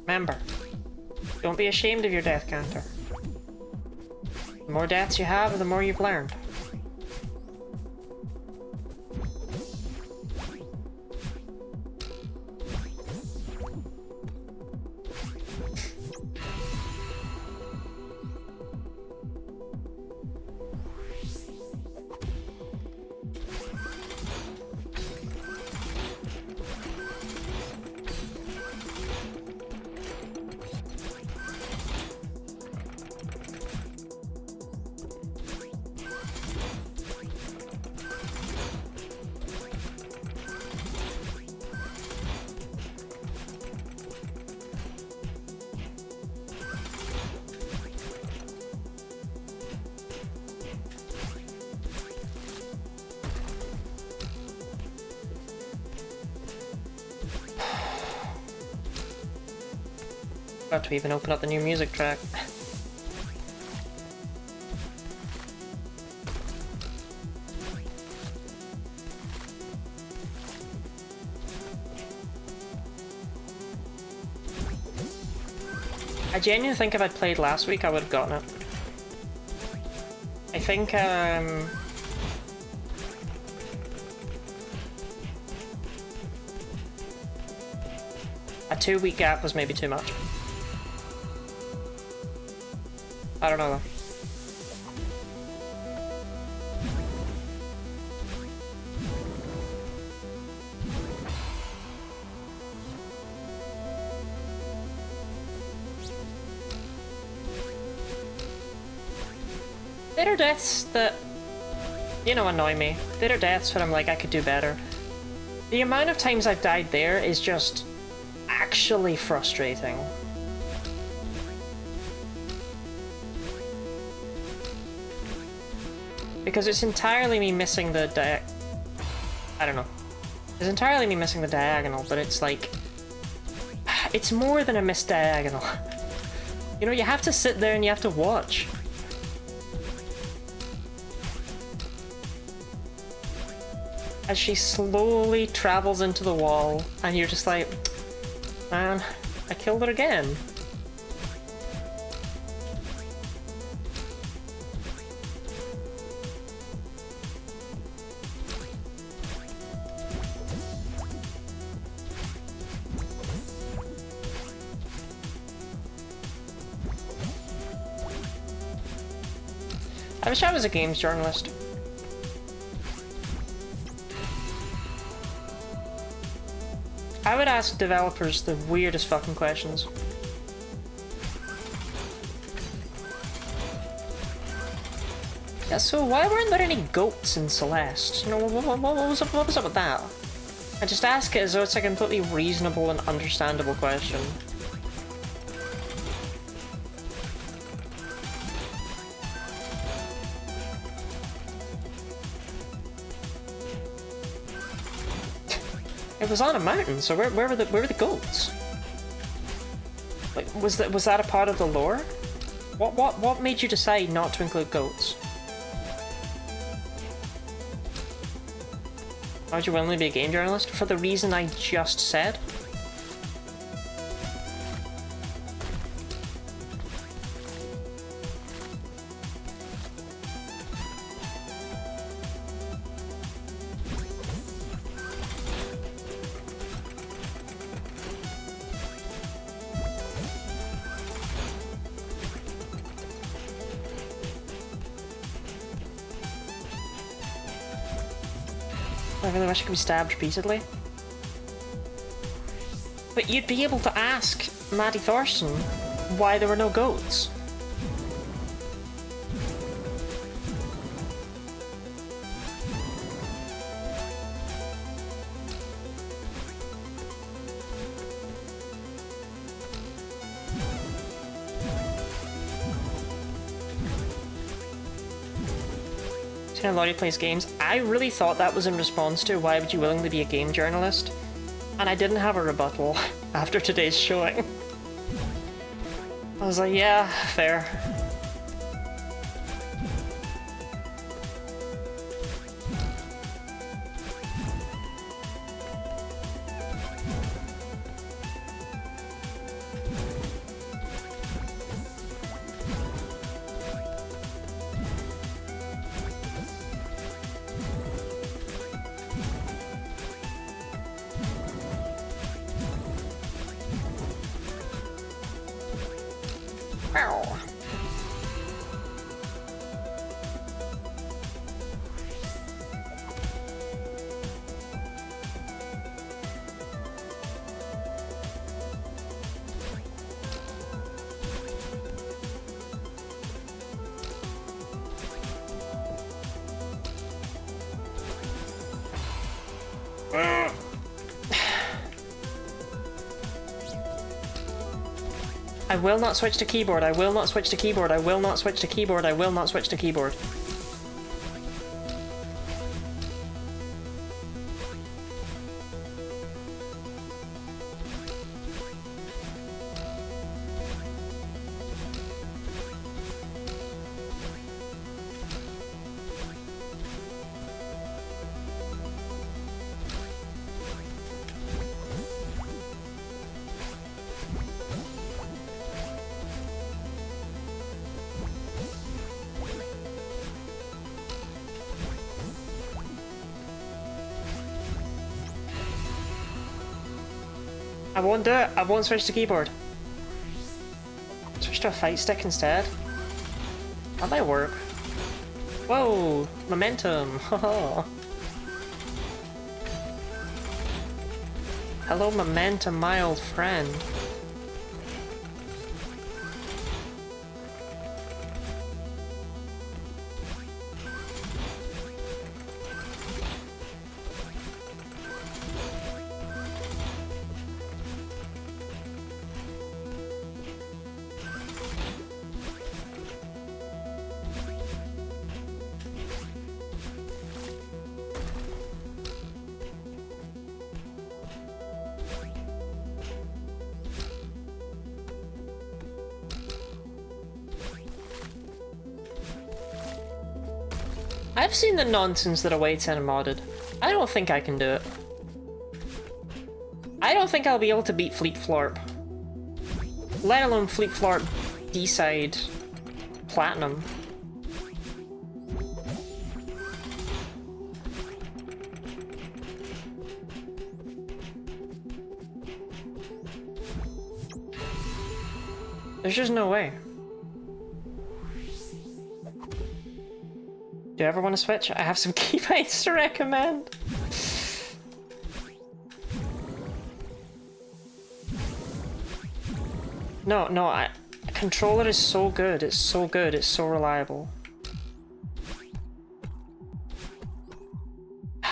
Remember, don't be ashamed of your death counter. The more deaths you have, the more you've learned. About to even open up the new music track. I genuinely think if I'd played last week, I would have gotten it. I think, a 2-week gap was maybe too much. I don't know though. There are deaths that, you know, annoy me. There are deaths where I'm like, I could do better. The amount of times I've died there is just actually frustrating. Because it's entirely me missing the I don't know. It's entirely me missing the diagonal, but it's like... It's more than a missed diagonal. You know, you have to sit there and you have to watch. As she slowly travels into the wall, and you're just like, man, I killed her again. I wish I was a games journalist. I would ask developers the weirdest fucking questions. Yeah, so why weren't there any goats in Celeste? You know, what was up with that? I just ask it as though it's a completely reasonable and understandable question. It was on a mountain, so where were the goats? Like, was that a part of the lore? What made you decide not to include goats? Why would you willingly be a game journalist? For the reason I just said? I really wish I could be stabbed repeatedly. But you'd be able to ask Maddie Thorson why there were no goats. Laurie plays games. I really thought that was in response to why would you willingly be a game journalist, and I didn't have a rebuttal after today's showing. I was like, yeah, fair. I will not switch to keyboard, I will not switch to keyboard, I will not switch to keyboard, I will not switch to keyboard. I won't do it. I won't switch to keyboard. Switch to a fight stick instead. That might work. Whoa! Momentum! Haha! Hello, momentum, my old friend. I've seen the nonsense that awaits unmodded. I don't think I can do it. I don't think I'll be able to beat Fleet Florp. Let alone Fleet Florp D-side Platinum. There's just no way. Do you ever want to switch? I have some keybites to recommend. No, controller is so good. It's so good. It's so reliable.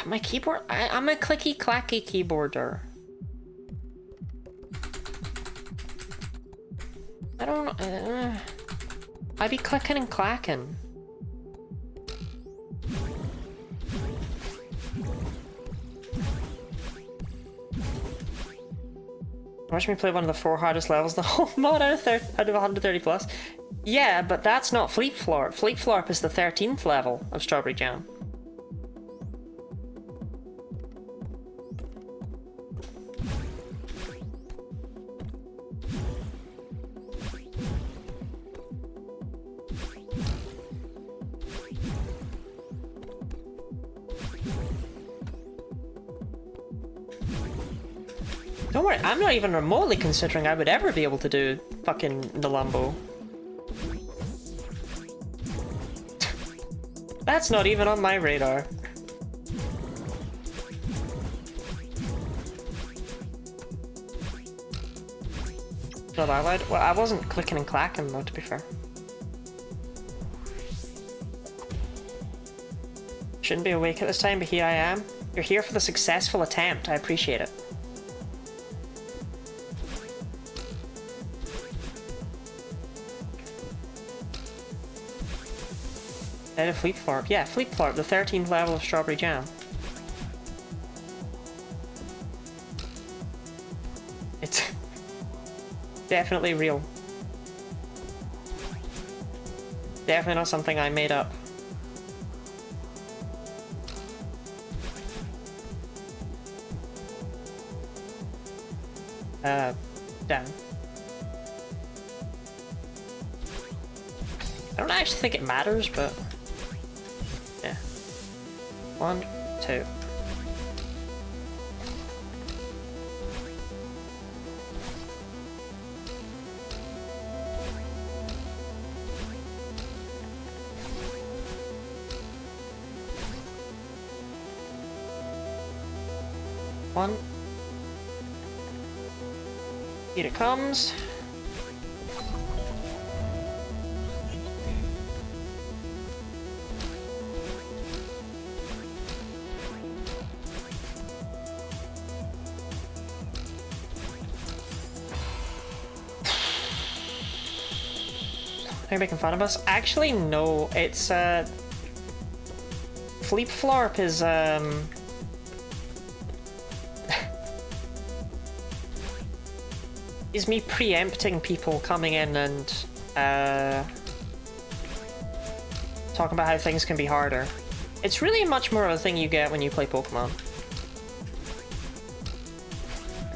My keyboard... I'm a clicky-clacky keyboarder. I don't... I be clicking and clacking. Watch me play one of the 4 hardest levels the whole mod out of 130 plus. Yeah, but that's not Fleet Florp. Fleet Florp is the 13th level of Strawberry Jam. Don't worry, I'm not even remotely considering I would ever be able to do fucking the Lambo. That's not even on my radar. Not that loud? Well, I wasn't clicking and clacking though, to be fair. Shouldn't be awake at this time, but here I am. You're here for the successful attempt. I appreciate it. Out of Fleet Florp. Yeah, Fleet Florp, the 13th level of Strawberry Jam. It's definitely real. Definitely not something I made up. Down. I don't actually think it matters, but... yeah. 1, 2. One. Here it comes. Are you making fun of us? Actually, no. It's, Fleet Florp is, is me preempting people coming in and, talking about how things can be harder. It's really much more of a thing you get when you play Pokemon.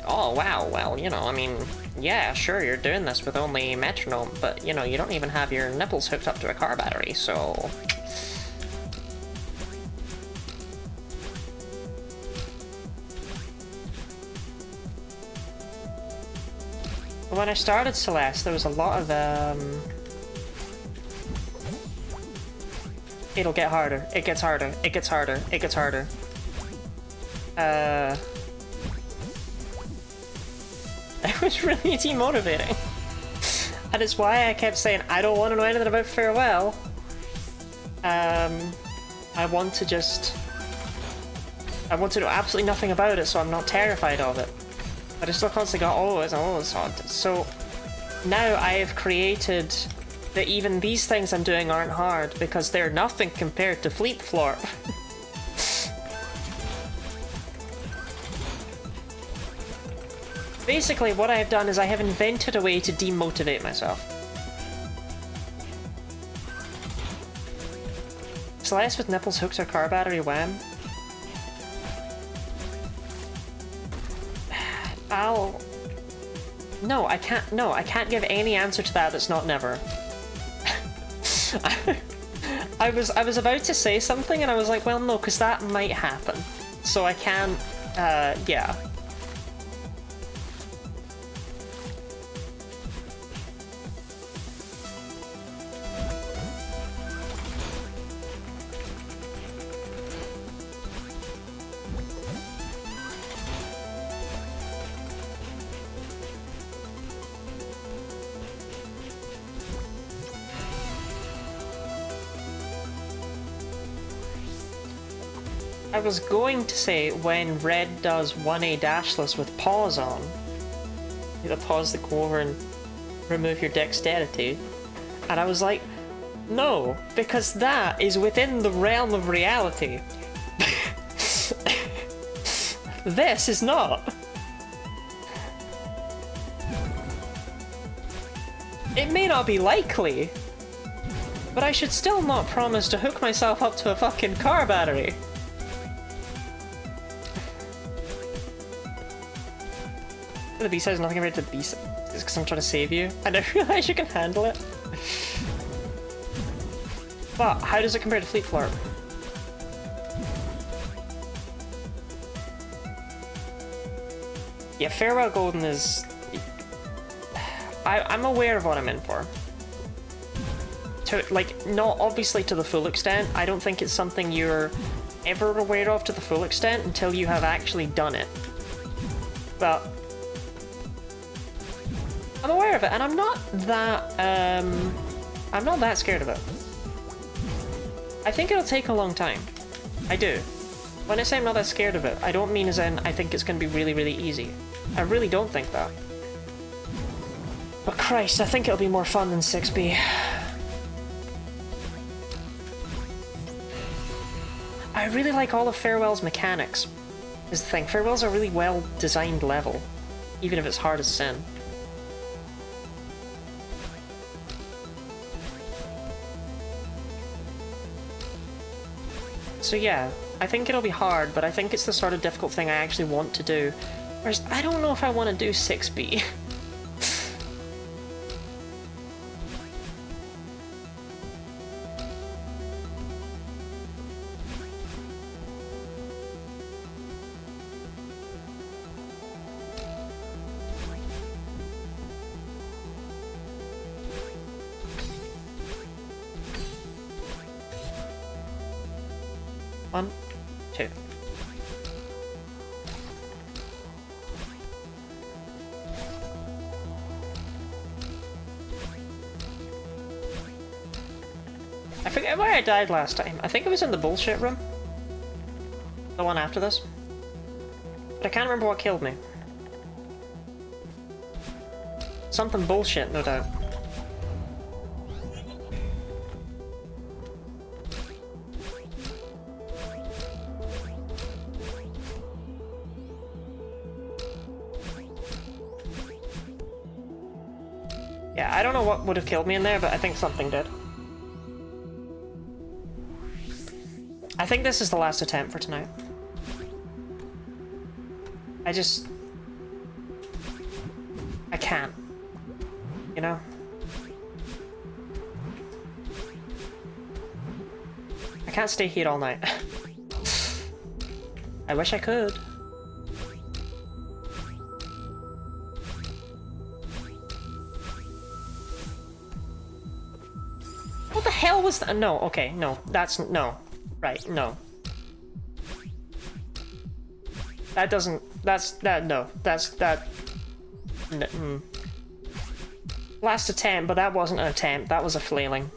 Oh, wow, well, you know, I mean... yeah, sure, you're doing this with only metronome, but, you know, you don't even have your nipples hooked up to a car battery, so... when I started Celeste, there was a lot of, it'll get harder, it gets harder, it gets harder, it gets harder. It was really demotivating. And it's why I kept saying, I don't want to know anything about Farewell. I want to know absolutely nothing about it, so I'm not terrified of it. But I still constantly go, oh, it's hard. So now I have created that even these things I'm doing aren't hard, because they're nothing compared to Fleet Florp. Basically, what I have done is I have invented a way to demotivate myself. Celeste with nipples hooked to a car battery, wham. No, I can't give any answer to that that's not never. I was about to say something and I was like, well, no, because that might happen. So I can't, yeah. I was going to say when red does 1A dashless with pause on, the pause that go over and remove your dexterity, and I was like, no, because that is within the realm of reality. This is not. It may not be likely, but I should still not promise to hook myself up to a fucking car battery. The B-side is nothing compared to the B-side. It's because I'm trying to save you. I don't realize you can handle it. But how does it compare to Fleet Flirt? Yeah, Farewell Golden is... I'm aware of what I'm in for. Like, not obviously to the full extent. I don't think it's something you're ever aware of to the full extent until you have actually done it. But I'm aware of it, and I'm not that scared of it. I think it'll take a long time. I do. When I say I'm not that scared of it, I don't mean as in I think it's going to be really, really easy. I really don't think that. But Christ, I think it'll be more fun than 6B. I really like all of Farewell's mechanics, is the thing. Farewell's a really well-designed level, even if it's hard as sin. So yeah, I think it'll be hard, but I think it's the sort of difficult thing I actually want to do. Whereas, I don't know if I want to do 6B. One, two. I forget where I died last time. I think it was in the bullshit room. The one after this. But I can't remember what killed me. Something bullshit, no doubt. Yeah, I don't know what would have killed me in there, but I think something did. I think this is the last attempt for tonight. I can't. You know? I can't stay here all night. I wish I could. What the hell was that? No, okay, no. That's... no. Right, no. That doesn't... that's... that... no. That's... that... Last attempt, but that wasn't an attempt. That was a flailing.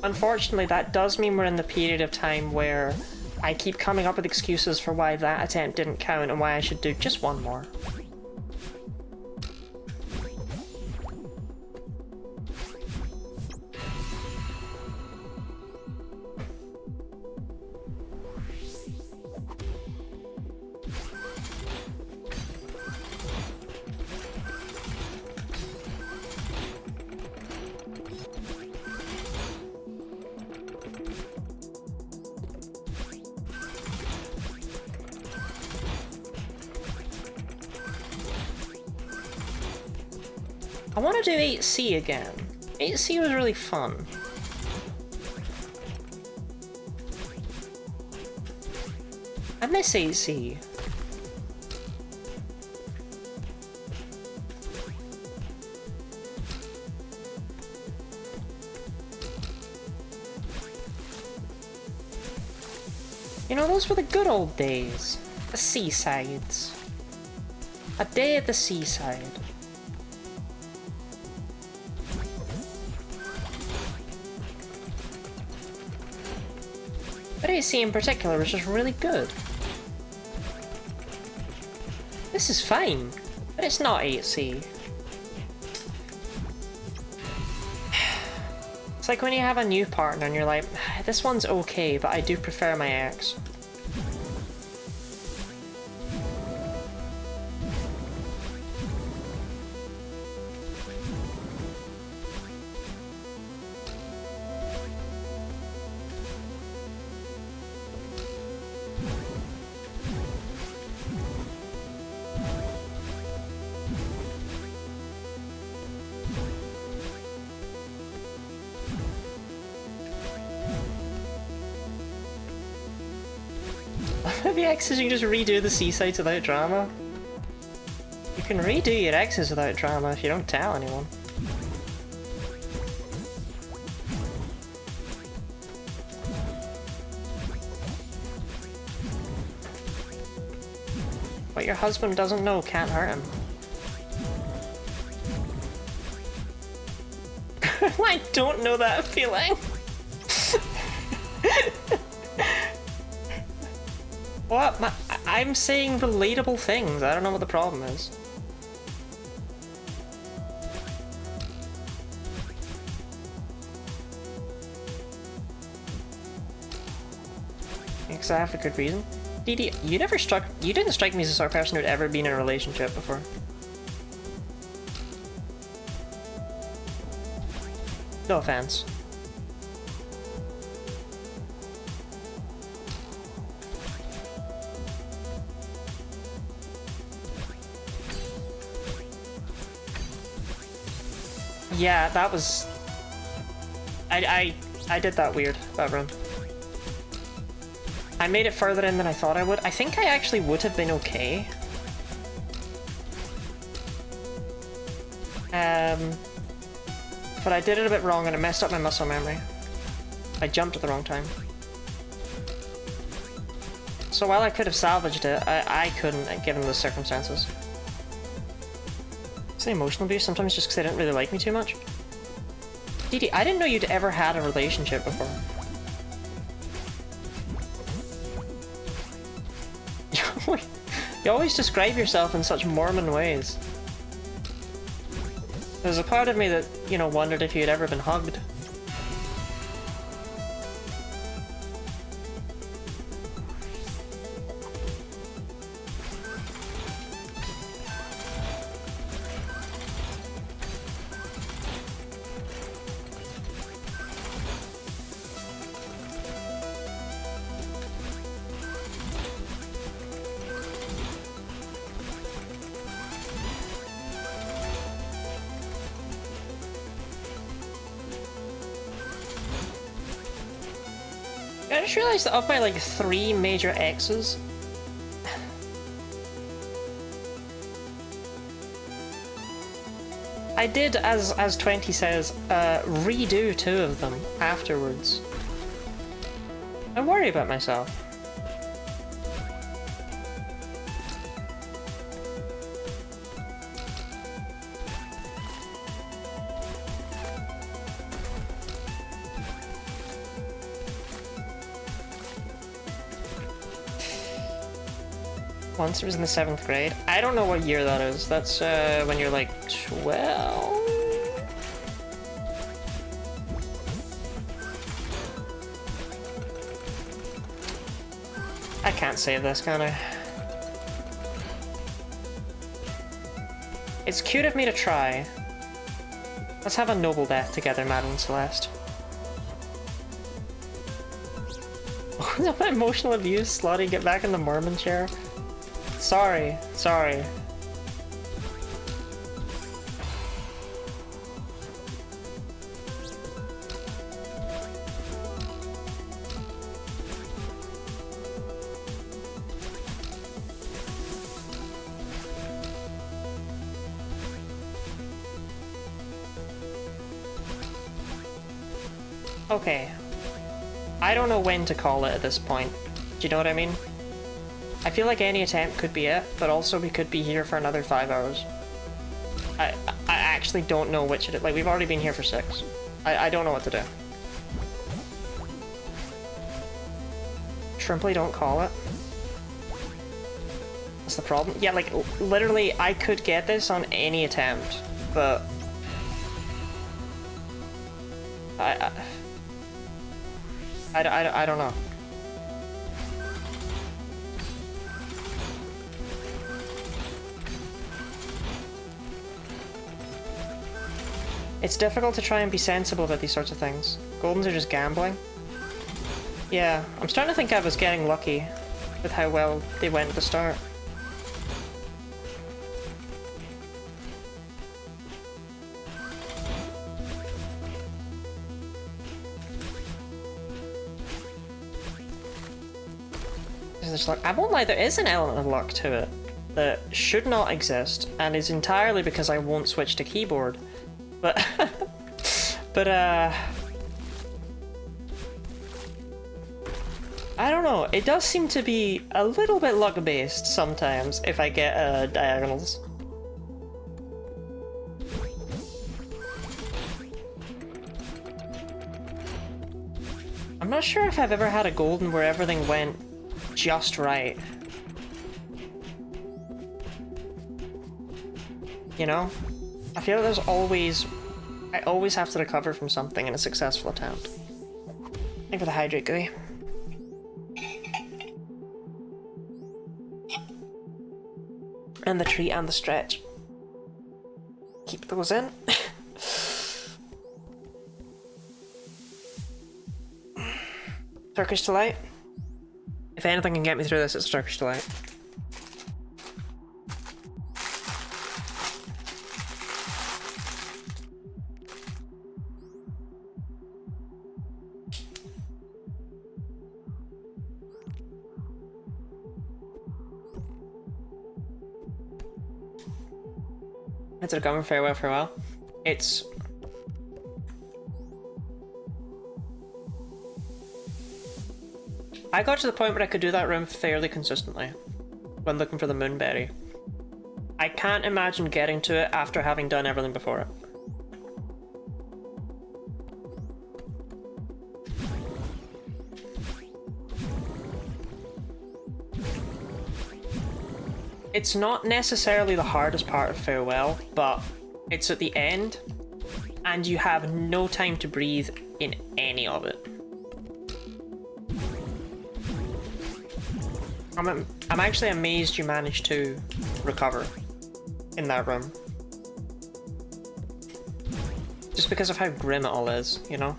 Unfortunately, that does mean we're in the period of time where I keep coming up with excuses for why that attempt didn't count and why I should do just one more. I want to do 8C again. 8C was really fun. I miss 8C. You know, those were the good old days. The seasides. A day at the seaside. But AC in particular was just really good. This is fine, but it's not 8C. It's like when you have a new partner and you're like, this one's okay, but I do prefer my ex. Maybe exes, you can just redo the seasides without drama. You can redo your exes without drama if you don't tell anyone. What your husband doesn't know can't hurt him. I don't know that feeling. What? I'm saying relatable things. I don't know what the problem is. Because I have a good reason. Didi, you didn't strike me as the sort of person who'd ever been in a relationship before. No offense. Yeah, that was... I did that weird, that run. I made it further in than I thought I would. I think I actually would have been okay. But I did it a bit wrong and it messed up my muscle memory. I jumped at the wrong time. So while I could have salvaged it, I couldn't, given the circumstances. Is it emotional abuse? Sometimes just because they didn't really like me too much? Didi, I didn't know you'd ever had a relationship before. You always describe yourself in such Mormon ways. There's a part of me that, you know, wondered if you had ever been hugged. I just realized that of my, like, 3 major X's, I did, as 20 says, redo 2 of them afterwards. I worry about myself. Once it was in the 7th grade. I don't know what year that is. That's when you're like 12? I can't save this, can I? It's cute of me to try. Let's have a noble death together, Madeline Celeste. Emotional abuse, Slotty, get back in the Mormon chair. Sorry, sorry. Okay. I don't know when to call it at this point. Do you know what I mean? I feel like any attempt could be it, but also we could be here for another 5 hours. I actually don't know which it is. Like, we've already been here for 6. I don't know what to do. Shrimply don't call it. That's the problem. Yeah, like, literally, I could get this on any attempt, but... I don't know. It's difficult to try and be sensible about these sorts of things. Goldens are just gambling. Yeah, I'm starting to think I was getting lucky with how well they went at the start. There's luck. I won't lie, there is an element of luck to it that should not exist, and is entirely because I won't switch to keyboard. But, I don't know, it does seem to be a little bit luck-based sometimes if I get diagonals. I'm not sure if I've ever had a golden where everything went just right. You know? I feel like I always have to recover from something in a successful attempt. Thank you for the hydrate, gooey. And the treat and the stretch. Keep those in. Turkish Delight. If anything can get me through this, it's Turkish Delight. It's a going farewell, farewell. It's... I got to the point where I could do that room fairly consistently when looking for the moonberry. I can't imagine getting to it after having done everything before it. It's not necessarily the hardest part of Farewell, but it's at the end, and you have no time to breathe in any of it. I'm actually amazed you managed to recover in that room. Just because of how grim it all is, you know?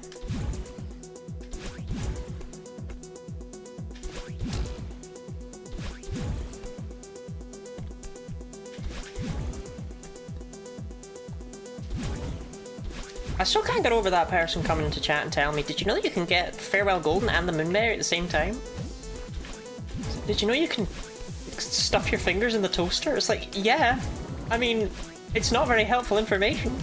I still can't get over that person coming into chat and telling me, did you know that you can get Farewell Golden and the Moonberry at the same time? Did you know you can stuff your fingers in the toaster? It's like, yeah. I mean, it's not very helpful information.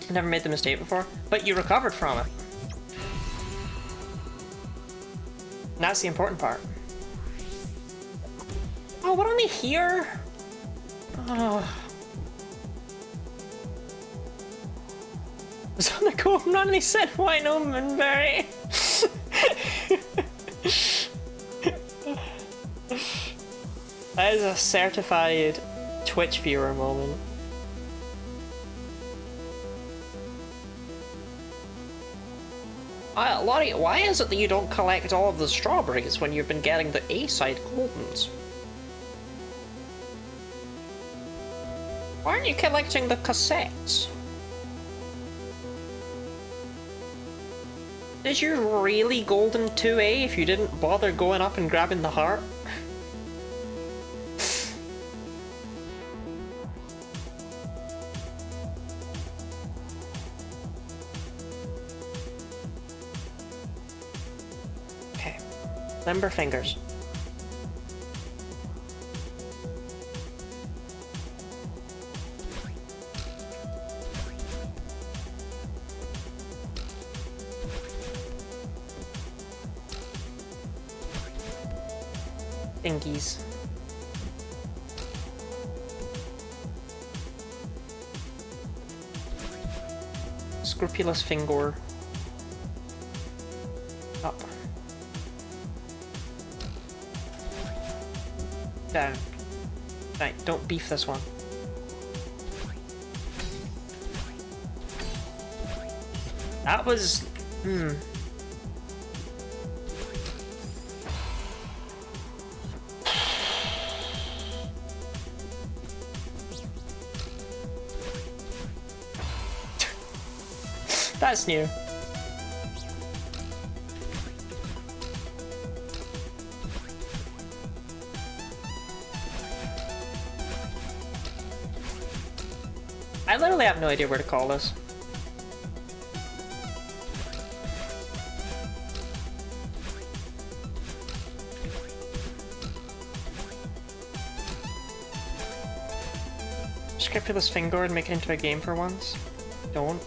I never made the mistake before, but you recovered from it. And that's the important part. Oh, we're only here? Oh. It's on the golden run and he said, why no Moonberry? That is a certified Twitch viewer moment. Lottie, why is it that you don't collect all of the strawberries when you've been getting the A-side Goldens? Why aren't you collecting the cassettes? Did you really Golden 2A if you didn't bother going up and grabbing the heart? Okay. Limber fingers. thingies. Scrupulous finger. Up. Down. Right, don't beef this one. That was... That's new. I literally have no idea where to call this. Scrupulous finger and make it into a game for once. Don't.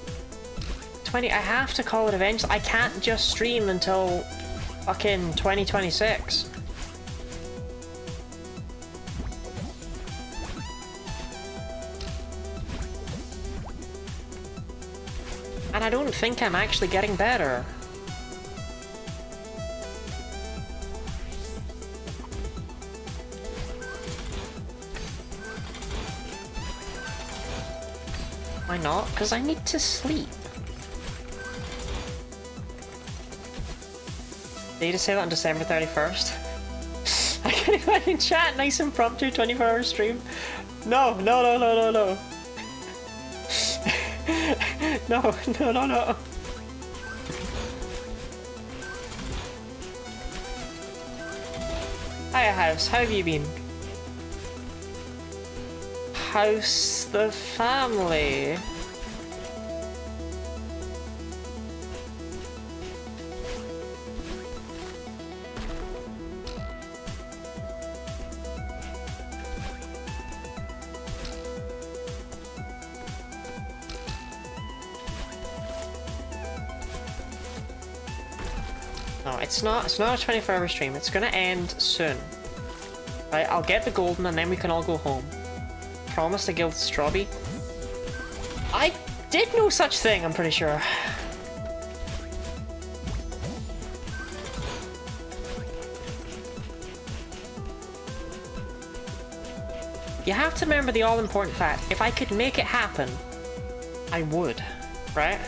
20. I have to call it eventually. I can't just stream until fucking 2026. And I don't think I'm actually getting better. Why not? Because I need to sleep. Did you say that on December 31st? I can't imagine chat, nice impromptu 24-hour stream. No, no, no, no, no, no. No, no, no, no. Hiya, House. How have you been? How's the family? No, it's not a 24-hour stream. It's gonna end soon. Right, I'll get the golden and then we can all go home. Promise to Guild Strawby. I did no such thing, I'm pretty sure. You have to remember the all-important fact. If I could make it happen, I would, right?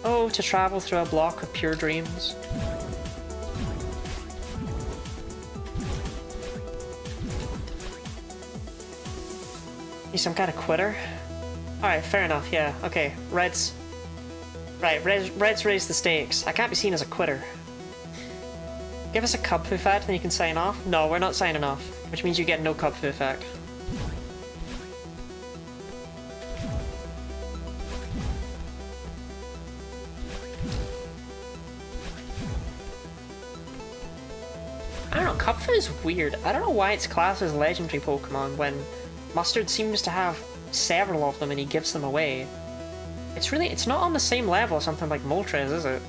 Oh, to travel through a block of pure dreams. He's some kind of quitter? Alright, fair enough, yeah. Okay, Red's... Right, Red's raised the stakes. I can't be seen as a quitter. Give us a cub foo fact and you can sign off? No, we're not signing off. Which means you get no cub foo fact. I don't know, Cubfu is weird. I don't know why it's classed as legendary Pokemon when Mustard seems to have several of them and he gives them away. It's not on the same level as something like Moltres, is it?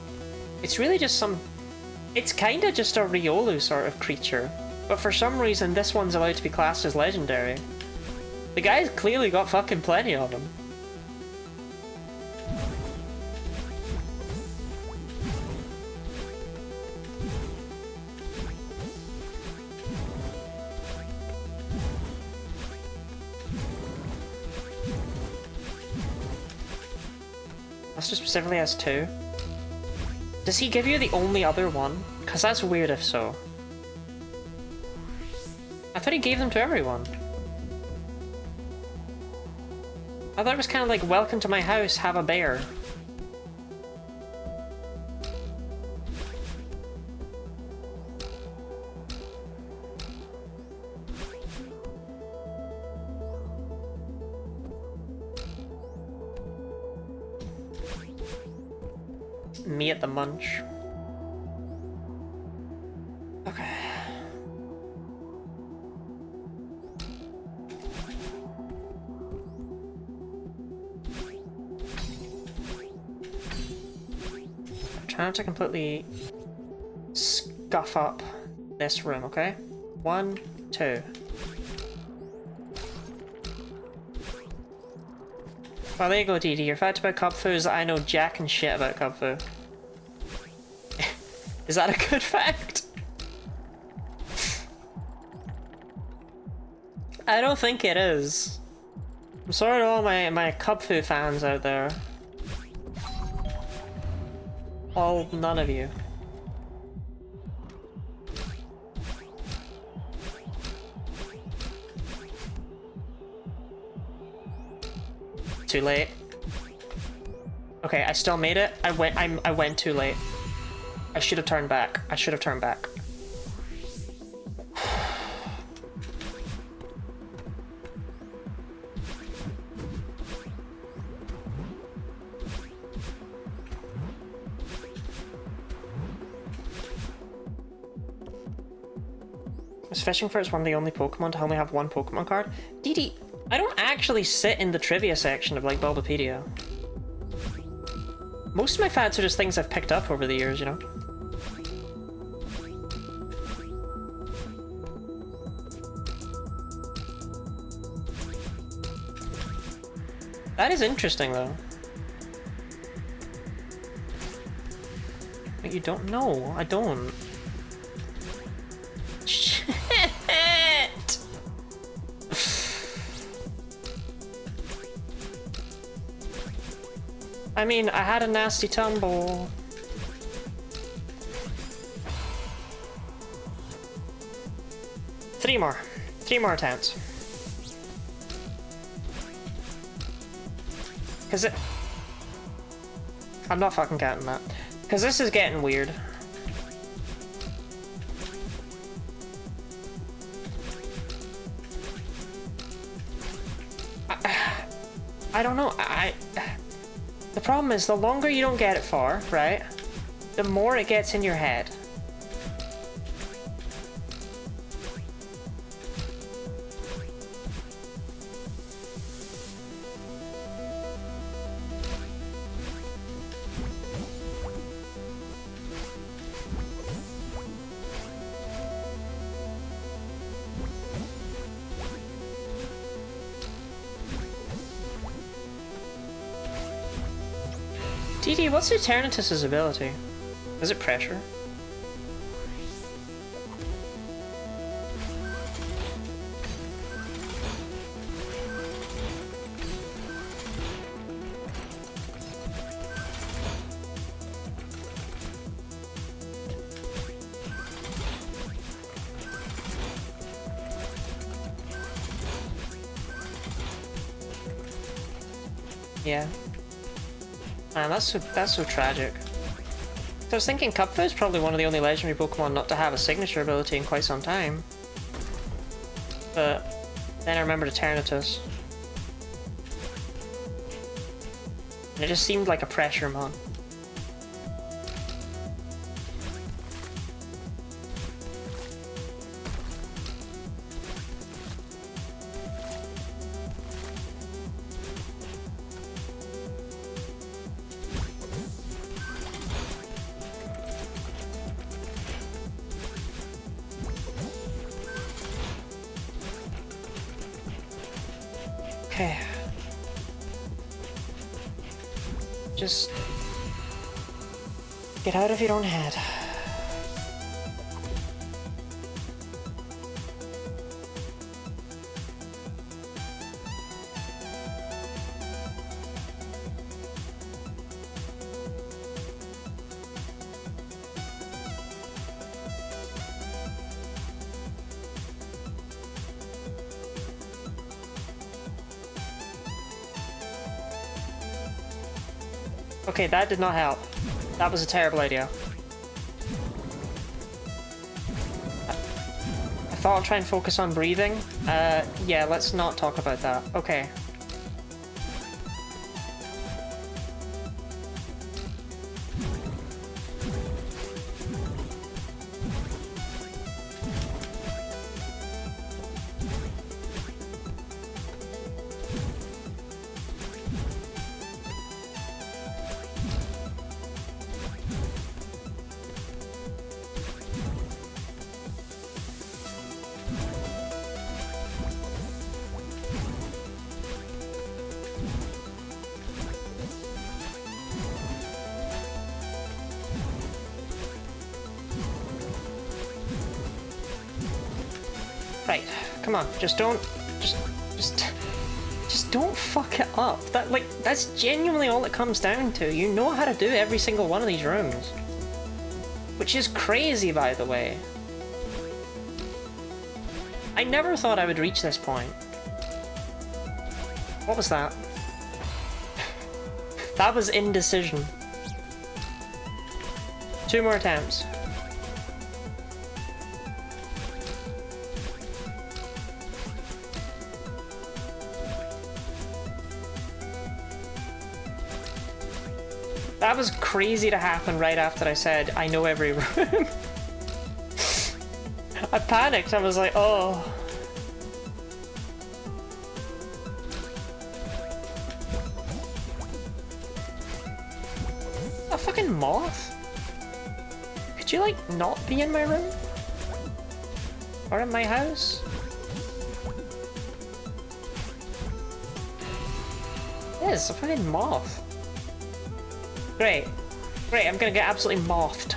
It's really just some... It's kinda just a Riolu sort of creature, but for some reason this one's allowed to be classed as legendary. The guy's clearly got fucking plenty of them. Mustard specifically has 2. Does he give you the only other one? Because that's weird if so. I thought he gave them to everyone. I thought it was kind of like, welcome to my house, have a bear. Me at the munch. Okay. try not to completely scuff up this room, okay? 1, 2. Well, there you go, Dee Dee. Your fact about cup foo is that I know jack and shit about cup foo. Is that a good fact? I don't think it is. I'm sorry to all my cup foo fans out there. All none of you. Too late. Okay, I still made it. I went too late. I should have turned back. I should have turned back. Is fishing for it's one of the only Pokemon to only have one Pokemon card? Dee Dee, I don't actually sit in the trivia section of, like, Bulbapedia. Most of my facts are just things I've picked up over the years, you know? That is interesting, though. But you don't know. I don't. Shit! I mean, I had a nasty tumble. Three more attempts. Cause I'm not fucking counting that. Cause this is getting weird. I don't know, the problem is, the longer you don't get it for, right, the more it gets in your head. DD, what's Eternatus's ability? Is it pressure? Yeah. Man, that's so tragic. I was thinking Cupfoo is probably one of the only legendary Pokemon not to have a signature ability in quite some time. But then I remembered Eternatus. And it just seemed like a pressure mon. Okay. Just get out of your own head. Okay, that did not help. That was a terrible idea. I thought I'd try and focus on breathing. Yeah, let's not talk about that. Okay. Right, come on, just don't fuck it up. That's genuinely all it comes down to. You know how to do every single one of these rooms. Which is crazy, by the way. I never thought I would reach this point. What was that? That was indecision. 2 more attempts. That was crazy to happen right after I said, I know every room. I panicked, I was like, oh. A fucking moth? Could you, like, not be in my room? Or in my house? Yeah, it's a fucking moth. Great. Great, I'm gonna get absolutely mothed.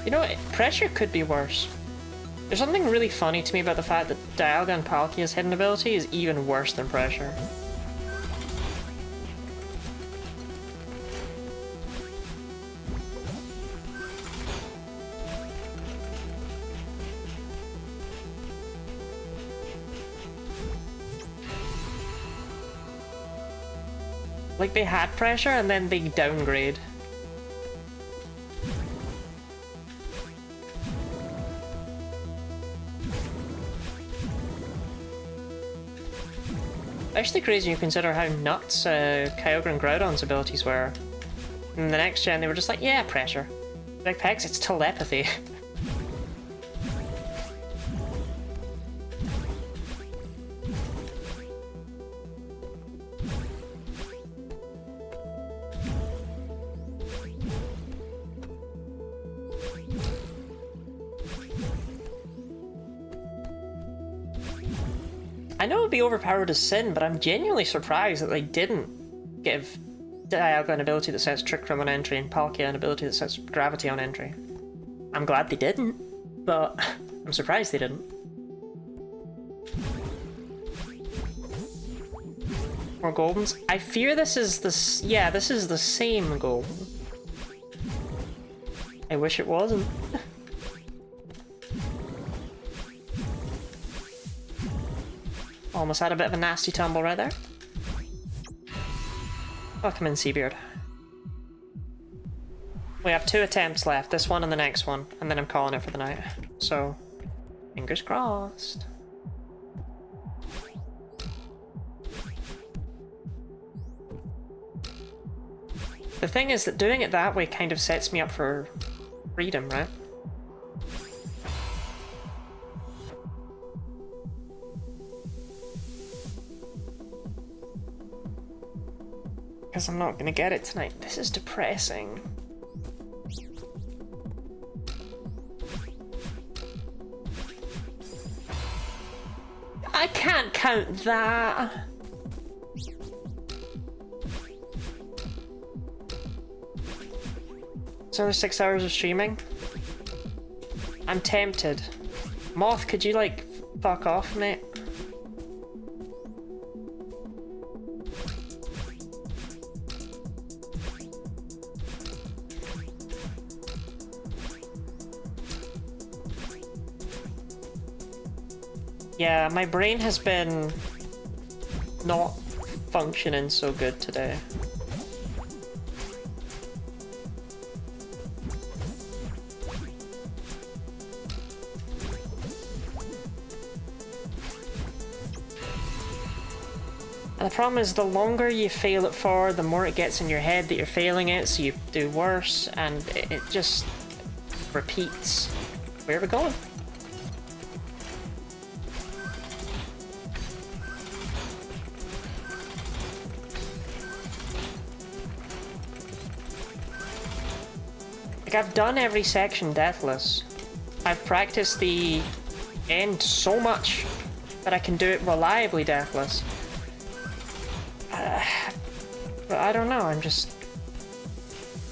You know, pressure could be worse. There's something really funny to me about the fact that Dialga and Palkia's hidden ability is even worse than pressure. Like, they had pressure and then they downgrade. Actually crazy when you consider how nuts Kyogre and Groudon's abilities were. In the next gen, they were just like, yeah, pressure. Like, Pex, it's telepathy. I know it would be overpowered as sin, but I'm genuinely surprised that they didn't give Dialga an ability that sets Trick Room on entry and Palkia an ability that sets Gravity on entry. I'm glad they didn't, but I'm surprised they didn't. More Goldens? I fear this is the... yeah, this is the same Golden. I wish it wasn't. Almost had a bit of a nasty tumble right there. Welcome in, Seabeard. We have 2 attempts left, this one and the next one, and then I'm calling it for the night. So, fingers crossed. The thing is that doing it that way kind of sets me up for freedom, right? Because I'm not gonna get it tonight. This is depressing. I can't count that. So there's 6 hours of streaming? I'm tempted. Moth, could you like fuck off, mate? Yeah, my brain has been not functioning so good today. And the problem is the longer you fail it for, the more it gets in your head that you're failing it, so you do worse, and it just repeats. Where are we going? Like, I've done every section deathless. I've practiced the end so much that I can do it reliably deathless. But I don't know, I'm just...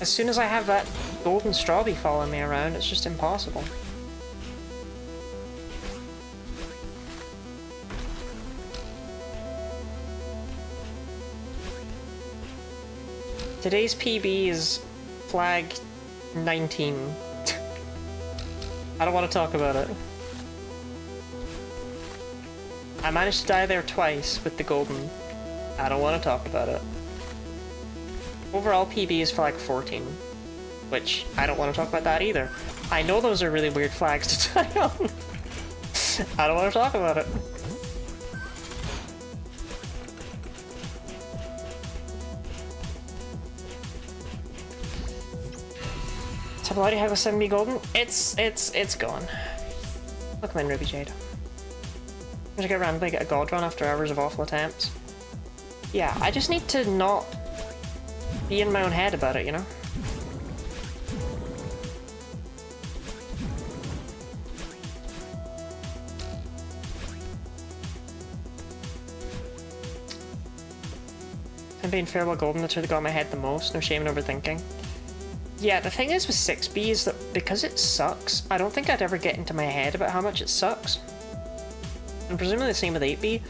As soon as I have that golden strawberry following me around, it's just impossible. Today's PB is flag 19. I don't want to talk about it. I managed to die there twice with the golden. I don't want to talk about it. Overall PB is flag 14, which I don't want to talk about that either. I know those are really weird flags to die on. I don't want to talk about it. So bloody how was 7B golden? It's gone. Look, I'm in Ruby Jade. I'm gonna get randomly get a god run after hours of awful attempts. Yeah, I just need to not be in my own head about it, you know? I'm being farewell golden, that's really got my head the most, no shame in overthinking. Yeah, the thing is with 6B is that because it sucks, I don't think I'd ever get into my head about how much it sucks. And presumably the same with 8B,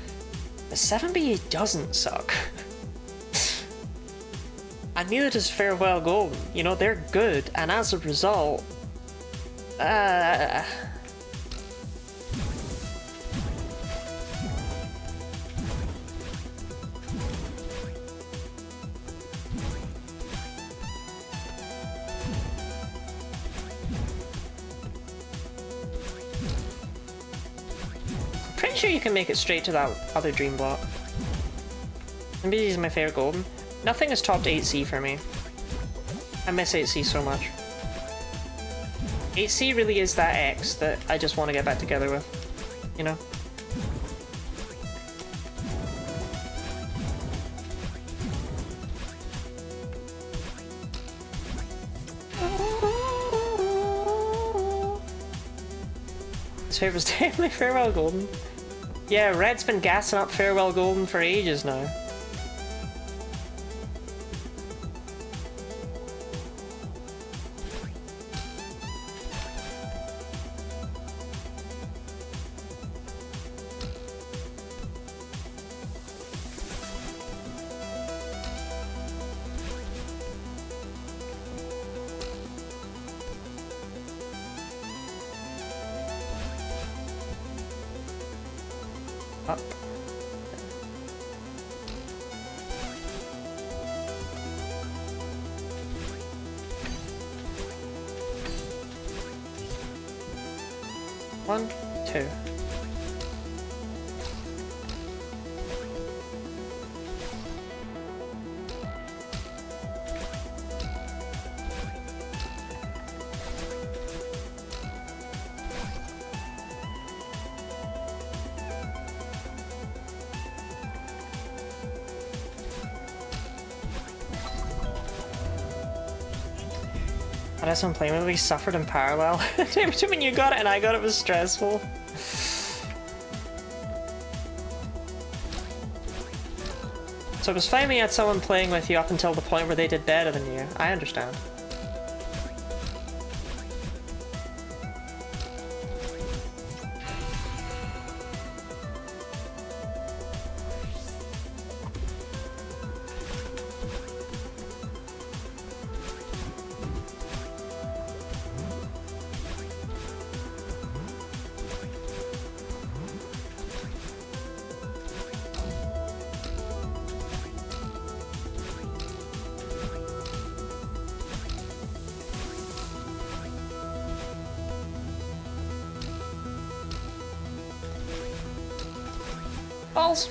but 7B doesn't suck. And neither does Farewell Golden. You know, they're good, and as a result... Pretty sure you can make it straight to that other dream block. Maybe these are my favorite golden. Nothing has topped 8C for me. I miss 8C so much. 8C really is that X that I just want to get back together with, you know? His favorite's definitely Farewell Golden. Yeah, Red's been gassing up Farewell Golden for ages now. Up. One, two. I had some playing with, we suffered in parallel. When you got it and I got it, was stressful. So it was fine when you had someone playing with you up until the point where they did better than you. I understand. Balls.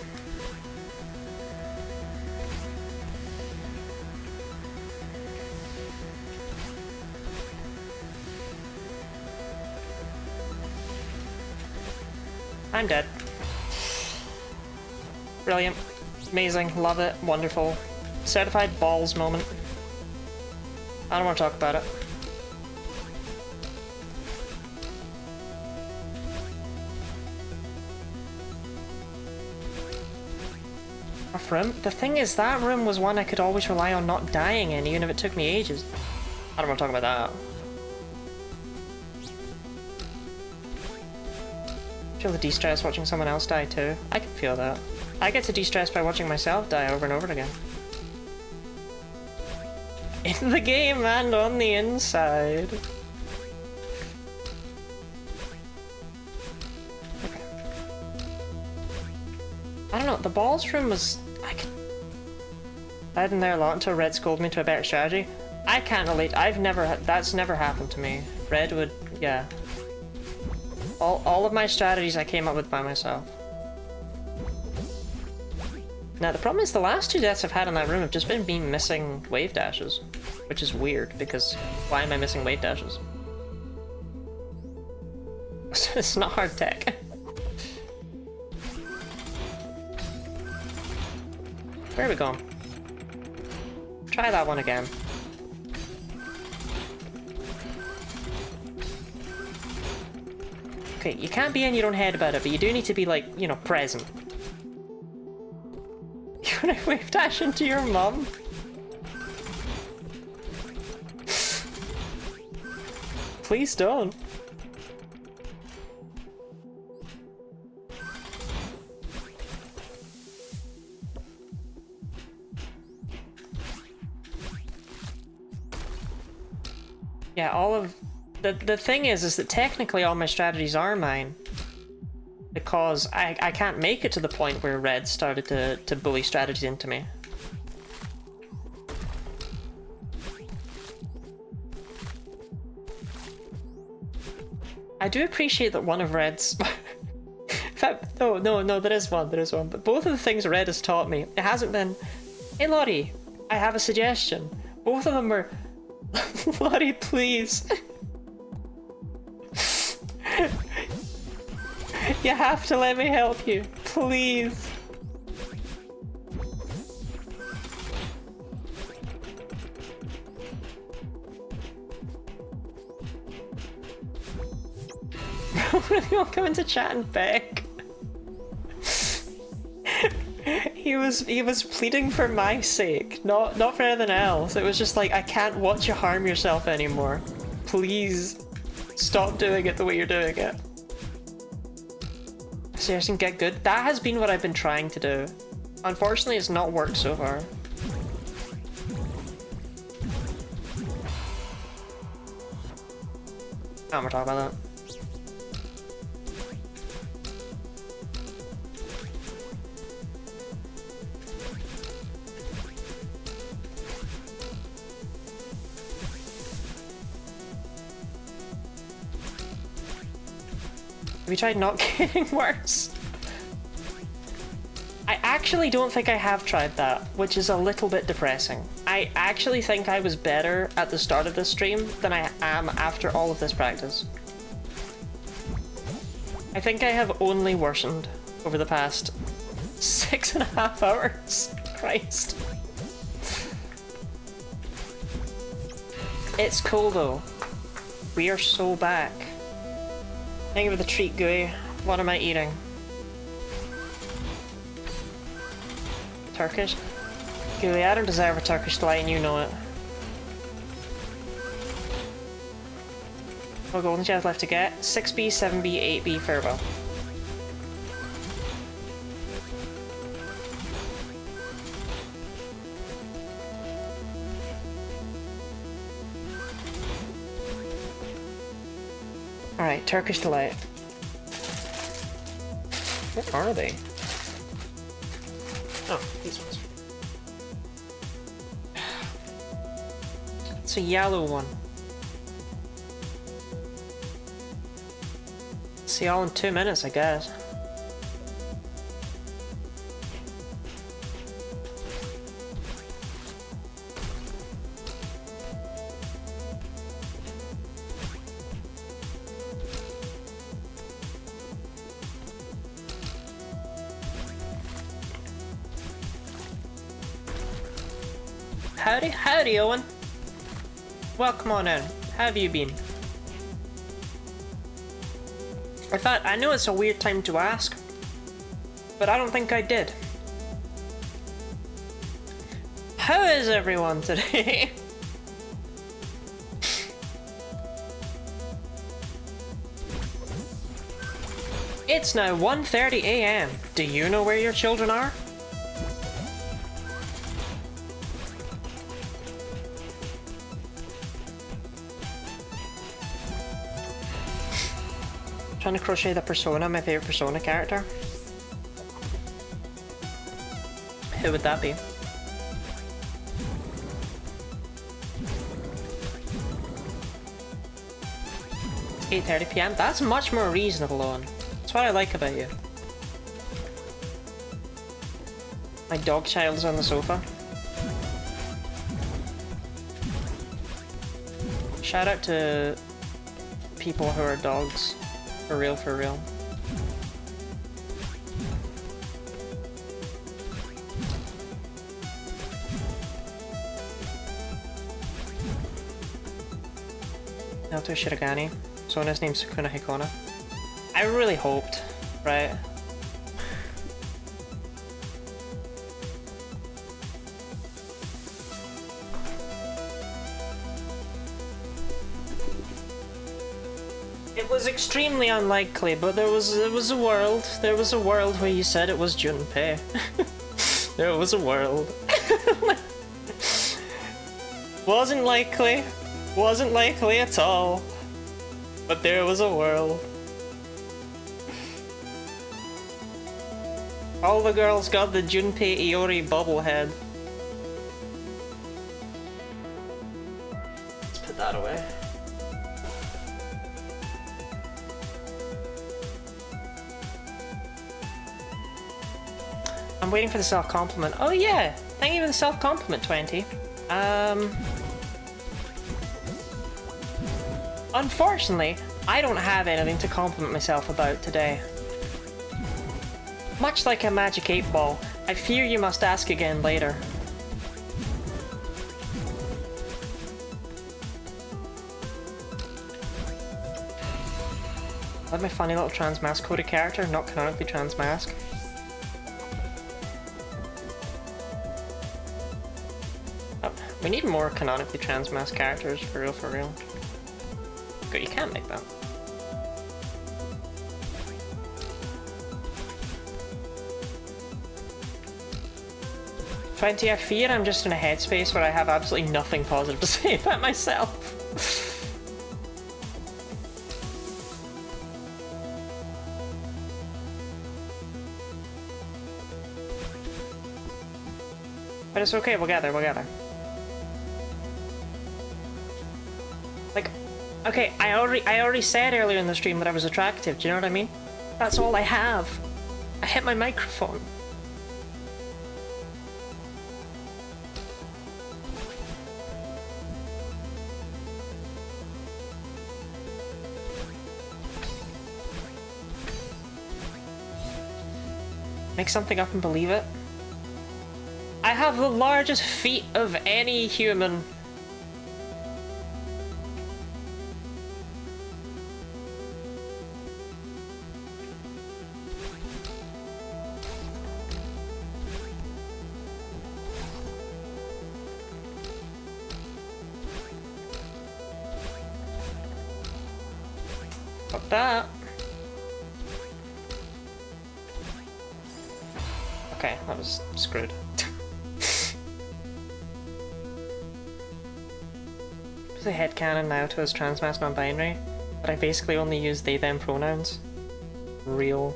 I'm dead. Brilliant. Amazing. Love it. Wonderful. Certified balls moment. I don't want to talk about it. Rough room? The thing is, that room was one I could always rely on not dying in, even if it took me ages. I don't want to talk about that. Feel the de-stress watching someone else die too. I can feel that. I get to de-stress by watching myself die over and over again. In the game and on the inside. Okay. I don't know, the balls room was... I had in there a lot until Red scolded me to a better strategy. I can't relate. I've never... That's never happened to me. Red would... yeah. All of my strategies I came up with by myself. Now the problem is the last two deaths I've had in that room have just been me missing wave dashes. Which is weird, because why am I missing wave dashes? It's not hard tech. Where are we going? Try that one again. Okay, you can't be in your own head about it, but you do need to be, like, you know, present. You wanna wave dash into your mum? Please don't. Yeah, all of... The thing is that technically all my strategies are mine. Because I can't make it to the point where Red started to bully strategies into me. I do appreciate that one of Red's... In fact, no, there is one. But both of the things Red has taught me, it hasn't been, hey Lottie, I have a suggestion. Both of them were, Lottie, please. You have to let me help you, please. We'll come into chat and beg. He was pleading for my sake, not for anything else. It was just like, I can't watch you harm yourself anymore. Please stop doing it the way you're doing it. Seriously, get good. That has been what I've been trying to do. Unfortunately, it's not worked so far. I'm gonna talk about that. Have you tried not getting worse? I actually don't think I have tried that, which is a little bit depressing. I actually think I was better at the start of this stream than I am after all of this practice. I think I have only worsened over the past 6.5 hours. Christ. It's cool though. We are so back. Thank you for the treat, Gooey. What am I eating? Turkish? Gooey, I don't deserve a Turkish delight and you know it. What golden gems left to get? 6B, 7B, 8B, farewell. Alright, Turkish delight. What are they? Oh, these ones. It's a yellow one. See y'all in 2 minutes, I guess. howdy, howdy, Owen. Welcome on in. How have you been? I thought, I know it's a weird time to ask, but I don't think I did. How is everyone today? It's now 1:30 a.m. Do you know where your children are? Trying to crochet the Persona, my favorite Persona character. Who would that be? 8:30 p.m. That's much more reasonable, Owen. That's what I like about you. My dog child's on the sofa. Shout out to people who are dogs. For real, for real. Naoto Shiragane. Sona's name's Sukuna Hikona. I really hoped, right? It was extremely unlikely, but there was a world where you said it was Junpei. There was a world. Wasn't likely at all. But there was a world. All the girls got the Junpei Iori bobblehead. Let's put that away. I'm waiting for the self-compliment. Oh yeah! Thank you for the self-compliment, 20. Unfortunately, I don't have anything to compliment myself about today. Much like a magic 8-ball, I fear you must ask again later. I love my funny little trans-mask coded character, not canonically trans-mask. Oh, we need more canonically trans-mask characters, for real, for real. Good, you can't make that. I fear I'm just in a headspace where I have absolutely nothing positive to say about myself. But it's okay, we'll get there, we'll get there. Like, okay, I already said earlier in the stream that I was attractive, do you know what I mean? That's all I have. I hit my microphone. Make something up and believe it. I have the largest feet of any human. Fuck that. Okay, that was screwed. There's a headcanon now to as transmask non-binary, but I basically only use they them pronouns. Real.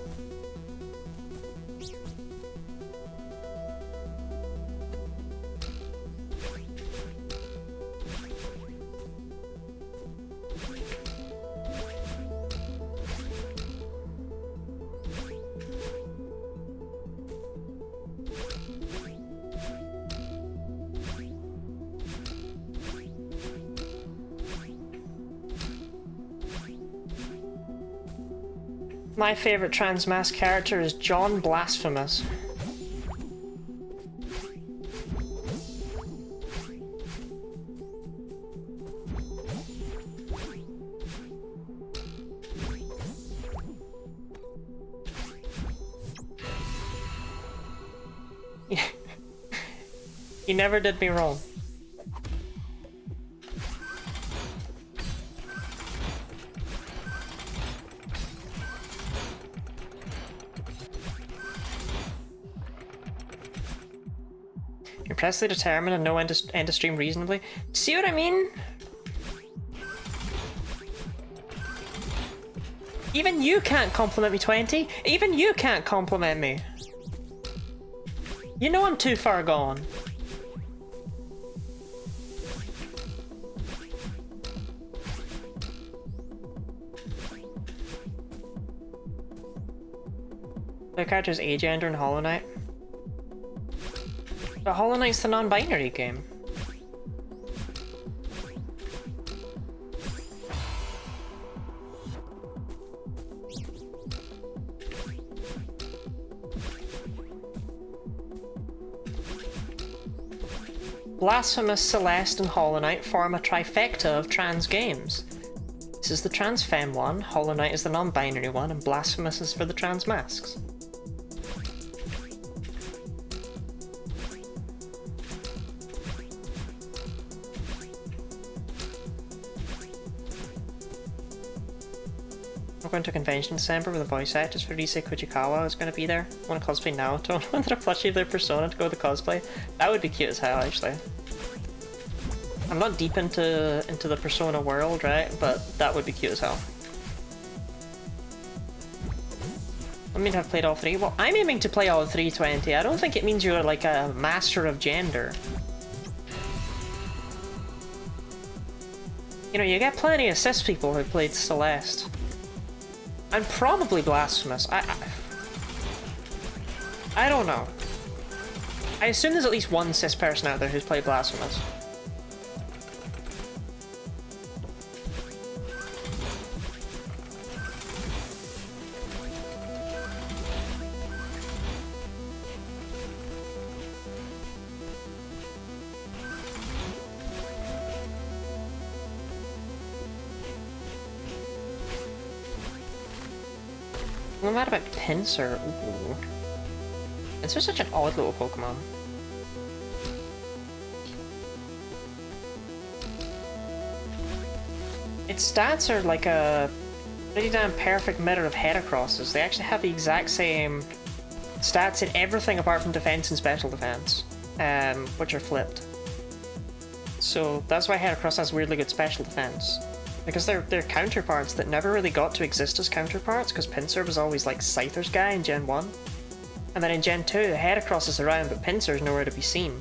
My favorite transmask character is John Blasphemous. He never did me wrong. Impressively determined and know when to end a stream reasonably. See what I mean? Even you can't compliment me, 20. Even you can't compliment me. You know I'm too far gone. The character's agender in Hollow Knight. But Hollow Knight's the non-binary game. Blasphemous, Celeste, and Hollow Knight form a trifecta of trans games. This is the trans femme one, Hollow Knight is the non-binary one, and Blasphemous is for the trans masks. I'm going to a convention in December with a voice actress for Rise Kujikawa is going to be there. I want to cosplay Naoto. I wanted a plushie of their persona to go with the cosplay. That would be cute as hell, actually. I'm not deep into the persona world, right? But that would be cute as hell. I mean, I've played all three. Well, I'm aiming to play all three, 20. I don't think it means you're like a master of gender. You know, you get plenty of cis people who played Celeste. And probably Blasphemous. I don't know. I assume there's at least one cis person out there who's played Blasphemous. I'm mad about Pinsir. Ooh. Pinsir's such an odd little Pokemon. Its stats are like a pretty damn perfect mirror of Heracross's. They actually have the exact same stats in everything apart from defense and special defense, which are flipped. So that's why Heracross has weirdly good special defense. Because they're counterparts that never really got to exist as counterparts, because Pinsir was always like Scyther's guy in Gen 1. And then in Gen 2, Heracross is around, but Pinsir's nowhere to be seen.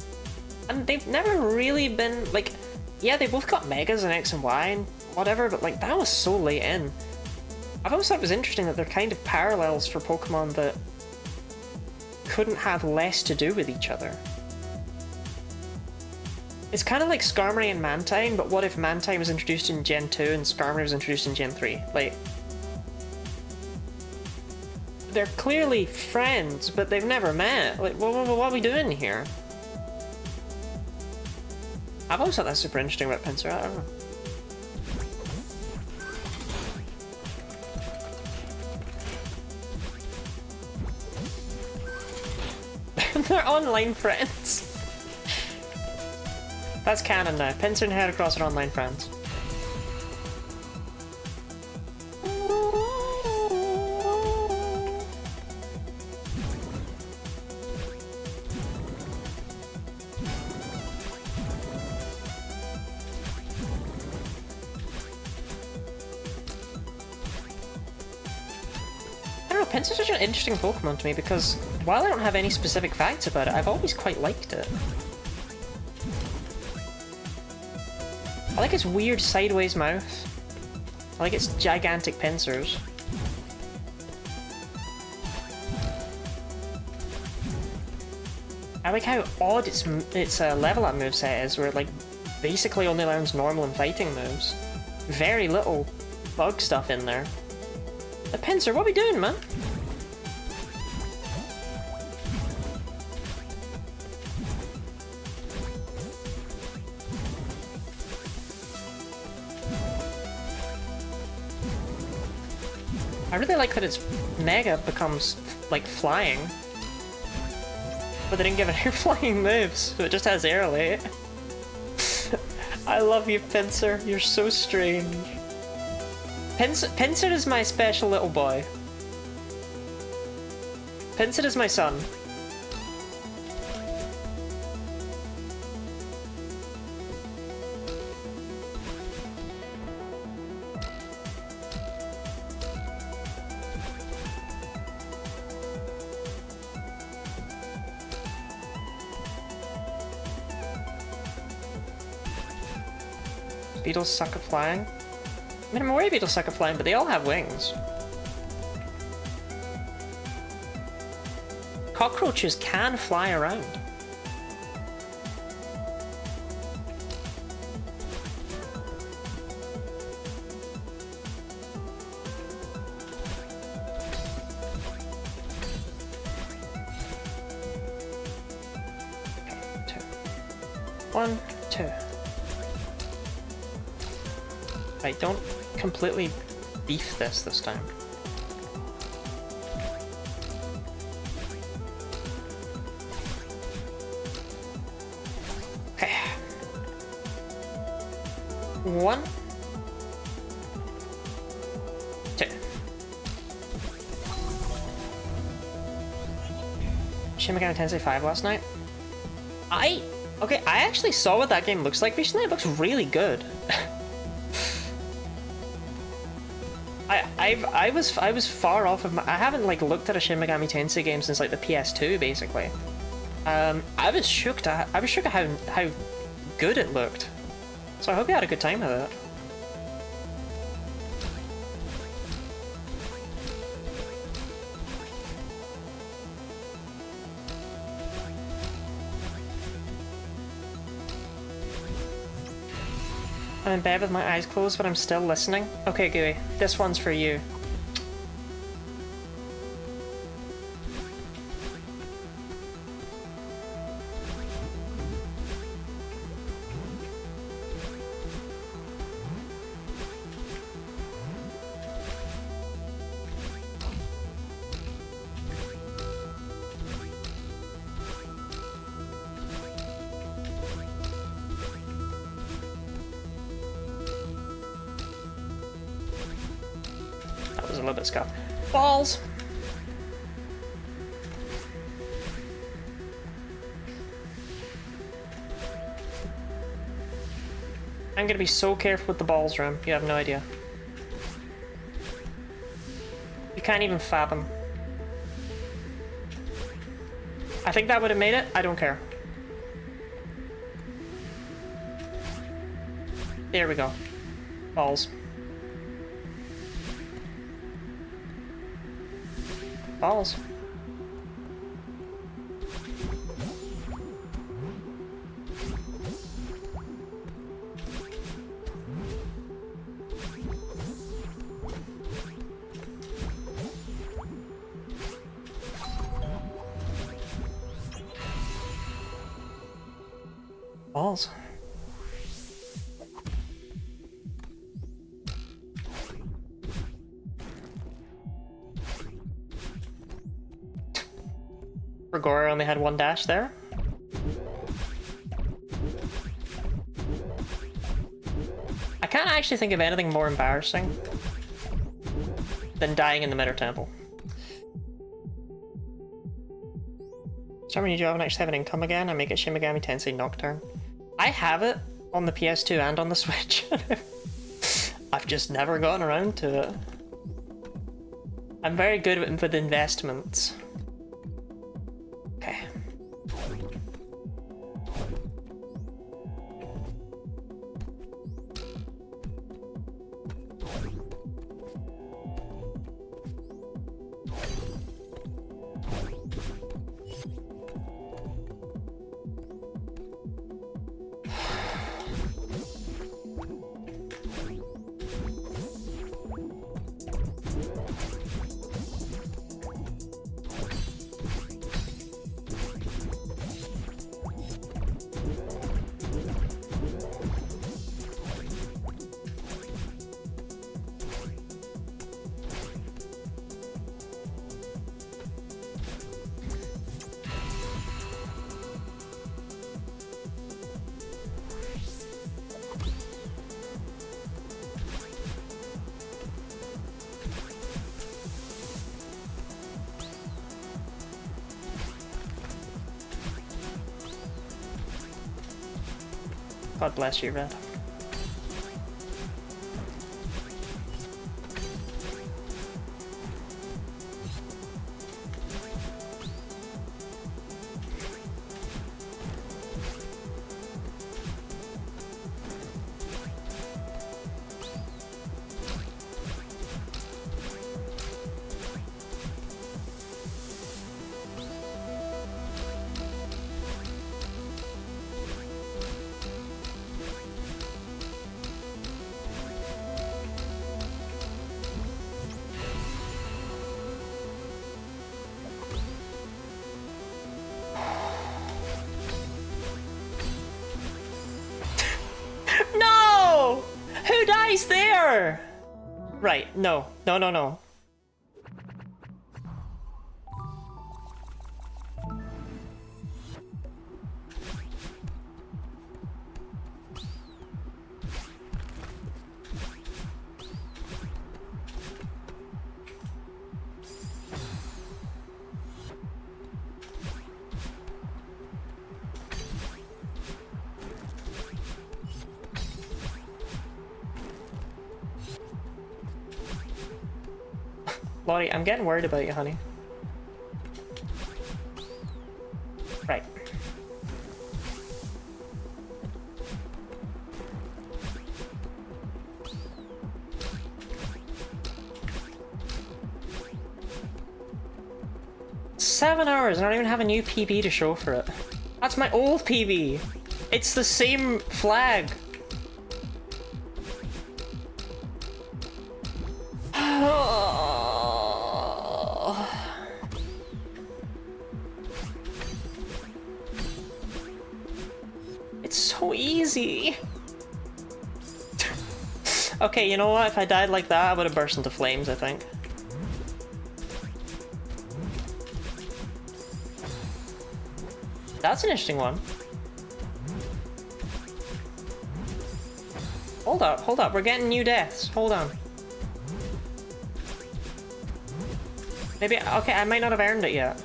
And they've never really been, like, yeah, they both got Megas and X and Y and whatever, but like, that was so late in. I've always thought it was interesting that they're kind of parallels for Pokemon that couldn't have less to do with each other. It's kind of like Skarmory and Mantine, but what if Mantine was introduced in Gen 2 and Skarmory was introduced in Gen 3? Like, they're clearly friends, but they've never met. Like, what are we doing here? I've always thought that's super interesting about Pinsir, I don't know. They're online friends. That's canon now. Pinsir and Heracross are online friends. I don't know, Pinsir's such an interesting Pokemon to me because while I don't have any specific facts about it, I've always quite liked it. I like its weird sideways mouth. I like its gigantic pincers. I like how odd its level up moveset is, where it like basically only learns normal and fighting moves. Very little bug stuff in there. The Pinsir, what are we doing, man? I really like that its Mega becomes, like, flying. But they didn't give it any flying moves, so it just has air late. I love you, Pinsir. You're so strange. Pinsir is my special little boy. Pinsir is my son. Beetles suck at flying. I mean, I'm aware beetles suck at flying, but they all have wings. Cockroaches can fly around. Okay, 2. 1, 2. Right, don't completely beef this time. Okay. 1, 2. Shin Megami Tensei 5 last night. Okay, I actually saw what that game looks like recently. It looks really good. I was far off of I haven't like looked at a Shin Megami Tensei game since like the PS2 basically. I was shook at how good it looked. So I hope you had a good time with it. I'm in bed with my eyes closed, but I'm still listening. Okay, Gooey, this one's for you. A little bit scuffed. Balls! I'm gonna be so careful with the balls room, you have no idea. You can't even fathom. I think that would have made it, I don't care. There we go. Balls. Balls. Balls. Rigora only had 1 dash there. I can't actually think of anything more embarrassing than dying in the Middle Temple. Somebody, you haven't actually have an income again? I make it Shin Megami Tensei Nocturne. I have it on the PS2 and on the Switch. I've just never gotten around to it. I'm very good with investments. Okay. God bless you, Red. No! Who dies there? Right, no. No, no, no. Lottie, I'm getting worried about you, honey. Right. Seven hours and I don't even have a new PB to show for it. That's my old PB. It's the same flag. It's so easy. Okay, you know what? If I died like that, I would have burst into flames, I think. That's an interesting one. Hold up, we're getting new deaths. Hold on. Maybe, okay, I might not have earned it yet.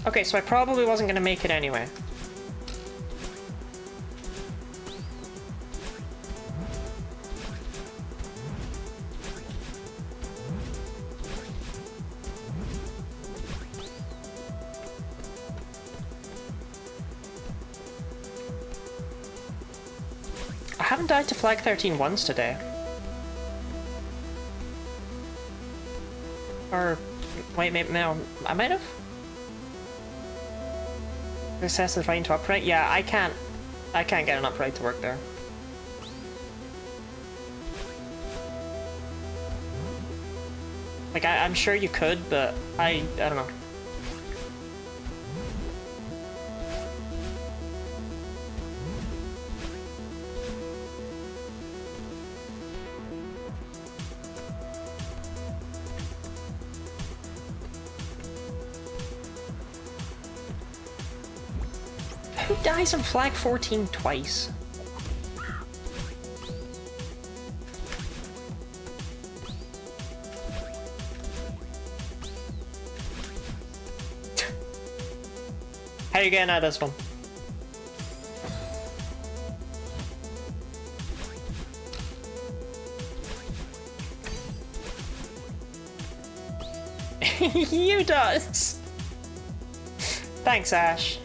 Okay, so I probably wasn't gonna make it anyway. I haven't died to flag 13 once today. Or, wait, maybe, no, I might have? Success of fighting to upright? Yeah, I can't get an upright to work there. Like, I'm sure you could, but I don't know. Who dies on flag 14 twice? How are you getting out of this one? You does. Thanks, Ash.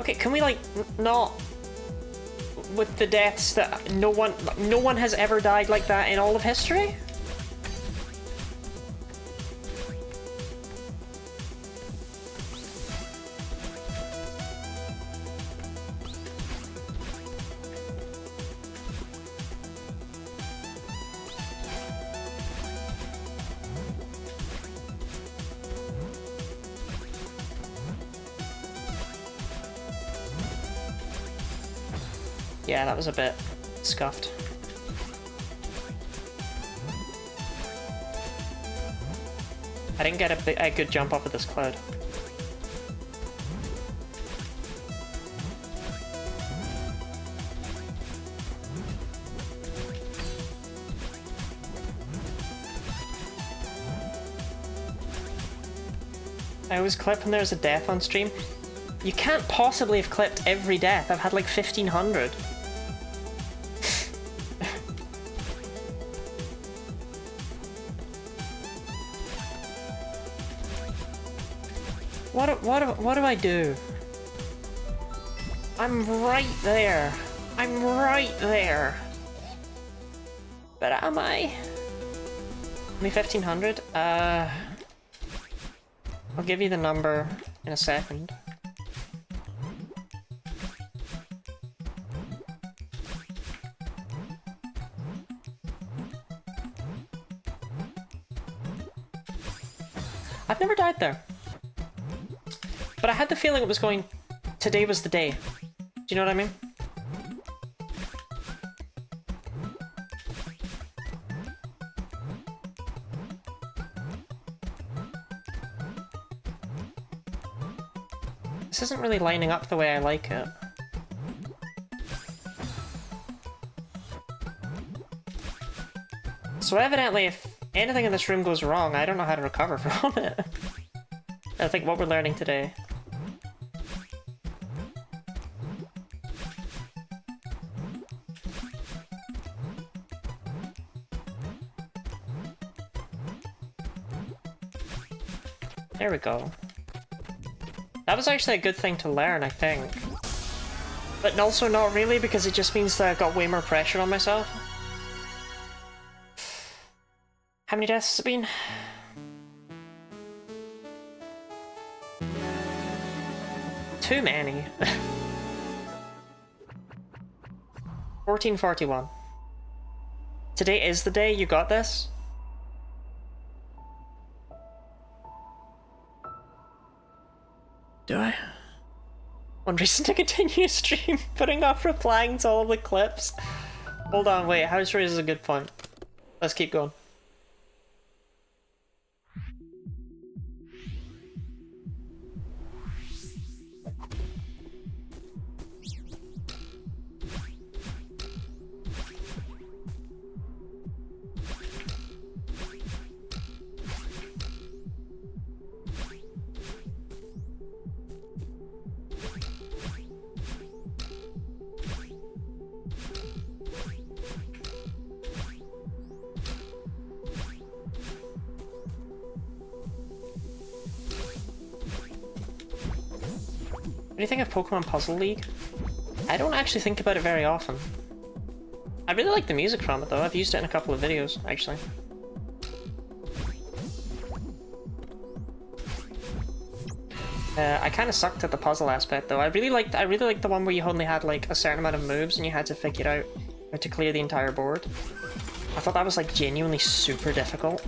Okay, can we like not with the deaths that no one has ever died like that in all of history? Yeah, that was a bit scuffed. I didn't get a good jump off of this cloud. I always clip when there's a death on stream. You can't possibly have clipped every death. I've had like 1,500. What do I do? I'm right there. I'm right there. But am I? Only 1,500? I'll give you the number in a second. I've never died there. But I had the feeling it was going... Today was the day. Do you know what I mean? This isn't really lining up the way I like it. So evidently, if anything in this room goes wrong, I don't know how to recover from it. I think what we're learning today. There we go. That was actually a good thing to learn, I think. But also not really, because it just means that I've got way more pressure on myself. How many deaths has it been? Too many. 1441. Today is the day. You got this? Do I? One reason to continue stream, putting off replying to all the clips. Hold on, wait, house raise is a good point. Let's keep going. What do you think of Pokemon Puzzle League? I don't actually think about it very often. I really like the music from it though, I've used it in a couple of videos, actually. I kind of sucked at the puzzle aspect though. I really liked the one where you only had like a certain amount of moves and you had to figure out how to clear the entire board. I thought that was like genuinely super difficult.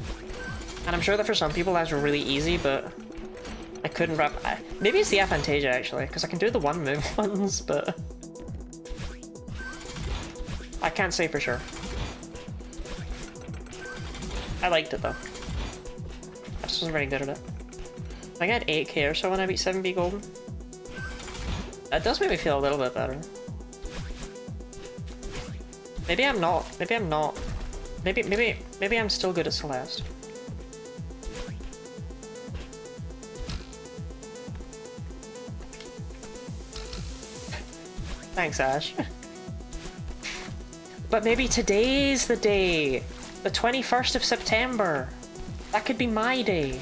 And I'm sure that for some people that's really easy, but I couldn't wrap... Maybe it's the Aphantasia, actually, because I can do the one move ones, but... I can't say for sure. I liked it, though. I just wasn't very good at it. I think I had 8k or so when I beat 7B Golden. That does make me feel a little bit better. Maybe I'm not. Maybe I'm not. Maybe I'm still good at Celeste. Thanks, Ash. But maybe today's the day. The 21st of September. That could be my day.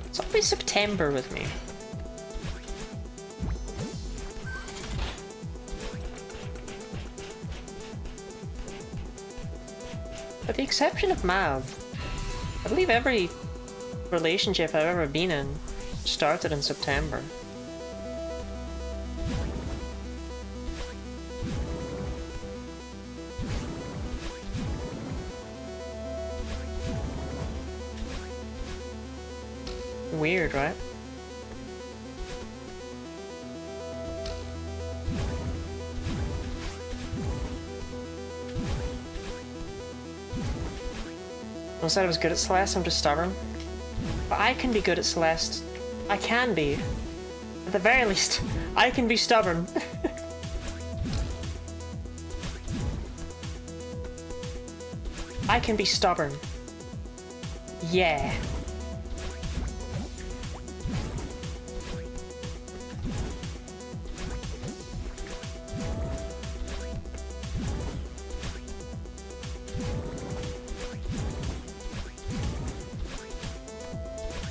It's always September with me. With the exception of Mav, I believe every relationship I've ever been in started in September. Weird, right? I said I was good at Celeste, I'm just stubborn. But I can be good at Celeste. I can be. At the very least, I can be stubborn. I can be stubborn. Yeah.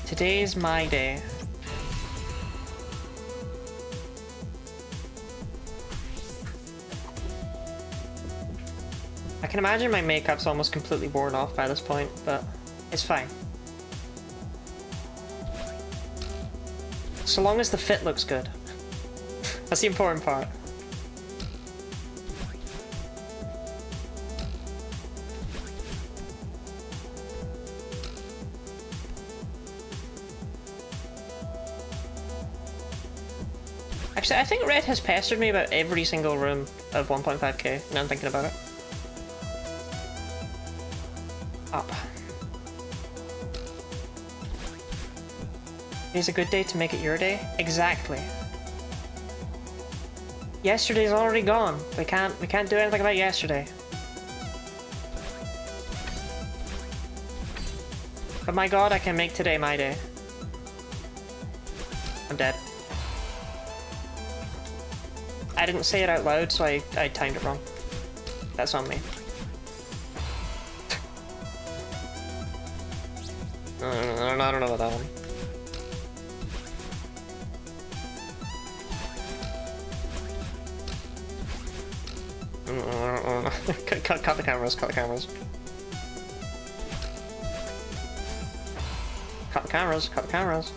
Today's my day. I can imagine my makeup's almost completely worn off by this point, but it's fine. So long as the fit looks good. That's the important part. Actually, I think Red has pestered me about every single room of 1.5k, now I'm thinking about it. Up. Today's a good day to make it your day? Exactly. Yesterday's already gone. We can't do anything about yesterday. But my god, I can make today my day. I'm dead. I didn't say it out loud, so I timed it wrong. That's on me. I don't know about that one. Cut the cameras, cut the cameras. Cut the cameras, cut the cameras.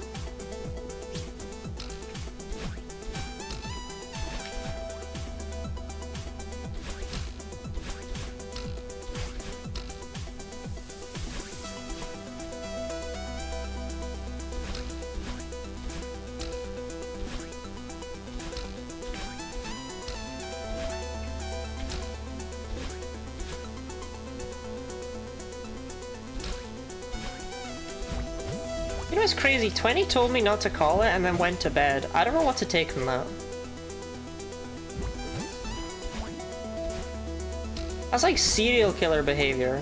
You know what's crazy? 20 told me not to call it and then went to bed. I don't know what to take from that. That's like serial killer behavior.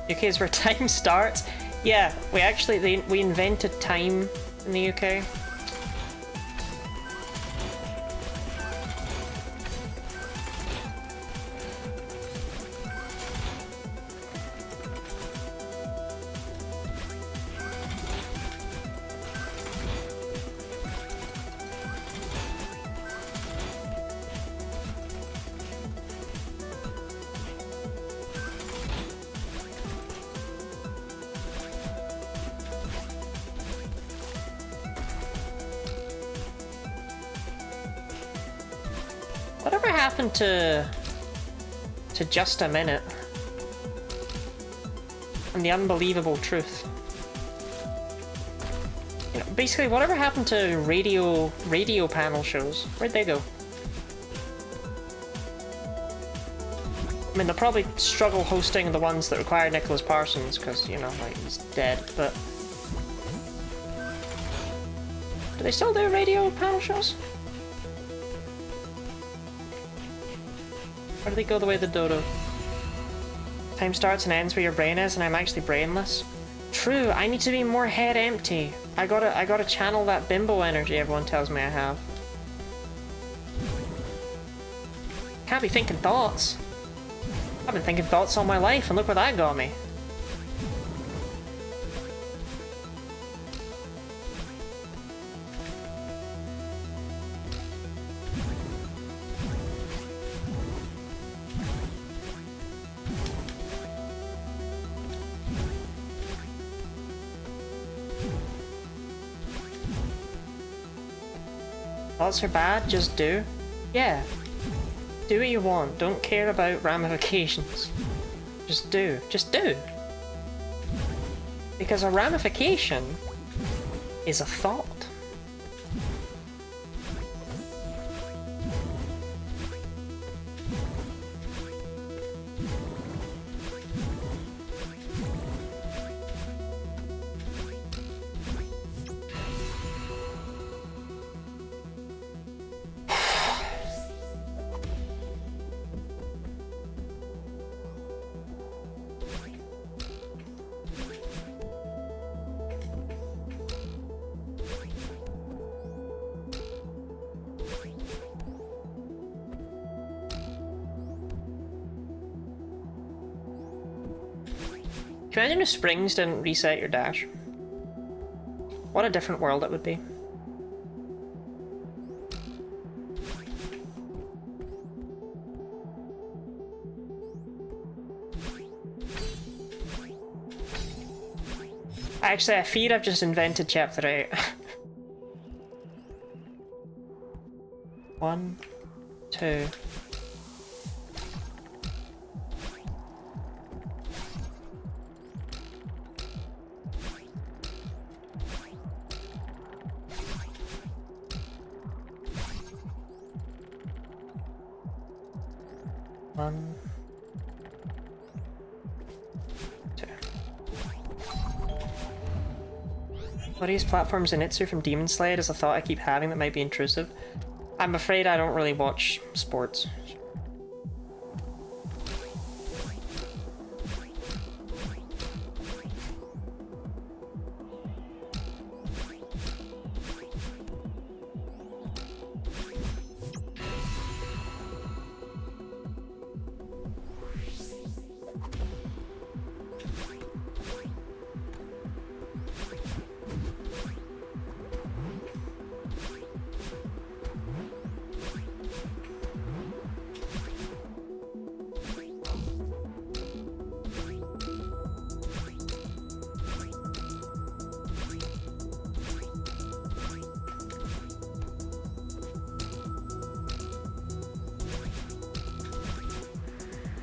UK is where time starts? Yeah, we invented time in the UK. Whatever happened to just a minute? And the unbelievable truth. You know, basically, whatever happened to radio panel shows? Where'd they go? I mean, they'll probably struggle hosting the ones that require Nicholas Parsons, because, you know, like, he's dead, but... Do they still do radio panel shows? Or do they go the way of the dodo? Time starts and ends where your brain is, and I'm actually brainless. True, I need to be more head empty. I gotta channel that bimbo energy everyone tells me I have. Can't be thinking thoughts. I've been thinking thoughts all my life, and look where that got me. Thoughts are bad, just do. Yeah. Do what you want, don't care about ramifications. Just do. Just do. Because a ramification is a thought. Can you imagine if springs didn't reset your dash? What a different world it would be. Actually, I fear I've just invented chapter 8. 1, 2. One, two. What are these platforms Zenitsu from Demon Slayer is a thought I keep having that might be intrusive. I'm afraid I don't really watch sports.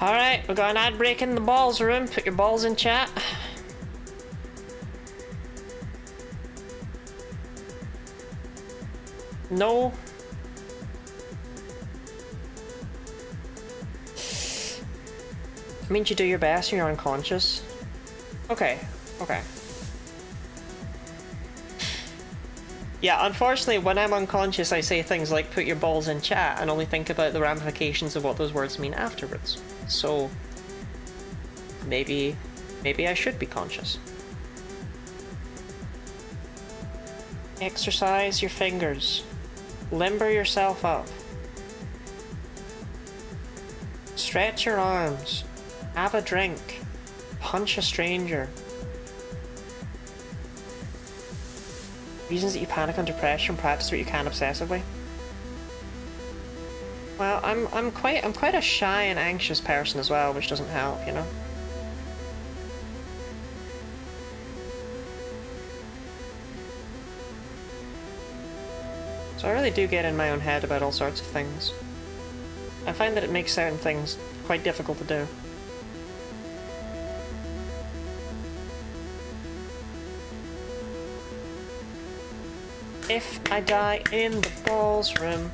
Alright, we're got an ad break in the balls room. Put your balls in chat. No. It means you do your best when you're unconscious. Okay, okay. Yeah, unfortunately, when I'm unconscious, I say things like put your balls in chat and only think about the ramifications of what those words mean afterwards. So, maybe I should be conscious. Exercise your fingers. Limber yourself up. Stretch your arms. Have a drink. Punch a stranger. Reasons that you panic under pressure and practice what you can obsessively. Well, I'm quite a shy and anxious person as well, which doesn't help, you know. So I really do get in my own head about all sorts of things. I find that it makes certain things quite difficult to do. If I die in the balls room,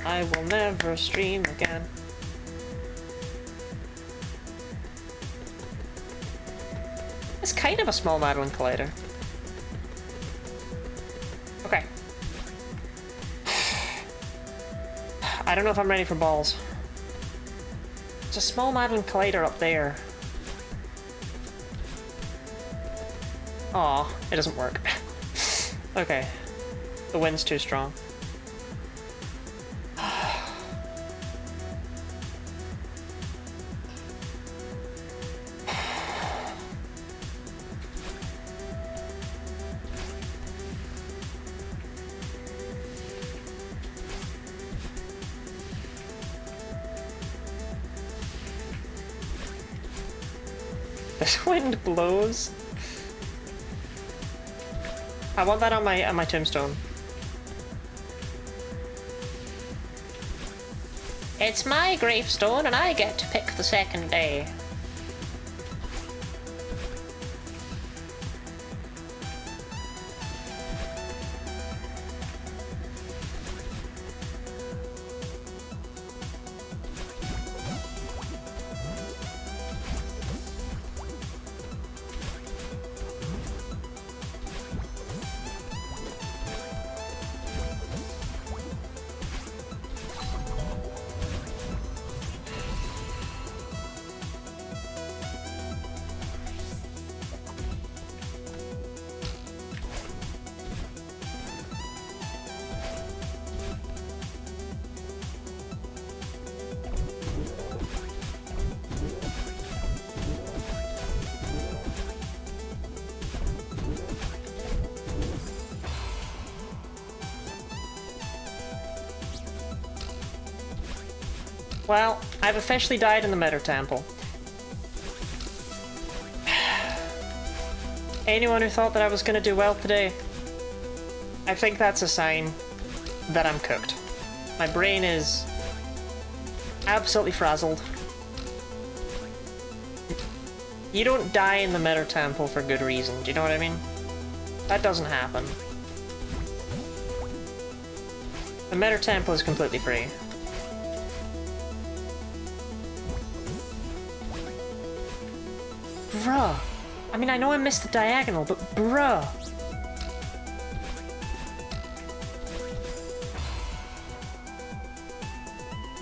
I will never stream again. It's kind of a small Madeline Collider. Okay. I don't know if I'm ready for balls. There's a small Madeline Collider up there. Aw, it doesn't work. Okay. The wind's too strong. This wind blows. I want that on my tombstone. It's my gravestone and I get to pick the second day. Well, I've officially died in the Meta Temple. Anyone who thought that I was going to do well today, I think that's a sign that I'm cooked. My brain is absolutely frazzled. You don't die in the Meta Temple for good reason, do you know what I mean? That doesn't happen. The Meta Temple is completely free. Bruh. I mean, I know I missed the diagonal, but bruh.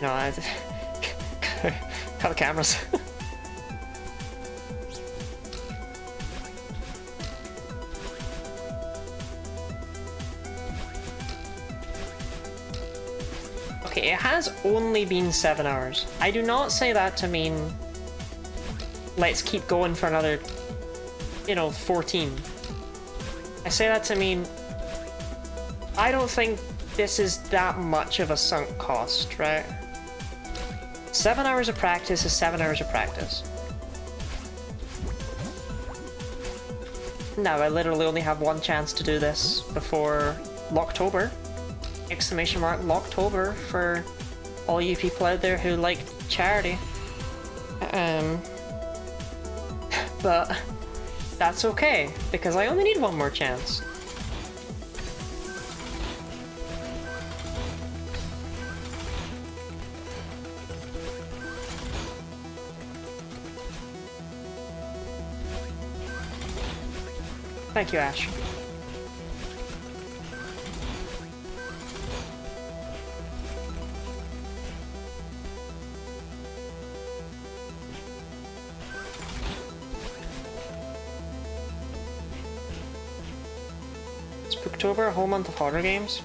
No, I... Cut the cameras. Okay, it has only been 7 hours. I do not say that to mean let's keep going for another, you know, 14. I say that to mean I don't think this is that much of a sunk cost, right? 7 hours of practice is 7 hours of practice. Now, I literally only have one chance to do this before Locktober. Exclamation mark Locktober for all you people out there who like charity. But that's okay, because I only need one more chance. Thank you, Ash. Spooktober, a whole month of horror games?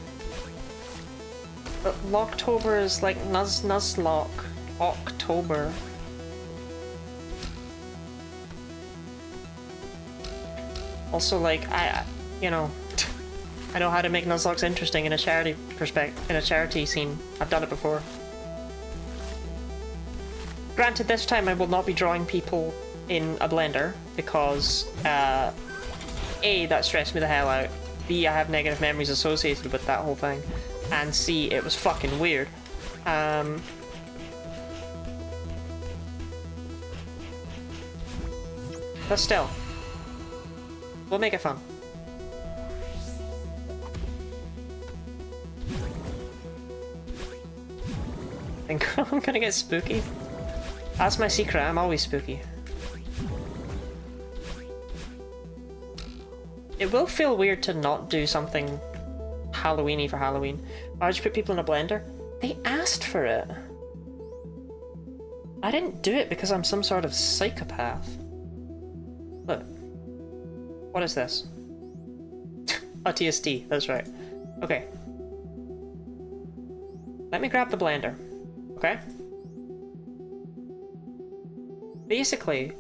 But Locktober is like Nuzlocke. October. Also, like, you know, I know how to make Nuzlocks interesting in a charity in a charity scene. I've done it before. Granted, this time I will not be drawing people in a blender because, A, that stressed me the hell out. B, I have negative memories associated with that whole thing. And C, it was fucking weird. But still. We'll make it fun. I think I'm gonna get spooky. That's my secret, I'm always spooky. It will feel weird to not do something Halloween-y for Halloween. Why would you put people in a blender? They asked for it. I didn't do it because I'm some sort of psychopath. Look. What is this? Oh, TSD, that's right. Okay. Let me grab the blender. Okay? Basically,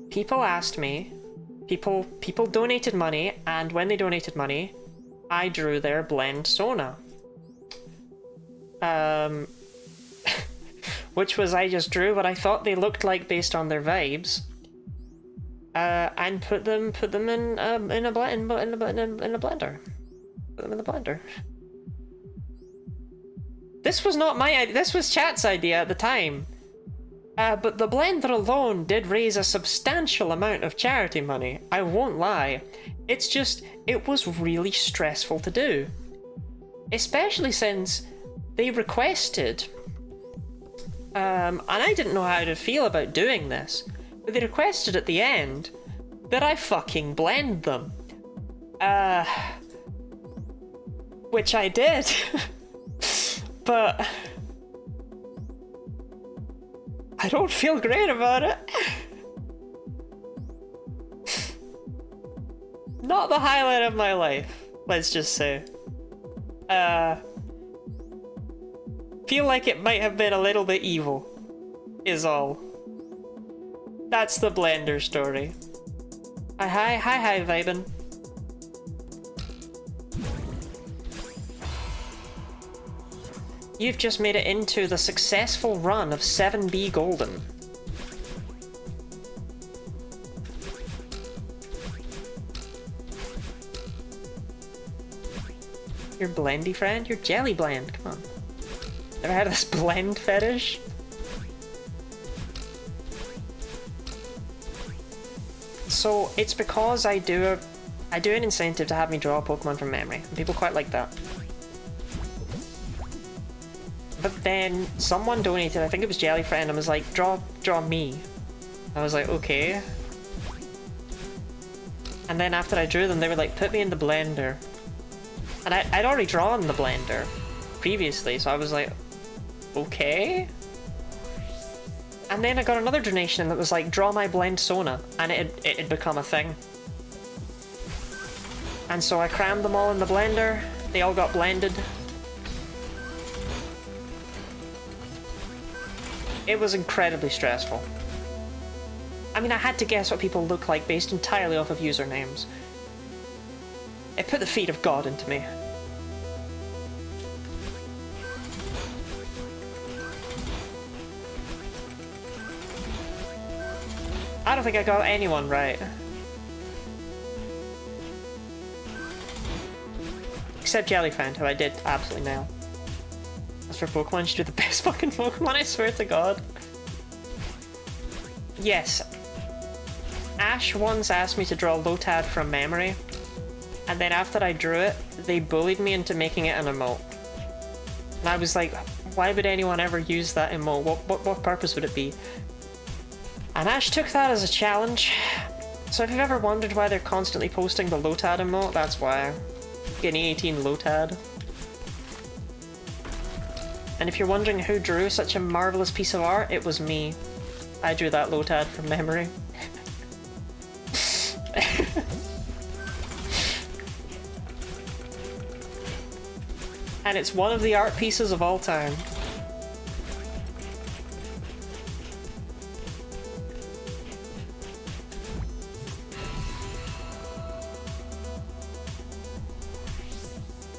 people asked me, people donated money, and when they donated money, I drew their blend Sona. Which was I just drew what I thought they looked like based on their vibes, and put them in a blender. Put them in the blender. This was not my idea. This was chat's idea at the time. But the blender alone did raise a substantial amount of charity money. I won't lie. It's just it was really stressful to do, especially since they requested. And I didn't know how to feel about doing this, but they requested at the end that I fucking blend them. Which I did. But I don't feel great about it. Not the highlight of my life, let's just say. Feel like it might have been a little bit evil, is all. That's the blender story. Hi, vibin'. You've just made it into the successful run of 7B Golden. Your blendy friend? Your jelly blend, come on. Ever had this blend fetish? So it's because I do an incentive to have me draw a Pokemon from memory, and people quite like that. But then someone donated, I think it was Jellyfriend, and was like, draw me. I was like, okay. And then after I drew them, they were like, put me in the blender. And I'd already drawn the blender previously, so I was like, okay. And then I got another donation that was like, draw my blend Sona, and it had become a thing. And so I crammed them all in the blender, they all got blended. It was incredibly stressful. I mean, I had to guess what people look like based entirely off of usernames. It put the feet of God into me. I don't think I got anyone right. Except Jellyfan, who I did absolutely nail. As for Pokemon, she did the best fucking Pokemon, I swear to God. Yes. Ash once asked me to draw Lotad from memory, and then after I drew it, they bullied me into making it an emote. And I was like, why would anyone ever use that emote? What purpose would it be? And Ash took that as a challenge. So if you've ever wondered why they're constantly posting the Lotad emote, that's why. Getting 18 Lotad. And if you're wondering who drew such a marvelous piece of art, it was me. I drew that Lotad from memory. And it's one of the art pieces of all time.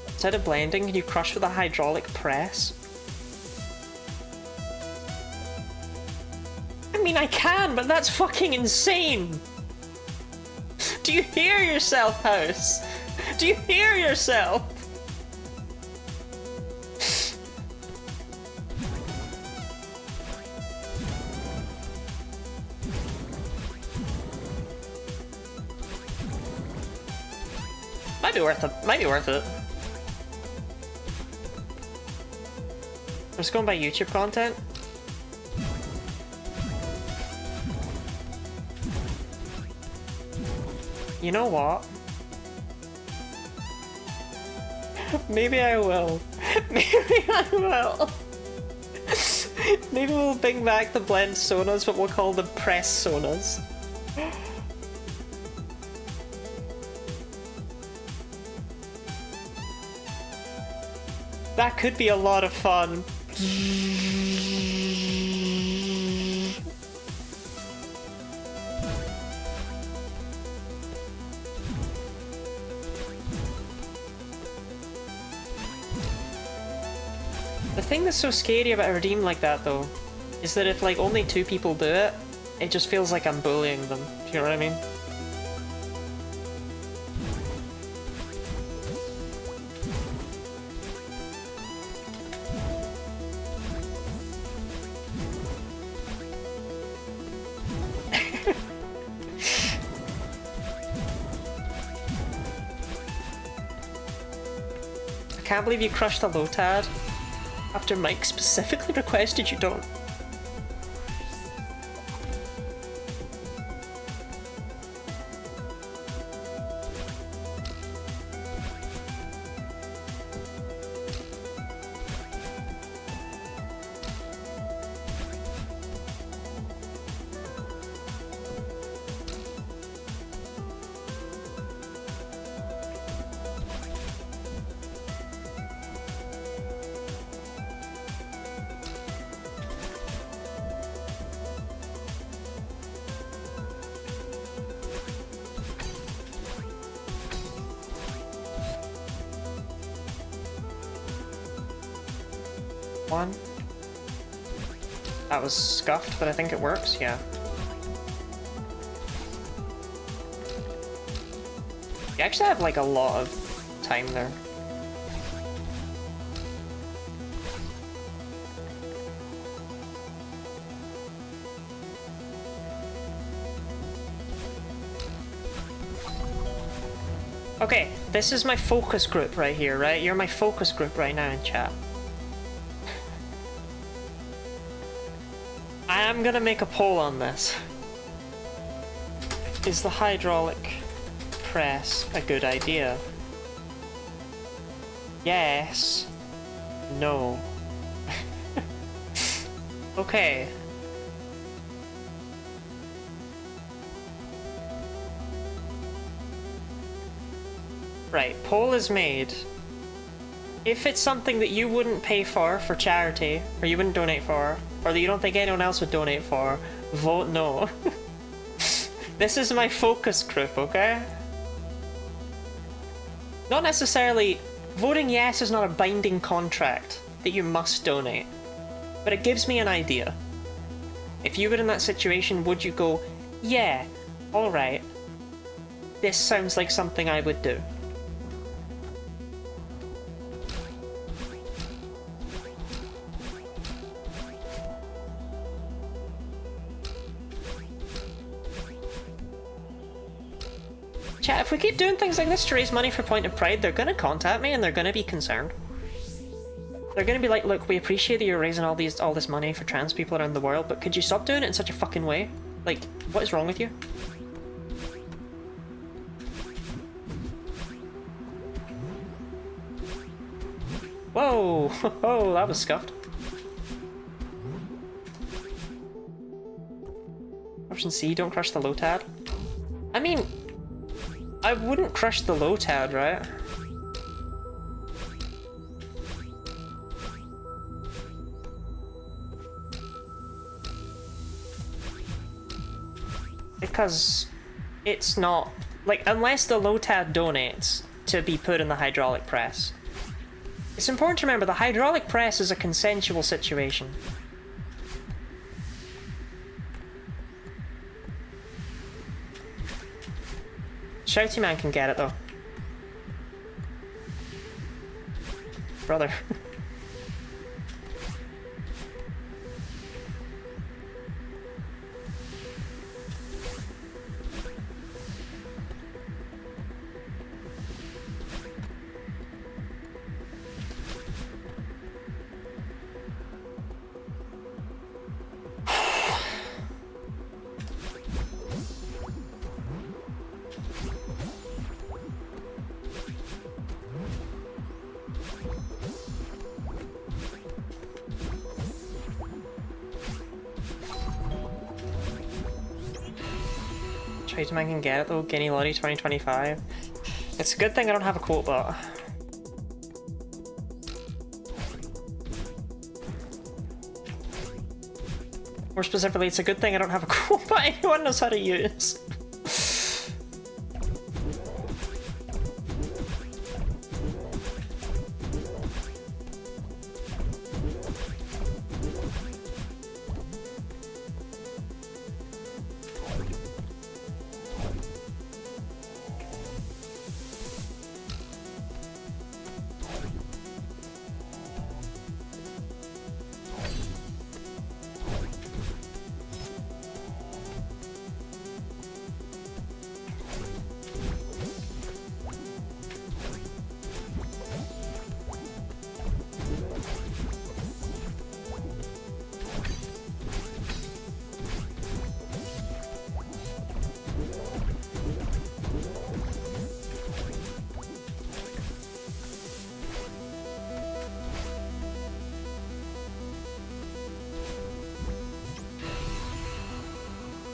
Instead of blending, can you crush with a hydraulic press? I mean, I can, but that's fucking insane! Do you hear yourself, House? Do you hear yourself? Might be worth it. Might be worth it. I'm just going by YouTube content. You know what? Maybe I will. Maybe I will. Maybe we'll bring back the blend sonas, but we'll call them press sonas. That could be a lot of fun. The thing that's so scary about a redeem like that, though, is that if like only 2 people do it, it just feels like I'm bullying them. Do you know what I mean? I can't believe you crushed the Lotad after Mike specifically requested you don't. One. That was scuffed, but I think it works, yeah. You actually have like a lot of time there. Okay, this is my focus group right here, right? You're my focus group right now in chat. I am gonna make a poll on this. Is the hydraulic press a good idea? Yes. No. Okay. Right, poll is made. If it's something that you wouldn't pay for charity, or you wouldn't donate for, or that you don't think anyone else would donate for, vote no. This is my focus group, okay? Not necessarily... Voting yes is not a binding contract that you must donate, but it gives me an idea. If you were in that situation, would you go, yeah, alright, this sounds like something I would do? Chat, if we keep doing things like this to raise money for Point of Pride, they're gonna contact me and they're gonna be concerned. They're gonna be like, look, we appreciate that you're raising all this money for trans people around the world, but could you stop doing it in such a fucking way? Like, what is wrong with you? Whoa! Oh, that was scuffed. Option C, don't crush the Lotad. I mean... I wouldn't crush the Lotad, right? Because it's not... Like, unless the Lotad donates to be put in the hydraulic press. It's important to remember the hydraulic press is a consensual situation. Shouty Man can get it though. Brother. Man can get it though, Guinea Lottie 2025. It's a good thing I don't have a quote bot. More specifically, it's a good thing I don't have a quote bot anyone knows how to use.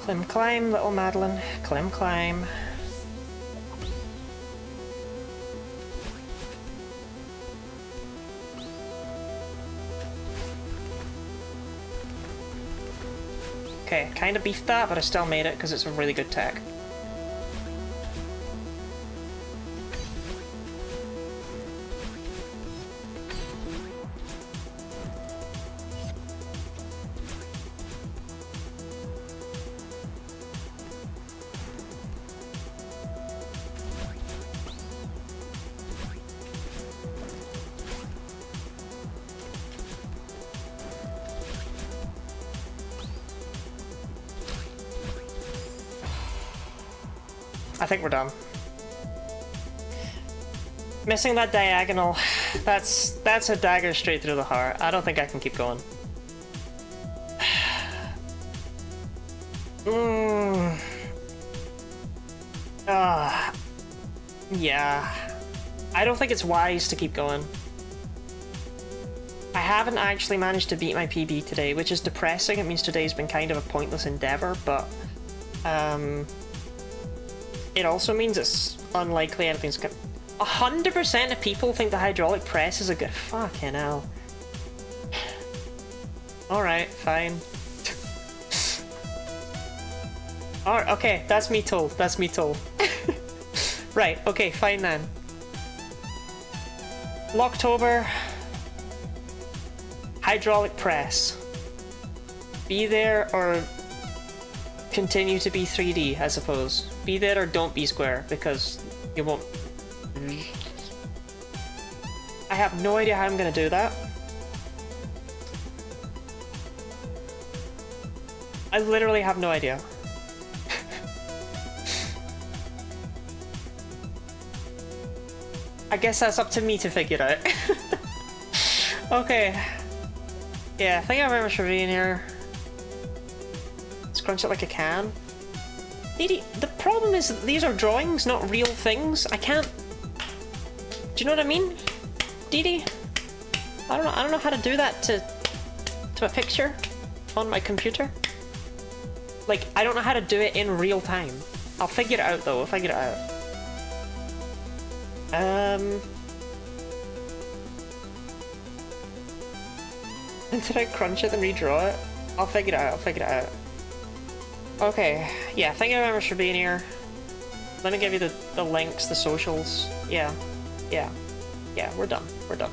Climb, climb, little Madeline. Climb, climb. Okay, kinda beefed that, but I still made it because it's a really good tech. I think we're done. Missing that diagonal, that's a dagger straight through the heart. I don't think I can keep going. Yeah. I don't think it's wise to keep going. I haven't actually managed to beat my PB today, which is depressing. It means today's been kind of a pointless endeavor, but it also means it's unlikely anything's gonna... 100% of people think the hydraulic press is a good... Fucking hell. Alright, fine. Alright, okay, that's me told. That's me told. Right, okay, fine then. Locktober. Hydraulic press. Be there or continue to be 3D, I suppose. Be there or don't be square, because you won't... I have no idea how I'm gonna do that. I literally have no idea. I guess that's up to me to figure out. Okay. Yeah, thank you very much for being here. Scrunch it like a can. The problem is that these are drawings, not real things. I can't... Do you know what I mean? Dee? I don't know how to do that to a picture on my computer. Like, I don't know how to do it in real time. I'll figure it out though, I'll figure it out. Did I crunch it and redraw it? I'll figure it out, I'll figure it out. Okay, yeah, thank you very much for being here. Let me give you the links, the socials. Yeah, we're done, we're done.